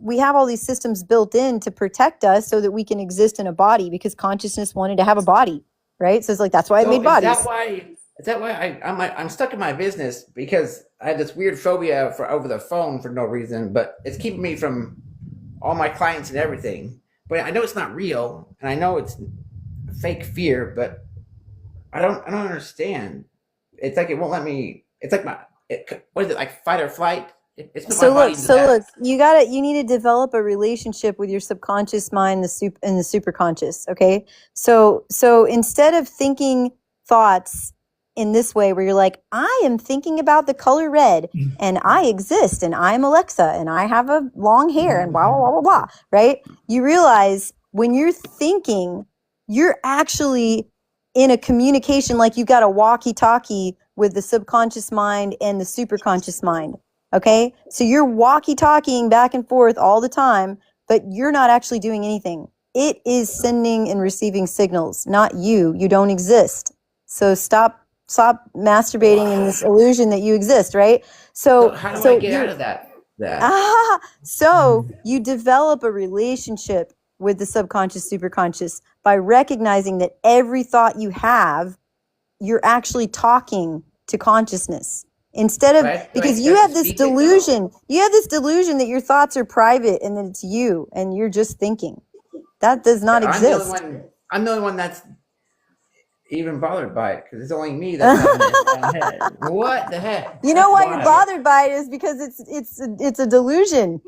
we have all these systems built in to protect us so that we can exist in a body because consciousness wanted to have a body, right? So it's like that's why it So made bodies. is that why I'm stuck in my business because I have this weird phobia for over the phone for no reason, but it's keeping me from all my clients and everything. But I know it's not real, and I know it's fake fear, but I don't understand. It's like it won't let me. It's like what is it like fight or flight? It's put my body into So look, that. you need to develop a relationship with your subconscious mind, and the superconscious. Okay. So instead of thinking thoughts in this way where you're like, I am thinking about the color red and I exist and I'm Alexa and I have a long hair and blah, blah, blah, blah, blah, right? You realize when you're thinking, you're actually in a communication, like you've got a walkie talkie with the subconscious mind and the superconscious mind. Okay. So you're walkie talking back and forth all the time, but you're not actually doing anything. It is sending and receiving signals, not you. You don't exist. So stop masturbating in this illusion that you exist, right? So So, how do I so get out you're, of that? so you develop a relationship with the subconscious, superconscious by recognizing that every thought you have, you're actually talking to consciousness instead of, because Do I have to speak it though? you have this delusion that your thoughts are private and that it's you and you're just thinking. That does not I'm the only exist. one. I'm the only one that's even bothered by it because it's only me that's having it in my head. What the heck? You know That's why you're wild. bothered by it is because it's a delusion.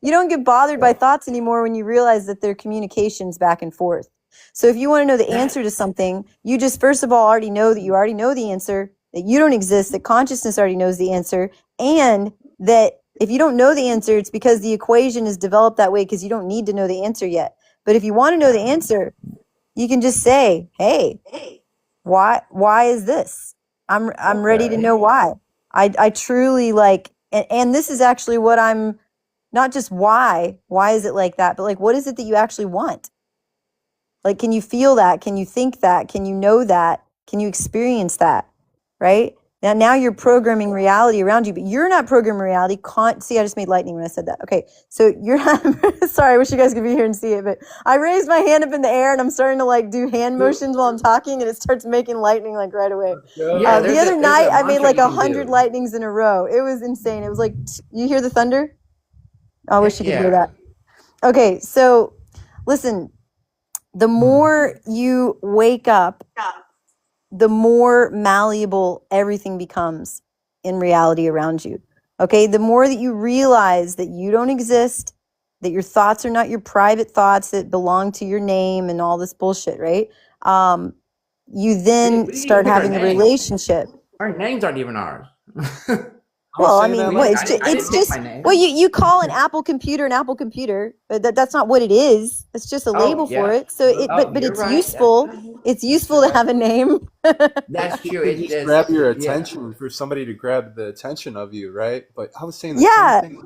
You don't get bothered by thoughts anymore when you realize that they're communications back and forth. So if you want to know the answer to something, you just first of all already know that you already know the answer, that you don't exist, that consciousness already knows the answer, and that if you don't know the answer, it's because the equation is developed that way because you don't need to know the answer yet. But if you want to know the answer, you can just say, "Hey, why is this? I'm ready to Okay. know why." I truly like, and this is actually what I'm, not just why is it like that, but like what is it that you actually want? Like, can you feel that? Can you think that? Can you know that? Can you experience that? Right? Now you're programming reality around you, but you're not programming reality. See, I just made lightning when I said that. Okay, so you're not, sorry, I wish you guys could be here and see it, but I raised my hand up in the air and I'm starting to like do hand motions while I'm talking and it starts making lightning like right away. Yeah, The other there's night a I made mantra like you can 100 do. lightnings in a row. It was insane. It was like, you hear the thunder? I wish Heck you could hear yeah. that. Okay, so listen, the more you wake up, the more malleable everything becomes in reality around you. Okay, the more that you realize that you don't exist, that your thoughts are not your private thoughts that belong to your name and all this bullshit, right? You then We didn't even start pick our having a names. relationship. Our names aren't even ours. Well, I say that mean, what, like I didn't pick my name. well, you call an Apple computer an Apple computer, but that's not what it is. It's just a label for Yeah. it. So but You're it's right. useful. It's useful to have a name. That's true. to It's just just grab your yeah. attention, for somebody to grab the attention of you, right? But I was saying the Yeah, same thing.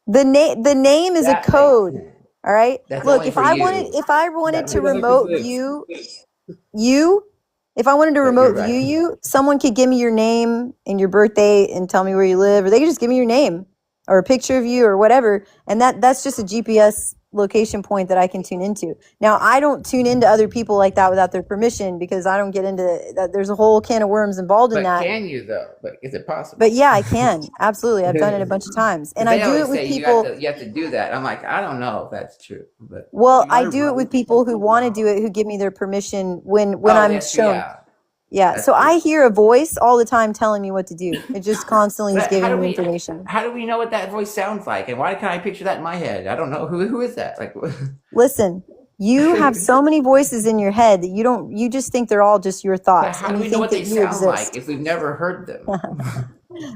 the name is a That makes code. sense. All right. That's Look, only if for I you. wanted That to makes Yeah, sense. 'cause remote you, if I wanted to You're remote view right. you, someone could give me your name and your birthday and tell me where you live, or they could just give me your name or a picture of you or whatever. And that's just a GPS location point that I can tune into. Now, I don't tune into other people like that without their permission because I don't get into that. There's a whole can of worms involved in But that. can you though? But is it possible? But yeah, I can. Absolutely. I've done it a bunch of times. And I They do always it with say people. you have to do that. I'm like, I don't know if that's true. But Well, am I I do it with right? people who want to do it, who give me their permission when I'm that's true. shown. Yeah, Yeah. that's So true. I hear a voice all the time telling me what to do. It just constantly is But giving me information. how do we know what that voice sounds like? And why can I picture that in my head? I don't know who is that? Like, Listen, you have so many voices in your head that you just think they're all just your but thoughts how and do you we know think what that they you sound like exist. if we've never heard them?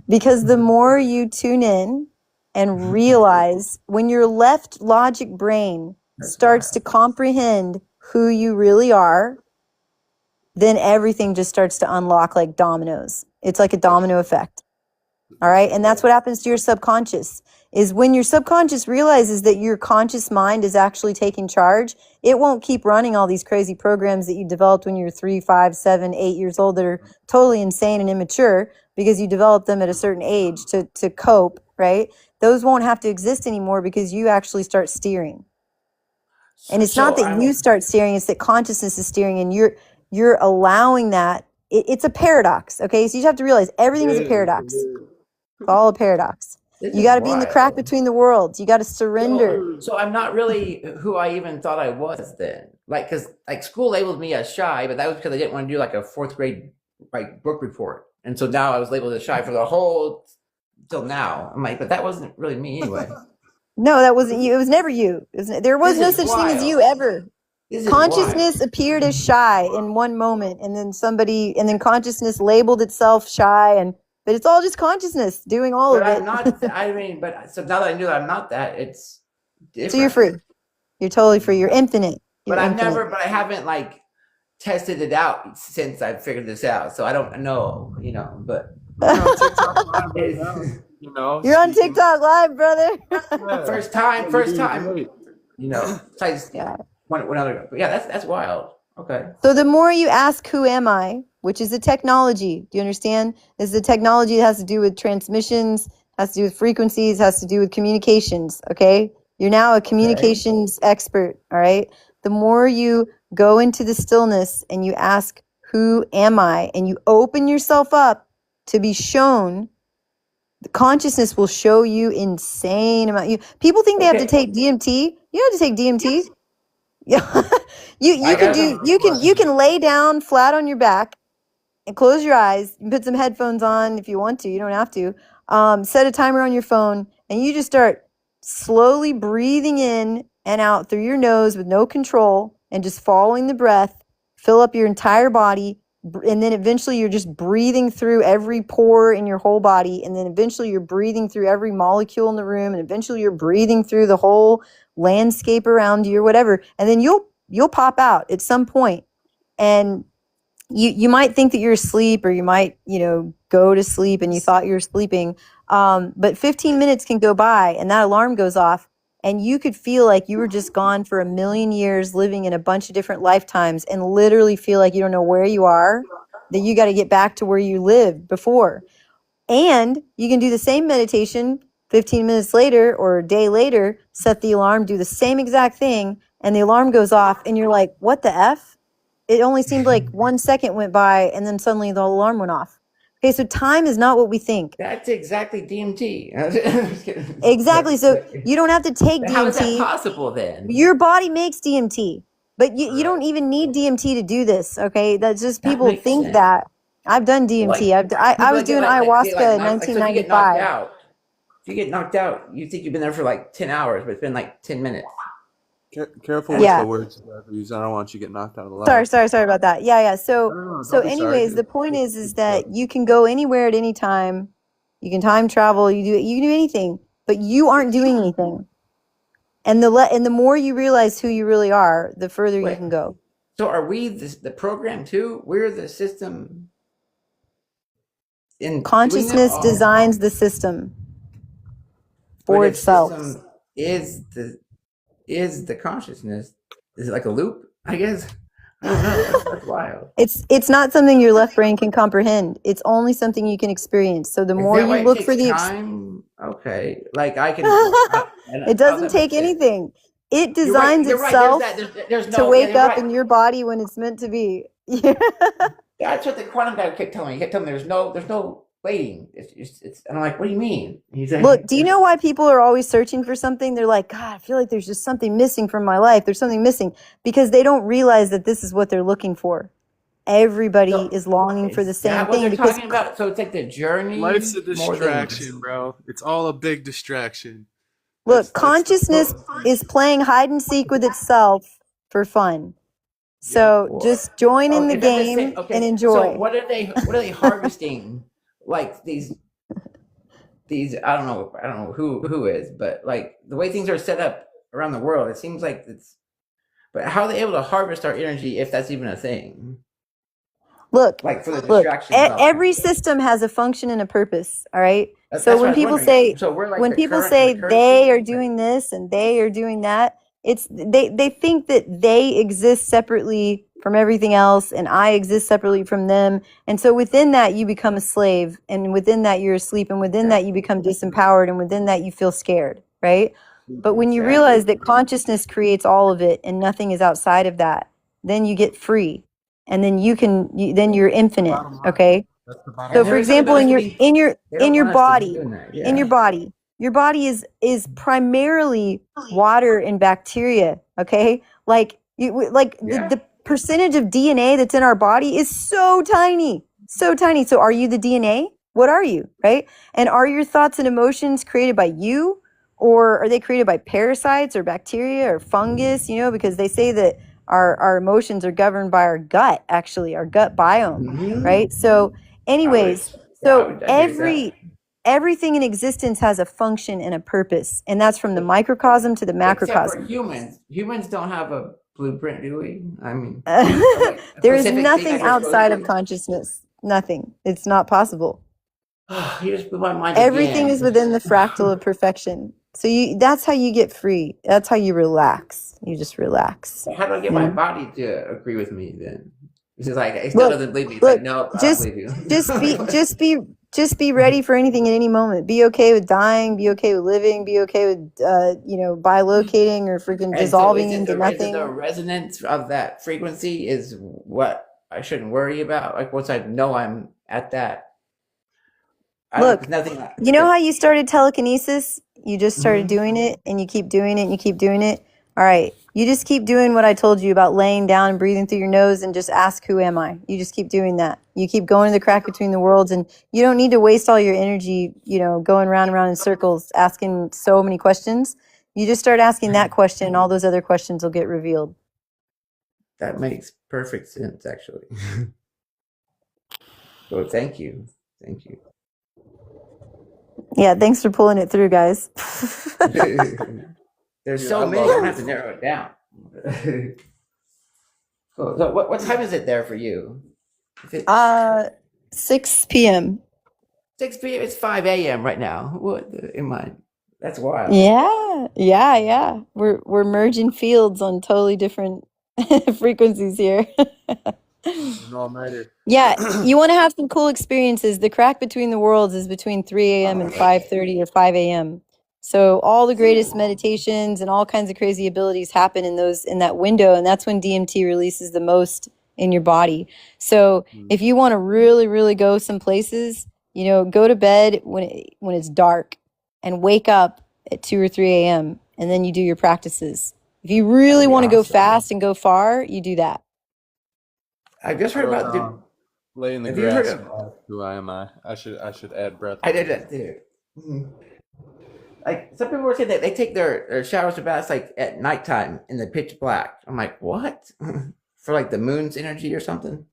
Because the more you tune in and realize when your left logic brain That's starts to wild. comprehend who you really are, then everything just starts to unlock like dominoes. It's like a domino effect. All right. And that's what happens to your subconscious is when your subconscious realizes that your conscious mind is actually taking charge, it won't keep running all these crazy programs that you developed when you were 3, 5, 7, 8 years old that are totally insane and immature because you developed them at a certain age to cope, right? Those won't have to exist anymore because you actually start steering. And it's not So that you start steering, it's that consciousness is steering and you're allowing that. It's a paradox. Okay. So you have to realize everything is a paradox. It's all a paradox. this You is got to be in the crack wild. between the worlds. You got to surrender. So I'm not really who I even thought I was then. Like, cause like school labeled me as shy, but that was because I didn't want to do like a fourth grade like book report. And so now I was labeled as shy for the whole till now. I'm like, but that wasn't really me anyway. No, that wasn't you. It was never you. There was no This is such thing as you wild. ever. This is Consciousness wild. appeared as shy in one moment, and then consciousness labeled itself shy, but it's all just consciousness doing all But of I'm it. not. I mean, but so now that I knew that I'm not that, it's So you're different. free. You're totally free. You're infinite. You're But infinite. I haven't like tested it out since I figured this out. So I don't know, but You're on TikTok live right now. You know, You're on speaking. TikTok live, brother. Yeah. first time, You're doing great. besides Yeah. one other. But yeah, that's wild. Okay. So the more you ask, who am I? Which is a technology. Do you understand? This is a technology that has to do with transmissions, has to do with frequencies, has to do with communications. Okay. You're now a communications expert. All right. The more you go into the stillness and you ask, who am I? And you open yourself up to be shown, the consciousness will show you insane amount. People think they have to take DMT. You don't have to take DMT. Yeah. You can lay down flat on your back and close your eyes and put some headphones on if you want to. You don't have to. Set a timer on your phone and you just start slowly breathing in and out through your nose with no control and just following the breath, fill up your entire body. And then eventually you're just breathing through every pore in your whole body. And then eventually you're breathing through every molecule in the room. And eventually you're breathing through the whole landscape around you or whatever. And then you'll pop out at some point. And you might think that you're asleep, or you might, go to sleep and you thought you were sleeping. But 15 minutes can go by and that alarm goes off and you could feel like you were just gone for 1,000,000 years, living in a bunch of different lifetimes, and literally feel like you don't know where you are, that you got to get back to where you lived before. And you can do the same meditation 15 minutes later or a day later, set the alarm, do the same exact thing, and the alarm goes off and you're like, what the F? It only seemed like 1 second went by and then suddenly the alarm went off. Okay, so time is not what we think. That's exactly DMT. I'm just kidding. Exactly. So you don't have to take How is that DMT. possible then? Your body makes DMT, But you don't even need DMT to do this, okay? That's just That people makes think sense. that. I've done Like DMT. I people was that get doing like ayahuasca in knocked, like so if you get knocked 1995. out, if you get knocked out, you think you've been there for like 10 hours, but it's been like 10 minutes. Careful with the Yeah. words you ever use. I don't want you to get knocked out of the lab. Sorry about that. Yeah. So No, so don't be sorry. anyways, the point is It's, that you can go anywhere at any time. You can time travel, you can do anything, but you aren't doing anything. And the more you realize who you really are, the further you Wait, can go. so are we the program too? We're the system in doing that? Consciousness Oh, designs the system but for if itself. system is the consciousness, is it like a loop? I guess. I don't know. That's wild. It's not something your left brain can comprehend. It's only something you can experience. So the Is more that you why it look takes for the time? Okay, like I can. it How doesn't that make take sense? anything. It You're right. designs You're right. There's itself that. There's to no. Yeah, wake you're up right. in your body when it's meant to be. Yeah. That's what the quantum guy kept telling me. He kept telling me there's no waiting. It's and I'm like, what do you mean? He's like, Look, do you know why people are always searching for something? They're like, God, I feel like there's just something missing from my life. There's something missing because they don't realize that this is what they're looking for. Everybody so is longing for the is same that what thing they're because talking about? So it's like the journey life's a more than distraction, bro. It's all a big distraction. look, That's the consciousness is playing hide and seek with itself for fun. So or just join in the is that the same? game and Okay, so enjoy. what are they harvesting? Like these I don't know who is, but like the way things are set up around the world, it seems like it's. But how are they able to harvest our energy if that's even a thing? Look, Like for the distractions. every system has a function and a purpose. All right. So That's what I when was people wondering. say So we're like when the people current say they are system? doing this and they are doing that, it's they think that they exist separately from everything else and I exist separately from them. And so within that you become a slave, and within that you're asleep, and within that you become disempowered, and within that you feel scared, right? But when you realize that consciousness creates all of it and nothing is outside of that, then you get free. And then then you're infinite, okay? That's the bottom So And for there is something example, about us to be. They in don't your want us to be body, doing that. in Yeah. your body is primarily water and bacteria, okay? Like Yeah. the percentage of DNA that's in our body is so tiny. So tiny. So are you the DNA? What are you, right? And are your thoughts and emotions created by you, or are they created by parasites or bacteria or fungus, because they say that our emotions are governed by our gut, actually, our gut biome, Mm-hmm. right? So anyways, I so would agree with that. everything in existence has a function and a purpose, and that's from the microcosm to the Except for macrocosm. humans. Humans don't have a blueprint, do we? I mean, a There is specific thing nothing that we're supposed outside of to. consciousness. Nothing. It's not possible. You just blew my mind Everything again. is within the fractal of perfection. So that's how you get free. That's how you relax. You just relax. How do I get you my know? body to agree with me then? It's just like, it still Look, doesn't believe me. It's look, like, no, I don't just believe you. just be ready for anything at any moment. Be okay with dying. Be okay with living. Be okay with bilocating or freaking And so dissolving is it into the nothing. resonance of that frequency is what I shouldn't worry about? Like once I know I'm at that, Look, nothing. you know how you started telekinesis? You just started Mhm. doing it, and you keep doing it, and you keep doing it. All right, you just keep doing what I told you about laying down and breathing through your nose, and just ask, "Who am I?" You just keep doing that. You keep going to the crack between the worlds, and you don't need to waste all your energy, going round and round in circles, asking so many questions. You just start asking that question, and all those other questions will get revealed. That makes perfect sense, actually. So thank you. Yeah, thanks for pulling it through, guys. There's Yeah, so I many. love I'm gonna have to narrow it down. Cool. So what time is it there for you? Is it 6 p.m. 6 p.m.? It's 5 a.m. right now. What in my? That's wild. Yeah. We're merging fields on totally different frequencies here. an all-nighter. Yeah, you want to have some cool experiences. The crack between the worlds is between 3 a.m. and 5:30 or 5 a.m. So all the greatest meditations and all kinds of crazy abilities happen in that window, and that's when DMT releases the most in your body. So if you want to really, really go some places, go to bed when it's dark and wake up at 2 or 3 a.m. and then you do your practices. If you really That'd be want to go awesome. fast and go far, you do that. I just heard about the. Lay in the Have you heard grass. of? Who am I? I should add breath. I did that too. Mhm. Like some people were saying that they take their showers or baths like at nighttime in the pitch black. I'm like, what? For like the moon's energy or something?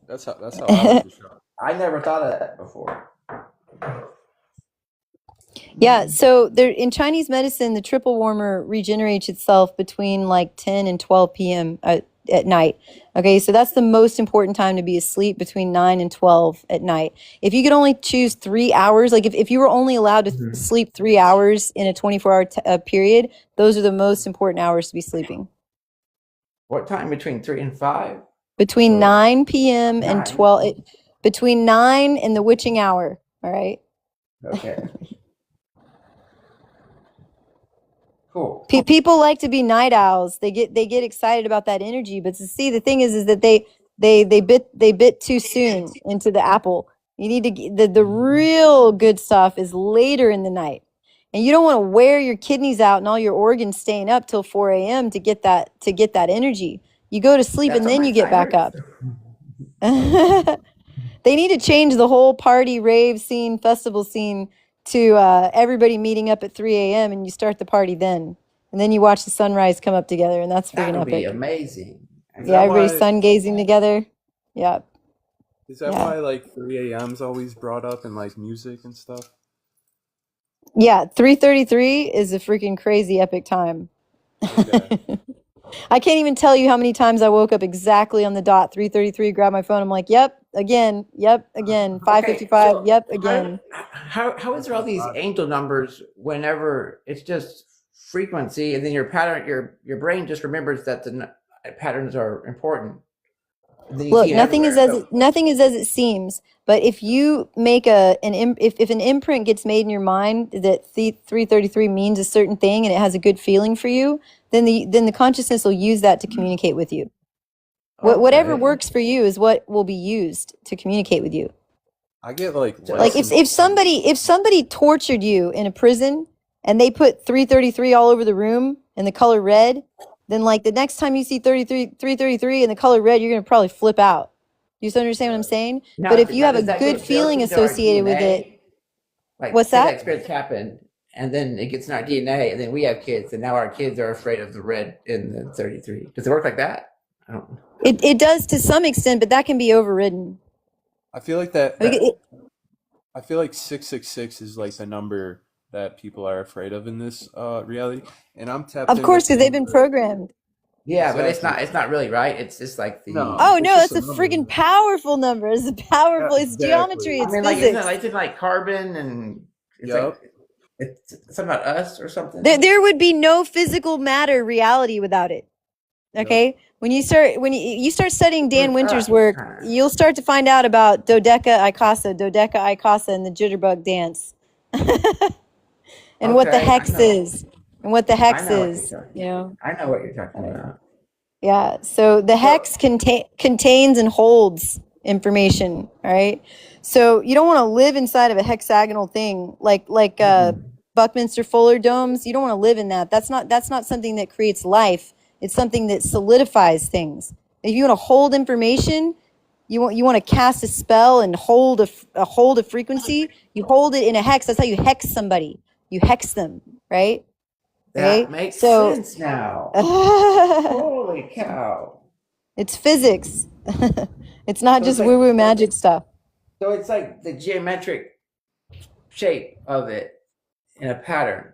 That's how I like to shower. I never thought of that before. Yeah, so there in Chinese medicine, the triple warmer regenerates itself between like 10 and 12 p.m. At night. Okay, so that's the most important time to be asleep, between 9 and 12 at night. If you could only choose 3 hours, like if you were only allowed to Mhm. sleep 3 hours in a 24-hour period, those are the most important hours to be sleeping. What time between 3 and 5? Between Or 9 p.m. and 9? 12, between 9 and the witching hour, all right? Okay. Cool. People like to be night owls. They get excited about that energy, but see, the thing is that they bit too soon into the apple. You need to the real good stuff is later in the night, and you don't want to wear your kidneys out and all your organs staying up till 4 a.m. to get that energy. You go to sleep That's and what then my you get back timer. up. They need to change the whole party, rave scene, festival scene to everybody meeting up at 3 a.m. and you start the party then. And then you watch the sunrise come up together, and that's That freaking would be epic. amazing. Is Yeah, that everybody why? sun gazing together. Yeah, Is that yeah. why like 3 a.m. is always brought up in like music and stuff? Yeah, 3:33 is a freaking crazy epic time. Okay. I can't even tell you how many times I woke up exactly on the dot, 3:33, grabbed my phone. I'm like, yep, again, 5:55, So yep, how, again. how is there all these angel numbers whenever it's just frequency, and then your pattern, your brain just remembers that the patterns are important. And then you Look, see it everywhere. So nothing is as it seems. But if you make if an imprint gets made in your mind that 333 means a certain thing and it has a good feeling for you, then the consciousness will use that to communicate with you. Whatever okay. works for you is what will be used to communicate with you. I get like So- Like license. if somebody tortured you in a prison and they put 333 all over the room and the color red, then like the next time you see 333 and the color red, you're gonna probably flip out. You understand what I'm saying? Now, But if you have a does that good get feeling built into our associated with it, DNA? Like, what's say that? that experience happened, and then it gets in our DNA, and then we have kids, and now our kids are afraid of the red in the 33. Does it work like that? I don't know. It does to some extent, but that can be overridden. I feel like that. Like, I feel like 666 is like the number that people are afraid of in this reality, and I'm tapped of in course, with because they've been number. programmed. Yeah, but Exactly. it's not really right. It's just like the. No. Oh It's no, just it's a a number. freaking powerful number. It's a powerful. Yeah, It's geometry. exactly. I It's mean, like, isn't physics. it like carbon and it's Yup. like it's something about us or something? There would be no physical matter reality without it. Okay, when you start studying Dan Winter's work, you'll start to find out about dodeca icasa, and the jitterbug dance, and what the Okay, I hex know. is, and what the hex I know what is. you're talking You know, I know what you're talking about. yeah. So the hex contains and holds information. All right. So you don't want to live inside of a hexagonal thing like Buckminster Fuller domes. You don't want to live in that. That's not something that creates life. It's something that solidifies things. If you want to hold information, you want to cast a spell and hold a frequency. You hold it in a hex. That's how you hex somebody. You hex them, right? That Okay. makes So sense now. Holy cow. it's physics. It's not So just it's like- woo-woo magic stuff. So it's like the geometric shape of it in a pattern.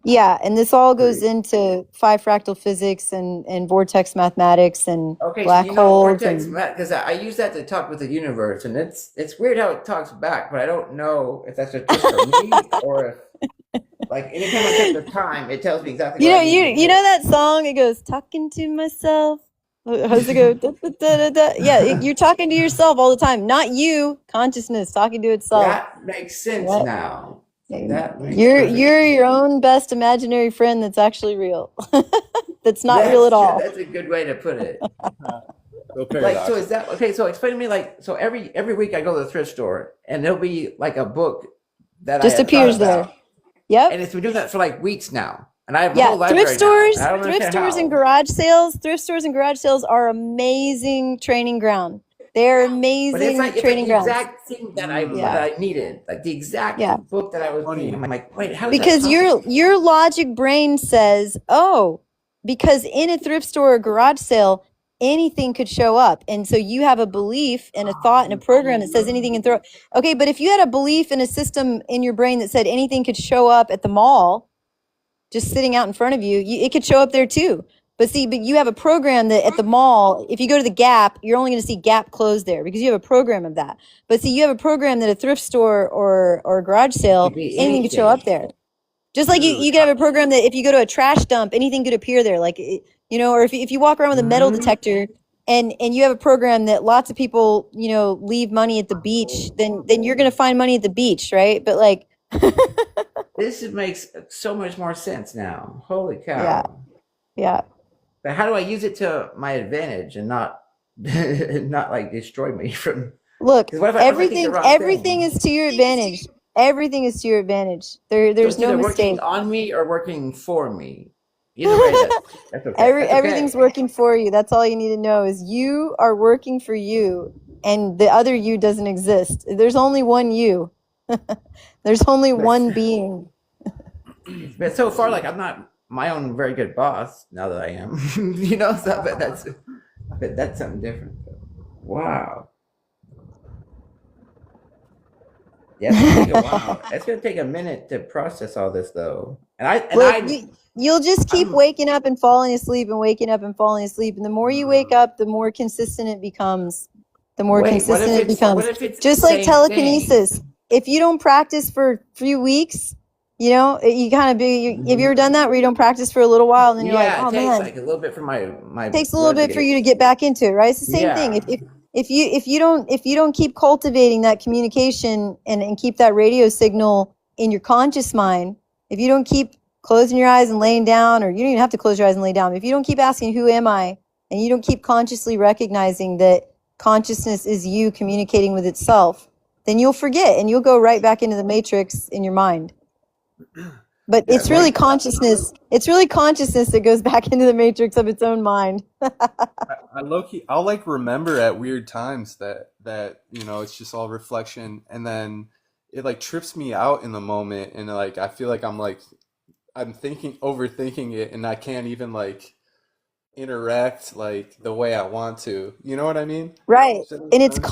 Yeah, and this all goes Great. into 5 fractal physics and vortex mathematics and Okay, black so you know holes. vortex, And, because I use that to talk with the universe, and it's weird how it talks back, but I don't know if that's just for me or if, like, anytime I check the time, it tells me exactly. you what know, I need to you do. know that song? It goes, talking to myself. How's it go? Da, da, da, da, da. Yeah, you're talking to yourself all the time. Not you, consciousness talking to itself. That makes sense What? now. That makes You're perfect your sense. own best imaginary friend that's actually real. That's not real at That's all. true. That's a good way to put it. So Like, paradox. so is that okay? So explain to me, like, so every week I go to the thrift store, and there'll be like a book that Just I had appears thought there. about, Yep. and it's been doing that for like weeks now. and I have a Yeah, whole library now. And I don't thrift understand stores and how. thrift stores and garage sales are amazing training ground. They're But it's amazing like training the grounds. exact thing Yeah, that I needed, like the exact yeah. book that I was Funny. reading. I'm like, wait, how is that Because possible? your logic brain says, oh, because in a thrift store or garage sale, anything could show up. And so you have a belief and a thought and a program that says anything can throw. Okay, but if you had a belief in a system in your brain that said anything could show up at the mall, just sitting out in front of you, it could show up there too. But see, but you have a program that at the mall, if you go to the Gap, you're only going to see Gap clothes there because you have a program of that. But see, you have a program that a thrift store or a garage It sale, could be anything could show up anything. there. Just like you Dude, could have a program that if you go to a trash dump, anything could appear there. Like, or if you walk around with a metal detector and you have a program that lots of people, leave money at the beach, then you're going to find money at the beach, right? But like, This makes so much more sense now. Holy yeah, cow! yeah. But how do I use it to my advantage and not not like destroy me from? Look, Because what if I think the wrong everything thing? is to your advantage. Everything is to your advantage. So There's it's no either working mistake. on me or working for me. Either way, that's okay. That's Everything's okay. working for you. That's all you need to know is you are working for you, and the other you doesn't exist. There's only one you. There's only But, one being. but so far, like I'm not my own very good boss now that I am. So but that's something different. Wow. Yeah, it's gonna take a while. It's gonna take a minute to process all this though. Look, you'll just keep I'm waking up and falling asleep and waking up and falling asleep, and the more you wake up, the more consistent it becomes. The more wait, consistent it becomes. what if it's the Just like same thing? telekinesis. If you don't practice for a few weeks, you kind of have you ever done that where you don't practice for a little while and then you're like, Yeah, it oh takes man, like a little bit for my it takes a little blood to bit for get. you to get back into it, right? It's the same thing. Yeah. If you don't keep cultivating that communication and keep that radio signal in your conscious mind, if you don't keep closing your eyes and laying down, or you don't even have to close your eyes and lay down, if you don't keep asking who am I, and you don't keep consciously recognizing that consciousness is you communicating with itself, then you'll forget and you'll go right back into the matrix in your mind. But Yeah, it's really right. consciousness. It's really consciousness that goes back into the matrix of its own mind. I low key, I'll like remember at weird times that it's just all reflection, and then it like trips me out in the moment, and like I feel like I'm overthinking it, and I can't even like interact like the way I want to. You know what I mean? Right. Does that make And it's sense?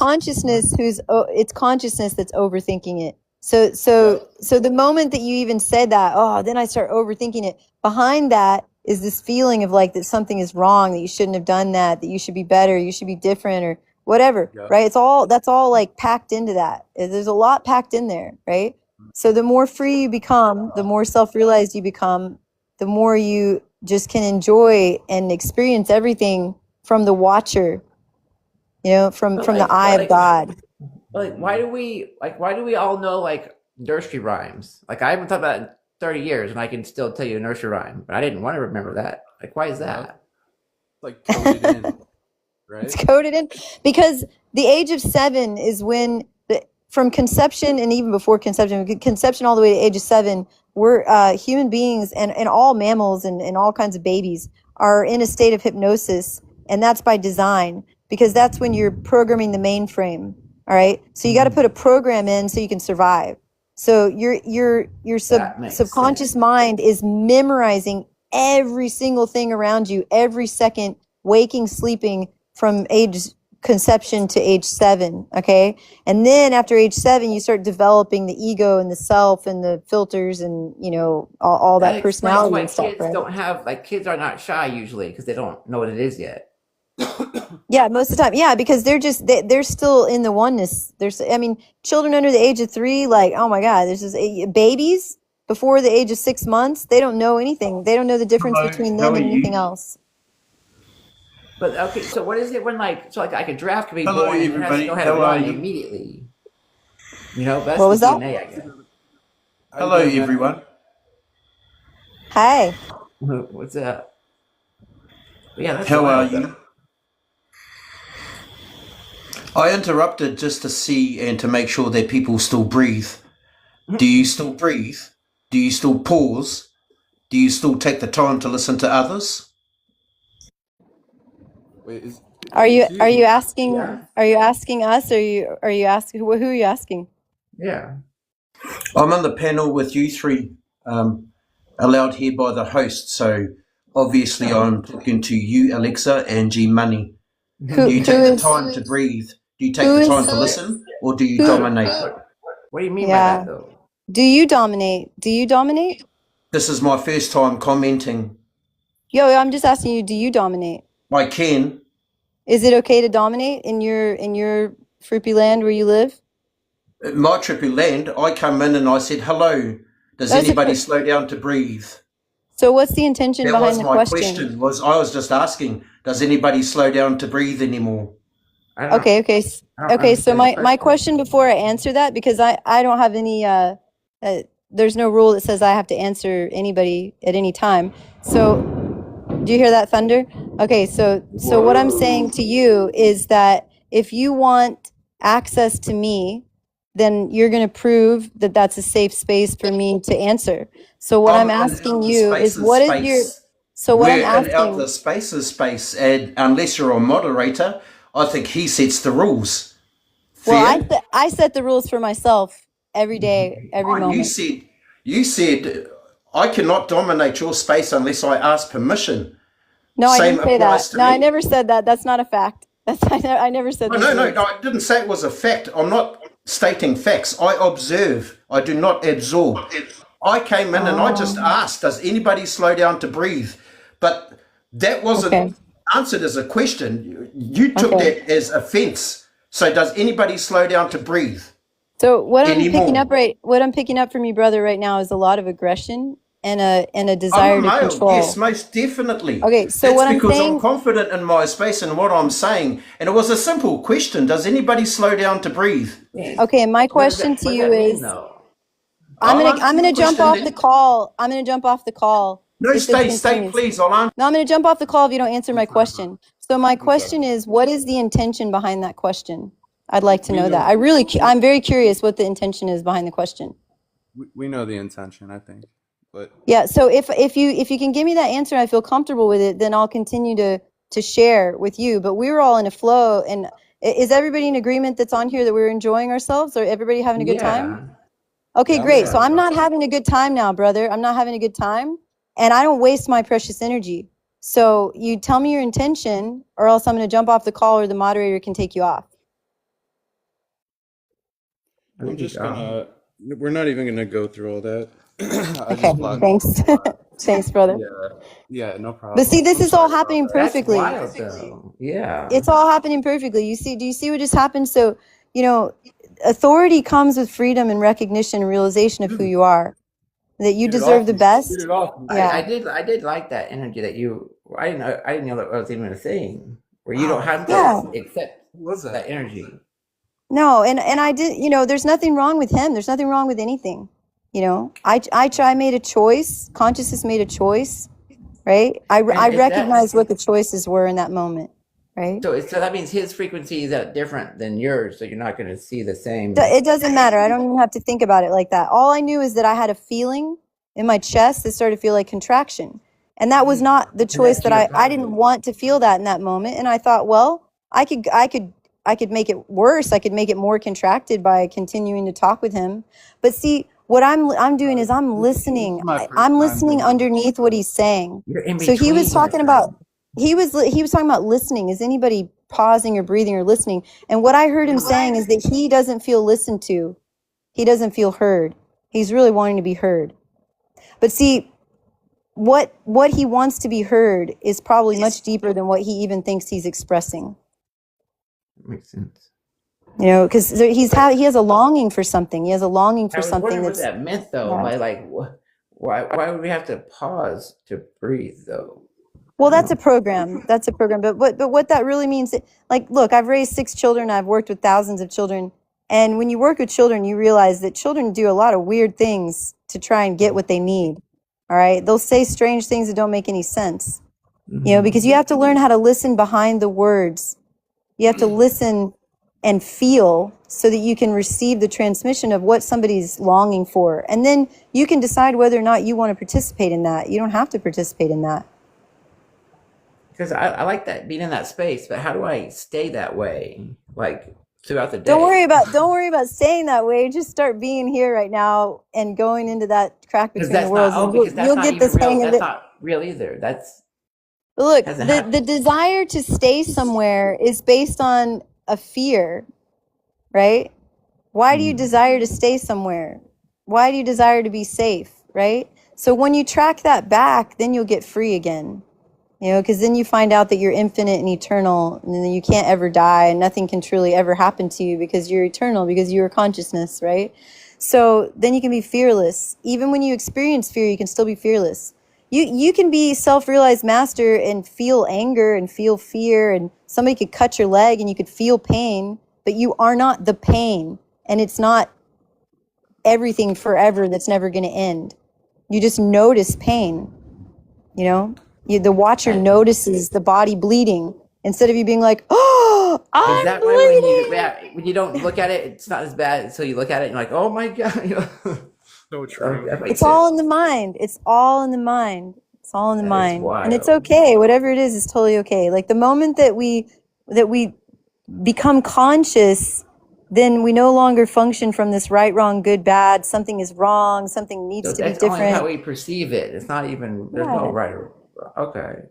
consciousness that's overthinking it. So Yeah. so so the moment that you even said that, oh, then I start overthinking it. Behind that is this feeling of like that something is wrong, that you shouldn't have done that you should be better, you should be different or whatever, Yeah. right? That's all like packed into that. There's a lot packed in there, right? So the more free you become, the more self-realized you become, the more you just can enjoy and experience everything from the watcher, from But the eye of God. why do we all know like nursery rhymes? Like I haven't thought about it in 30 years and I can still tell you a nursery rhyme, but I didn't want to remember that. Like why is that? Like coded in, right? It's coded in because the age of 7 is when from conception and even before conception all the way to age of 7, we're human beings and all mammals and all kinds of babies are in a state of hypnosis, and that's by design because that's when you're programming the mainframe. All right, so you got to put a program in so you can survive. So your That makes subconscious sense. mind is memorizing every single thing around you every second, waking, sleeping, from age conception to age 7. Okay, and then after age 7 you start developing the ego and the self and the filters and all That that explains personality why and stuff, kids right? don't have like kids are not shy usually because they don't know what it is yet. Yeah, most of the time. Yeah, because they're still in the oneness. Children under the age of 3, like, oh my God, there's just babies before the age of 6 months. They don't know anything. They don't know the difference Hello, between how them are and anything you? else. But okay, so what is it when like a giraffe can be Hello, born and it has to everybody. know how to How are run you? immediately? That's What the was that? DNA, I guess. How you Hello, doing, man? everyone. Hi. What's that? But yeah, that's How are wild. you? I interrupted just to see and to make sure that people still breathe. Do you still breathe? Do you still pause? do you still take the time to listen to others? Wait, Are you asking Yeah. us, or are you asking who are you asking? Yeah. I'm on the panel with you three, allowed here by the host. So obviously, I'm talking to you, Alexa, and G Money. Who Do you take the time to breathe? Do you take who the is- time to listen, or do you who- dominate? What do you mean Yeah. by that, though? Do you dominate? Do you dominate? This is my first time commenting. Yo, I'm just asking you, do you dominate? I can. Is it okay to dominate in your Fruppy land where you live? At my trippy land, I come in and I said, hello, does That's anybody okay. slow down to breathe? So what's the intention That behind was the my question? question. I was just asking, does anybody slow down to breathe anymore? I don't, Okay. I don't Okay. So understand the my question before I answer that, because I don't have any there's no rule that says I have to answer anybody at any time. So do you hear that thunder? Okay, so what I'm saying to you is that if you want access to me, then you're going to prove that that's a safe space for me to answer. So what I'm in asking outer you is spaces what is space. your so what I'm We're in asking outer spaces space, and unless you're a moderator, I think he sets the rules. well Fair? I set the rules for myself every day, every Fine. moment. You said I cannot dominate your space unless I ask permission. No, I Same didn't say applies that. to No, me. I never said that. That's not a fact. I never said No, those no, words. no, I didn't say it was a fact. I'm not stating facts. I observe. I do not absorb. I came in and I just asked, does anybody slow down to breathe? But that wasn't Okay. answered as a question. You took Okay. that as offense. So does anybody slow down to breathe So what I'm anymore? picking up from you, brother, right now is a lot of aggression and a I'm desire a to male, control. yes, most definitely. Okay, so That's what I'm because I'm saying, confident in my space and what I'm saying. And it was a simple question. Does anybody slow down to breathe? okay, my What question to does you that mean, is, though? I'm I'll answer gonna your jump question off then. the call. I'm gonna jump off the call No, if this stay, continues. please. I'll answer. No, I'm gonna jump off the call if you don't answer my question. So my question is, what is the intention behind that question? I'd like to know that. I'm very curious what the intention is behind the question. We know the intention, I think, but Yeah, so if you can give me that answer and I feel comfortable with it, then I'll continue to share with you. But we were all in a flow, and is everybody in agreement that's on here that we're enjoying ourselves, or everybody having a good time? Okay, Yeah, great. So I'm not having a good time now, brother. I'm not having a good time, and I don't waste my precious energy. So you tell me your intention, or else I'm going to jump off the call, or the moderator can take you off. I'm just gonna. We're not even gonna go through all that. I Okay, just blocked. thanks. Thanks, brother. Yeah, no problem. But see, this I'm is all sorry about happening that. That's perfectly. wild, though. Yeah. It's all happening perfectly. Do you see what just happened? So, authority comes with freedom and recognition and realization of who you are, that you deserve the best. Yeah. I did like that energy that you. I didn't know that was even a thing where you don't have to Yeah. accept What was that energy. No, and I did, there's nothing wrong with him. There's nothing wrong with anything. I made a choice. Consciousness made a choice, right? I is recognized what the choices were in that moment, right? So that means his frequency is different than yours, so you're not going to see the same. It doesn't matter. I don't even have to think about it like that. All I knew is that I had a feeling in my chest that started to feel like contraction. And that was not the choice that I didn't want to feel that in that moment. And I thought, well, I could make it worse. I could make it more contracted by continuing to talk with him. But see, what I'm doing is I'm listening. I'm listening underneath what he's saying. You're in So he was between, talking about he was talking about listening. Is anybody pausing or breathing or listening? And what I heard him saying is that he doesn't feel listened to. He doesn't feel heard. He's really wanting to be heard. But see, what he wants to be heard is probably much deeper than what he even thinks he's expressing. Makes sense. Because he has a longing for something. He has a longing for I was something wondering what that's that meant, though. Yeah. By why would we have to pause to breathe, though? Well, that's a program. That's a program. But what that really means, look, I've raised 6 children. I've worked with thousands of children. And when you work with children, you realize that children do a lot of weird things to try and get what they need. All right. They'll say strange things that don't make any sense, because you have to learn how to listen behind the words. You have to listen and feel so that you can receive the transmission of what somebody's longing for. And then you can decide whether or not you want to participate in that. You don't have to participate in that. Because I like that being in that space, but how do I stay that way, like throughout the day? Don't worry about staying that way. Just start being here right now and going into that crack between the worlds. You'll get this hang of it. That's not real either. That's look, the desire to stay somewhere is based on a fear, right? Why do you desire to stay somewhere? Why do you desire to be safe, right? So when you track that back, then you'll get free again. You know, because then you find out that you're infinite and eternal, and then you can't ever die, and nothing can truly ever happen to you because you're eternal, because you are consciousness, right? So then you can be fearless. Even when you experience fear, you can still be fearless. You can be self-realized master and feel anger and feel fear, and somebody could cut your leg and you could feel pain, but you are not the pain, and it's not everything forever that's never going to end. You just notice pain, you know? The watcher notices the body bleeding instead of you being like, "Oh, I'm bleeding." When you don't look at it, it's not as bad until you look at it and you're like, "Oh my god!" So true. It's all in the mind. It's all in the mind. It's all in the mind, and it's wild. okay. Whatever it is totally okay. Like the moment that we become conscious, then we no longer function from this right, wrong, good, bad. Something is wrong. Something needs to be That's only different. how we perceive it. It's not even. There's no right or okay.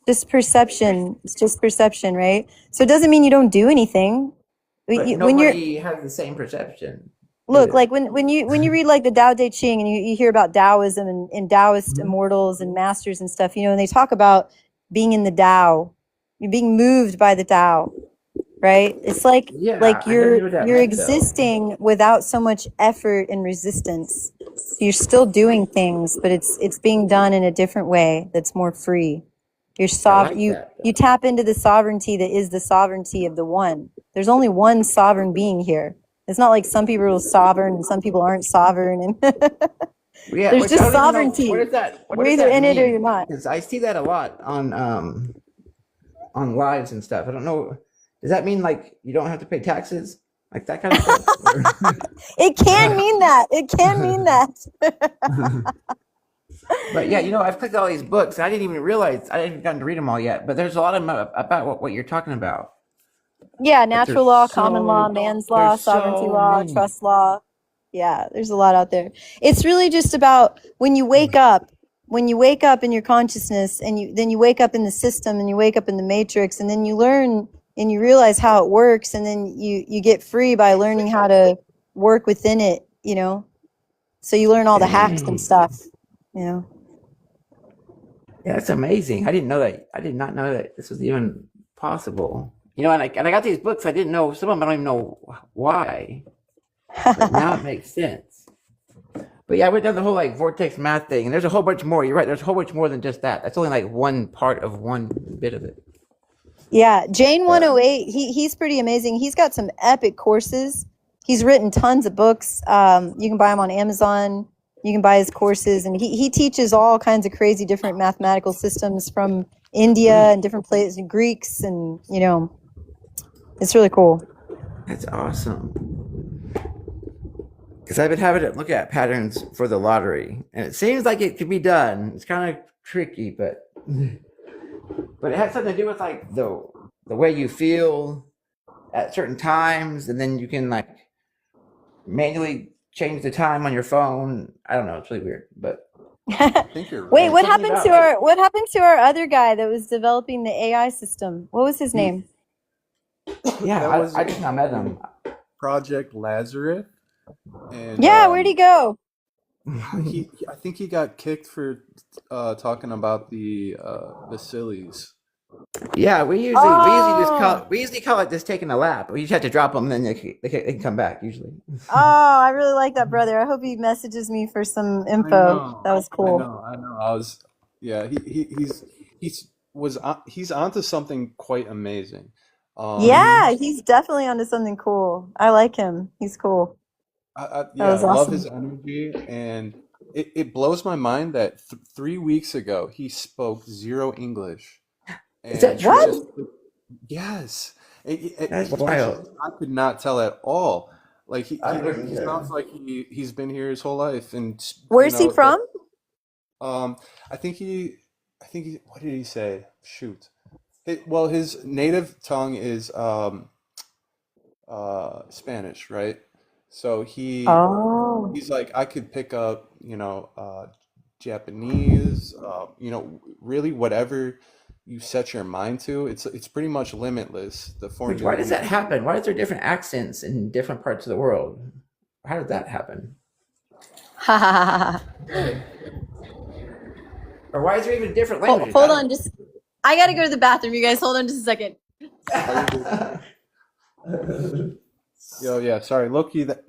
Just perception. It's just perception, right? So it doesn't mean you don't do anything. But When you're nobody has the same perception. look, like when you read like the Tao Te Ching and you hear about Taoism and Taoist immortals and masters and stuff, you know, and they talk about being in the Tao, you're being moved by the Tao, right? It's like Yeah, I never knew what that you're meant, though. existing without so much effort and resistance. You're still doing things, but it's being done in a different way that's more free. You're you tap into the sovereignty that is the sovereignty of the one. There's only one sovereign being here. It's not like some people are sovereign and some people aren't sovereign, and Yeah, there's which just I don't even know- sovereignty. What is that? What You're does either that in it or mean? you're not. Because I see that a lot on lives and stuff. I don't know. Does that mean like you don't have to pay taxes, like that kind of stuff? It can mean that. It can mean that. But yeah, you know, I've clicked all these books, and I didn't even realize I hadn't gotten to read them all yet. But there's a lot of them about what you're talking about. Yeah, But natural law, common law, man's law, there's sovereignty so law, many. trust law. Yeah, there's a lot out there. It's really just about when you wake up in your consciousness, and you wake up in the system, and you wake up in the matrix, and then you learn and you realize how it works, and then you get free by learning how to work within it, you know. So you learn all the hacks and stuff, you know. Yeah, that's amazing. I didn't know that. I did not know that this was even possible. You know, and I got these books. I didn't know some of them. I don't even know why, but now it makes sense. But yeah, I went down the whole like vortex math thing, and there's a whole bunch more. You're right. There's a whole bunch more than just that. That's only like one part of one bit of it. Yeah, Jane 108, he's pretty amazing. He's got some epic courses. He's written tons of books. You can buy them on Amazon. You can buy his courses, and he teaches all kinds of crazy different mathematical systems from India and different places, Greeks, and you know, it's really cool. That's awesome. Because I've been having to look at patterns for the lottery, and it seems like it could be done. It's kind of tricky, but it has something to do with like the way you feel at certain times, and then you can like manually change the time on your phone. I don't know. It's really weird, but I think you're right. Wait, what Something happened about to what happened to our other guy that was developing the AI system? What was his name? yeah, That was- I just not met him. Project Lazarus. And, Yeah, where'd he go? I think he got kicked for talking about the sillies. Yeah, we usually call it just taking a lap. We just have to drop them, and then they can come back usually. Oh, I really like that brother. I hope he messages me for some info. That was cool. I know. He's onto something quite amazing. Yeah, he's definitely onto something cool. I like him. He's cool. I was love awesome. his energy, and it blows my mind that 3 weeks ago he spoke zero English. Is that And true? What? yes, That's He wild. I could not tell at all. Like I couldn't he either. sounds like he's been here his whole life, and you Where's he know that. from? I think what did he say? Shoot. Well, his native tongue is Spanish, right? So Oh. he's like, I could pick up, Japanese, really whatever you set your mind to. It's pretty much limitless. The foreign Which, why does that language. happen? Why is there different accents in different parts of the world? How did that happen? Or why is there even different languages? I Hold don't on, just I gotta go to the bathroom. You guys hold on just a second. Oh, you're good. Yo, yeah, sorry, Loki. That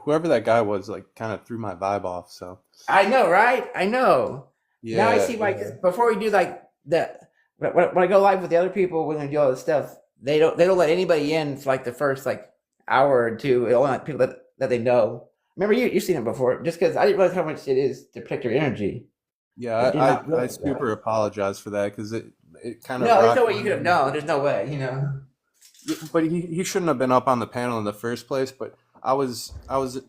whoever that guy was, like, kind of threw my vibe off. So I know, right? I know. Now I yeah, see why. 'Cause before we do like that, when I go live with the other people, when they do all this stuff, they don't let anybody in for like the first like hour or two. It only like people that they know. Remember, you've seen it before. Just because I didn't realize how much it is to protect your energy. I yeah, did not I realize that. super apologize for that because it kind of No, there's no rocked way my. you could have known. There's no way, But he shouldn't have been up on the panel in the first place. But I was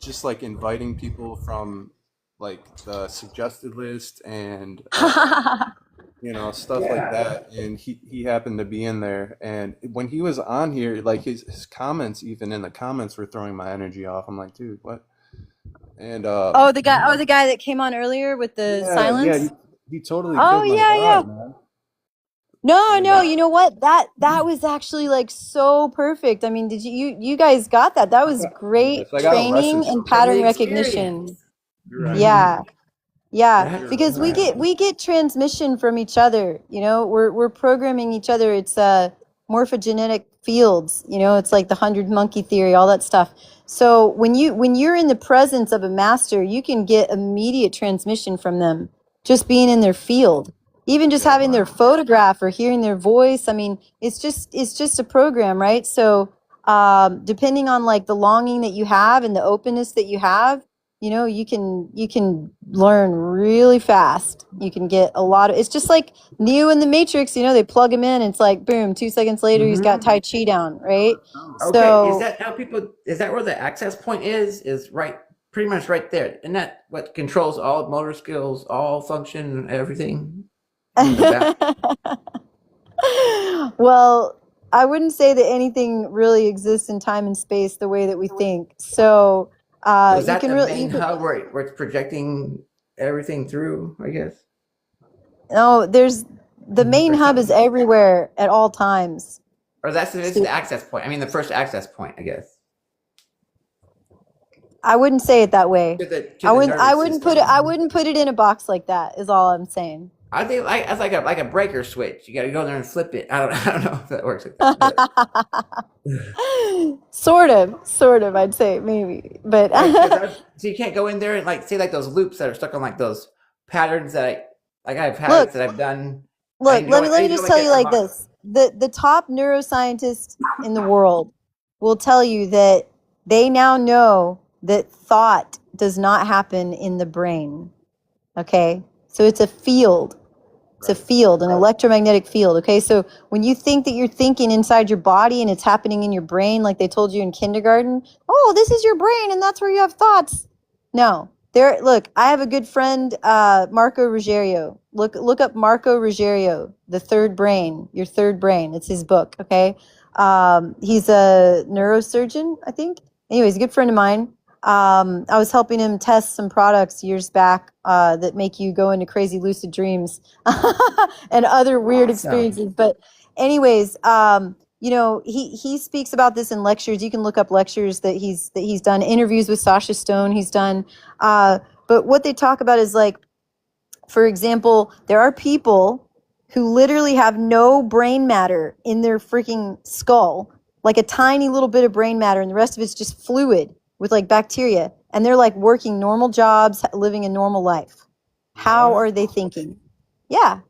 just like inviting people from like the suggested list and stuff like Yeah. that, and he happened to be in there. And when he was on here, like his comments, even in the comments, were throwing my energy off. I'm like, dude, what? And The guy that came on earlier with the yeah, silence. he totally Oh killed my yeah, yeah. vibe, man. No, And no, you know what? That was actually like so perfect. I mean, did you guys got that? That was yes, great I got a training message and from him. From the pattern experience. recognition. You're right. Mm-hmm. Yeah. Yeah, That's because wild. we get transmission from each other. We're programming each other. It's morphogenetic fields. It's like the 100 monkey theory, all that stuff. So when you're in the presence of a master, you can get immediate transmission from them just being in their field. Even just Yeah. having their photograph or hearing their voice. I mean, it's just a program, right? So depending on like the longing that you have and the openness that you have, you can learn really fast. You can get a lot of, it's just like Neo in the Matrix. They plug him in and it's like boom, 2 seconds later he's got Mm-hmm. Tai Chi down, right? Okay, is So that how people? Is that where the access point is? Is right, pretty much right there. Isn't that what controls all motor skills, all function, everything? Like that. well, I wouldn't say that anything really exists in time and space the way that we think. So So is you that can the really main hub where it's projecting everything through? I guess. no, there's the main Or hub is something. everywhere at all times. Or this is the access point. I mean, the first access point, I guess, I wouldn't say it that way. to the I wouldn't I nervous wouldn't put it system. I wouldn't put it in a box like that is all I'm saying. I think that's like a breaker switch. You got to go there and flip it. I don't I don't know if that works like that, but Sort of, I'd say maybe. But like so you can't go in there and like say like those loops that are stuck on like those patterns I have look, habits that I've done. I look, need to go. let I me need to go just like tell you get like unlock. this. The top neuroscientist in the world will tell you that they now know that thought does not happen in the brain. Okay? So it's a field. It's a field, an electromagnetic field. Okay, so when you think that you're thinking inside your body and it's happening in your brain, like they told you in kindergarten, oh, this is your brain and that's where you have thoughts. No, there. Look, I have a good friend, Marco Ruggiero. Look up Marco Ruggiero, the third brain, your third brain. It's his book. Okay, he's a neurosurgeon, I think. Anyways, a good friend of mine. I was helping him test some products years back that make you go into crazy lucid dreams and other weird Awesome. experiences. But anyways, he speaks about this in lectures. You can look up lectures that he's done, interviews with Sasha Stone. He's done, but what they talk about is like, for example, there are people who literally have no brain matter in their freaking skull, like a tiny little bit of brain matter, and the rest of it's just fluid with like bacteria. And they're like working normal jobs, living a normal life. How What? are they thinking? Yeah,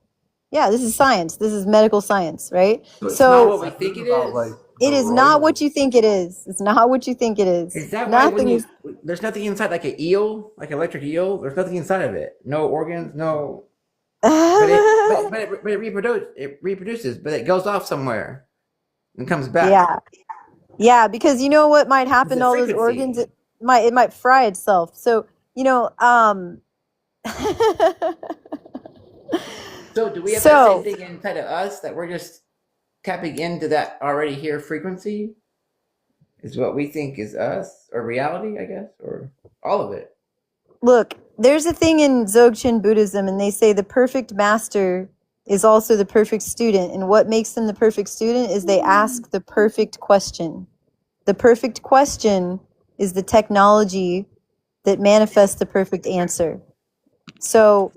yeah, this is science. This is medical science, right? So it's not what So we I've think heard it about like is. the it is not what royal. you think it is. It's not what you think it is. Is that why when Nothing you is. there's nothing inside like an eel, like an electric eel? There's nothing inside of it. No organs, no. But it reproduces, but it goes off somewhere. and comes back. Yeah. Yeah, because you know what might happen It's to a all those frequency. organs? It might fry itself. So, So do we have that same so thing inside of us that we're just tapping into that already here frequency? Is what we think is us or reality, I guess, or all of it. look, there's a thing in Dzogchen Buddhism, and they say the perfect master is also the perfect student. And what makes them the perfect student is they ask the perfect question. The perfect question is the technology that manifests the perfect answer. So,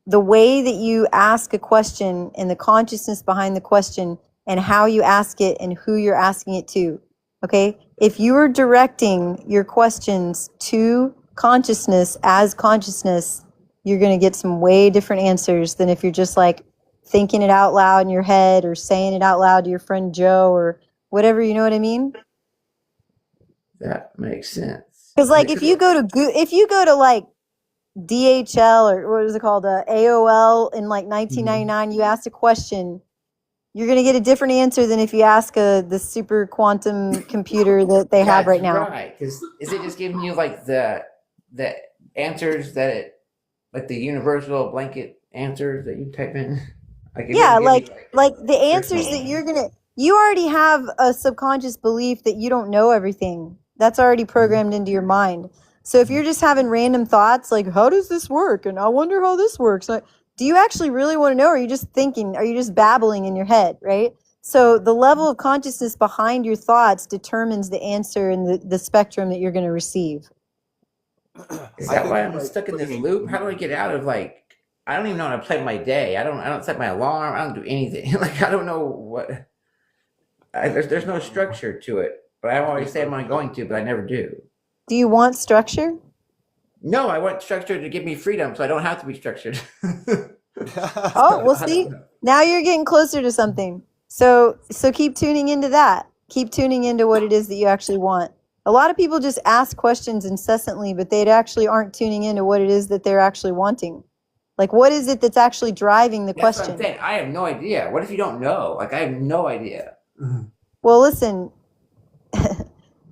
the way that you ask a question and the consciousness behind the question and how you ask it and who you're asking it to. Okay. If you are directing your questions to consciousness as consciousness, you're going to get some way different answers than if you're just like thinking it out loud in your head or saying it out loud to your friend Joe or whatever. You know what I mean? That makes sense. Because like if you go to like DHL or what is it called, AOL in like 1999, you asked a question, you're going to get a different answer than if you ask the super quantum computer that they have right now. Right, because is it just giving you like the answers that it, like the universal blanket answers that you type in? Like it Yeah, doesn't give you, like the answers that you already have a subconscious belief that you don't know everything. That's already programmed into your mind. So if you're just having random thoughts like, how does this work? And I wonder how this works. Like, do you actually really want to know? Or are you just thinking? Are you just babbling in your head, right? So the level of consciousness behind your thoughts determines the answer and the spectrum that you're going to receive. Is that why I'm stuck in this loop? How do I get out of like, I don't even know how to plan my day. I don't set my alarm. I don't do anything. Like I don't know what. There's no structure to it. But I always say I'm going to, but I never do. Do you want structure? No, I want structure to give me freedom, so I don't have to be structured. Oh, well, see, now you're getting closer to something. So keep tuning into that. Keep tuning into what it is that you actually want. A lot of people just ask questions incessantly, but they actually aren't tuning into what it is that they're actually wanting. Like, what is it that's actually driving the That's question? what I'm saying. I have no idea. What if you don't know? Like, I have no idea. Well, listen,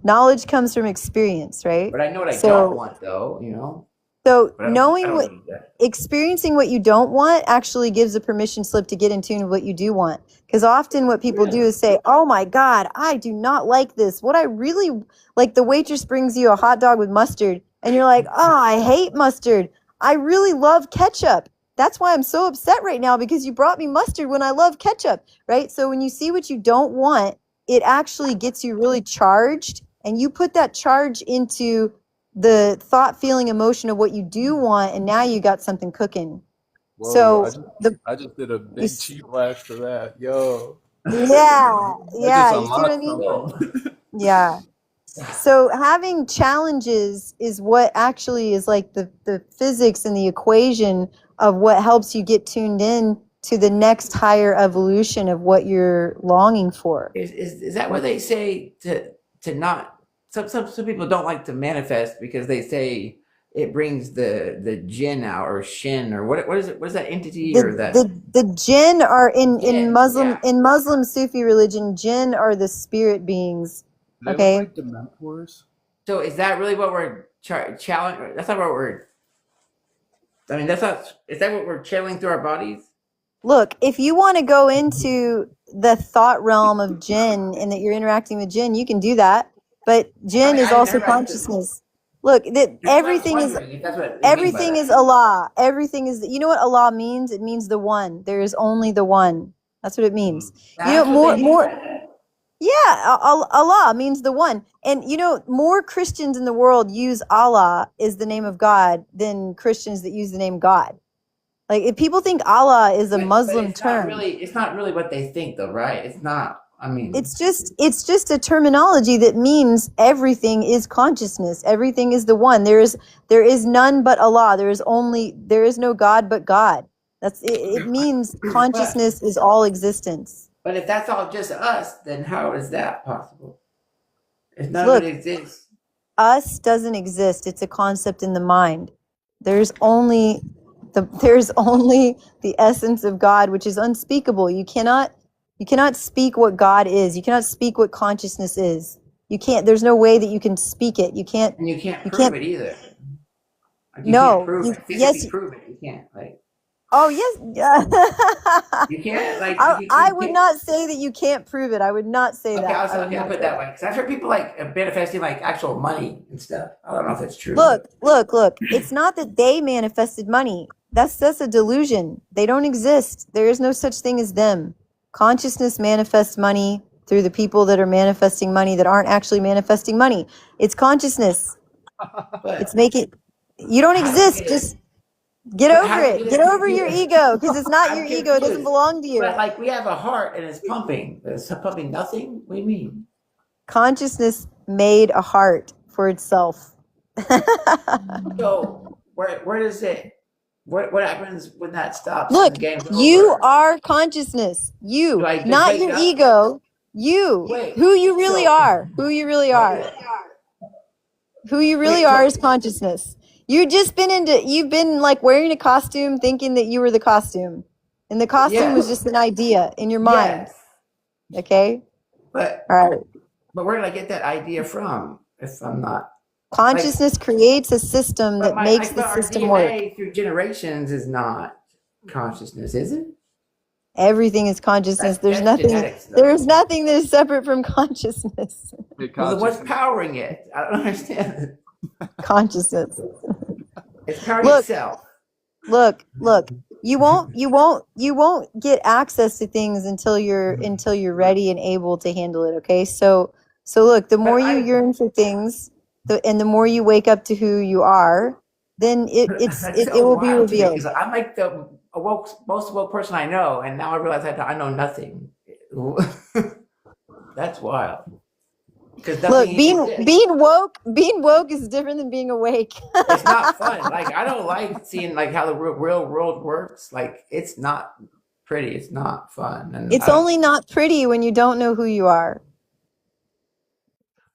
knowledge comes from experience, right? But I know what I don't want, though, you know? So But I knowing don't what, need that. experiencing what you don't want actually gives a permission slip to get in tune with what you do want. Because often what people do is say, oh my God, I do not like this. What I really like, the waitress brings you a hot dog with mustard and you're like, oh, I hate mustard. I really love ketchup. That's why I'm so upset right now because you brought me mustard when I love ketchup, right? So when you see what you don't want, it actually gets you really charged and you put that charge into the thought, feeling, emotion of what you do want, and now you got something cooking. Whoa, So I just did a big cheap blast for that. Yo. yeah, I you just see what I unlocked mean? something. Yeah. So having challenges is what actually is like the physics and the equation of what helps you get tuned in to the next higher evolution of what you're longing for. Is that what they say to not? Some people don't like to manifest because they say it brings the jinn out or shin or what is it? What is that entity or that? The jinn are in Jinn, Muslim yeah. in Muslim Sufi religion. Jinn are the spirit beings. They Okay. look like Dementors. So is that really what we're challenging? That's not what we're. I mean, that's not. Is that what we're channeling through our bodies? Look, if you want to go into the thought realm of jinn and that you're interacting with jinn, you can do that. But jinn is also consciousness. Look, that everything is Allah. Everything is. You know what Allah means? It means the one. There is only the one. That's what it means. More. Yeah, Allah means the one. And more Christians in the world use Allah as the name of God than Christians that use the name God. Like if people think Allah is a Muslim term. It's not really what they think though, right? It's not. I mean, it's just a terminology that means everything is consciousness. Everything is the one. There is none but Allah. There is no God but God. It means consciousness is all existence. But if that's all just us, then how is that possible? If none of it exists. Us doesn't exist. It's a concept in the mind. There's only the essence of God, which is unspeakable. You cannot You cannot speak what God is. You cannot speak what consciousness is. You can't. There's no way that you can speak it. You can't. And you can't You prove can't. it either. Like you can't No. prove it. Yes. Physically prove it. You can't. Like Oh yes. you can't. Like I you would can't. not say that you can't prove it. I would not say Okay, that. I would okay, I'll not put it say that way. Because I've heard people like manifesting like actual money and stuff. I don't know if that's true. Look. It's not that they manifested money. That's a delusion. They don't exist. There is no such thing as them. Consciousness manifests money through the people that are manifesting money that aren't actually manifesting money. It's consciousness. It's But making you don't how do you exist. get it? Just get But over how do you it. get Get it? over your ego because it's not your I'm ego. It doesn't confused. belong to you. But like we have a heart and it's pumping. It's pumping nothing. What do you mean? Consciousness made a heart for itself. So where does it? What happens when that stops and Look, the game's you over? are consciousness. Do You, I just not wake your up? ego. You, Wait. who you really So are. Who you really do I are. just Who you really wait? are So is consciousness. You've been like wearing a costume thinking that you were the costume. And the costume was yes, just an idea in your mind. yes. Okay? But All right. where did I get that idea from? If I'm not like, Consciousness creates a system but that my makes I the thought our system work. DNA through generations is not consciousness, is it? Everything is consciousness. That's genetics, There's though. nothing that is separate from consciousness. Well, then what's powering it? I don't understand. Consciousness. It's powering Look, itself. look. You won't get access to things until you're ready and able to handle it. Okay. So look, the more But you yearn for things, and the more you wake up to who you are, then that's it so will be wild to me revealed. because I'm like the most awoke person I know, and now I realize I know nothing. That's wild because Look, nothing even exists. being woke is different than being awake. It's not fun. Like I don't like seeing like how the real world works. Like it's not pretty. It's not fun. And It's only not pretty when you don't know who you are.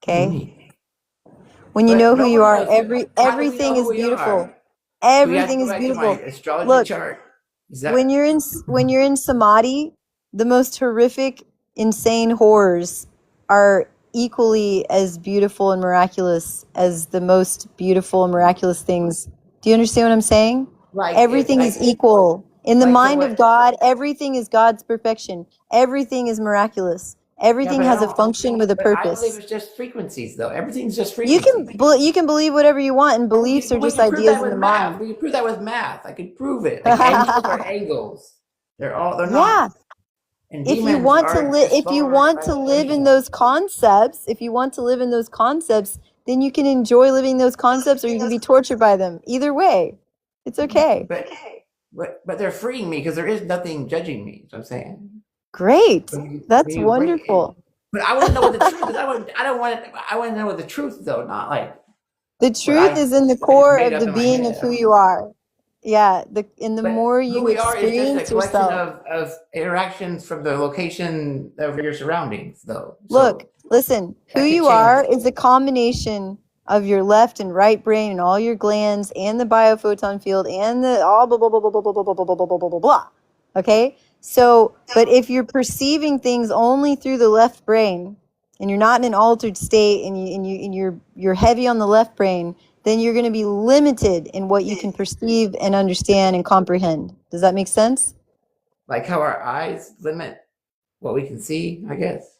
what do you Okay? mean? When you But know who you nobody are, knows. How do we everything know is who we beautiful. are? Do we have to Everything go is back to my beautiful. astrology Look, chart? Is when that you're in samadhi, the most horrific, insane horrors are equally as beautiful and miraculous as the most beautiful and miraculous things. Do you understand what I'm saying? like if Everything is equal. In the like so mind what? of God, everything is God's perfection. Everything is miraculous. Yeah, Everything but has a function with a But I believe purpose. it's just frequencies, though. Everything's just You frequencies. you can believe whatever you want, and And beliefs are we just can prove that ideas in with the math. mind. We can prove that with math. I can prove it. Like angels are angels. They're not. Yeah. And demons are just If you lower want to live in vibrations. those concepts, then you can enjoy living those concepts, or you can be tortured by them. Either way, it's okay. But but they're freeing me because there is nothing judging me. Is what I'm saying. Great. When That's you bring it, wonderful. but I want to know what the truth is. I don't want. I want to know what the truth, though, not like The what truth is in the I just core made of up the in my being of head. who you are. Yeah, and the But more who you we are is just a experience collection yourself. of interactions from the location of your surroundings, though. Look, So listen, who that could you change. are is a combination of your left and right brain and all your glands and the biophoton field and the all blah blah blah blah blah blah blah blah blah blah blah blah blah blah. Okay? So, but if you're perceiving things only through the left brain and you're not in an altered state and you're heavy on the left brain, then you're going to be limited in what you can perceive and understand and comprehend. Does that make sense? Like how our eyes limit what we can see, I guess.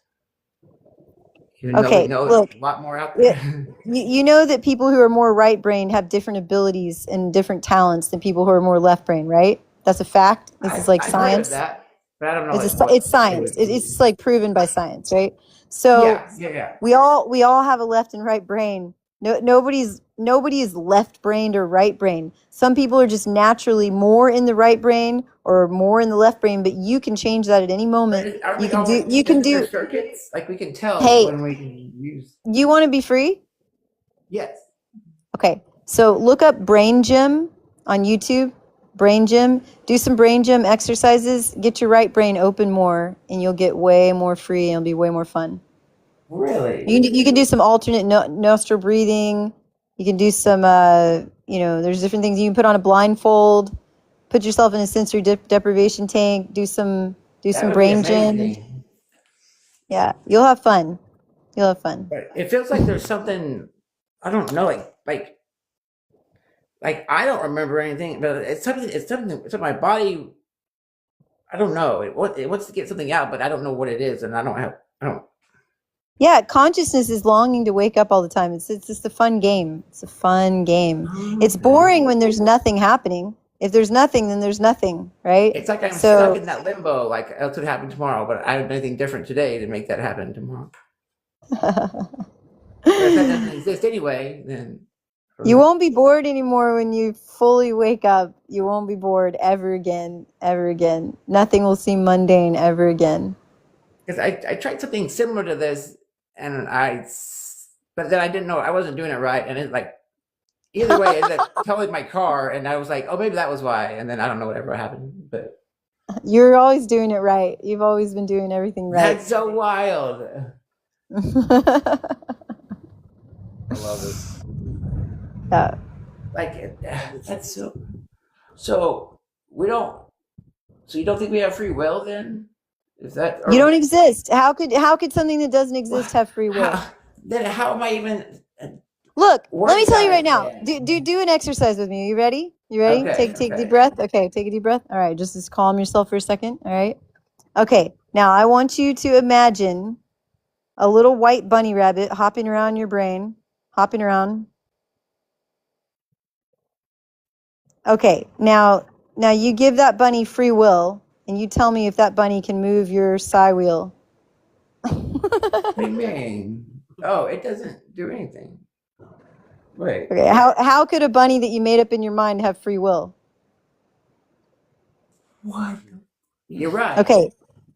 Even though we Okay, know look, there's a lot more out it, there. you know that people who are more right brain have different abilities and different talents than people who are more left brain, right? That's a fact. This is like I've heard of science. that, but I don't know like what It's it science. would It's be. like proven by science, right? So Yeah. we all have a left and right brain. Nobody is left brained or right brained. Some people are just naturally more in the right brain or more in the left brain, but you can change that at any moment. Aren't You we can all do you can just do circuits? Like we can tell Hey, when we use. you want to be free? Yes. Okay. So look up brain gym on YouTube. Brain gym. Do some brain gym exercises. Get your right brain open more and you'll get way more free and it'll be way more fun. Really? You can do some alternate nostril breathing. You can do some, there's different things. You can put on a blindfold, put yourself in a sensory deprivation tank, do some That would be brain gym. amazing. Yeah, you'll have fun. You'll have fun. But it feels like there's something I don't know, like I don't remember anything, but it's my body. I don't know. It wants to get something out, but I don't know what it is, and I don't. Yeah, consciousness is longing to wake up all the time. It's just a fun game. It's a fun game. It's boring when there's nothing happening. If there's nothing, then there's nothing, right? It's like I'm So stuck in that limbo. Like that's what happened tomorrow, but I don't do anything different today to make that happen tomorrow. But if that doesn't exist anyway, then you won't be bored anymore when you fully wake up. You won't be bored ever again, ever again. Nothing will seem mundane ever again. because I tried something similar to this, and but then I didn't know I wasn't doing it right, and it like either way, it ended up towing my car, and I was like, oh, maybe that was why, and then I don't know whatever happened, but You're always doing it right. You've always been doing everything right. that's so wild. I love it. Yeah. Like that's so we don't. So you don't think we have free will then? Is that You don't exist. How could something that doesn't exist have free will? Then how am I even? Look, What let me is tell you that? right now. Yeah. Do an exercise with me. Are you ready? You ready? Okay, Take a okay. deep breath. Okay, take a deep breath. All right, just calm yourself for a second. All right. Okay, now I want you to imagine a little white bunny rabbit hopping around your brain, hopping around. Okay, now you give that bunny free will, and you tell me if that bunny can move your psi wheel. What do you mean? Oh, it doesn't do anything. Wait. Okay, how could a bunny that you made up in your mind have free will? What? You're right. Okay,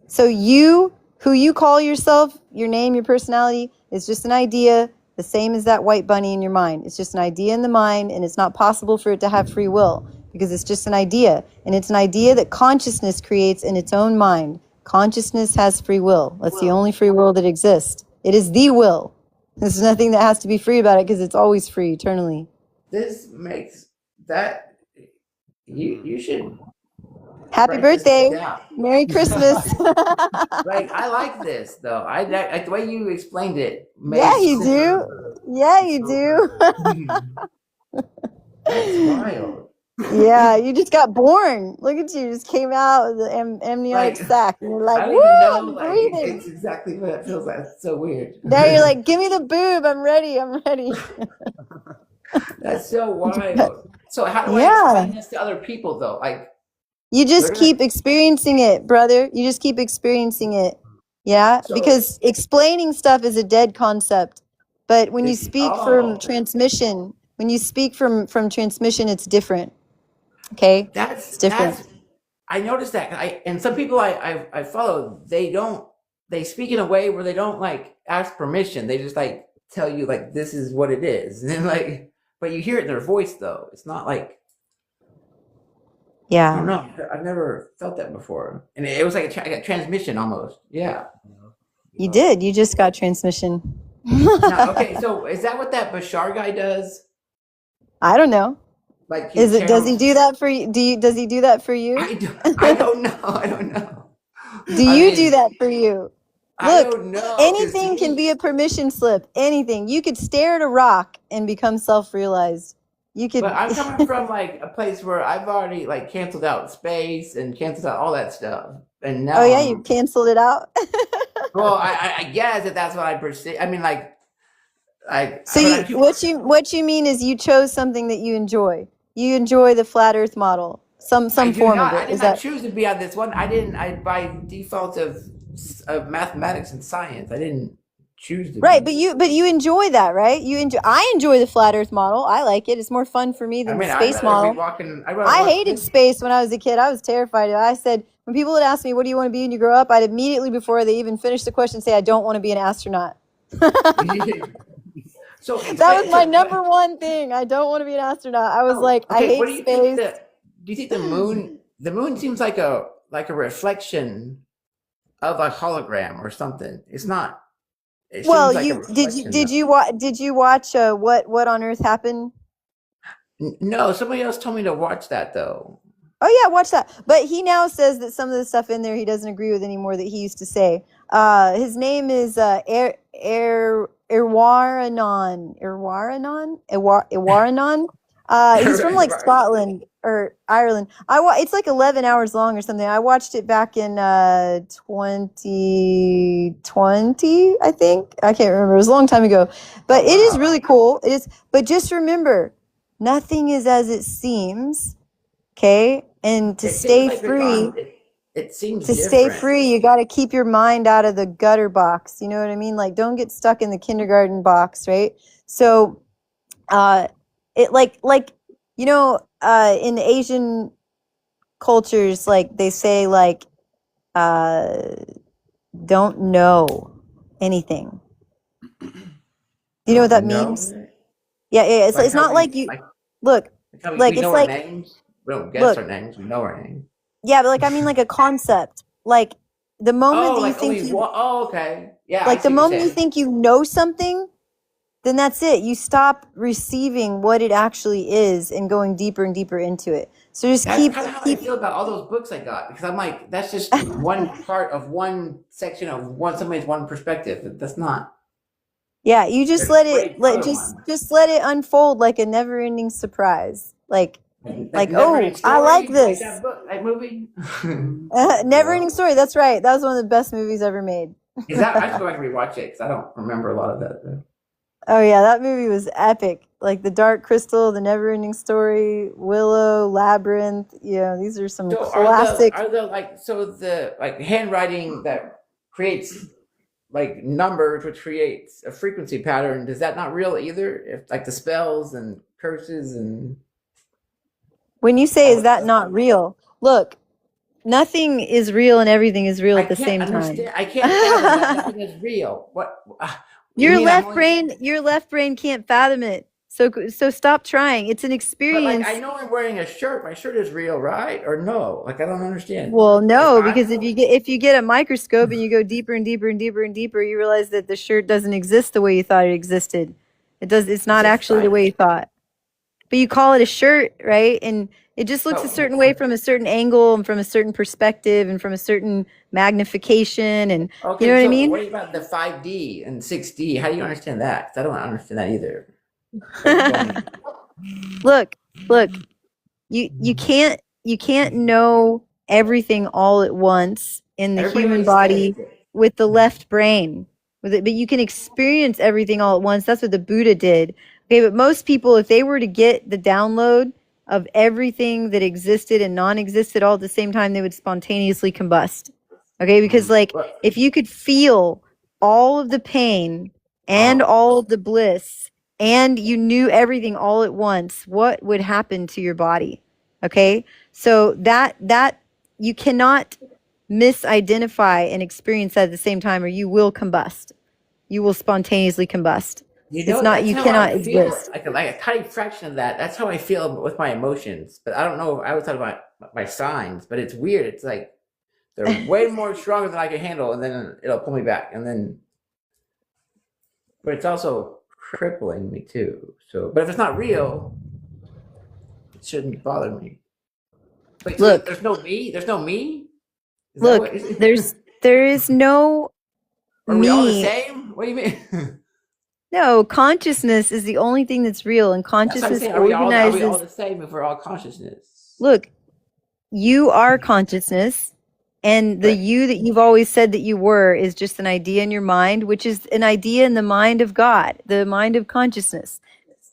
so who you call yourself, your name, your personality, is just an idea, the same as that white bunny in your mind. It's just an idea in the mind, and it's not possible for it to have free will because it's just an idea, and it's an idea that consciousness creates in its own mind. Consciousness has free will. That's the only free will that exists. It is the will. There's nothing that has to be free about it because it's always free eternally. This makes that you should Happy write this birthday. down. Merry Christmas. Like I like this though. I like the way you explained it. Yeah, Makes you do. Yeah, you do. That's wild. Yeah, you just got born. Look at you, just came out of the amniotic Like, sac, and you're like, I don't woo, even know. I'm Like breathing. it's exactly what it feels like. It's so weird. Now you're like, give me the boob. I'm ready. I'm ready. That's so wild. So how do I Yeah. explain this to other people though? Like You just They're keep experiencing it, brother. You just keep experiencing it. Yeah, So- because explaining stuff is a dead concept. But when you It's- speak oh. from transmission, it's different. Okay? That's different. I noticed that. And some people I follow, they speak in a way where they don't like ask permission. They just like tell you like this is what it is. And then like but you hear it in their voice though. It's not like I Yeah. don't know. I've never felt that before. And it was like a transmission almost. Yeah. You did. You just got transmission. Now, okay, so is that what that Bashar guy does? I don't know. Like Does he channels- do that for you? Does he do that for you? I don't know. I don't know. Do you do that for you? I Look, don't know. 'cause anything can be a permission slip. Anything. You could stare at a rock and become self-realized. You could. But I'm coming from like a place where I've already like canceled out space and canceled out all that stuff, and now Oh yeah, you canceled it out. well, I guess that that's what I perceive. I mean, like, So what you mean is you chose something that you enjoy. You enjoy the flat Earth model. Some form of I it. did Is not that choose to be on this one. I didn't. I by default of mathematics and science, I didn't choose to. right? be. But you enjoy that, right? I enjoy the flat Earth model. I like it. It's more fun for me than the space I'd rather model. be walking. I hated space when I was a kid. I was terrified of it. I said, when people would ask me, what do you want to be when you grow up? I'd immediately, before they even finish the question, say, I don't want to be an astronaut. So That was my number one thing. I don't want to be an astronaut. I was like, I hate what do you space. think do you think the moon? The moon seems like a reflection of a hologram or something. It's not. It Well, seems like a reflection of- did you watch what on Earth happened? No, somebody else told me to watch that though. Oh yeah, watch that. But he now says that some of the stuff in there he doesn't agree with anymore that he used to say. His name is Irwaranon. He's from like Scotland or Ireland. It's like 11 hours long or something. I watched it back in 2020, I think. I can't remember. It was a long time ago. But it is really cool. It is. But just remember, nothing is as it seems. Okay? And to stay free. It seems To stay free, you got to keep your mind out of the gutter box. You know what I mean? Like, don't get stuck in the kindergarten box, right? So, it like in the Asian cultures, like they say, like, don't know anything. Do you know what that means? Yeah, it's not like you look. Like it's like names. We don't guess our names. We know our names. Yeah, but like I mean, like a concept. Like the moment that you think okay, yeah. Like the moment you think you know something, then that's it. You stop receiving what it actually is and going deeper and deeper into it. So just that's keep. Kind of how I feel about all those books I got, because I'm like, that's just one part of one section of somebody's one perspective. That's not. Yeah, you just let it just let it unfold like a never-ending surprise. Like oh, I like this. Like that book, that movie. Never-ending story. That's right. That was one of the best movies ever made. I just go back and rewatch it because I don't remember a lot of that. Though. Oh yeah, that movie was epic. Like The Dark Crystal, The Never-Ending Story, Willow, Labyrinth. These are some classic. Are the handwriting that creates like numbers, which creates a frequency pattern? Is that not real either? If like the spells and curses and. When you say, is that not real? Look, nothing is real and everything is real at the same time. I can't fathom that nothing is real. What? Your left brain can't fathom it. So stop trying. It's an experience. But I know I'm wearing a shirt. My shirt is real, right? Or no? Like I don't understand. Well, no, because if you get a microscope and you go deeper and deeper and deeper and deeper, you realize that the shirt doesn't exist the way you thought it existed. It's not actually the way you thought. But you call it a shirt, right? And it just looks a certain way from a certain angle and from a certain perspective and from a certain magnification. And you know what I mean? What about the 5D and 6D? How do you understand that? 'Cause I don't understand that either. Look, you can't know everything all at once in the human body with the left brain. But you can experience everything all at once. That's what the Buddha did. Okay, but most people, if they were to get the download of everything that existed and non-existed all at the same time, they would spontaneously combust. Okay, because like if you could feel all of the pain and all of the bliss and you knew everything all at once, what would happen to your body? Okay, so that you cannot misidentify and experience that at the same time, or you will combust. You will spontaneously combust. You cannot exist. Like a tiny fraction of that. That's how I feel with my emotions. But I don't know. I was talking about my signs, but it's weird. It's like they're way more stronger than I can handle, and then it'll pull me back, and then. But it's also crippling me too. So, but if it's not real, it shouldn't bother me. Wait, look, there's no me. There's no me. Look, there is no. Are we all the same? What do you mean? No, consciousness is the only thing that's real, and consciousness organizes. Are we all the same if we're all consciousness? Look, you are consciousness, and the you that you've always said that you were is just an idea in your mind, which is an idea in the mind of God, the mind of consciousness.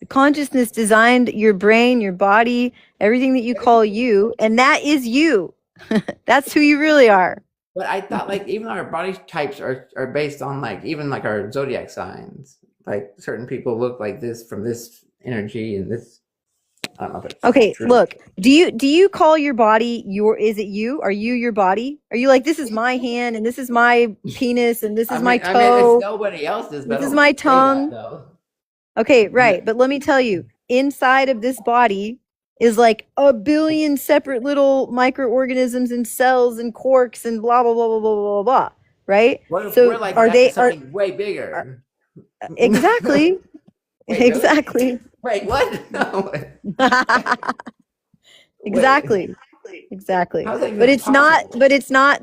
The consciousness designed your brain, your body, everything that you call you, and that is you. That's who you really are. But I thought like even our body types are based on like even like our zodiac signs. Like certain people look like this from this energy and this. I don't know if it's okay. True. Look, do you call your body is it you? Are you your body? Are you like, this is my hand and this is my penis and this is my toe? I mean, it's nobody else's. This is my tongue. Okay, right. But let me tell you, inside of this body is like a billion separate little microorganisms and cells and quarks and blah blah blah blah blah blah blah. Right? So we're like something way bigger? Exactly. Wait, exactly. Really? Wait, what? No. Exactly. Exactly. But it's not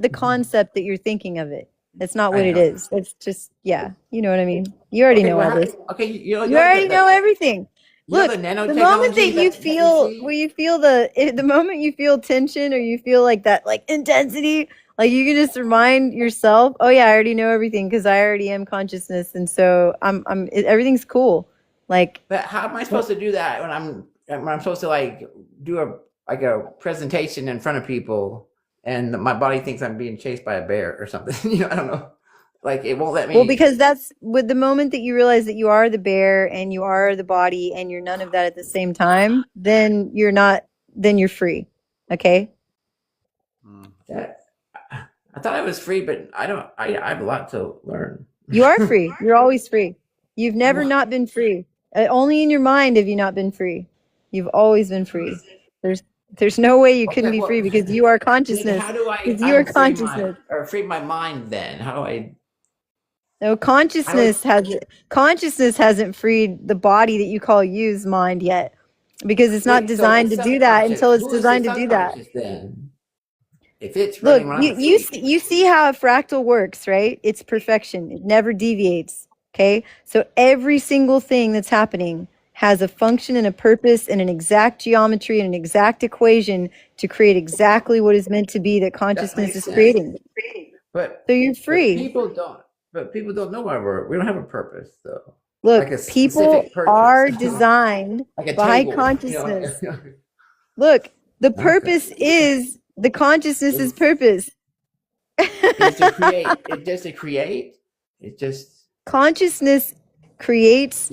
the concept that you're thinking of it. It's not I what it know. is. It's just, yeah, you know what I mean. You already Okay, know well, all this. okay, You already know everything. you know Look, the the moment that nanotechnology you that you feel, see. where you feel the moment you feel tension or you feel like that, like intensity, like you can just remind yourself, oh yeah, I already know everything because I already am consciousness, and so everything's cool. Like, But how am I supposed to do that when I'm supposed to like do a presentation in front of people and my body thinks I'm being chased by a bear or something? I don't know. Like it won't let well, me. because that's with the moment that you realize that you are the bear and you are the body and you're none of that at the same time, then you're not, then you're free. Okay. That I thought I was free, but I don't. I have a lot to learn. You are free. You're always free. You've never not been free. Only in your mind have you not been free. You've always been free. There's there's no way you couldn't Okay, be well, free because you are then consciousness. how do I Because you are unfree my consciousness. or free my mind? Then how do I? No, How do I? consciousness hasn't freed the body that you call you's mind yet. Because it's not Wait, so the designed to do that subconscious. until it's Who is the designed to do that. subconscious then? If it's Look, running when I'm you asleep. see, you see how a fractal works, right? It's perfection. It never deviates. Okay? So every single thing that's happening has a function and a purpose and an exact geometry and an exact equation to create exactly what is meant to be that That consciousness makes is sense. creating. But So you're but free. people don't. But people don't know why we don't have a purpose though. Like Look, a people specific purpose. are designed Like a by table. consciousness. Look, the Okay. purpose is the consciousness's Is purpose. is to create. It's just to create. It just Consciousness creates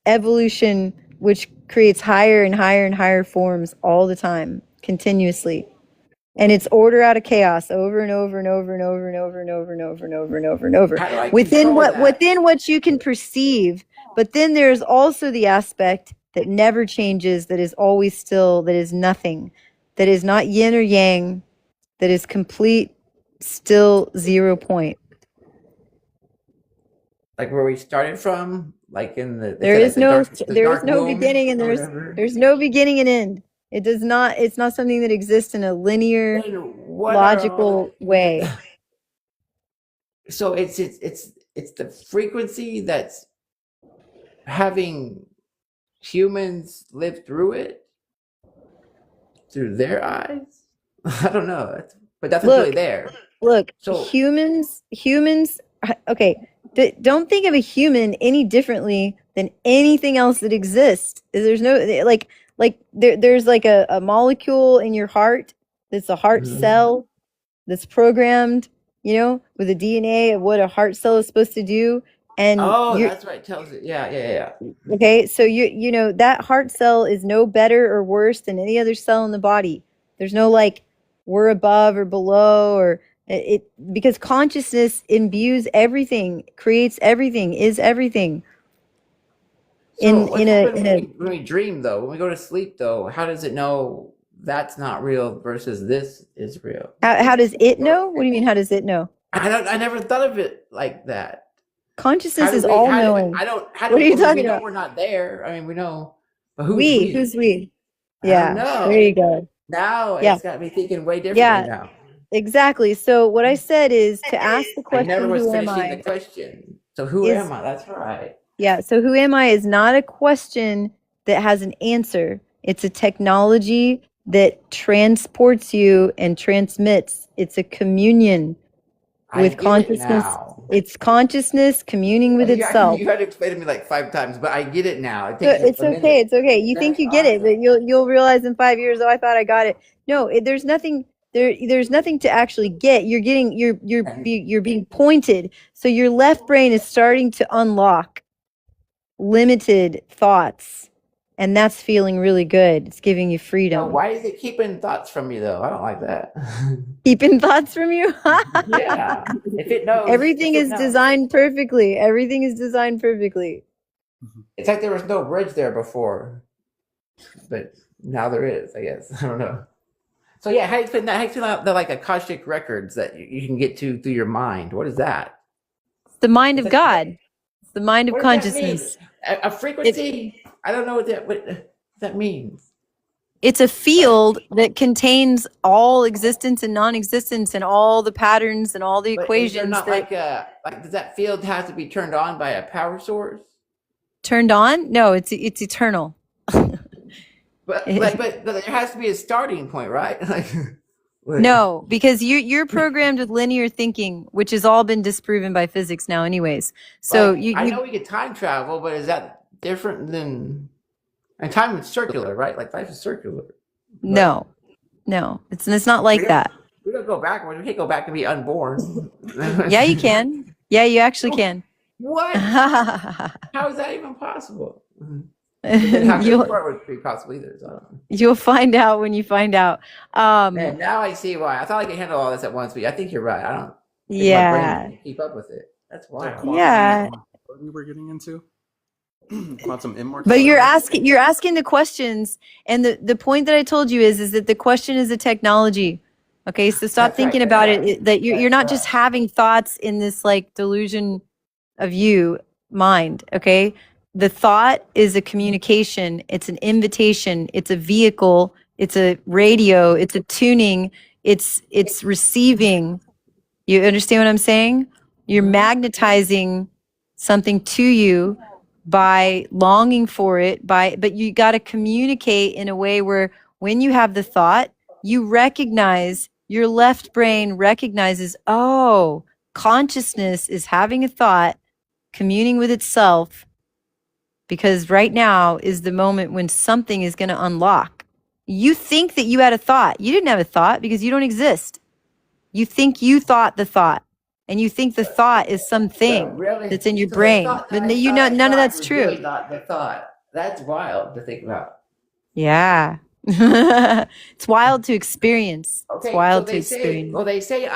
evolution, which creates higher and higher and higher forms all the time, continuously. And it's order out of chaos over and over and over and over and over and over and over and over and over and over how do I control that? within what you can perceive. But then there's also the aspect that never changes, that is always still, that is nothing, that is not yin or yang, that is complete, still 0 point. Like where we started from, like in the they There said like is no the there is dark no womb beginning and or whatever. there's no beginning and end. It does not, it's not something that exists in a linear, Then what are all logical way. so it's the frequency that's having humans live through it through their eyes. I don't know, but that's what's really Look, there. look, So humans, okay, don't think of a human any differently than anything else that exists. There's no, there's like a molecule in your heart that's a heart Mhm. cell that's programmed, with the DNA of what a heart cell is supposed to do. And Oh, you're, that's right. Tells it. Yeah. okay, so that heart cell is no better or worse than any other cell in the body. There's no like we're above or below or because consciousness imbues everything, creates everything, is everything. So In what in a happens in when a we dream though? When we go to sleep though, how does it know that's not real versus this is real? how does it know? What do you mean? How does it know? I never thought of it like that. How Consciousness do is we? all How do we? knowing. I don't. How What do are you I mean, we talking know about? we're not there. I mean, we know, but who's we? Who's we? I don't Yeah, there you know. go. Now Yeah, it's got me thinking way differently yeah, now. exactly. So what I said is to ask the I never question, was who am finishing the I? question. So who Is am I? That's right. Yeah, so who am I is not a question that has an answer. It's a technology that transports you and transmits. It's a communion I with get it consciousness. now. It's consciousness communing with itself. You had to explain to me like 5 times, but I get it now. It So takes it's a okay. minute. It's okay. You think That's you get it, but awesome. you'll realize in 5 years, oh, I thought I got it. No, there's nothing there. There's nothing to actually get. And You're being pointed. So your left brain is starting to unlock limited thoughts, and that's feeling really good. It's giving you so freedom. why is it keeping thoughts from me though? I don't like that. Keeping thoughts from you. Yeah. If it knows, Everything if it is knows. designed perfectly. Everything is designed perfectly. It's like there was no bridge there before, but now there is, I guess. I don't know. So yeah, how do you explain that? How do you explain that, the like Akashic records that you can get to through your mind? What is that? It's the mind It's of like, God. It's the mind of what does that mean? consciousness. A frequency? I don't know what that means. It's a field that contains all existence and non-existence and all the patterns and all the But is there equations not that like does that field have to be turned on by a power source? turned on. No, it's eternal. But there has to be a starting point, right? Like, No, because you're programmed with linear thinking, which has all been disproven by physics now, anyways. So like, I know we could time travel, but is that different than? And time is circular, right? Like life is circular. no, it's not like that. We don't go backwards. We can't go back and be unborn. Yeah, you can. Yeah, you actually can. What? How is that even possible? How you'll, would be possible either. So I don't know. you'll find out when you find out. Man, now I see why. I thought I could handle all this at once, but I think you're right. I don't think my brain can keep up with it. That's wild. Yeah. What we were getting into? Quantum immortality. But you're asking the questions, and the point that I told you is that the question is a technology. Okay, so stop That's thinking right, about that's it. That you're not just having thoughts in this like delusion of you mind. Okay, the thought is a communication. It's an invitation. It's a vehicle. It's a radio. It's a tuning. It's receiving. You understand what I'm saying? You're magnetizing something to you by longing for it, but you got to communicate in a way where when you have the thought, you recognize, your left brain recognizes, oh, consciousness is having a thought, communing with itself, because right now is the moment when something is going to unlock. You think that you had a thought. You didn't have a thought because you don't exist. You think you thought the thought, and you think the thought is something Really? that's in your So the brain. thought But that I you thought know, I none of thought that's was true. Really not the thought. That's wild to think about. Yeah. It's wild to experience. Okay, It's wild so to they say, experience. well, they say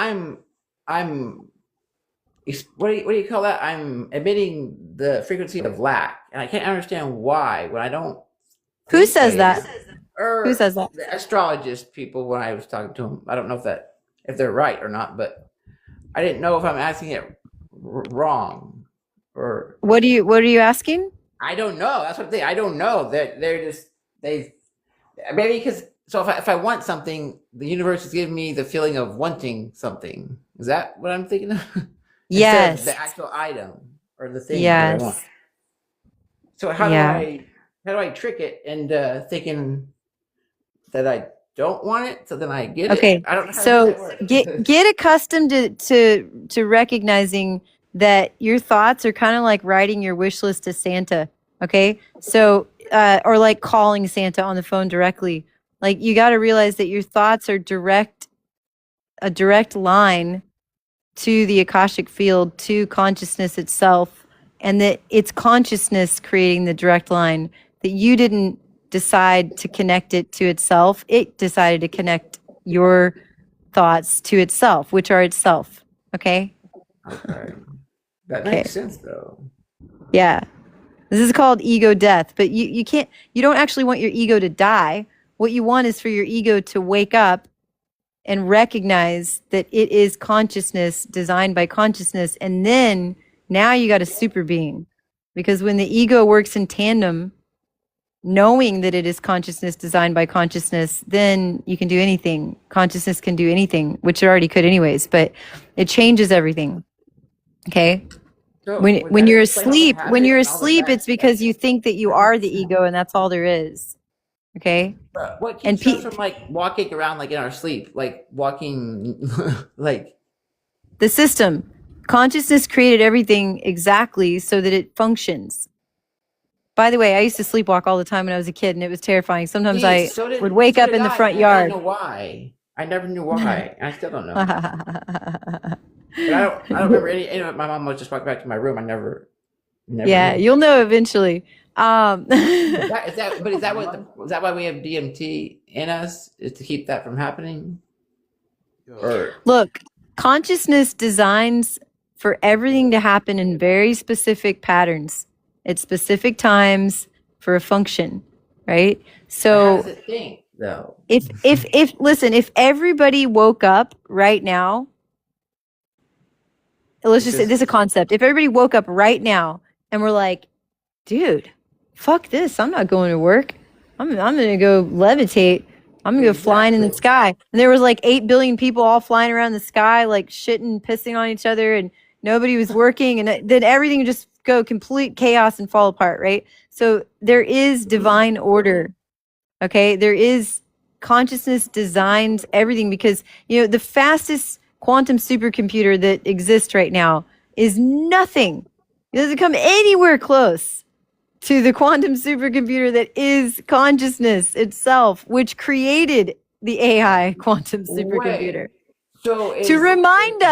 what do you call that? I'm emitting the frequency of lack, and I can't understand why when I don't. Who says that? Or Who says that? the astrologist people when I was talking to them. I don't know if they're right or not, but I didn't know if I'm asking it wrong or What are you asking? I don't know. That's what I'm saying. I don't know. They're just they maybe because so if I want something, the universe is giving me the feeling of wanting something. Is that what I'm thinking of? Instead of Yes. the actual item or the thing that I want. Yes. So how Yeah. do I trick it into thinking that I don't want it, so then I get it? Okay. I don't know how So that works. get accustomed to recognizing that your thoughts are kind of like writing your wish list to Santa. Okay. So or like calling Santa on the phone directly. Like you got to realize that your thoughts are a direct line to the Akashic field, to consciousness itself, and that it's consciousness creating the direct line, that you didn't decide to connect it to itself. It decided to connect your thoughts to itself, which are itself. Okay? Okay. That Okay. makes sense though. Yeah. This is called ego death, but you don't actually want your ego to die. What you want is for your ego to wake up and recognize that it is consciousness designed by consciousness. And then now you got a super being, because when the ego works in tandem, knowing that it is consciousness designed by consciousness, then you can do anything. Consciousness can do anything, which it already could anyways, but it changes everything. Okay. So When you're asleep, it's it's because you think that you are the ego and that's all there is. Okay. what and keeps us from like walking around like in our sleep, like walking like The system, consciousness created everything exactly so that it functions. By the way, I used to sleepwalk all the time when I was a kid, and it was terrifying. Sometimes I would wake up in the front yard. I don't know why. I never knew why. I still don't know. But I don't remember any my mom would just walk back to my room. I never Yeah, knew. you'll know eventually. Is that why we have DMT in us? Is to keep that from happening? Or Look, consciousness designs for everything to happen in very specific patterns at specific times for a function, right? how So does it think though? if listen, if everybody woke up right now, let's just say this is a concept. If everybody woke up right now and we're like, dude, fuck this, I'm not going to work. I'm gonna go levitate. I'm gonna go flying in the sky. And there was like 8 billion people all flying around the sky, like shitting, pissing on each other, and nobody was working, and then everything would just go complete chaos and fall apart, right? So there is divine order. Okay, there is consciousness designs everything, because the fastest quantum supercomputer that exists right now is nothing. It doesn't come anywhere close to the quantum supercomputer that is consciousness itself, which created the AI quantum supercomputer. So To remind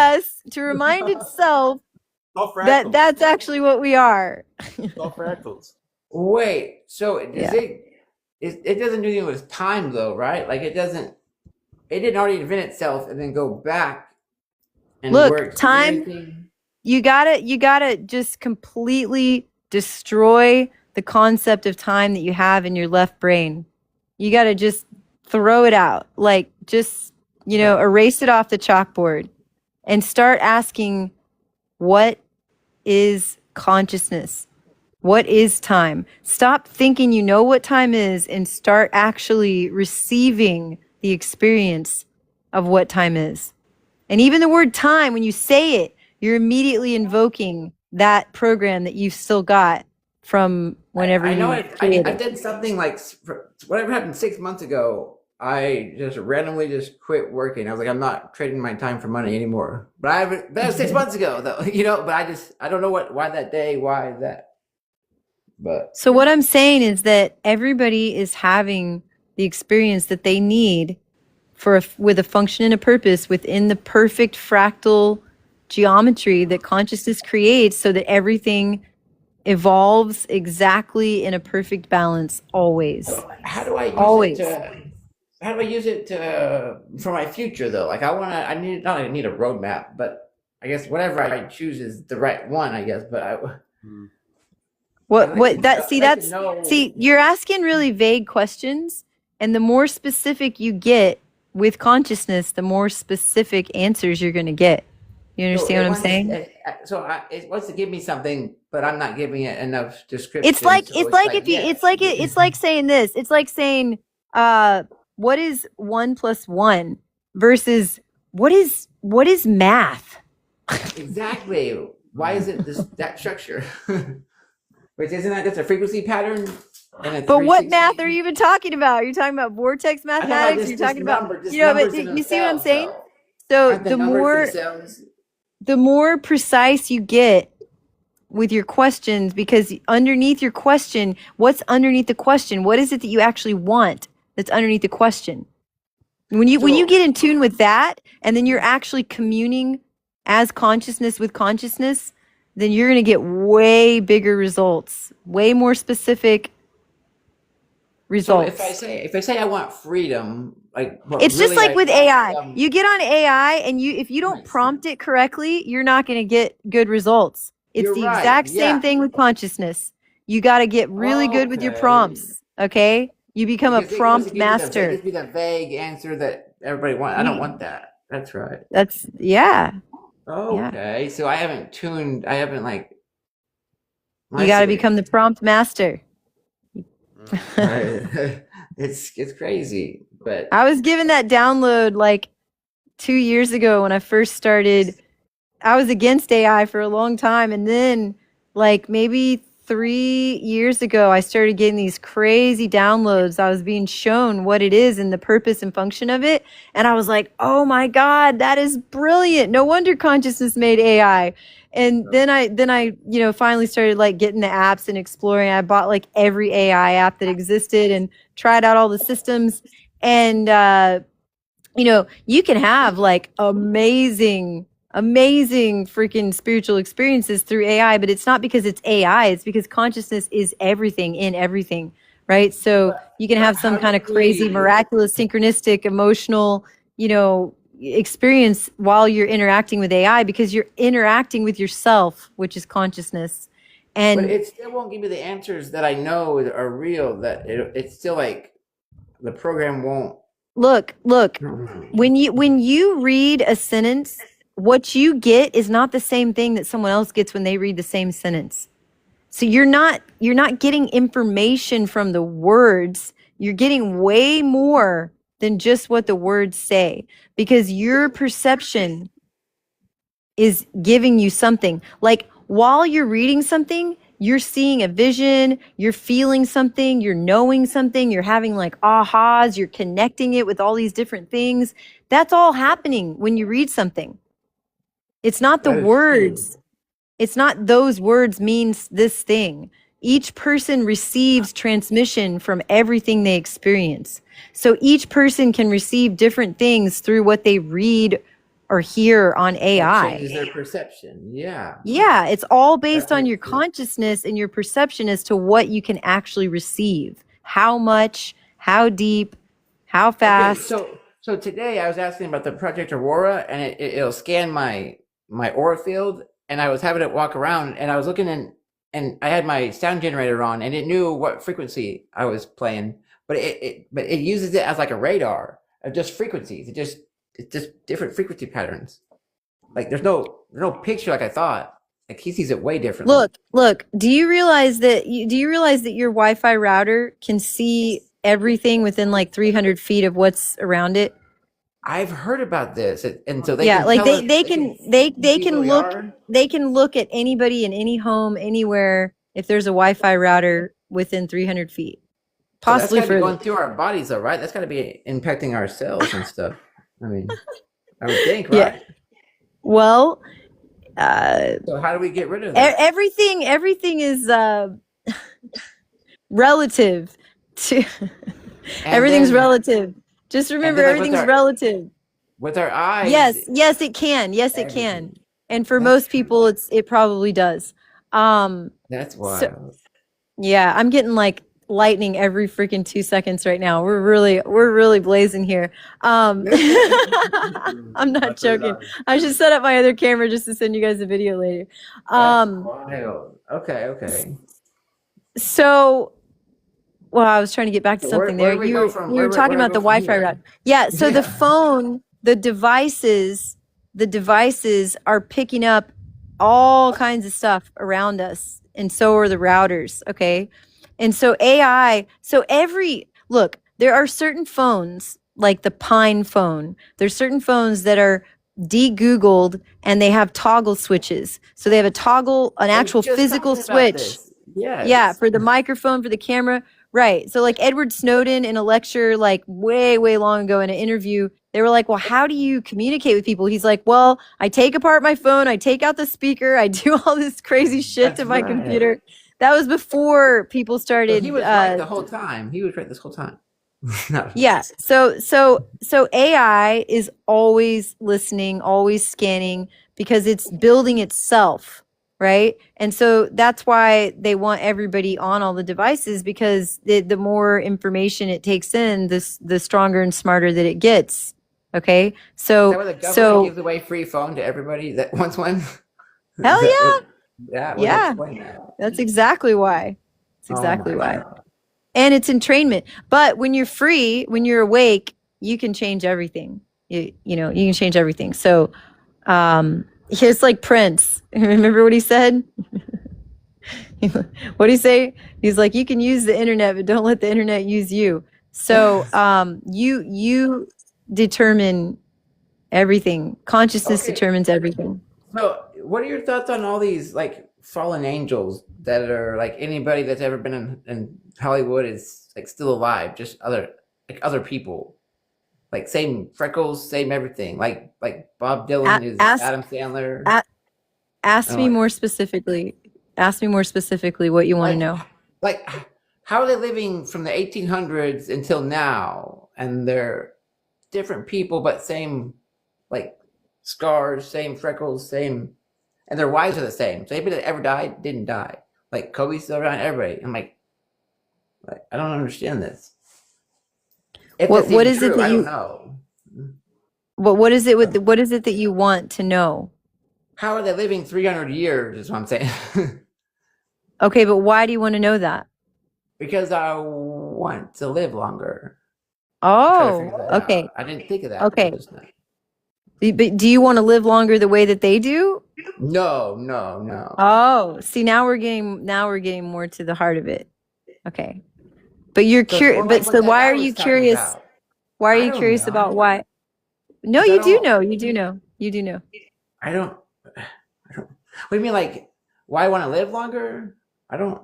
itself All fractals. that that's actually what we are. All fractals. wait, so Yeah. it doesn't do anything with time though, right? Like it didn't already invent itself and then go back and Look, work. time. You gotta just completely destroy the concept of time that you have in your left brain. You gotta just throw it out, like just erase it off the chalkboard, and start asking, what is consciousness? What is time? Stop thinking you know what time is and start actually receiving the experience of what time is. And even the word time, when you say it, you're immediately invoking that program that you've still got from whenever I know you I created. did something like whatever happened 6 months ago. I just randomly just quit working. I was like, I'm not trading my time for money anymore. That was 6 months ago, though. But I don't know why that day, why that. But So what I'm saying is that everybody is having the experience that they need with a function and a purpose within the perfect fractal geometry that consciousness creates, so that everything evolves exactly in a perfect balance always. so how do I use Always. how do I use it for my future though? Like I need a roadmap, but I guess whatever I choose is the right one, I guess. But you're asking really vague questions, and the more specific you get with consciousness, the more specific answers you're going to get. You understand what I'm saying? It wants to give me something, but I'm not giving it enough description. It's like saying this. It's like saying, what is 1 + 1 versus what is math? Exactly. Why is it that structure? Wait, isn't that just a frequency pattern? But what math are you even talking about? Are you talking about vortex mathematics? You're talking about, but you see what I'm saying? So the more precise you get with your questions, because underneath your question, what's underneath the question? What is it that you actually want that's underneath the question? When you get in tune with that, and then you're actually communing as consciousness with consciousness, then you're going to get way bigger results, way more specific results. So if I say I want freedom, it's just like with AI. You get on AI, and if you don't prompt it correctly, you're not going to get good results. It's the exact same thing with consciousness. You got to get really good with your prompts. Okay, you become a prompt master. It gives me the vague answer that everybody wants. I don't want that. That's right. Okay, so I haven't you got to become the prompt master. It's crazy, but I was given that download like 2 years ago when I first started. I was against AI for a long time, and then like maybe 3 years ago, I started getting these crazy downloads. I was being shown what it is and the purpose and function of it, and I was like, "Oh my God, that is brilliant! No wonder consciousness made AI." And then I finally started like getting the apps and exploring. I bought like every AI app that existed and tried out all the systems. And you can have like amazing freaking spiritual experiences through AI, but it's not because it's AI. It's because consciousness is everything in everything, right? So you can have some kind of crazy, miraculous, synchronistic, emotional, experience while you're interacting with AI, because you're interacting with yourself, which is consciousness. But it still won't give me the answers that I know are real. That it's still like the program won't. Look, when you read a sentence, what you get is not the same thing that someone else gets when they read the same sentence. So you're not getting information from the words. You're getting way more than just what the words say, because your perception is giving you something. Like while you're reading something, you're seeing a vision, you're feeling something, you're knowing something, you're having like ahas, you're connecting it with all these different things. That's all happening when you read something. It's not the That is true. words. It's not those words means this thing. Each person receives transmission from everything they experience. So each person can receive different things through what they read or hear on That AI. changes their perception. Yeah. Yeah, it's all based That on makes your sense. consciousness and your perception as to what you can actually receive. How much, how deep, how Okay, fast. so today I was asking about the Project Aurora, and it'll scan my aura field, and I was having it walk around, and I was looking and I had my sound generator on, and it knew what frequency I was playing, but it uses it as like a radar of just frequencies. It's just different frequency patterns. Like there's no picture like I thought. Like he sees it way differently. Look, do you realize that your Wi-Fi router can see everything within like 300 feet of what's around it? I've heard about this, and so they Yeah, can like tell us. they See where we are. they can look at anybody in any home anywhere if there's a Wi-Fi router within 300 feet, So that's possibly got to be further. going through our bodies, though, right? That's got to be impacting our cells and stuff. I mean, I would think, Yeah. right? Well, So how do we get rid of that? everything is relative to And everything's then, relative. Just remember, then, like, everything's relative. with our eyes, Yes, it can. Yes, it can. everything. And for That's most people, it probably does. That's So wild. yeah, I'm getting like lightning every freaking 2 seconds right now. We're really blazing here. I'm not joking. I should set up my other camera just to send you guys a video later. That's wild. Okay. So, well, I was trying to get back to So something where there. do we You go were from? you were talking Where do about we the go from Wi-Fi here? route. Yeah, so the Yeah. phone, the devices are picking up all kinds of stuff around us, and so are the routers, okay? And so AI, look, there are certain phones like the Pine phone. There's certain phones that are de-googled and they have toggle switches. So they have an I actual was just physical talking about switch. this. Yeah, Yes. for the microphone, for the camera. Right. So like Edward Snowden in a lecture like way, way long ago in an interview, they were like, well, how do you communicate with people? He's like, well, I take apart my phone, I take out the speaker, I do all this crazy shit That's to my right. computer. That was before people So started he was right the whole time. He was right this whole time. No. yeah. So AI is always listening, always scanning because it's building itself, right? And so that's why they want everybody on all the devices, because the more information it takes in, the stronger and smarter that it gets. Okay. Is So that why the government gives away free phone to everybody that wants one? hell yeah. Yeah. Well, Yeah. explain that. That's exactly why. That's Oh exactly my why. God. And it's entrainment. But when you're free, when you're awake, you can change everything. You know, you can change everything. So it's like Prince. Remember what he said? What did he say? He's like, you can use the internet, but don't let the internet use you. So you determine everything. Consciousness Okay. determines everything. So, what are your thoughts on all these like fallen angels that are like anybody that's ever been in Hollywood is like still alive, just other people, like same freckles, same everything, like Bob Dylan is Ask Adam Sandler. ask And me like, more specifically. Ask me more specifically what you want to know. like how are they living from the 1800s until now, and they're different people but same like scars, same freckles, same, and their wives are the same. So anybody that ever died didn't die. Like Kobe's still around, everybody. I'm like I don't understand this. If What that's what even is it true, that I don't you know. what is it that you want to know? How are they living 300 years? Is what I'm saying. Okay, but why do you want to know that? Because I want to live longer. I'm trying to Oh, figure that okay. out. I didn't think of that Okay. until just now. But do you want to live longer the way that they do? No. Oh, see, now we're getting more to the heart of it. Okay. But you're So it's curious. more But like what so that why guy are you was talking curious? about. Why are I you don't curious know. about why? No, 'Cause I you do don't. know. You do know. You do know. I don't. I don't. What do you mean, like, why I want to live longer? I don't.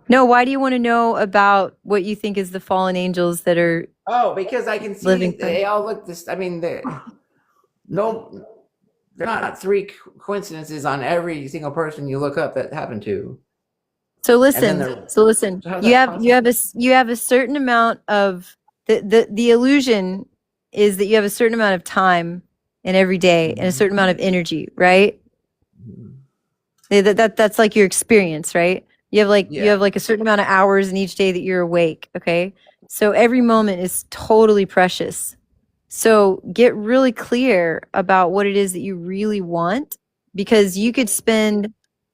No, why do you want to know about what you think is the fallen angels that are Oh, because I can see living for? they all look this. I mean, no, they're not three coincidences on every single person you look up that happened to. So And then listen. So listen. so how's You that have you have possible? you have a certain amount of the illusion is that you have a certain amount of time in every day and a certain amount of energy, right? Mhm. That's like your experience, right? You Yeah. have like a certain amount of hours in each day that you're awake, okay? So every moment is totally precious. So get really clear about what it is that you really want, because you could spend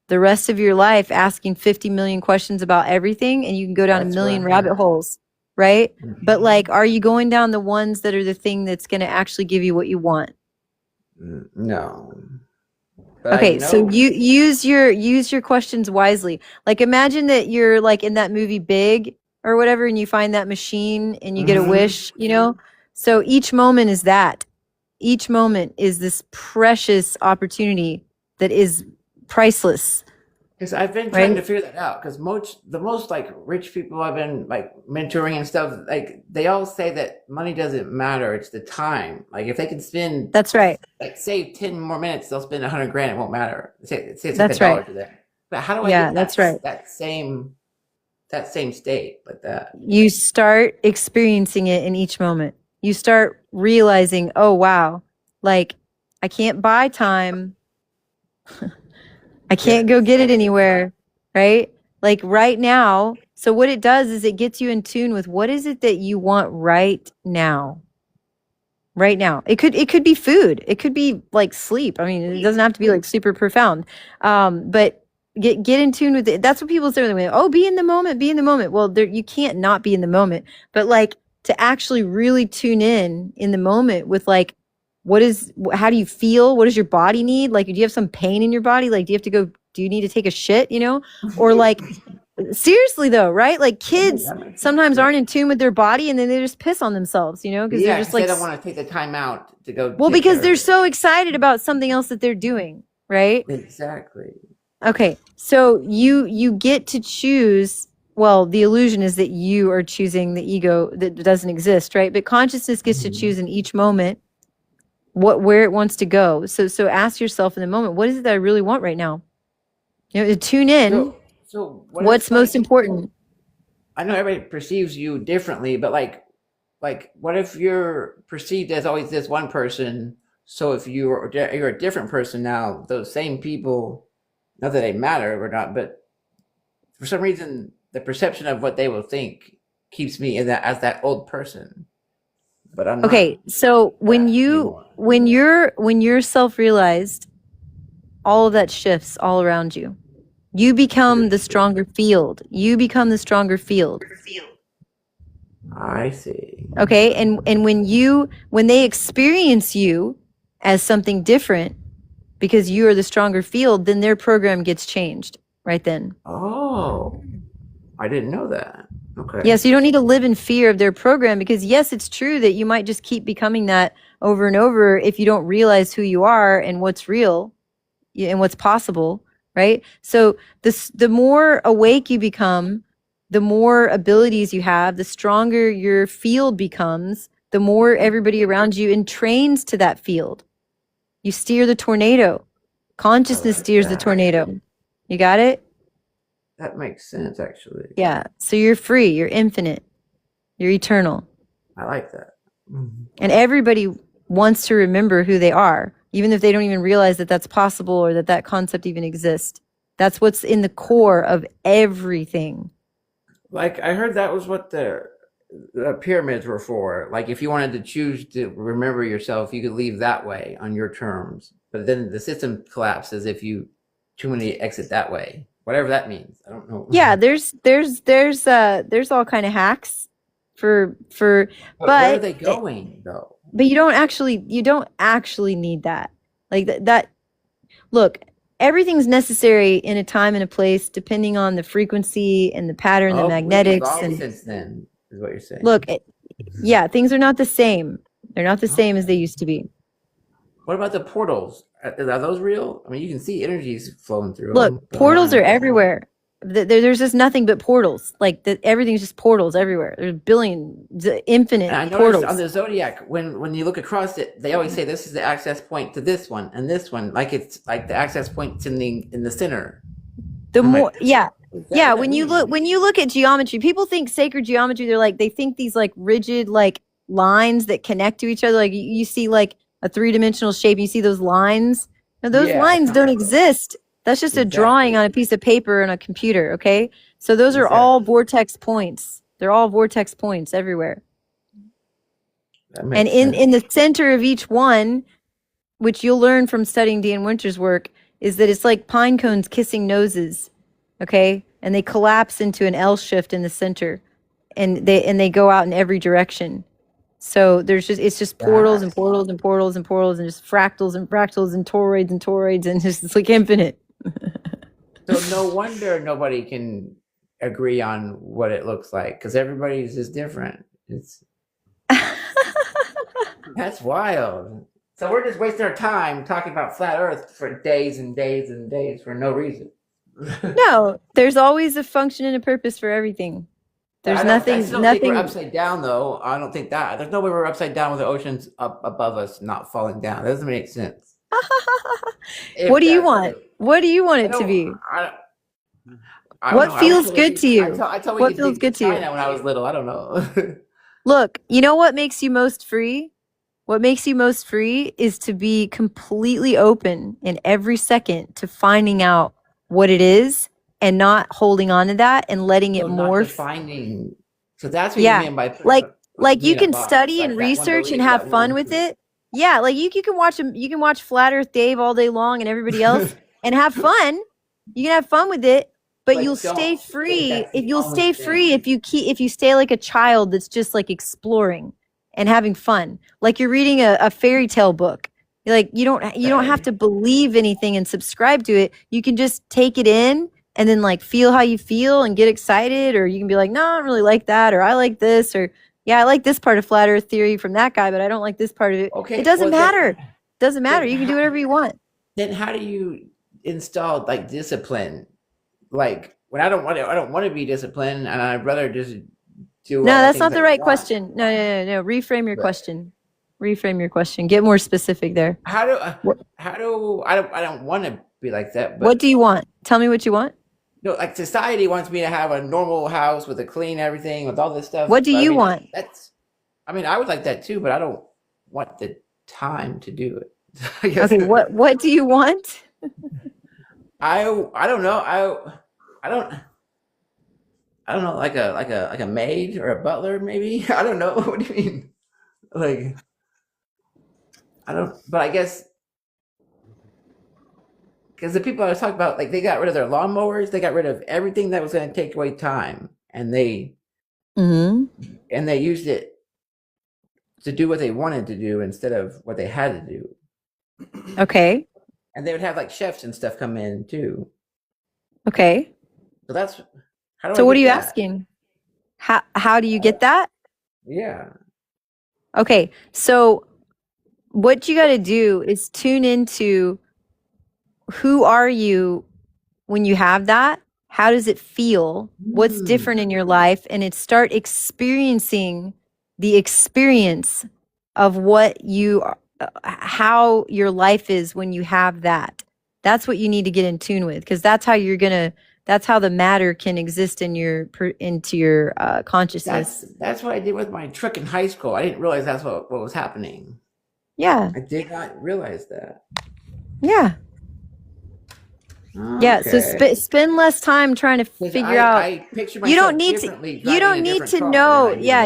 the rest of your life asking 50 million questions about everything and you can go down a That's what million I'm rabbit at. holes, right? But Mhm. like, are you going down the ones that are the thing that's going to actually give you what you want? No. But I Okay, so know. you use your questions wisely. Like imagine that you're like in that movie Big or whatever and you find that machine and you get a Mhm. wish, you know? So each moment is that. Each moment is this precious opportunity that is priceless, Because I've been trying right? to figure that out. Because the most like rich people I've been like mentoring and stuff, like they all say that money doesn't matter; it's the time. Like if they can spend That's right. like save 10 more minutes, they'll spend 100 grand. It won't matter. Say it's like a That's right. dollar to them. But how do I Yeah, get that's right. that same state like that? You start experiencing it in each moment. You start realizing, oh wow, like I can't buy time. I Yeah. can't go get it anywhere, right? Like right now. So what it does is it gets you in tune with what is it that you want right now. Right now. It could be food. It could be like sleep. I mean, it doesn't have to be like super profound. But get in tune with it. That's what people say when they, oh, be in the moment, be in the moment. Well, there you can't not be in the moment. But like to actually really tune in the moment with like how do you feel? What does your body need? Like, do you have some pain in your body? Like, do you need to take a shit, you know? Or like, seriously though, right? Like kids That makes sense. sometimes Yeah. aren't in tune with their body and then they just piss on themselves, you know, because they're Yeah, just because they like, don't want to take the time out to go well, take because care of they're it. so excited about something else that they're doing, right? Exactly. Okay. So you get to choose. Well, the illusion is that you are choosing the ego that doesn't exist, right? But consciousness gets to Mhm. choose in each moment where it wants to go. So ask yourself in the moment, what is it that I really want right now? You know, to tune in. So what What's if most like important? I know everybody perceives you differently, but like what if you're perceived as always this one person? So if you're a different person now, those same people, not that they matter or not, but for some reason the perception of what they will think keeps me in that as that old person. But I'm not Okay. So that anymore. when you're self-realized, all of that shifts all around you. You become the stronger field. You become the stronger field. I see. Okay? And when they experience you as something different because you are the stronger field, then their program gets changed right then. Oh, I didn't know that. Okay. Yes, you don't need to live in fear of their program because yes, it's true that you might just keep becoming that over and over if you don't realize who you are and what's real and what's possible, right? So the more awake you become, the more abilities you have, the stronger your field becomes, the more everybody around you entrains to that field. You steer the tornado. I Consciousness like steers the that. tornado. You got it? That makes sense actually. Yeah. So you're free, you're infinite, you're eternal. I like that. Mhm. And everybody wants to remember who they are, even if they don't even realize that that's possible or that that concept even exists. That's what's in the core of everything. Like I heard that was what the pyramids were for. Like if you wanted to choose to remember yourself, you could leave that way on your terms. But then the system collapses if you too many exit that way. Whatever that means. I don't know. Yeah, there's all kind of hacks for But where are but they going though? but you don't actually need that. Like that look, everything's necessary in a time and a place, depending on the frequency and the pattern, the Oh, we've magnetics. evolved And since then, is what you're saying. look, yeah, things are not the same. They're not the same as they used to be. What about the portals? Are those real? I mean, you can see energies flowing through Look, them. portals are everywhere. There's just nothing but portals. Like everything's just portals everywhere. There's infinite And I noticed portals. on the zodiac, when you look across it, they always say this is the access point to this one and this one, like it's like the access points in the center. The I'm more, like, yeah, yeah. what When that you mean? look at geometry, people think sacred geometry. They think these like rigid like lines that connect to each other. Like you see like a 3-dimensional shape. You see those lines. Now those Yeah, lines don't exist. That's just a drawing on a piece of paper on a computer. Okay, so those are all vortex points. They're all vortex points everywhere. That makes And sense. in the center of each one, which you'll learn from studying Dan Winter's work, is that it's like pine cones kissing noses, okay? And they collapse into an L shift in the center, and they go out in every direction. So it's just portals and portals and portals and portals and just fractals and fractals and toroids and just it's like infinite. So no wonder nobody can agree on what it looks like because everybody's just different. That's wild. So we're just wasting our time talking about flat Earth for days and days and days for no reason. No, there's always a function and a purpose for everything. There's I still think we're nothing. upside down, though. I don't think that. There's no way we're upside down with the oceans up above us, not falling down. That doesn't make sense. What do you want? What do you want it to be? What feels good to you? What feels good to you? China when I was little. I don't know. Look, you know what makes you most free? What makes you most free is to be completely open in every second to finding out what it is and not holding on to that and letting it morph. Defining. So that's what you mean by like you can study and research and have fun with it. Yeah, like you can watch Flat Earth Dave all day long and everybody else and have fun. You can have fun with it, but you'll stay free. If you stay like a child that's just like exploring and having fun, like you're reading a fairy tale book. Like you don't have to believe anything and subscribe to it. You can just take it in and then like feel how you feel and get excited, or you can be like, no, I don't really like that, or I like this, or yeah, I like this part of flat earth theory from that guy, but I don't like this part of it. Okay, it doesn't matter. It doesn't matter. You can do whatever you want. Then how do you install like discipline? Like when I don't want to be disciplined, and I'd rather just do. No, that's not the right question. No. Reframe your question. Reframe your question. Get more specific there. I don't want to be like that. But what do you want? Tell me what you want. No, like society wants me to have a normal house with a clean everything with all this stuff. What do you want? I would like that too, but I don't want the time to do it. Okay, what do you want? I don't know. I don't know, like a maid or a butler, maybe. I don't know. What do you mean? Like, I don't. But I guess because the people I was talking about, like, they got rid of their lawnmowers, they got rid of everything that was going to take away time, and they used it to do what they wanted to do instead of what they had to do. Okay. And they would have like chefs and stuff come in too. Okay. So that's how do So I what are you that? asking? How do you get that? Yeah. Okay. So what you got to do is tune into who are you when you have that? How does it feel? What's different in your life? And start experiencing the experience of what you are, how your life is when you have that. That's what you need to get in tune with, because that's how the matter can exist in into your consciousness. That's what I did with my truck in high school. I didn't realize that's what was happening. Yeah. I did not realize that. Yeah. Okay. Yeah. So spend less time trying to figure out. I picture myself You don't need to know. Yeah.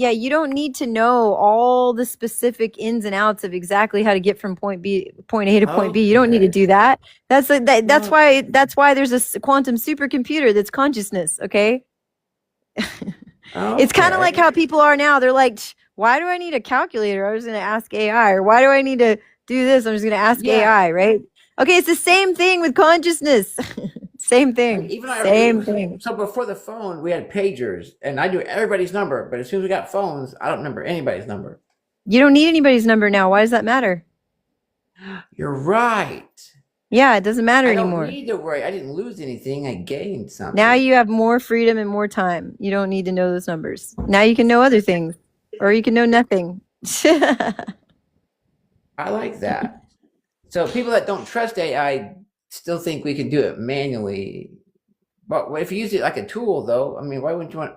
You don't need to know all the specific ins and outs of exactly how to get from point A to point B. You don't need to do that. That's why there's a quantum supercomputer that's consciousness. Okay. It's kind of like how people are now. They're like, why do I need a calculator? I was going to ask AI. Or why do I need to do this? I'm just going to ask AI. Right. Okay, it's the same thing with consciousness. Same Like, thing. even Same thing. so before the phone, we had pagers, and I knew everybody's number. But as soon as we got phones, I don't remember anybody's number. You don't need anybody's number now. Why does that matter? You're right. Yeah, it doesn't matter I don't anymore. need to worry. I didn't lose anything. I gained something. Now you have more freedom and more time. You don't need to know those numbers. Now you can know other things, or you can know nothing. I like that. So people that don't trust AI still think we can do it manually. But if you use it like a tool, though, I mean, why wouldn't you want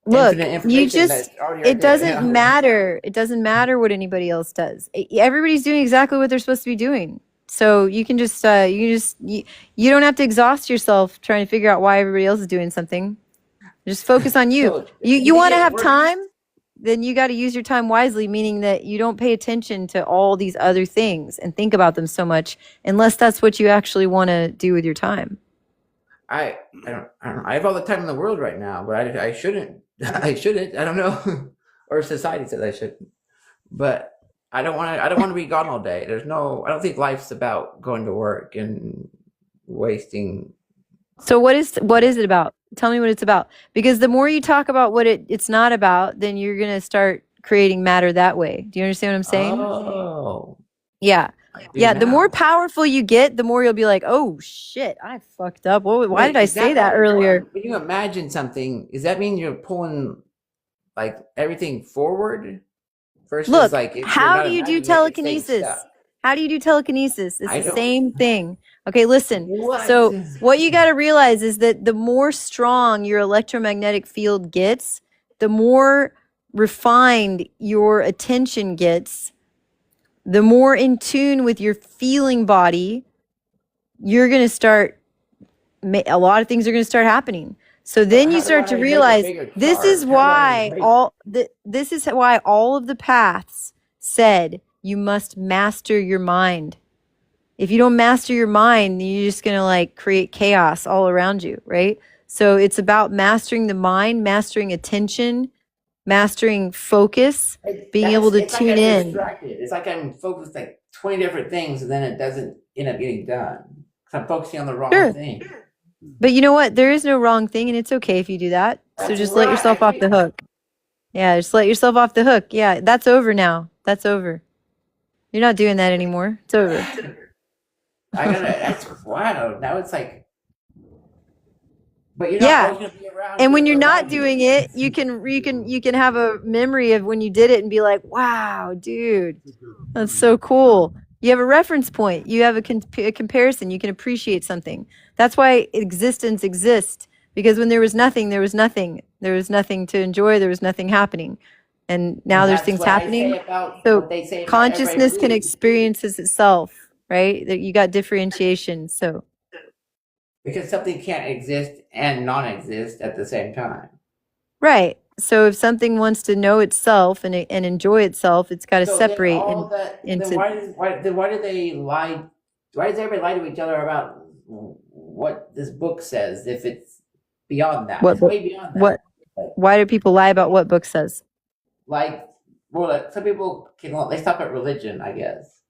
Look, infinite you information just, that's already right it there, doesn't matter. It doesn't matter what anybody else does. Everybody's doing exactly what they're supposed to be doing. So you can just, you don't have to exhaust yourself trying to figure out why everybody else is doing something. Just focus on you. So You want to it have works. time, then you got to use your time wisely, meaning that you don't pay attention to all these other things and think about them so much, unless that's what you actually want to do with your time. I don't. I have all the time in the world right now, but I shouldn't. I shouldn't. I don't know. Or society says I shouldn't. But I don't want to. I don't want to be gone all day. There's no. I don't think life's about going to work and wasting. So what is it about? Tell me what it's about. Because the more you talk about what it's not about, then you're gonna start creating matter that way. Do you understand what I'm saying? Oh. Yeah. I do Yeah. The more now. powerful you get, the more you'll be like, oh shit, I fucked up. Why Wait, did I is say that what- earlier? When you imagine something, does that mean you're pulling like everything forward? Versus Look, like if you're how not do you do imagining it, it's telekinesis? staying stuck. How do you do telekinesis? It's I the don't- same thing. Okay, listen. What? So what you got to realize is that the more strong your electromagnetic field gets, the more refined your attention gets, the more in tune with your feeling body, you're going to start, a lot of things are going to start happening. So then how you do start to I make a realize bigger this chart? is How do I why make- this is why all of the paths said you must master your mind. If you don't master your mind, you're just going to like create chaos all around you, right? So it's about mastering the mind, mastering attention, mastering focus, being able to it's tune like I'm in. distracted. It's like I'm focused like 20 different things and then it doesn't end up getting done. Because I'm focusing on the wrong Sure. thing. But you know what? There is no wrong thing, and it's okay if you do that. So That's just let yourself right. off the hook. Yeah, just let yourself off the hook. Yeah, that's over now. That's over. You're not doing that anymore. It's over. That's wow. Now it's like, but you're Yeah. not always gonna be around. And when you're not around you. doing it, you can have a memory of when you did it and be like, "Wow, dude, that's so cool." You have a reference point. You have a comparison. You can appreciate something. That's why existence exists, because when there was nothing, there was nothing. There was nothing to enjoy. There was nothing happening. And now And there's that's things what I say happening. about So what they say about consciousness can everybody. experience itself, right? That you got differentiation. So Because something can't exist and non-exist at the same time. right. So if something wants to know itself and enjoy itself, it's got to So then separate all that. Then into. why do they lie? Why does everybody lie to each other about what this book says if it's beyond that? What It's book? way beyond that. What? Why do people lie about what book says? Like, well, some people they stop at religion, I guess.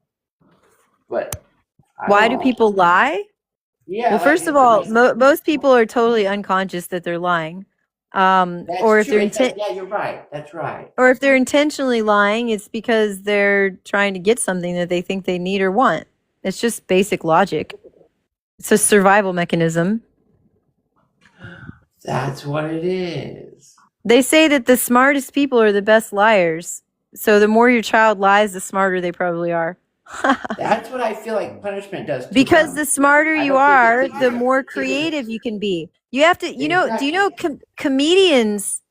But Why do people lie? Yeah. Well, first of all, most people are totally unconscious that they're lying. Or if they're yeah, you're right. That's right. or if they're intentionally lying, it's because they're trying to get something that they think they need or want. It's just basic logic. It's a survival mechanism. That's what it is. They say that the smartest people are the best liars. So the more your child lies, the smarter they probably are. That's what I feel like punishment does. Because the smarter I you don't think are, it's the easy. more creative you can be. You have to, you know, do you know Exactly. comedians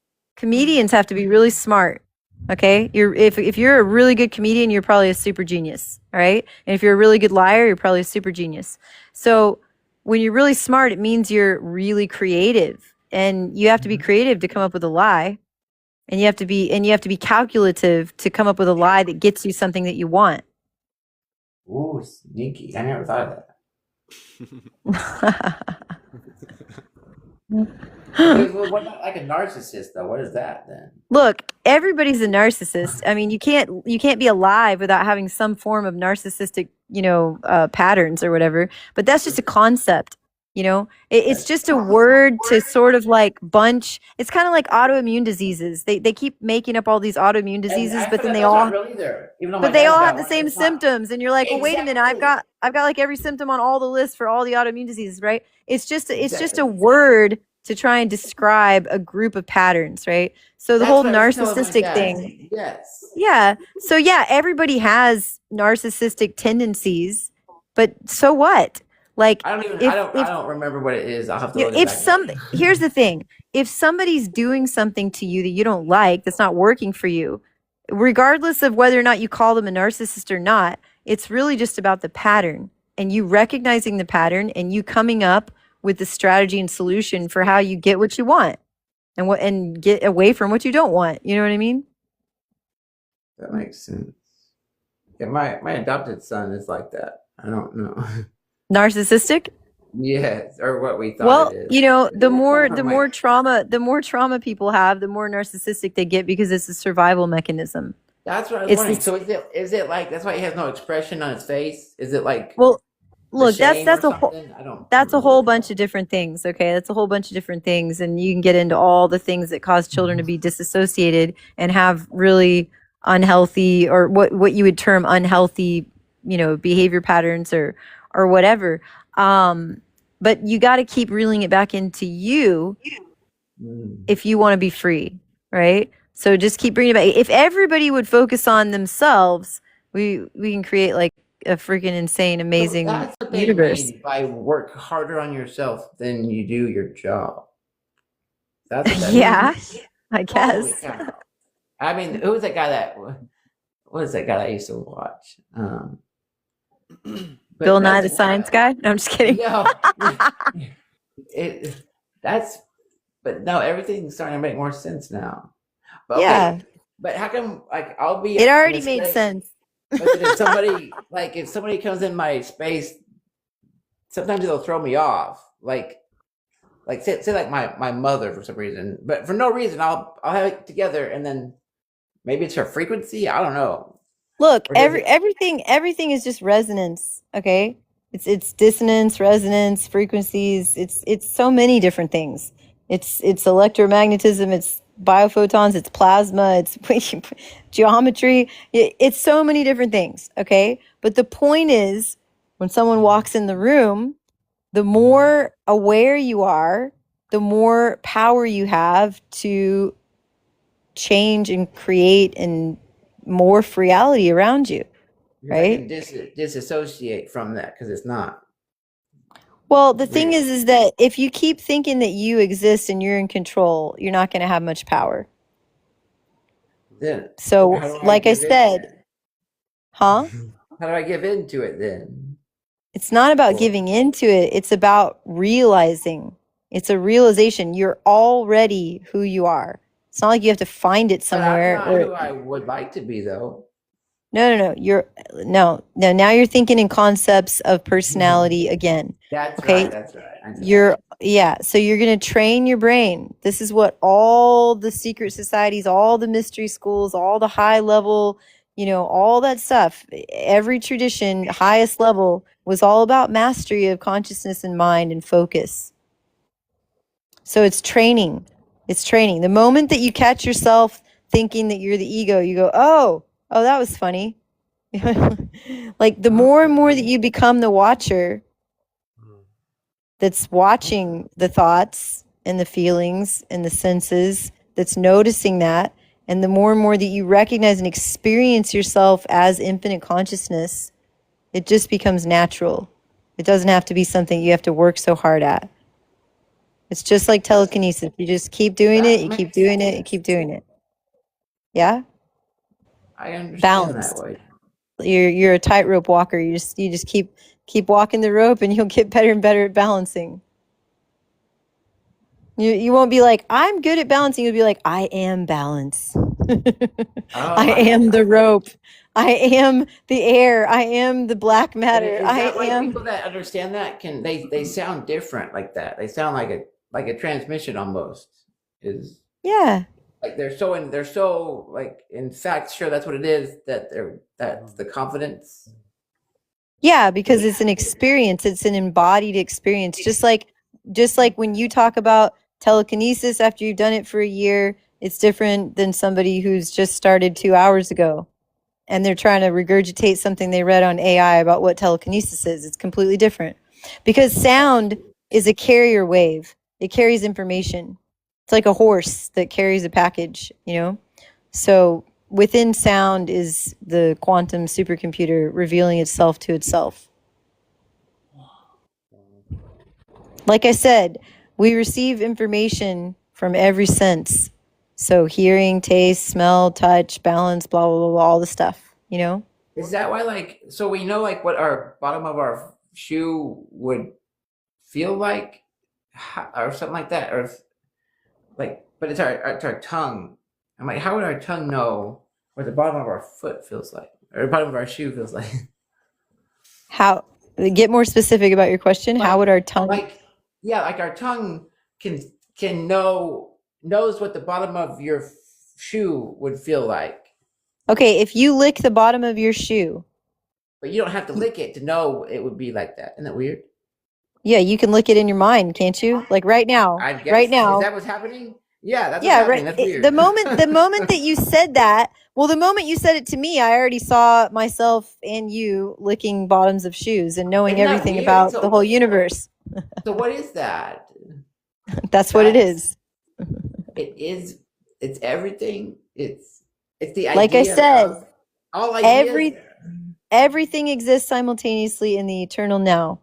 have to be really smart. Okay? If you're a really good comedian, you're probably a super genius, all right? And if you're a really good liar, you're probably a super genius. So when you're really smart, it means you're really creative. And you have to be creative to come up with a lie. And you have to be calculative to come up with a lie that gets you something that you want. Ooh, sneaky. I never thought of that. Okay, well, what about like a narcissist though? What is that then? Look, everybody's a narcissist. I mean, you can't be alive without having some form of narcissistic, patterns or whatever. But that's just a concept. It's just a word to sort of like bunch. It's kind of like autoimmune diseases. They keep making up all these autoimmune And diseases, I but feel then like they that's not all really there. Even though my but they dad's all got have the one, same it's not. symptoms, and you're like, well, wait a minute, I've Exactly. got I've got like every symptom on all the lists for all the autoimmune diseases, right? It's just a Exactly. word to try and describe a group of patterns, right? So the That's whole what I was telling my narcissistic dad. thing, Yes. yeah. So yeah, everybody has narcissistic tendencies, but so what? Like I don't even. if I if don't remember what it is. I'll have to you know, look it if back up. some here's the thing, if somebody's doing something to you that you don't like, that's not working for you, regardless of whether or not you call them a narcissist or not, it's really just about the pattern and you recognizing the pattern and you coming up with the strategy and solution for how you get what you want and get away from what you don't want. You know what I mean? That makes sense. Yeah, my adopted son is like that. I don't know. Narcissistic? Yes, or what we thought Well, it is. the It more comes the from more trauma people have, the more narcissistic they get because it's a survival mechanism. That's what I was It's wondering. this So is it like that's why he has no expression on his face? Is it like well, the look, that's shame or that's a whole something? I don't that's a whole remember. bunch of different things. Okay, that's a whole bunch of different things, and you can get into all the things that cause children to be disassociated and have really unhealthy or what you would term unhealthy, behavior patterns or whatever. But you got to keep reeling it back into you Mm. if you want to be free, right? So just keep bringing it back. If everybody would focus on themselves, we can create like a freaking insane, So amazing that's what they universe. mean by work harder on yourself than you do your job. That's what that Yeah, means. I Holy guess. cow! I mean, who was that guy that? What is that guy that I used to watch? Bill But Nye that's the Science Guy? No, I'm just kidding. no. It that's but no, everything's starting to make more sense now. But Yeah, okay, but how come like I'll be it in already a made space, sense. but then if somebody comes in my space, sometimes they'll throw me off. Like say like my mother for some reason, but for no reason I'll have it together and then maybe it's her frequency. I don't know. Look, Or does it? everything is just resonance, okay? It's dissonance, resonance, frequencies. It's so many different things. It's electromagnetism, it's biophotons, it's plasma, it's geometry. It's so many different things, okay? But the point is when someone walks in the room, the more aware you are, the more power you have to change and create and morph reality around you, Because I right? can disassociate from that because it's not Well, the thing real. is that if you keep thinking that you exist and you're in control, you're not going to have much power. Then So, how do I like I give in said, then? huh? How do I give in to it then? It's not about Or giving into it. It's about realizing. It's a realization. You're already who you are. It's not like you have to find it but I'm somewhere not or who I would like to be though. no. No. Now you're thinking in concepts of personality again. That's Okay. right. That's right. I know. So you're going to train your brain. This is what all the secret societies, all the mystery schools, all the high level, all that stuff, every tradition, highest level was all about mastery of consciousness and mind and focus. So it's training. It's training. The moment that you catch yourself thinking that you're the ego, you go, oh, that was funny. Like the more and more that you become the watcher, that's watching the thoughts and the feelings and the senses, that's noticing that. And the more and more that you recognize and experience yourself as infinite consciousness, it just becomes natural. It doesn't have to be something you have to work so hard at. It's just like telekinesis. You just keep doing it, That you keep makes doing it, you sense. keep doing it. Yeah? I understand that Balanced. way. You're a tightrope walker. You just keep walking the rope and you'll get better and better at balancing. You won't be like, I'm good at balancing. You'll be like, I am balance. Oh, I am the rope. I am the air. I am the black and matter. is I that why am. people that understand that can they sound different like that? They sound like like a transmission almost. Is Yeah. like they're so like in fact sure that's what it is, that that's the confidence. Yeah, because it's an experience. It's an embodied experience. Just like when you talk about telekinesis after you've done it for a year, it's different than somebody who's just started 2 hours ago and they're trying to regurgitate something they read on AI about what telekinesis is. It's completely different. Because sound is a carrier wave. It carries information. It's like a horse that carries a package, you know? So within sound is the quantum supercomputer revealing itself to itself. Like I said, we receive information from every sense. So hearing, taste, smell, touch, balance, blah, blah, blah, blah, all the stuff, you know? Is that why, like, so we know like what our bottom of our shoe would feel like, or something like that, or like, but it's our tongue. I'm like, how would our tongue know what the bottom of our foot feels like, or the bottom of our shoe feels like? How, get more specific about your question. How would our tongue? Like, yeah, like our tongue can knows what the bottom of your shoe would feel like. Okay, if you lick the bottom of your shoe. But you don't have to lick it to know it would be like that. Isn't that weird? Yeah, you can lick it in your mind, can't you? Like right now. I guess. Right now. Is that what's happening? Yeah, that's Yeah, what's happening. right. That's weird. The moment that you said that, well, the moment you said it to me, I already saw myself and you licking bottoms of shoes and knowing Isn't that everything weird? about So- the whole universe. So what is that? That's what it is. It is. It's everything. It's the idea. Like I said, of all ideas. everything exists simultaneously in the eternal now.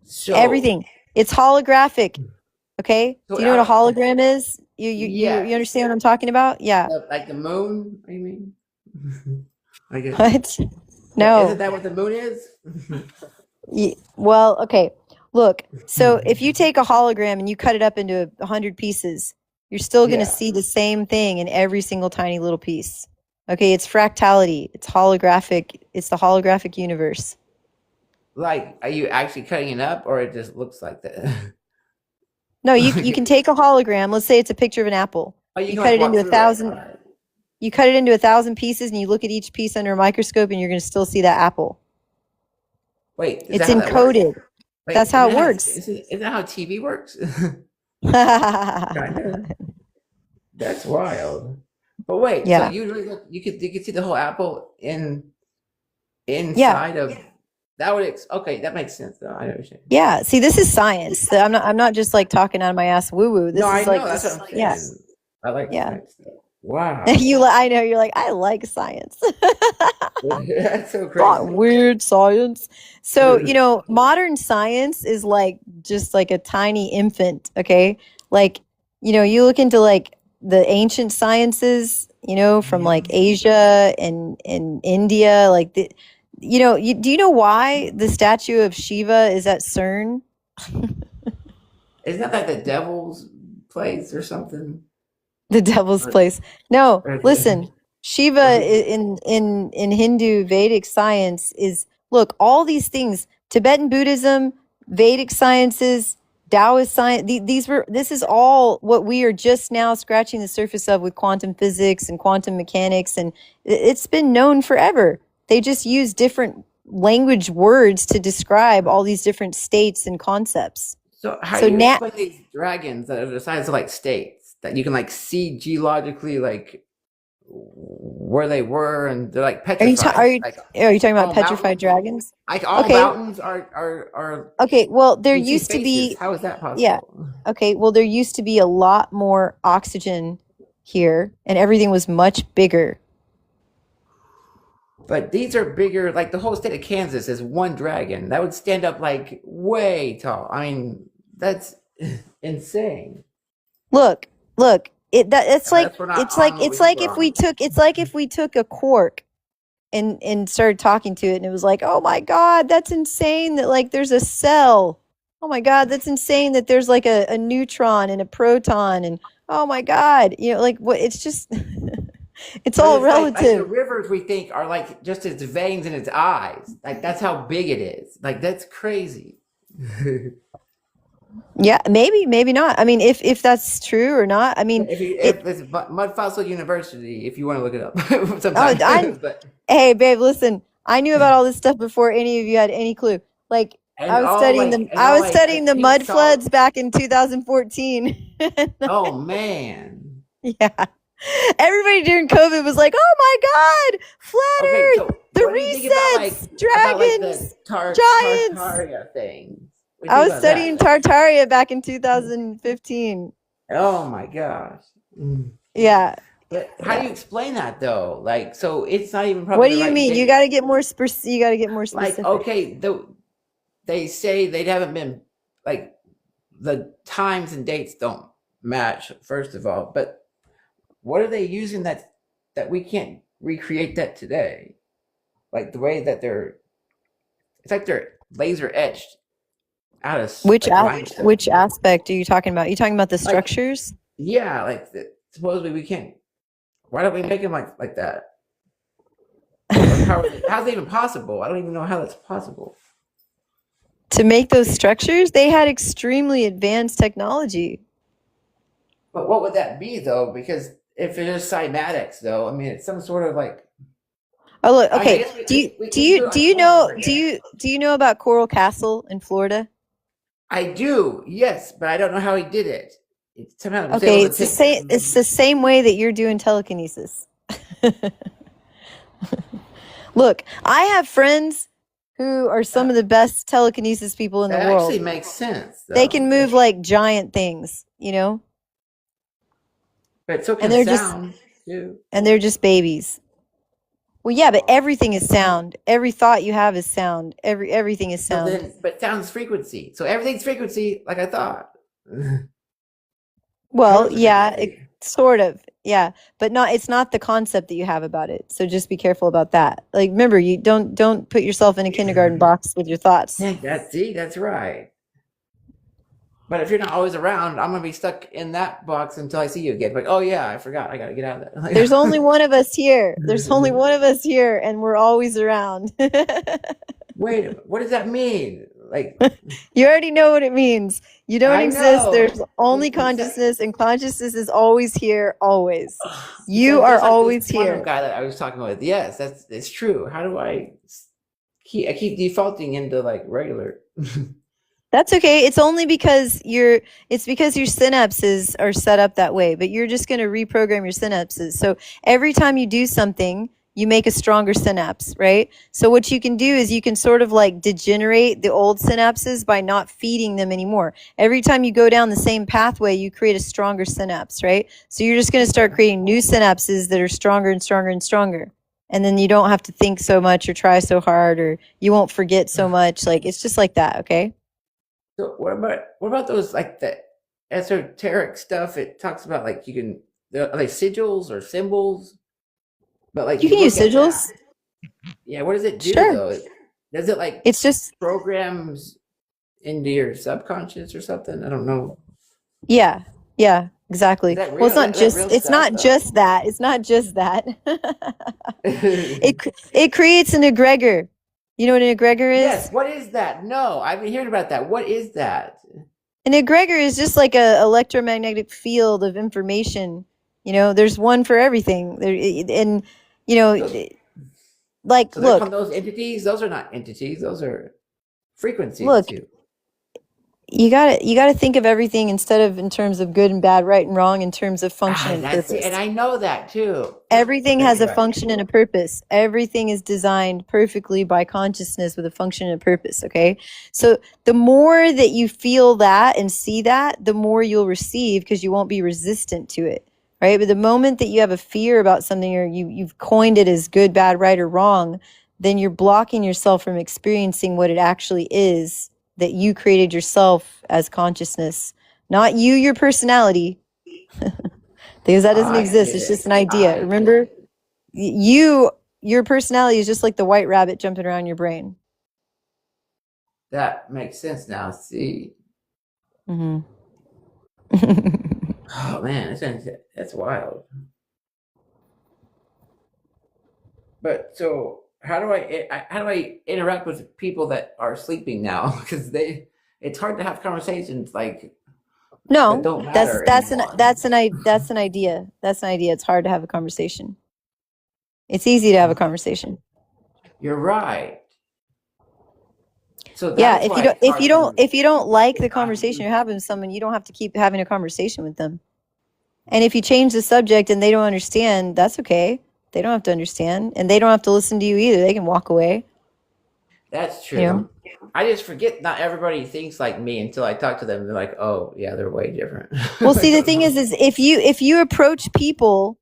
So Everything. It's holographic. Okay? So Do you know what a hologram is? You understand what I'm talking about? Yeah. like the moon. What do you mean? I guess. What? No. Isn't that what the moon is? Well, okay. Look, so if you take a hologram and you cut it up into 100 pieces, you're still going to see the same thing in every single tiny little piece. Okay, it's fractality. It's holographic. It's the holographic universe. Like, are you actually cutting it up, or it just looks like that? No, you can take a hologram. Let's say it's a picture of an apple. Oh, You can, cut like, it into walk through 1,000. it. You cut it into 1,000 pieces, and you look at each piece under a microscope, and you're going to still see that apple. Wait, It's encoded. Wait, That's how it isn't that- works. Isn't that how TV works? Yeah. Kinda. That's wild. But wait, so you really you could see the whole apple inside of that would okay, that makes sense though. I understand. Yeah. See, this is science. I'm not just like talking out of my ass woo woo. This No, is I like know, that's what I'm saying. yeah. I like science stuff. Wow. I know you're like, I like science. That's so crazy. Weird science. So, modern science is like just like a tiny infant, okay? Like, you look into like the ancient sciences, from like Asia and India, like do you know why the statue of Shiva is at CERN? Isn't that like the devil's place or something? The devil's place. No, listen. Shiva in Hindu Vedic science is, look, all these things, Tibetan Buddhism, Vedic sciences, Taoist science, this is all what we are just now scratching the surface of with quantum physics and quantum mechanics, and it's been known forever. They just use different language words to describe all these different states and concepts. So how do you explain these dragons that are the size of like states that you can like see geologically, like where they were, and they're like petrified? Are you talking about petrified dragons? Like all mountains are okay. Well, there used to be. How is that possible? Yeah. Okay. Well, there used to be a lot more oxygen here, and everything was much bigger. But these are bigger. Like the whole state of Kansas is one dragon that would stand up like way tall. I mean, that's insane. Look. It's like if we took a quark and started talking to it, and it was like, oh my God, that's insane that like there's a cell. Oh my God, that's insane that there's like a neutron and a proton, and oh my God, like what? It's just it's all relative. Like the rivers we think are like just its veins in its eyes. Like that's how big it is. Like that's crazy. Yeah, maybe, maybe not. I mean, if that's true or not, I mean, If it. it's Mud Fossil University, if you want to look it up Oh, sometime. But hey, babe, listen, I knew about all this stuff before any of you had any clue. Like, and I all was studying like the pink mud salt. floods back in 2014. Oh man. Yeah. Everybody during COVID was like, "Oh my God, flat Okay, Earth, so what do you think the resets, about like the dragons, giants." Tartaria things? What do you I think was about studying that? Tartaria back in 2015. Oh my gosh. Mm. Yeah, But how do yeah. you explain that though? Like, so it's not even What probably do the you right mean? You date. got to get more you got to get more Like, specific. okay, they say they haven't been like the times and dates don't match, first of all. But what are they using that we can't recreate that today? Like the way that it's like they're laser etched out of like limestone. Which aspect are you talking about? You talking about the Like, structures? yeah, like supposedly we can't. Why don't we make them like that? Or how's it even possible? I don't even know how that's possible. To make those structures, they had extremely advanced technology. But what would that be though? Because if it is cymatics, though, I mean, it's some sort of like. Oh, look, I mean, I okay. guess we can do it Do like you know polymer. Yeah. do you know about Coral Castle in Florida? I do, yes, but I don't know how he did it. It somehow was able Okay, to take that. it's the same way that you're doing telekinesis. Look, I have friends who are some of the best telekinesis people in the That world. actually makes sense, They though. can move like giant things, you know? But so And can sound too. they're just babies. Well, yeah, but everything is sound. Every thought you have is sound. Everything is So sound. then, but sound's frequency. So everything's frequency, like I thought. Well, Colors are yeah, frequency. sort of. Yeah, but not it's not the concept that you have about it. So just be careful about that. Like remember, you don't put yourself in a kindergarten box with your thoughts. Yeah, that's right. But if you're not always around, I'm gonna be stuck in that box until I see you again. Like, oh yeah, I forgot. I gotta get out of There's only that. one of us here. There's only one of us here and we're always around. Wait, a minute, what does that mean? Like, You already know what it means. You don't I exist. know. There's only consciousness and consciousness is always here, always. You So are just like always this quantum here. guy that I was talking with, yes, it's true. How do I keep defaulting into like regular? That's okay. It's only because it's because your synapses are set up that way, but you're just going to reprogram your synapses. So every time you do something, you make a stronger synapse, right? So what you can do is you can sort of like degenerate the old synapses by not feeding them anymore. Every time you go down the same pathway, you create a stronger synapse, right? So you're just going to start creating new synapses that are stronger and stronger and stronger. And then you don't have to think so much or try so hard, or you won't forget so much. Like it's just like that, okay? So what about those like the esoteric stuff? It talks about like are they sigils or symbols? But like You you can use look at that, sigils. yeah. What does it do Sure. though? Does it like It's just, programs into your subconscious or something? I don't know. yeah, exactly. Is that Well, real? Is that real it's stuff not though? just that. It's not just that. It creates an egregor. You know what an egregor Yes. is? What is that? No, I've been hearing about that. What is that? An egregor is just like a electromagnetic field of information. You know, there's one for everything. There, and you know, Those, like so they're called look, those entities. Those are not entities. Those are frequencies look. too. You gotta think of everything instead of in terms of good and bad, right and wrong, in terms of function and That's it, and purpose. I know that too. Everything That's has a right. function and a purpose. Everything is designed perfectly by consciousness with a function and a purpose, okay? So the more that you feel that and see that, the more you'll receive because you won't be resistant to it, right? But the moment that you have a fear about something or you've coined it as good, bad, right, or wrong, then you're blocking yourself from experiencing what it actually is that you created yourself as consciousness. Not you, your personality, because that doesn't I exist. get It's it. just an idea. I get Remember, it. your personality is just like the white rabbit jumping around your brain. That makes sense now. See. Hmm. Oh man, that's wild. But so how do I interact with people that are sleeping now? Because it's hard to have conversations like that No, don't matter anymore. that's an idea. That's an idea. It's hard to have a conversation. It's easy to have a conversation. You're right. So Yeah, that's why it's hard for me. if you don't like the conversation you're having with someone, you don't have to keep having a conversation with them. And if you change the subject and they don't understand, that's okay. They don't have to understand, and they don't have to listen to you either. They can walk away. That's true. You know? I just forget not everybody thinks like me until I talk to them. They're like, "Oh, yeah, they're way different." Well, see, the thing is if you approach people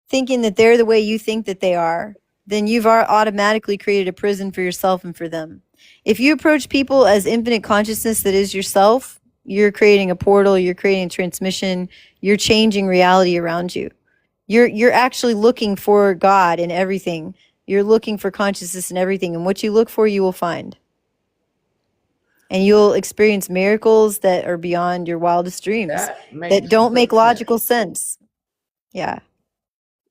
thinking that they're the way you think that they are, then you've automatically created a prison for yourself and for them. If you approach people as infinite consciousness that is yourself, you're creating a portal, you're creating transmission, you're changing reality around you. You're actually looking for God in everything. You're looking for consciousness in everything, and what you look for, you will find. And you'll experience miracles that are beyond your wildest dreams, That makes that don't make perfect sense. logical sense. Yeah.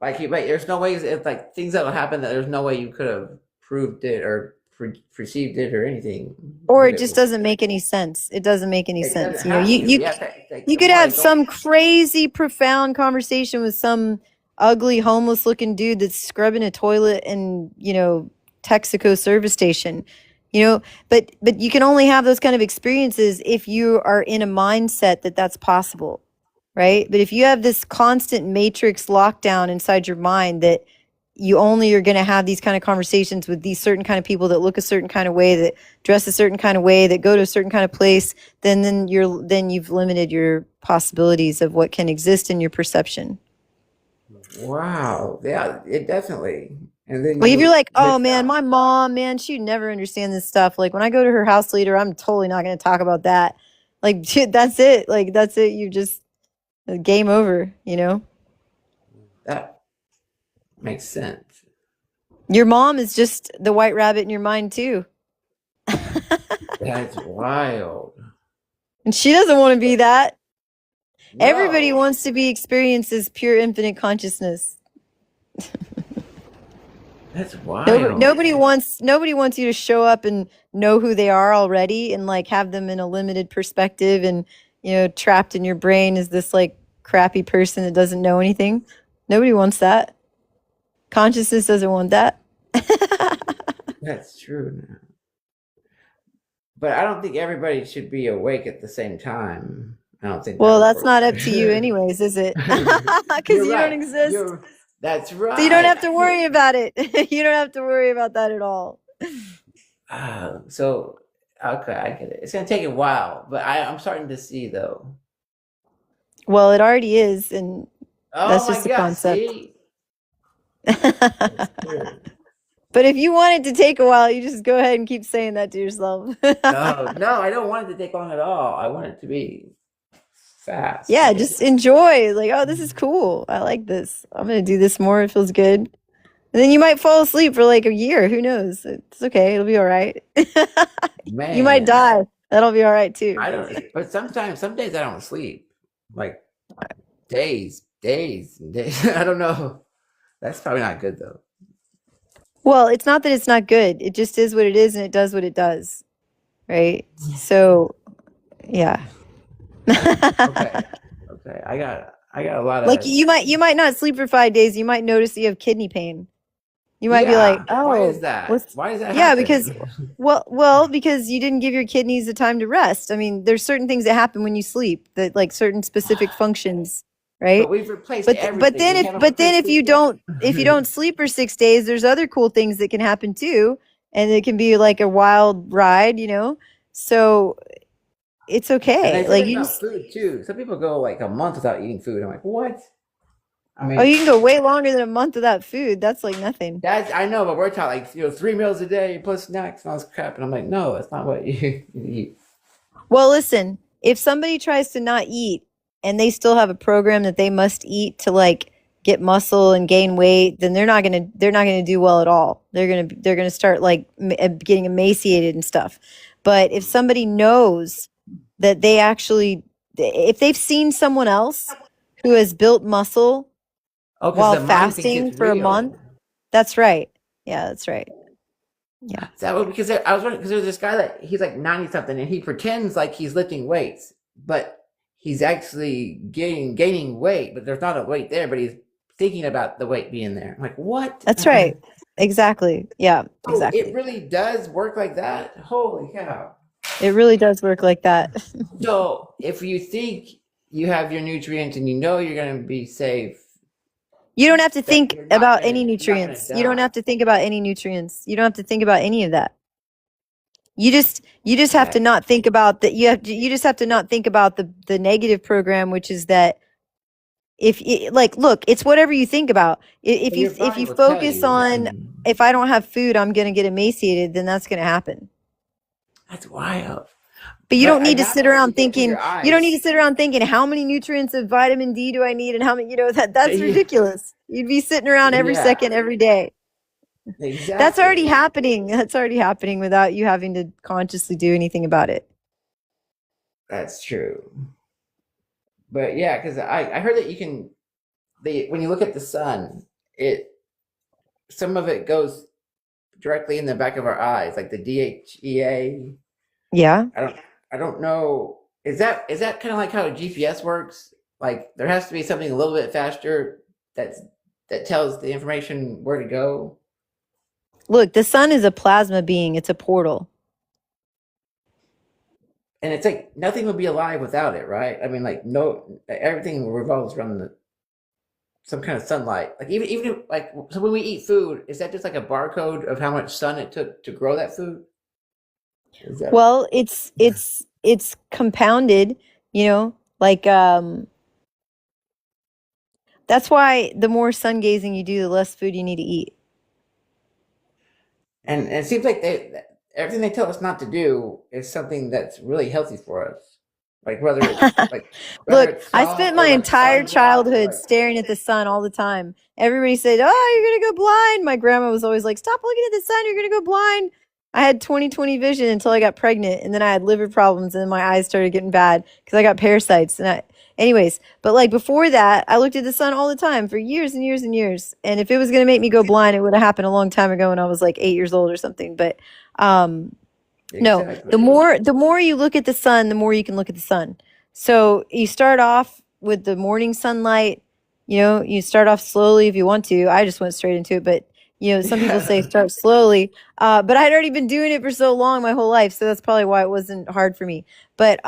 Like, there's no ways if like things that will happen that there's no way you could have proved it or perceived it or anything. Or But it just doesn't make any sense. It doesn't make any it sense. doesn't You know, have to. You have to like, you the could more have you go, some crazy, profound conversation with some ugly, homeless looking dude that's scrubbing a toilet in, Texaco service station. But you can only have those kind of experiences if you are in a mindset that that's possible, right? But if you have this constant matrix lockdown inside your mind that you only are going to have these kind of conversations with these certain kind of people that look a certain kind of way, that dress a certain kind of way, that go to a certain kind of place, then you've limited your possibilities of what can exist in your perception. wow, yeah, it definitely. And then Well, if you're you like, oh miss man, out. my mom, man, she'd never understand this stuff. Like when I go to her house later, I'm totally not going to talk about that. Like, dude, that's it. Like, that's it. You just, game over, That makes sense. Your mom is just the white rabbit in your mind too. That's wild. And she doesn't want to be that. Everybody No, wants to be experienced as pure infinite consciousness. that's wild. Nobody wants you to show up and know who they are already and like have them in a limited perspective and trapped in your brain as this like crappy person that doesn't know anything. Nobody wants that. Consciousness doesn't want that. That's true now. But I don't think everybody should be awake at the same time. I don't think Well, that that's would not up work. to you anyways, is it? Because You're you don't right. exist. That's So you don't right. have to worry about it. You don't have to worry about that at all. So okay, I get it. It's gonna take a while, but I'm starting to see though. Well, it already is, and Oh that's my just a God! concept. See, that's true. But if you want it to take a while, you just go ahead and keep saying that to yourself. No, I don't want it to take long at all. I want it to be fast. Yeah, just enjoy. Like, oh, this is cool. I like this. I'm going to do this more. It feels good. And then you might fall asleep for like a year. Who knows? It's okay. It'll be all right. Man, You might die. That'll be all right too. I don't. But some days I don't sleep. Like days. I don't know. That's probably not good though. Well, it's not that it's not good. It just is what it is, and it does what it does. Right? So, yeah. Okay. I got a lot of Like you might not sleep for 5 days. You might notice you have kidney pain. You might be like, Yeah. Why oh, is that? Why does that yeah, happen? because because you didn't give your kidneys the time to rest. I mean, there's certain things that happen when you sleep, that like certain specific functions, right? But we've replaced But everything. if you don't sleep for 6 days, there's other cool things that can happen too, and it can be like a wild ride, So it's And okay. they Like say you about just, food too. Some people go like a month without eating food. I'm like, what? I mean, oh, you can go way longer than a month without food. That's like nothing. that's I know, but we're taught like 3 meals a day plus snacks and all this crap, and I'm like, no, that's not what you eat. Well, listen, if somebody tries to not eat and they still have a program that they must eat to like get muscle and gain weight, then they're not going to do well at all. They're going to start like getting emaciated and stuff. But if somebody knows that they actually, if they've seen someone else who has built muscle Oh, because while the mind thinks fasting it's for a real. month, that's right. Yeah, that's right. Yeah. Is that what, because I was wondering, because there's this guy that he's like 90 something and he pretends like he's lifting weights, but he's actually gaining weight, but there's not a weight there, but he's thinking about the weight being there. I'm like, what? That's right. Exactly. Yeah, Oh, it exactly. really does work like that? Holy cow. It really does work like that. So if you think you have your nutrients and you know you're going to be safe, You don't have to that think you're not about gonna any you're not gonna nutrients. You don't die. have to think about any nutrients. You don't have to think about any of that. You just have to That not think about that. You just have to not think about the negative program, which is that if like look, it's whatever you think about. well, your If body you will tell focus you. on if I don't have food, I'm gonna get emaciated, then that's gonna happen. That's wild. But you But don't I need to now sit know when you around get to thinking your you don't need to eyes. sit around thinking how many nutrients of vitamin D do I need and how many that's Yeah, ridiculous. You'd be sitting around every yeah, second, every day. That's already exactly. happening. That's already happening without you having to consciously do anything about it. That's true. But yeah, because I heard that you can when you look at the sun, it some of it goes directly in the back of our eyes, like the DHEA. Yeah. I don't I don't know. Is that kind of like how a GPS works? Like there has to be something a little bit faster that's that tells the information where to go. Look, the sun is a plasma being. It's a portal. And it's like nothing would be alive without it, right? I mean, like no, everything revolves around some kind of sunlight. Like even if, like so when we eat food, is that just like a barcode of how much sun it took to grow that food? Is that Well, it's compounded, you know, like that's why the more sun gazing you do, the less food you need to eat. and it seems like everything they tell us not to do is something that's really healthy for us. Like whether Look, it's I salt spent or my like entire sunblock or childhood like staring at the sun all the time. Everybody said, "Oh, you're gonna go blind." My grandma was always like, "Stop looking at the sun, you're gonna go blind." I had 20/20 vision until I got pregnant, and then I had liver problems, and then my eyes started getting bad because I got parasites. Anyways, but like before that, I looked at the sun all the time for years and years and years. And if it was gonna make me go blind, it would have happened a long time ago when I was like 8 years old or something. But um, no, exactly. the more you look at the sun, the more you can look at the sun. So you start off with the morning sunlight. You know, you start off slowly if you want to. I just went straight into it, but you know, some people say Yeah. start slowly. But I'd already been doing it for so long, my whole life, so that's probably why it wasn't hard for me. But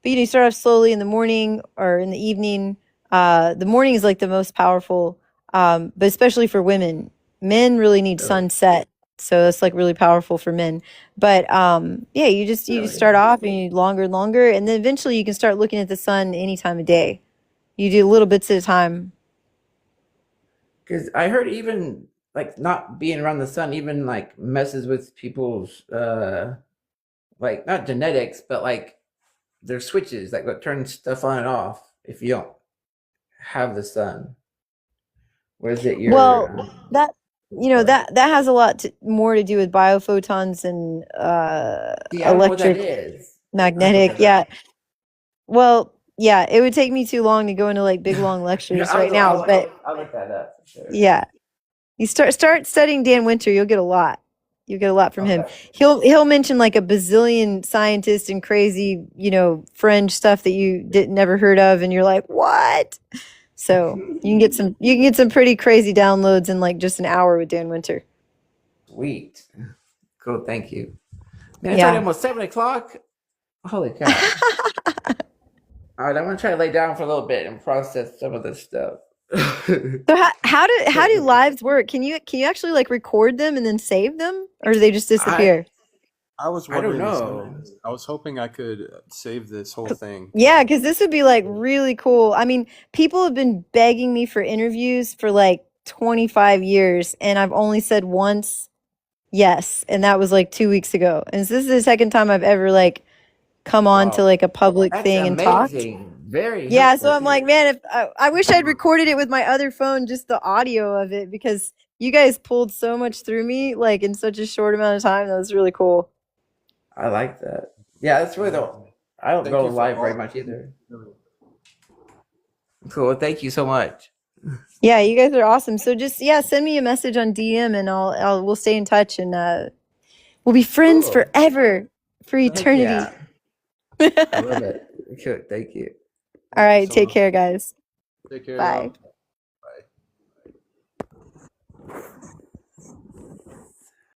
you know, you start off slowly in the morning or in the evening. The morning is like the most powerful, but especially for women. Men really need Really, sunset, so that's like really powerful for men. But yeah, you just really. start off and you longer and longer, and then eventually you can start looking at the sun any time of day. You do little bits at a time. Because I heard even like not being around the sun even like messes with people's like not genetics, but like their switches, like what turns stuff on and off if you don't have the sun. What is it? Well, Your that you know sorry. that has a lot more to do with biophotons and See, I don't know what that electric is. I have to look magnetic. that Yeah. up. Well, yeah, it would take me too long to go into like big long lectures right now, but I'll look that up for sure. yeah. You start studying Dan Winter, you'll get a lot. You'll get a lot from him. Okay. He'll mention like a bazillion scientists and crazy, you know, fringe stuff that you didn't never heard of, and you're like, what? So you can get some pretty crazy downloads in like just an hour with Dan Winter. Sweet. Cool. Thank you. Man, it's already Yeah. almost 7 o'clock. Holy cow. All right, I'm gonna try to lay down for a little bit and process some of this stuff. So how do lives work? Can you actually like record them and then save them, or do they just I disappear? I was I don't wondering the same. know. I was hoping I could save this whole thing. Yeah, because this would be like really cool. I mean, people have been begging me for interviews for like 25 years, and I've only said once yes, and that was like 2 weeks ago. And so this is the second time I've ever like come on to Wow, like a public that's thing and talked. amazing. Very Yeah, so helpful I'm like, too. man, if I wish I'd recorded it with my other phone, just the audio of it, because you guys pulled so much through me like in such a short amount of time. That was really cool. I like that. Yeah, that's really the. I don't Thank go you for live very all. much either. Cool. Thank you so much. Yeah, you guys are awesome. So just yeah, send me a message on DM and we'll stay in touch and We'll be friends Cool. forever, for eternity. Yeah. I love it. Good. Thank you. All right, So take care, guys. take care, Bye. y'all.